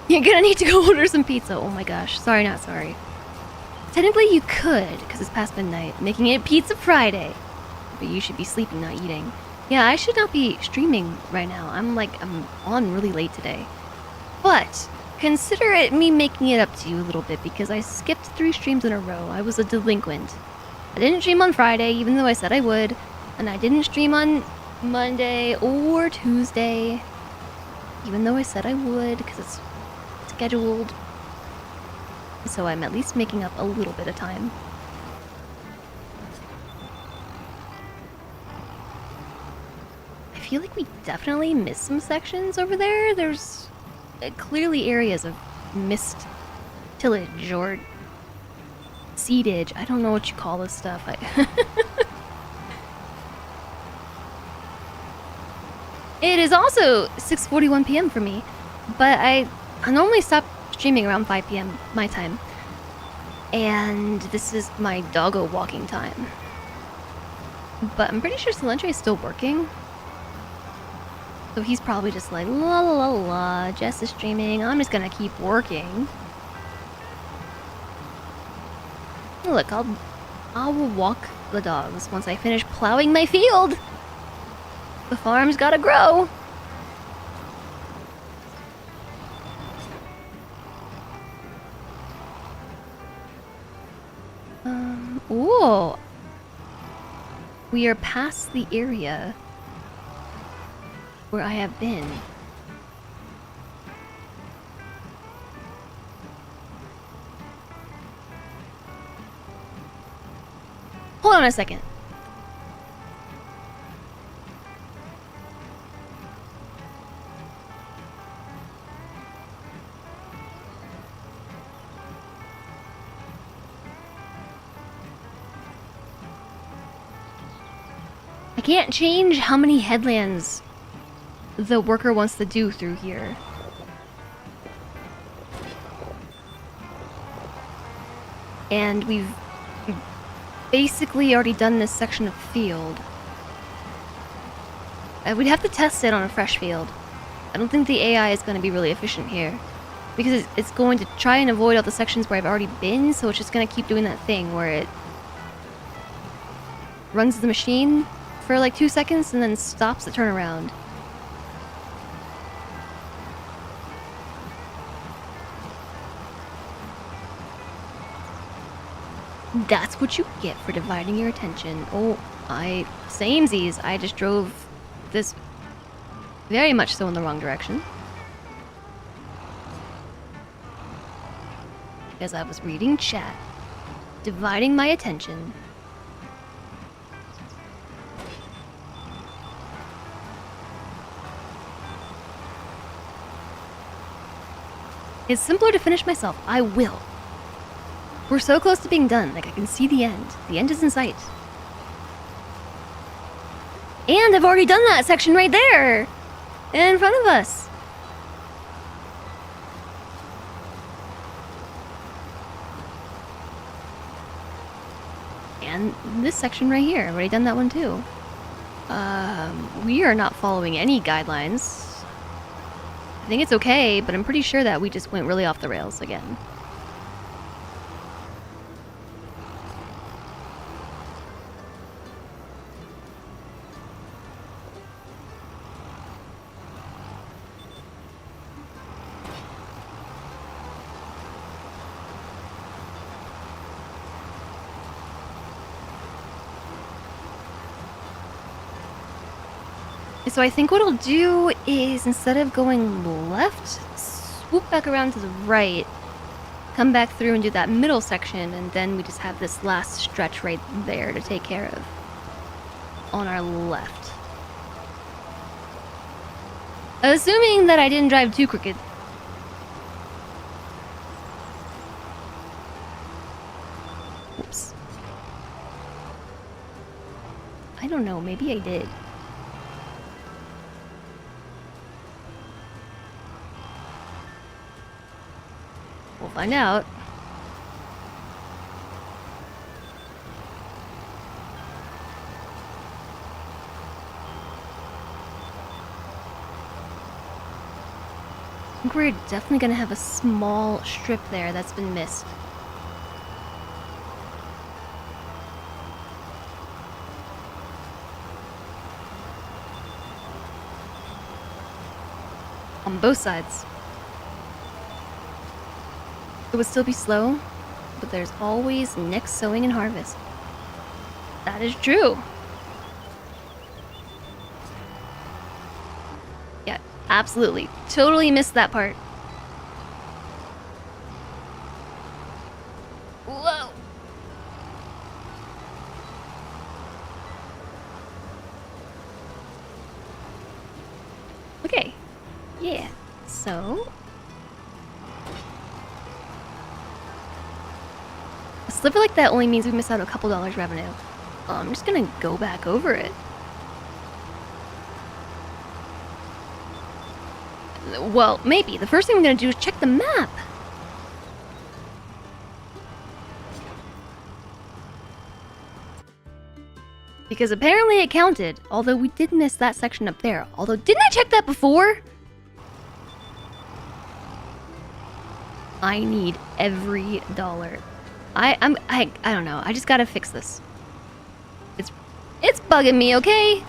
You're gonna need to go order some pizza. Oh my gosh. Sorry, not sorry. Technically you could, because it's past midnight, making it Pizza Friday. But you should be sleeping, not eating. Yeah, I should not be streaming right now. I'm on really late today. But, consider it me making it up to you a little bit because I skipped 3 streams in a row. I was a delinquent. I didn't stream on Friday, even though I said I would, and I didn't stream on Monday or Tuesday, even though I said I would because it's scheduled. So I'm at least making up a little bit of time. I feel like we definitely missed some sections over there. There's clearly areas of missed tillage or seedage. I don't know what you call this stuff. It is also 6:41 p.m. for me, but I normally stop streaming around 5 p.m. my time. And this is my doggo walking time. But I'm pretty sure Silentre is still working. So he's probably just like, la la la la, Jess is streaming, I'm just gonna keep working. Look, I will walk the dogs once I finish plowing my field. The farm's gotta grow. Ooh. We are past the area where I have been. Hold on a second. I can't change how many headlands the worker wants to do through here. And we've basically already done this section of field. We'd have to test it on a fresh field. I don't think the AI is going to be really efficient here. Because it's going to try and avoid all the sections where I've already been, so it's just going to keep doing that thing where it runs the machine for like 2 seconds and then stops the turnaround. That's what you get for dividing your attention. Oh, samesies. I just drove this very much so in the wrong direction. Because I was reading chat, dividing my attention. It's simpler to finish myself. I will. We're so close to being done. Like, I can see the end. The end is in sight. And I've already done that section right there! In front of us. And this section right here. I've already done that one too. We are not following any guidelines. I think it's okay, but I'm pretty sure that we just went really off the rails again. So I think what I'll do is, instead of going left, swoop back around to the right, come back through and do that middle section, and then we just have this last stretch right there to take care of on our left. Assuming that I didn't drive too crooked. Oops. I don't know, maybe I did. We'll find out. I think we're definitely gonna have a small strip there that's been missed. On both sides. It would still be slow, but there's always next sowing and harvest. That is true. Yeah, absolutely. Totally missed that part. Whoa! Okay. Yeah. So... a sliver like that only means we miss out a couple dollars revenue. I'm just gonna go back over it. Well, maybe. The first thing I'm gonna do is check the map. Because apparently it counted, although we did miss that section up there. Although, didn't I check that before? I need every dollar. I don't know. I just gotta fix this. It's bugging me, okay?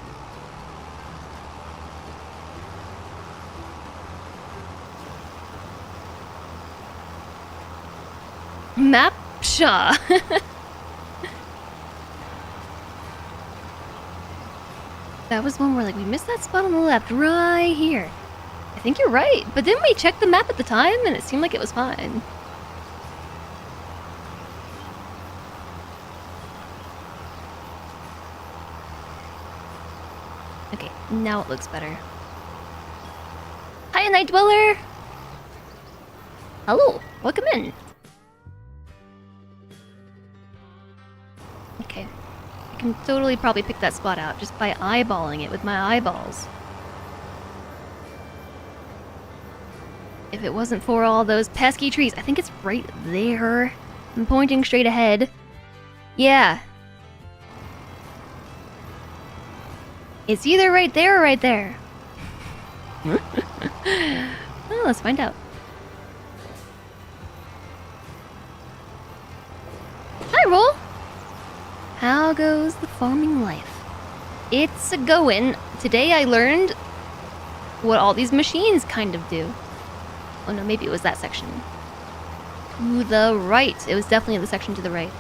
Map Shaw. That was one where like we missed that spot on the left right here. I think you're right, but didn't we check the map at the time and it seemed like it was fine? Okay, now it looks better. Hi, Night Dweller! Hello, welcome in. Okay, I can totally probably pick that spot out just by eyeballing it with my eyeballs. If it wasn't for all those pesky trees, I think it's right there. I'm pointing straight ahead. Yeah. It's either right there or right there. Well, let's find out. Hi, Roll! How goes the farming life? It's a goin'. Today I learned what all these machines kind of do. Oh no, maybe it was that section. To the right. It was definitely the section to the right.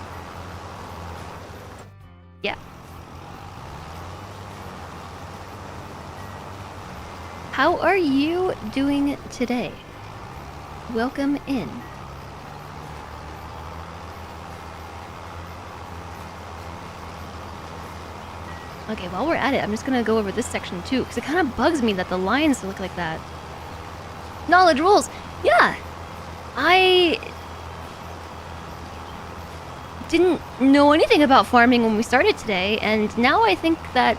Yeah. How are you doing today? Welcome in. Okay, while we're at it, I'm just gonna go over this section too, because it kind of bugs me that the lines look like that. Knowledge rules! Yeah! I didn't know anything about farming when we started today, and now I think that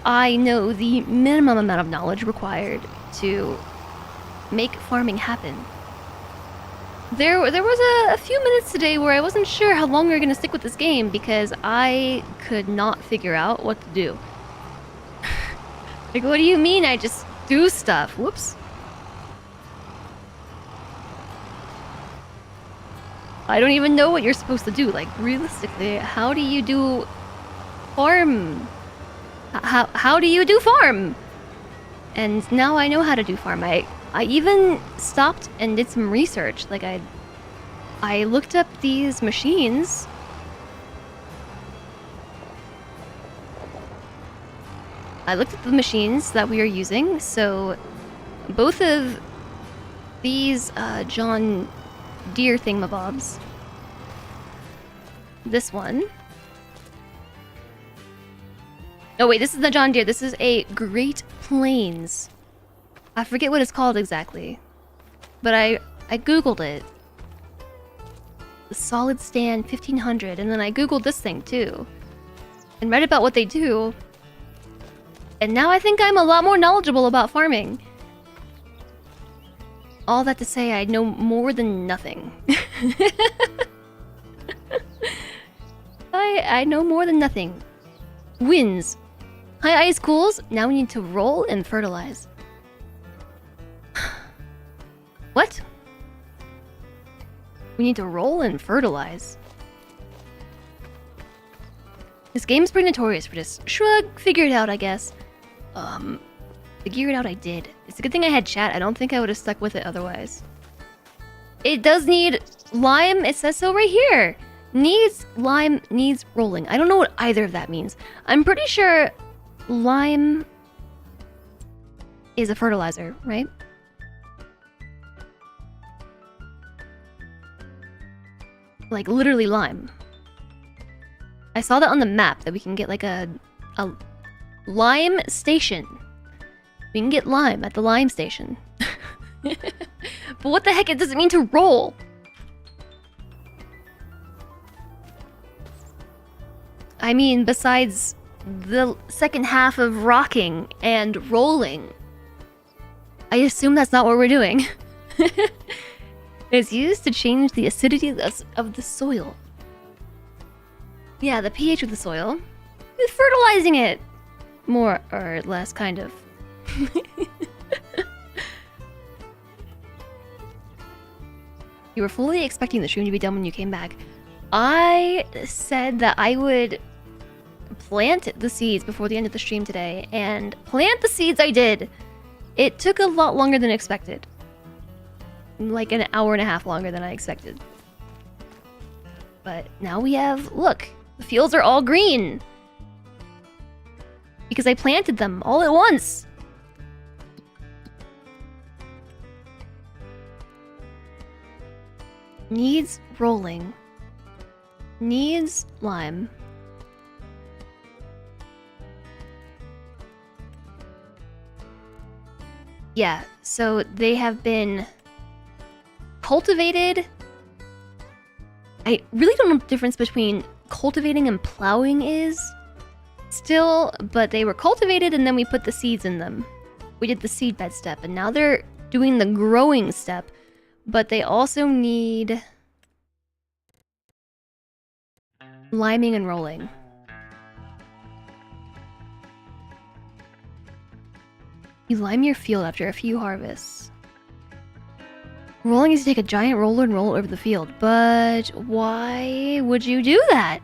I know the minimum amount of knowledge required to make farming happen. There was a few minutes today where I wasn't sure how long we were going to stick with this game because I could not figure out what to do. Like, what do you mean I just do stuff? Whoops. I don't even know what you're supposed to do. Like, realistically, how do you do farm? How do you do farm? And now I know how to do farm. I even stopped and did some research. Like, I looked up these machines. I looked at the machines that we are using. So, both of these John Deere thingamabobs. This one. Oh wait, this is the John Deere. This is a Great Plains. I forget what it's called exactly. But I googled it. The Solid Stand 1500. And then I googled this thing too. And read about what they do. And now I think I'm a lot more knowledgeable about farming. All that to say, I know more than nothing. I know more than nothing. Winds. Hi, ice cools. Now we need to roll and fertilize. What? We need to roll and fertilize. This game's pretty notorious for just shrug, figure it out, I guess. Figure it out I did. It's a good thing I had chat. I don't think I would have stuck with it otherwise. It does need Lime, it says so right here. Lime needs rolling. I don't know what either of that means. I'm pretty sure lime is a fertilizer, right? Like literally lime. I saw that on the map that we can get like a lime station. We can get lime at the lime station. But what the heck? It doesn't mean to roll. I mean, besides the second half of rocking and rolling, I assume that's not what we're doing. It's used to change the acidity of the soil. Yeah, the pH of the soil. We're fertilizing it! More or less, kind of. You were fully expecting the stream to be done when you came back. I said that I would plant the seeds before the end of the stream today, and plant the seeds I did. It took a lot longer than expected. Like an hour and a half longer than I expected. But now we have, look, the fields are all green. Because I planted them all at once. Needs rolling. Needs lime. Yeah, so they have been cultivated. I really don't know what the difference between cultivating and plowing is still, but they were cultivated and then we put the seeds in them. We did the seedbed step, and now they're doing the growing step, but they also need liming and rolling. You lime your field after a few harvests. Rolling is to take a giant roller and roll it over the field, but why would you do that?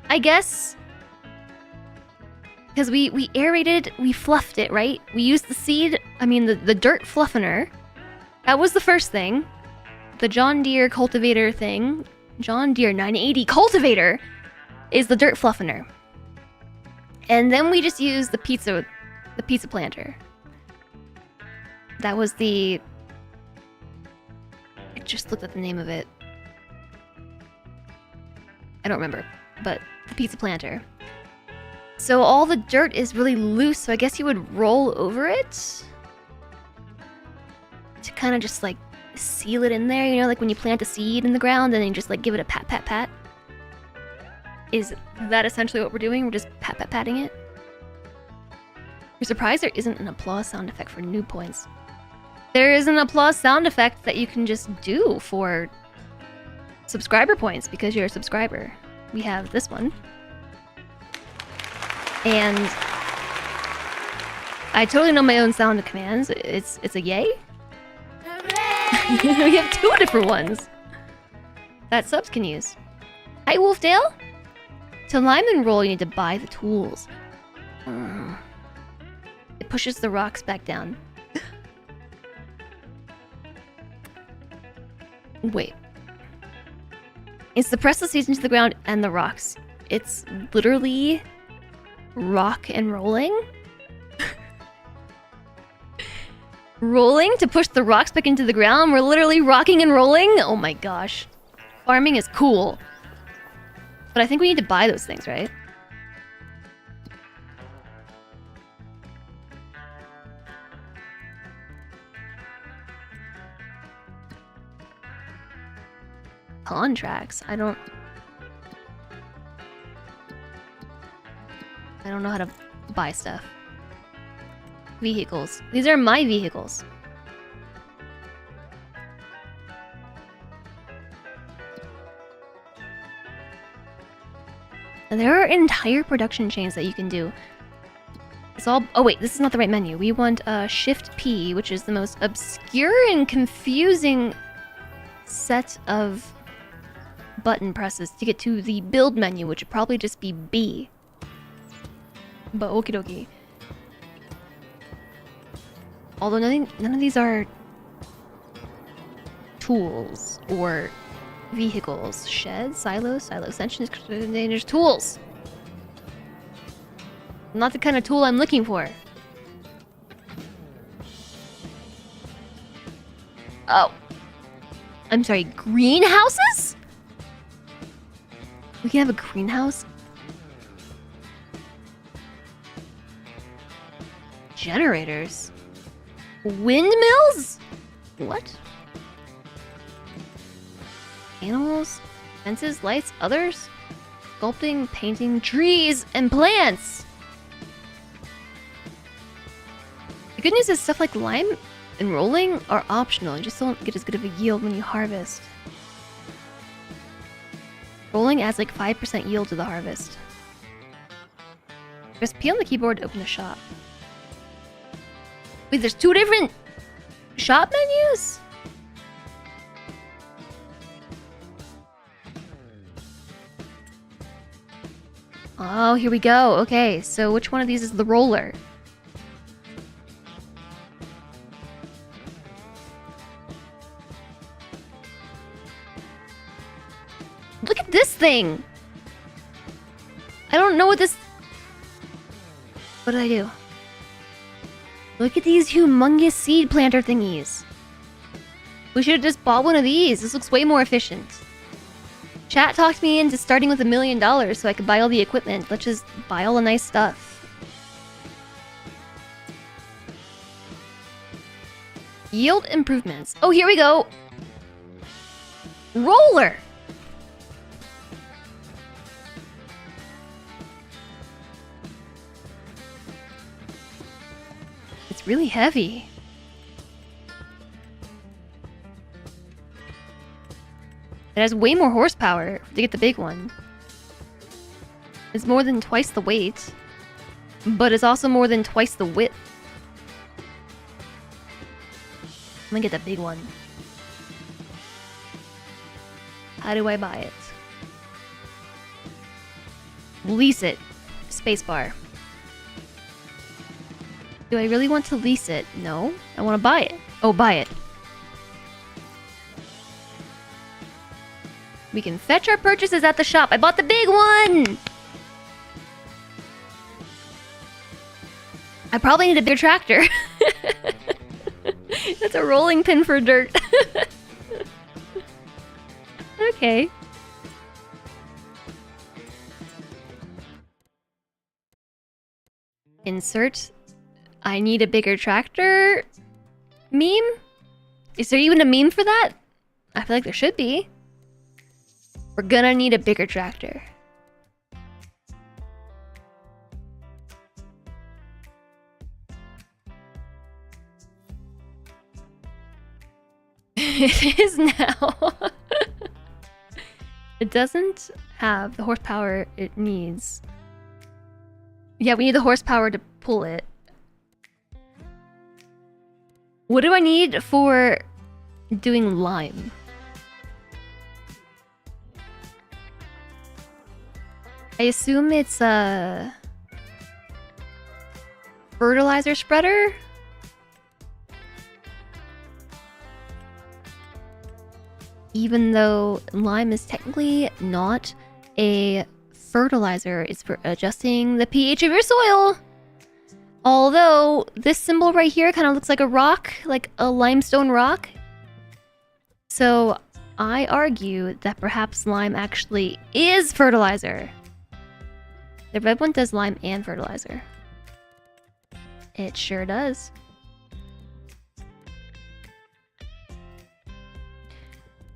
I guess because we aerated, we fluffed it, right? We used the seed, the dirt fluffener. That was the first thing. The John Deere cultivator thing. John Deere 980 cultivator is the dirt fluffener. And then we just used the pizza planter. That was the... I just looked at the name of it. I don't remember, but the pizza planter. So all the dirt is really loose, so I guess you would roll over it to kind of just like seal it in there, you know, like when you plant a seed in the ground and then you just like give it a pat, pat, pat. Is that essentially what we're doing? We're just pat, pat, patting it? You're surprised there isn't an applause sound effect for new points. There is an applause sound effect that you can just do for subscriber points because you're a subscriber. We have this one. And I totally know my own sound commands. It's a yay. We have two different ones that subs can use. Hi, Wolfdale. To lime and roll, you need to buy the tools. It pushes the rocks back down. Wait. It's to press the seeds into the ground and the rocks. It's literally rock and rolling? Rolling to push the rocks back into the ground? We're literally rocking and rolling? Oh my gosh. Farming is cool. But I think we need to buy those things, right? Contracts? I don't know how to buy stuff. Vehicles. These are my vehicles. And there are entire production chains that you can do. It's all... Oh wait, this is not the right menu. We want Shift P, which is the most obscure and confusing set of button presses to get to the build menu, which would probably just be B. But okie dokie. Although none of these are tools or vehicles. Shed, silo extensions, containers, tools. Not the kind of tool I'm looking for. Oh. I'm sorry, greenhouses? We can have a greenhouse? Generators? Windmills? What? Animals? Fences? Lights? Others? Sculpting, painting, trees, and plants! The good news is stuff like lime and rolling are optional. You just don't get as good of a yield when you harvest. Rolling adds like 5% yield to the harvest. Press P on the keyboard to open the shop. Wait, there's 2 different shop menus? Oh, here we go. Okay, so which one of these is the roller? Look at this thing! I don't know what this... What did I do? Look at these humongous seed planter thingies. We should have just bought one of these. This looks way more efficient. Chat talked me into starting with $1 million so I could buy all the equipment. Let's just buy all the nice stuff. Yield improvements. Oh, here we go. Roller. It's really heavy. It has way more horsepower to get the big one. It's more than twice the weight, but it's also more than twice the width. I'm gonna get the big one. How do I buy it? Lease it. Spacebar. Do I really want to lease it? No. I want to buy it. Oh, buy it. We can fetch our purchases at the shop. I bought the big one! I probably need a bigger tractor. That's a rolling pin for dirt. Okay. Insert I need a bigger tractor meme? Is there even a meme for that? I feel like there should be. We're gonna need a bigger tractor. It is now. It doesn't have the horsepower it needs. Yeah, we need the horsepower to pull it. What do I need for doing lime? I assume it's a fertilizer spreader? Even though lime is technically not a fertilizer, it's for adjusting the pH of your soil. Although this symbol right here kind of looks like a rock, like a limestone rock. So I argue that perhaps lime actually is fertilizer. The red one does lime and fertilizer. It sure does.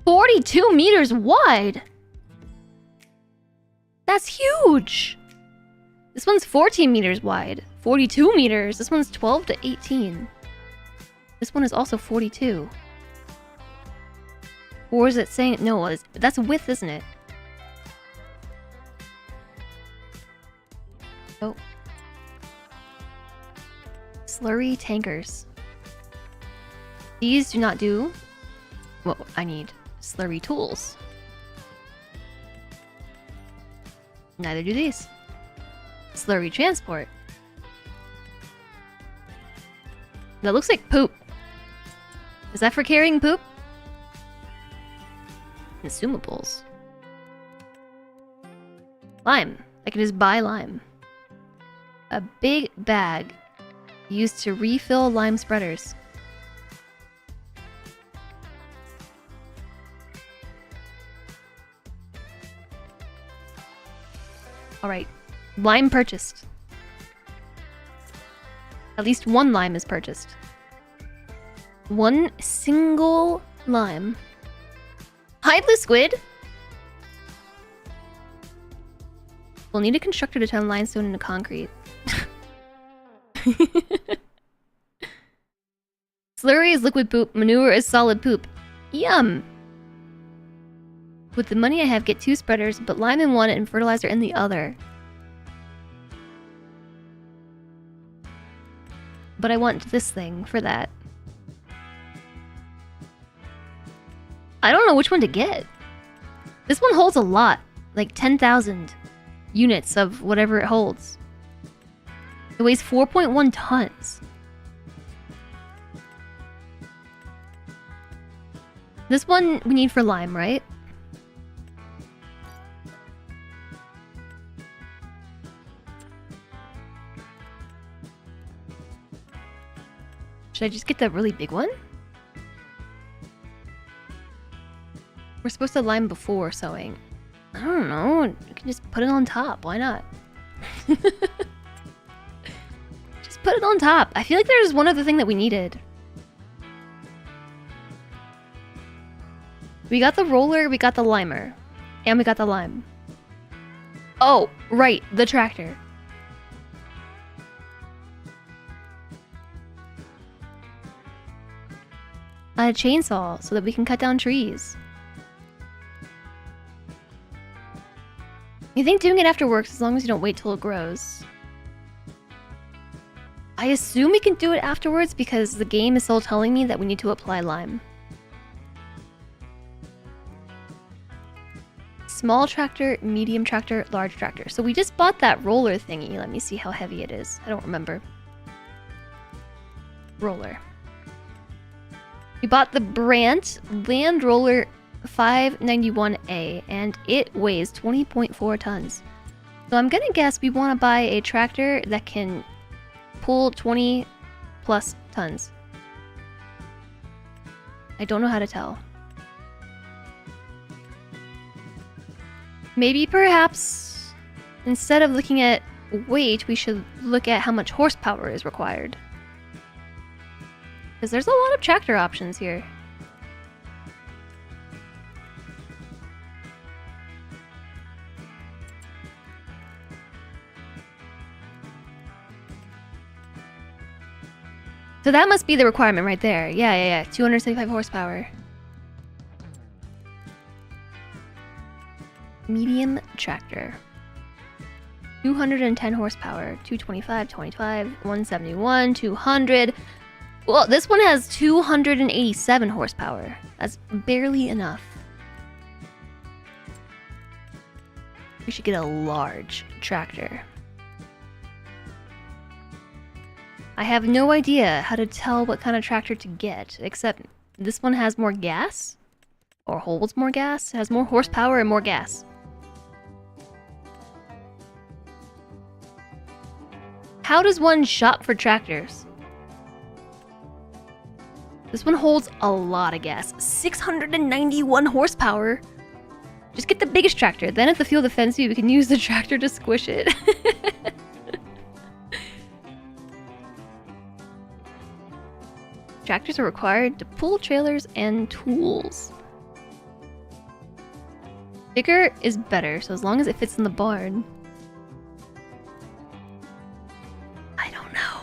"42 meters wide! That's huge! This one's 14 meters wide. 42 meters. This one's 12 to 18. This one is also 42. Or is it saying... No, that's width, isn't it? Oh. Slurry tankers. These do not do... Well, I need slurry tools. Neither do these. Slurry transport. That looks like poop. Is that for carrying poop? Consumables. Lime. I can just buy lime. A big bag used to refill lime spreaders. Alright. Lime purchased. At least one lime is purchased. One single lime. Hi, Blue Squid! We'll need a constructor to turn limestone into concrete. Slurry is liquid poop. Manure is solid poop. Yum! With the money I have, get 2 spreaders, but lime in one and fertilizer in the other. But I want this thing for that. I don't know which one to get. This one holds a lot. Like 10,000 units of whatever it holds. It weighs 4.1 tons. This one we need for lime, right? Should I just get the really big one? We're supposed to lime before sewing. I don't know. You can just put it on top. Why not? Just put it on top. I feel like there's one other thing that we needed. We got the roller, we got the limer. And we got the lime. Oh, right. The tractor. A chainsaw so that we can cut down trees. You think doing it after works as long as you don't wait till it grows. I assume we can do it afterwards because the game is still telling me that we need to apply lime. Small tractor, medium tractor, large tractor. So we just bought that roller thingy. Let me see how heavy it is. I don't remember. Roller. We bought the Brandt Land Roller 591A, and it weighs 20.4 tons. So I'm gonna guess we want to buy a tractor that can pull 20 plus tons. I don't know how to tell. Maybe perhaps instead of looking at weight, we should look at how much horsepower is required. Because there's a lot of tractor options here. So that must be the requirement right there. Yeah. 275 horsepower. Medium tractor. 210 horsepower. 225, 25, 171, 200. Well, this one has 287 horsepower. That's barely enough. We should get a large tractor. I have no idea how to tell what kind of tractor to get, except this one has more gas, or holds more gas, has more horsepower and more gas. How does one shop for tractors? This one holds a lot of gas, 691 horsepower. Just get the biggest tractor, then if the field offends you, we can use the tractor to squish it. Tractors are required to pull trailers and tools. Bigger is better, so as long as it fits in the barn. I don't know.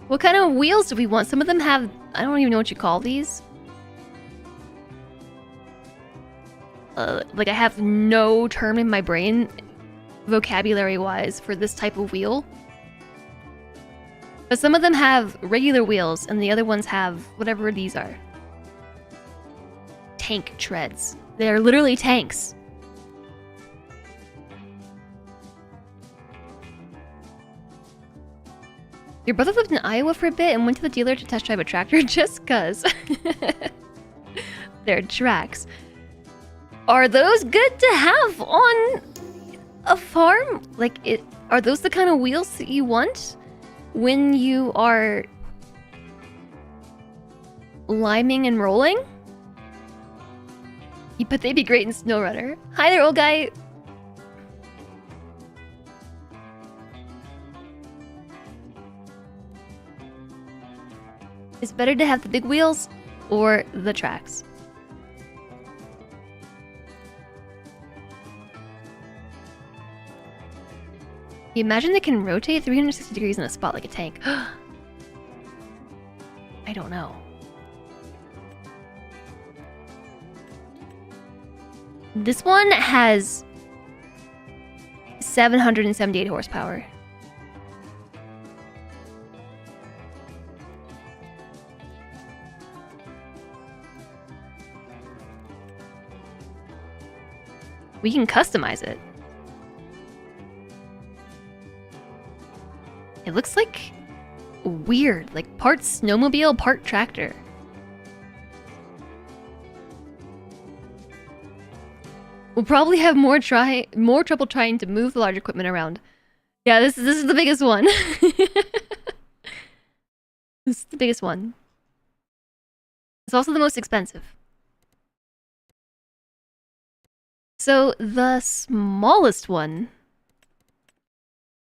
What kind of wheels do we want? Some of them have... I don't even know what you call these. Like, I have no term in my brain, vocabulary-wise, for this type of wheel. But some of them have regular wheels, and the other ones have whatever these are. Tank treads. They're literally tanks. Your brother lived in Iowa for a bit and went to the dealer to test drive a tractor just cuz. They're tracks. Are those good to have on a farm? Like, are those the kind of wheels that you want when you are liming and rolling? But they'd be great in SnowRunner. Hi there, old guy. It's better to have the big wheels or the tracks. You imagine they can rotate 360 degrees in a spot like a tank. I don't know. This one has 778 horsepower. We can customize it. It looks like weird, like part snowmobile, part tractor. We'll probably have more trouble trying to move the large equipment around. Yeah, this is the biggest one. This is the biggest one. It's also the most expensive. So the smallest one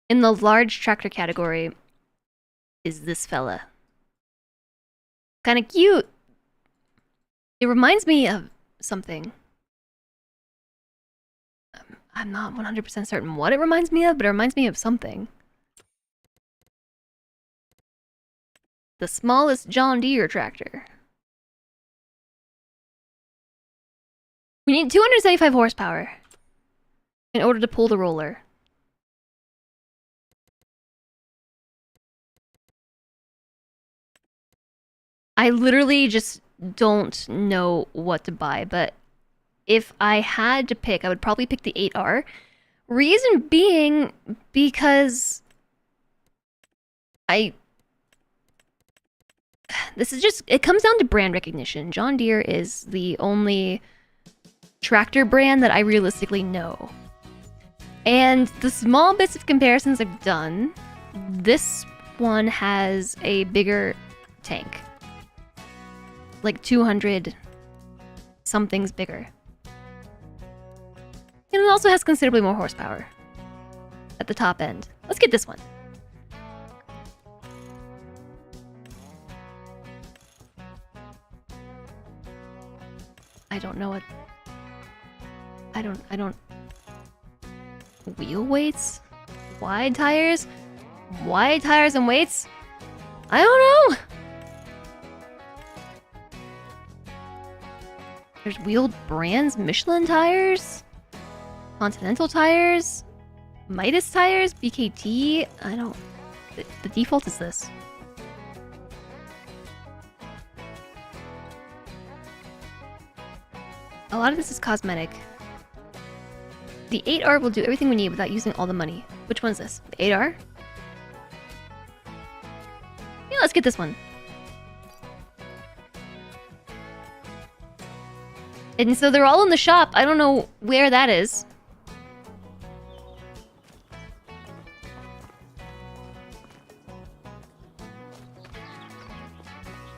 in the large tractor category is this fella. Kind of cute. It reminds me of something. I'm not 100% certain what it reminds me of, but it reminds me of something. The smallest John Deere tractor. We need 275 horsepower in order to pull the roller. I literally just don't know what to buy, but if I had to pick, I would probably pick the 8R. Reason being, because this is just, it comes down to brand recognition. John Deere is the only tractor brand that I realistically know. And the small bits of comparisons I've done, this one has a bigger tank. Like 200 something's bigger. And it also has considerably more horsepower at the top end. Let's get this one. I don't know what... I don't... Wheel weights? Wide tires? Wide tires and weights? I don't know! There's wheeled brands, Michelin tires? Continental tires? Midas tires? BKT? I don't... The default is this. A lot of this is cosmetic. The 8R will do everything we need without using all the money. Which one's this? The 8R? Yeah, let's get this one. And so they're all in the shop. I don't know where that is.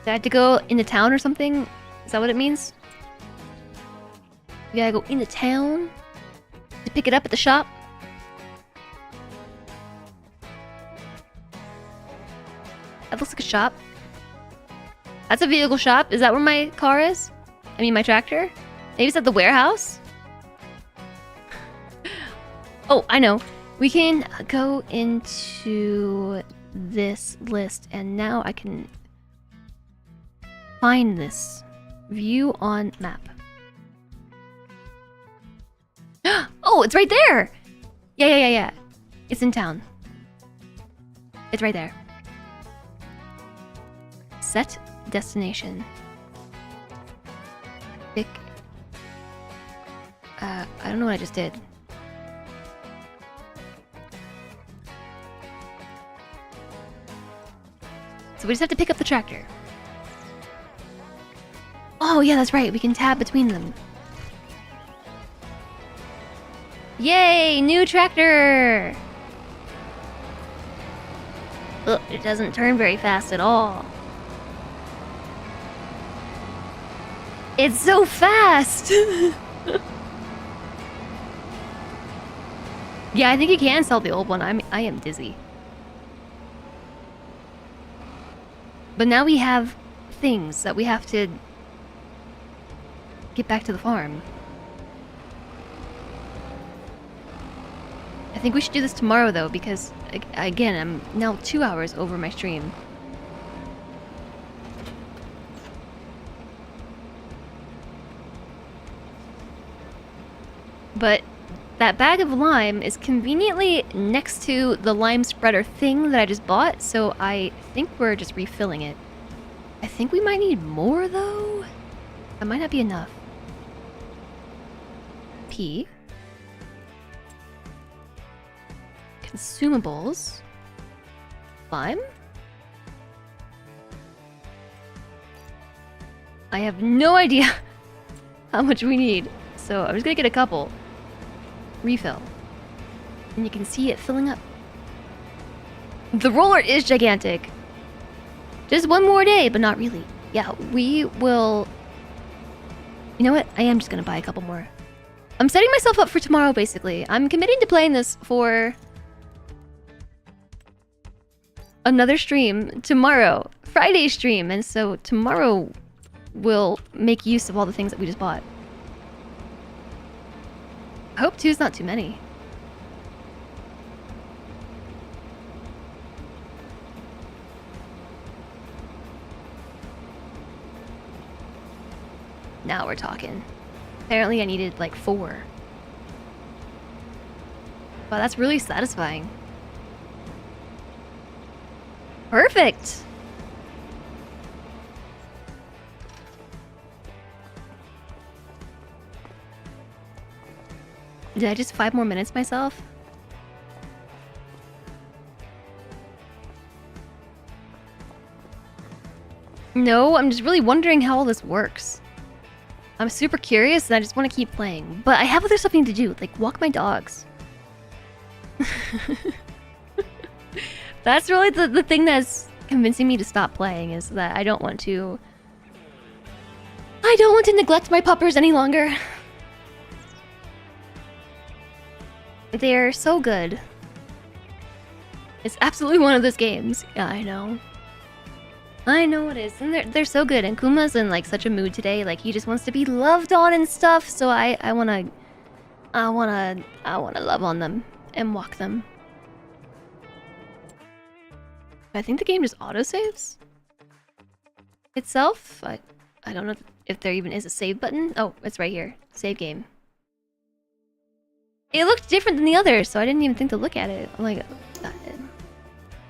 Did I have to go into town or something? Is that what it means? You gotta go into town to pick it up at the shop? That looks like a shop. That's a vehicle shop. Is that where my car is? I mean, my tractor? Maybe it's at the warehouse? Oh, I know. We can go into this list, and now I can find this. View on map. Oh, it's right there! Yeah. It's in town. It's right there. Set destination. Pick. I don't know what I just did. So we just have to pick up the tractor. Oh yeah, that's right. We can tab between them. Yay! New tractor! Ugh, it doesn't turn very fast at all. It's so fast! Yeah, I think you can sell the old one. I am dizzy. But now we have things that we have to get back to the farm. I think we should do this tomorrow though, because again, I'm now 2 hours over my stream. But that bag of lime is conveniently next to the lime spreader thing that I just bought, so I think we're just refilling it. I think we might need more though. That might not be enough. P. Consumables. Lime? I have no idea how much we need, so I'm just gonna get a couple. Refill. And you can see it filling up. The roller is gigantic. Just one more day, but not really. Yeah, we will... You know what? I am just gonna buy a couple more. I'm setting myself up for tomorrow, basically. I'm committing to playing this for... another stream tomorrow. Friday stream. And so tomorrow we'll make use of all the things that we just bought. I hope two's not too many. Now we're talking. Apparently I needed like 4. Wow, that's really satisfying. Perfect! Did I just 5 more minutes myself? No, I'm just really wondering how all this works. I'm super curious and I just want to keep playing. But I have other stuff I need to do, like walk my dogs. That's really the thing that's convincing me to stop playing, is that I don't want to... I don't want to neglect my puppers any longer. They're so good. It's absolutely one of those games. Yeah, I know. I know it is. And they're so good. And Kuma's in like such a mood today. Like he just wants to be loved on and stuff. So I wanna love on them and walk them. I think the game just autosaves itself. I don't know if there even is a save button. Oh, it's right here. Save game. It looked different than the others, so I didn't even think to look at it. I'm like,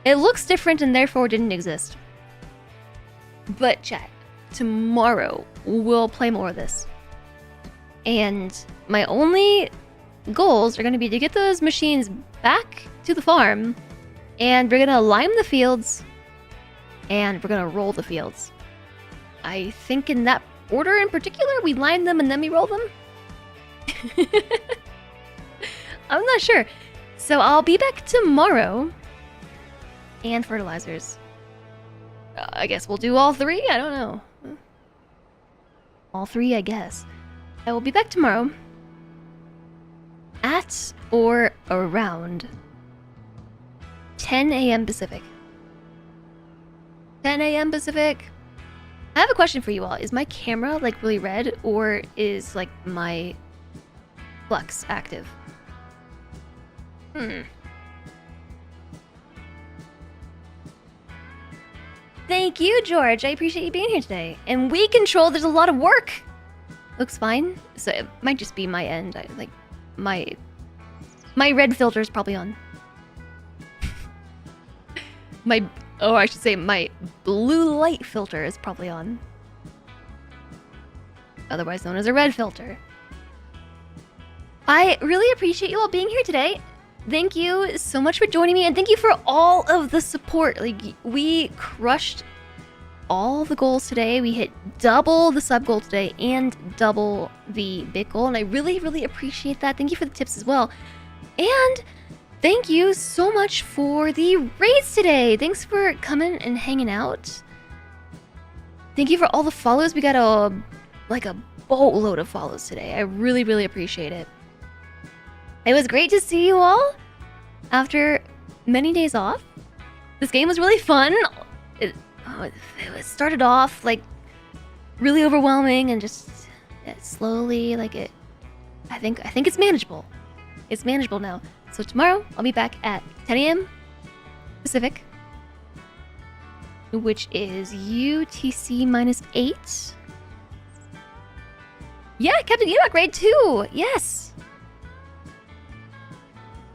it looks different and therefore didn't exist. But chat, tomorrow we'll play more of this. And my only goals are going to be to get those machines back to the farm, and we're going to lime the fields, and we're going to roll the fields. I think in that order in particular, we lime them and then we roll them. I'm not sure. So I'll be back tomorrow. And fertilizers. I guess we'll do all 3? I don't know. All 3, I guess. I will be back tomorrow. At or around 10 a.m. Pacific. 10 a.m. Pacific. I have a question for you all. Is my camera like really red, or is like my flux active? Thank you, George. I appreciate you being here today. And we control, there's a lot of work. Looks fine. So it might just be my end. Like my red filter is probably on. I should say my blue light filter is probably on. Otherwise known as a red filter. I really appreciate you all being here today. Thank you so much for joining me, and thank you for all of the support. Like, we crushed all the goals today. We hit double the sub goal today and double the bit goal, and I really, really appreciate that. Thank you for the tips as well. And thank you so much for the raids today. Thanks for coming and hanging out. Thank you for all the follows. We got a boatload of follows today. I really, really appreciate it. It was great to see you all after many days off. This game was really fun. It started off like really overwhelming and just slowly I think it's manageable. It's manageable now. So tomorrow I'll be back at 10 a.m. Pacific, which is UTC -8. Yeah, Captain Ewok raid 2. Yes.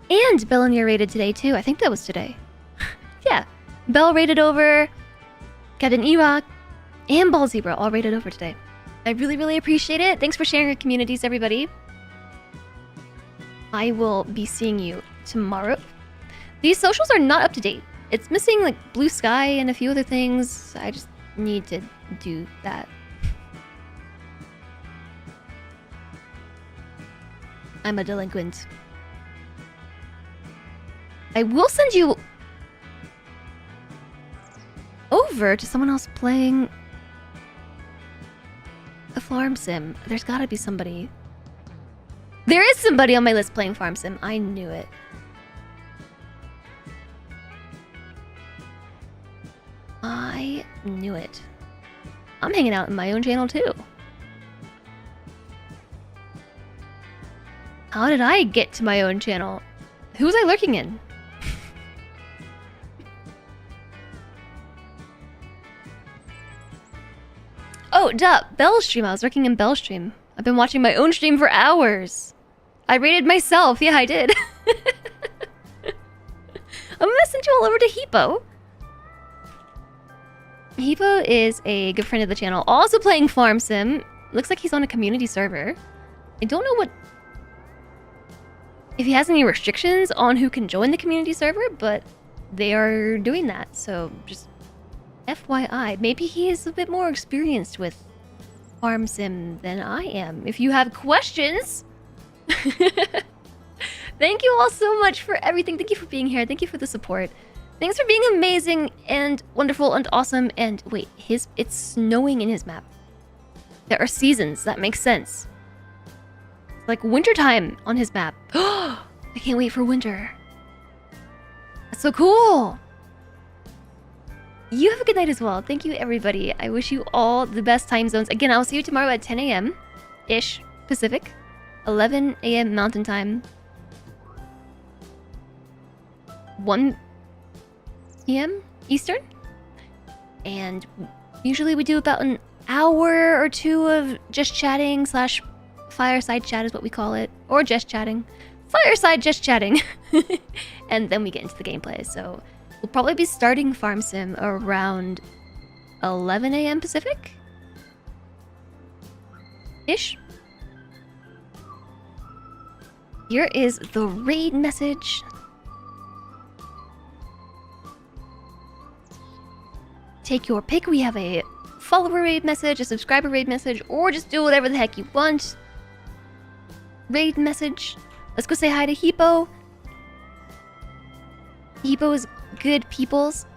And Bellinia raided today too. I think that was today. Yeah. Bell raided over. Captain Ewok and Ball Zebra all raided over today. I really, really appreciate it. Thanks for sharing your communities, everybody. I will be seeing you tomorrow. These socials are not up to date. It's missing like Blue Sky and a few other things. I just need to do that. I'm a delinquent. I will send you over to someone else playing a farm sim. There's gotta be somebody. There is somebody on my list playing farm sim. I knew it. I knew it. I'm hanging out in my own channel too. How did I get to my own channel? Who was I lurking in? Oh, duh, Bell's stream. I was lurking in Bell's stream. I've been watching my own stream for hours. I rated myself. Yeah, I did. I'm gonna send you all over to Hippo. Hippo is a good friend of the channel, also playing Farm Sim. Looks like he's on a community server. I don't know if he has any restrictions on who can join the community server, but they are doing that, so just FYI. Maybe he is a bit more experienced with Farm Sim than I am. If you have questions... Thank you all so much for everything. Thank you for being here. Thank you for the support. Thanks for being amazing and wonderful and awesome. And wait, it's snowing in his map. There are seasons. That makes sense. It's like wintertime on his map. I can't wait for winter. That's so cool. You have a good night as well. Thank you, everybody. I wish you all the best time zones. Again, I'll see you tomorrow at 10 a.m.-ish Pacific, 11 a.m. Mountain Time, 1 p.m. Eastern. And usually we do about an hour or two of just chatting / fireside chat is what we call it. Or just chatting. Fireside just chatting. And then we get into the gameplay. So we'll probably be starting Farm Sim around 11 a.m. Pacific? Ish. Here is the raid message. Take your pick. We have a follower raid message, a subscriber raid message, or just do whatever the heck you want. Raid message. Let's go say hi to Hippo. Hippo is good peoples.